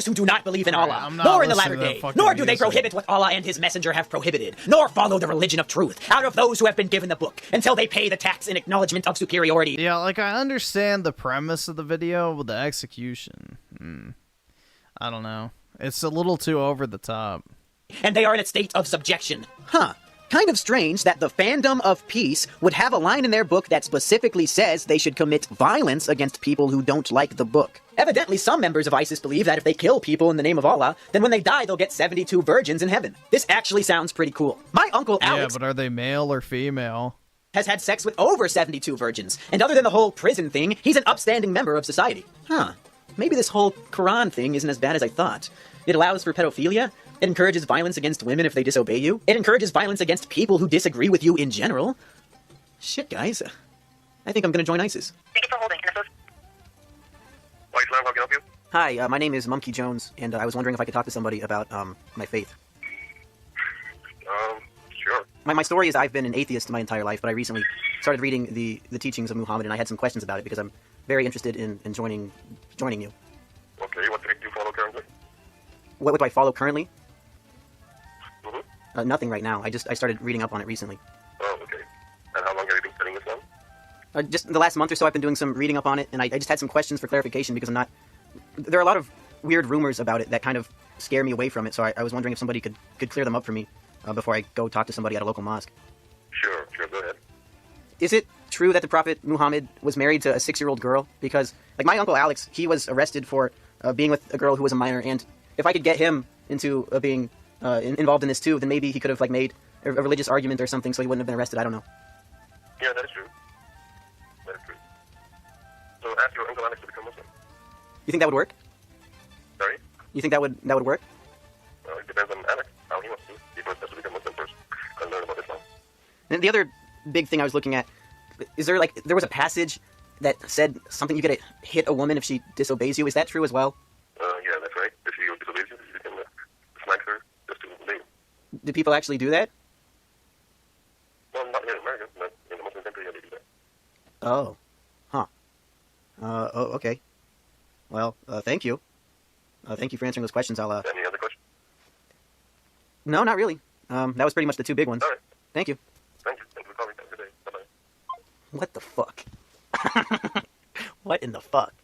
Who do not believe in Allah, nor in the latter day, nor do they prohibit what Allah and His Messenger have prohibited, nor follow the religion of truth, out of those who have been given the book, until they pay the tax in acknowledgement of superiority. Yeah, like, I understand the premise of the video, but the execution, I don't know. It's a little too over the top. And they are in a state of subjection. Huh. Kind of strange that the fandom of peace would have a line in their book that specifically says they should commit violence against people who don't like the book. Evidently, some members of ISIS believe that if they kill people in the name of Allah, then when they die, they'll get 72 virgins in heaven. This actually sounds pretty cool. My uncle Alex... Yeah, but are they male or female? ...has had sex with over 72 virgins. And other than the whole prison thing, he's an upstanding member of society. Huh. Maybe this whole Quran thing isn't as bad as I thought. It allows for pedophilia. It encourages violence against women if they disobey you. It encourages violence against people who disagree with you in general. Shit, guys. I think I'm gonna join ISIS. Thank you for holding. Islam, how can I help you? Hi, my name is Mumkey Jones, and I was wondering if I could talk to somebody about, my faith. Sure. My story is I've been an atheist my entire life, but I recently started reading the teachings of Muhammad, and I had some questions about it because I'm very interested in joining you. Okay, what faith do you follow currently? What do I follow currently? Mm-hmm. Nothing right now. I started reading up on it recently. Oh, okay. And how long have you been studying Islam? Just the last month or so I've been doing some reading up on it, and I just had some questions for clarification because there are a lot of weird rumors about it that kind of scare me away from it, so I was wondering if somebody could clear them up for me before I go talk to somebody at a local mosque. Sure, go ahead. Is it true that the Prophet Muhammad was married to a 6-year-old girl? Because, like, my uncle Alex, he was arrested for being with a girl who was a minor, and if I could get him into being involved in this too, then maybe he could have, like, made a religious argument or something so he wouldn't have been arrested. I don't know. Yeah, that is true. So ask your uncle Alex to become Muslim. You think that would work? Sorry? You think that would work? It depends on Alex, how he wants to. He first has to become Muslim first and learn about Islam. And the other big thing I was looking at, there was a passage that said something you gotta hit a woman if she disobeys you. Is that true as well? Yeah, that's right. If she disobeys you, you can smack her just to obey. Do people actually do that? Well, not here in America, but in the Muslim country, yeah, they do that. Oh. Huh. Okay. Well, thank you. Thank you for answering those questions. I'll, Any other questions? No, not really. That was pretty much the two big ones. All right. Thank you. Thank you. Thank you for calling. Have a good day. Bye-bye. What the fuck? What in the fuck?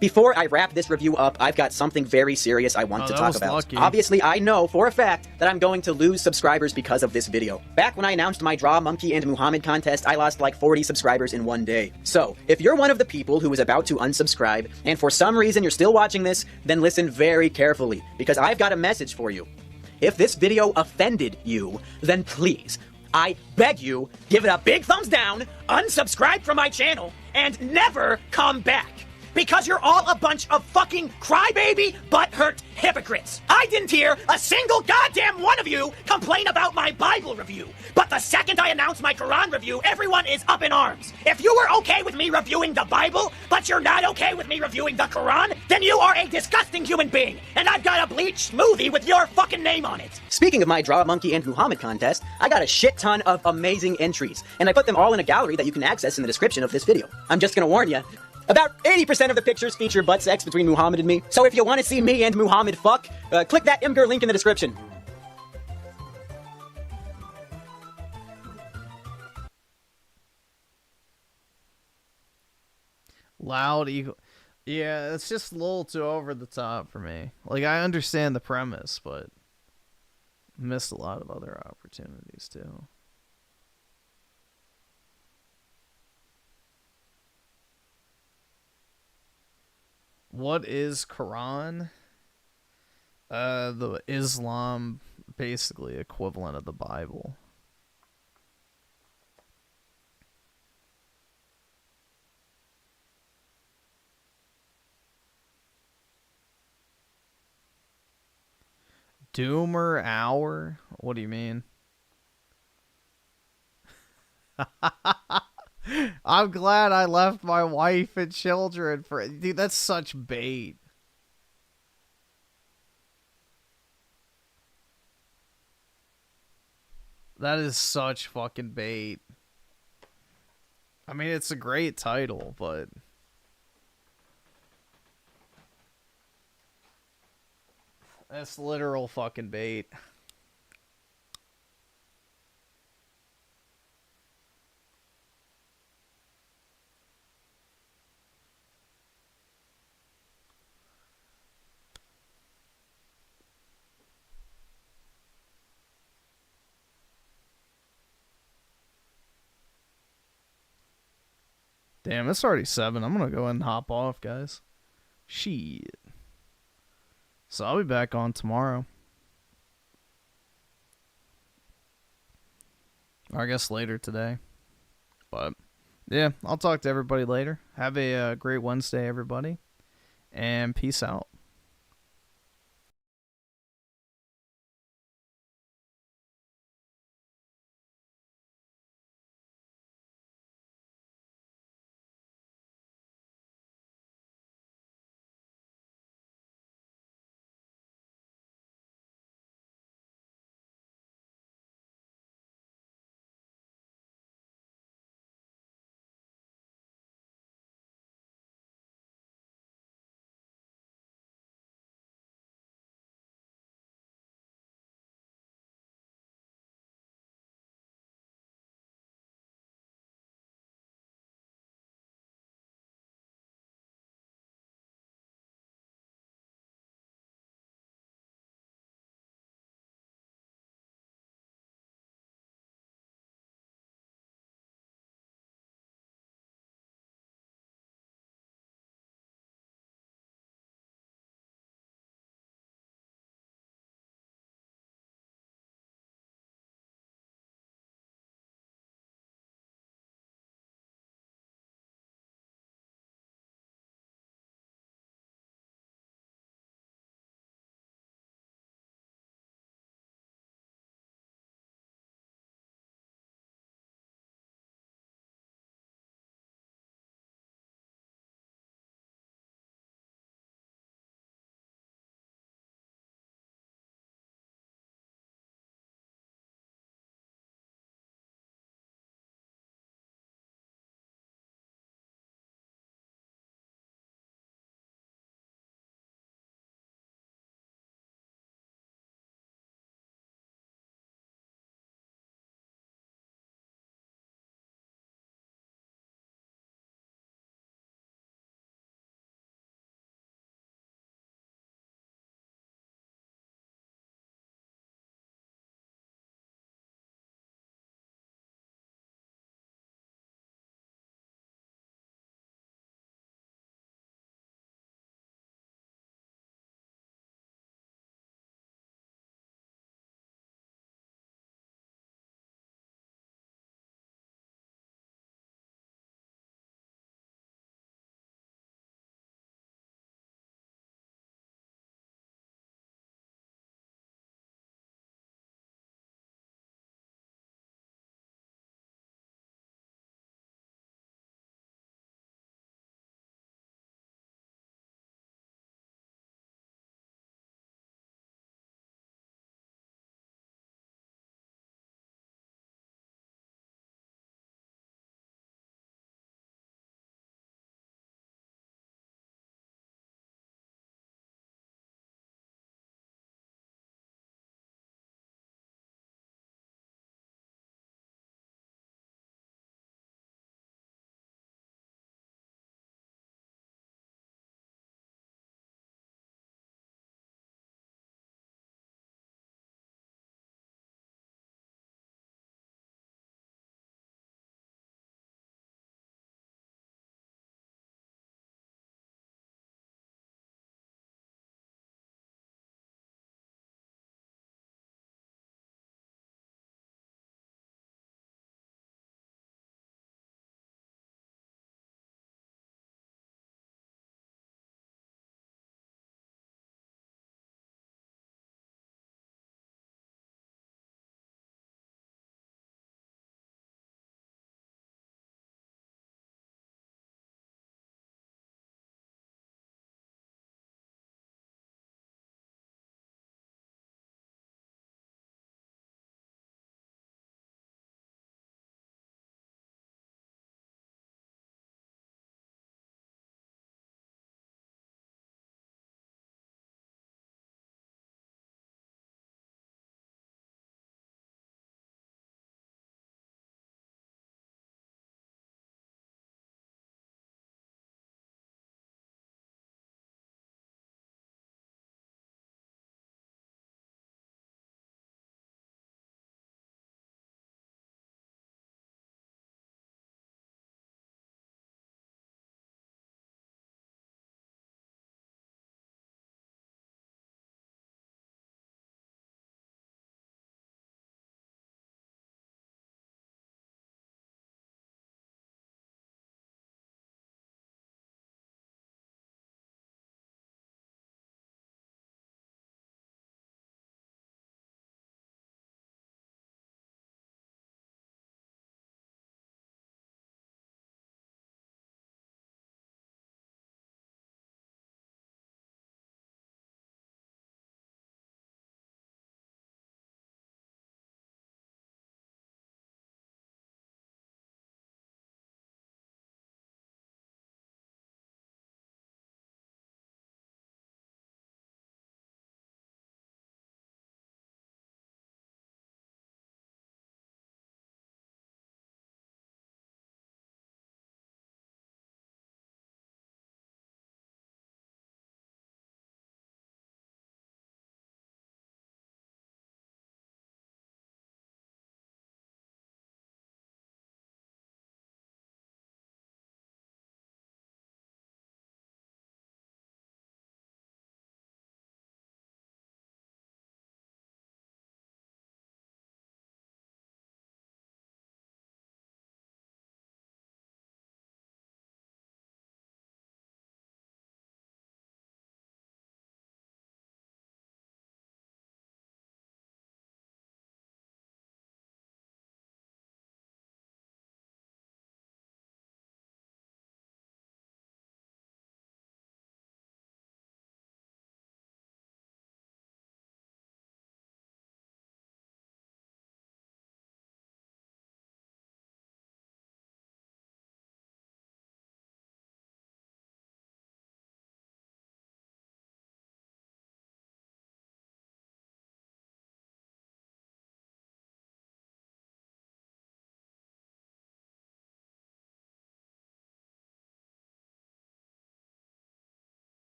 Before I wrap this review up, I've got something very serious I want to talk about. Lucky. Obviously, I know for a fact that I'm going to lose subscribers because of this video. Back when I announced my Draw Monkey and Muhammad contest, I lost like 40 subscribers in one day. So, if you're one of the people who is about to unsubscribe, and for some reason you're still watching this, then listen very carefully, because I've got a message for you. If this video offended you, then please, I beg you, give it a big thumbs down, unsubscribe from my channel, and never come back. Because you're all a bunch of fucking crybaby, butthurt hypocrites. I didn't hear a single goddamn one of you complain about my Bible review. But the second I announced my Quran review, everyone is up in arms. If you were okay with me reviewing the Bible, but you're not okay with me reviewing the Quran, then you are a disgusting human being. And I've got a bleach smoothie with your fucking name on it. Speaking of my Draw a Monkey and Muhammad contest, I got a shit ton of amazing entries. And I put them all in a gallery that you can access in the description of this video. I'm just gonna warn you. About 80% of the pictures feature butt sex between Muhammad and me. So if you want to see me and Muhammad fuck, click that Imgur link in the description. Loud eagle. Yeah, it's just a little too over the top for me. Like, I understand the premise, but missed a lot of other opportunities too. What is Quran? The Islam, basically equivalent of the Bible. Doomer hour? What do you mean? I'm glad I left my wife and children for... Dude, that's such bait. That is such fucking bait. I mean, it's a great title, but... That's literal fucking bait. Damn, it's already 7. I'm gonna go ahead and hop off, guys. Shit. So I'll be back on tomorrow. Or I guess later today. But, yeah, I'll talk to everybody later. Have a great Wednesday, everybody. And peace out.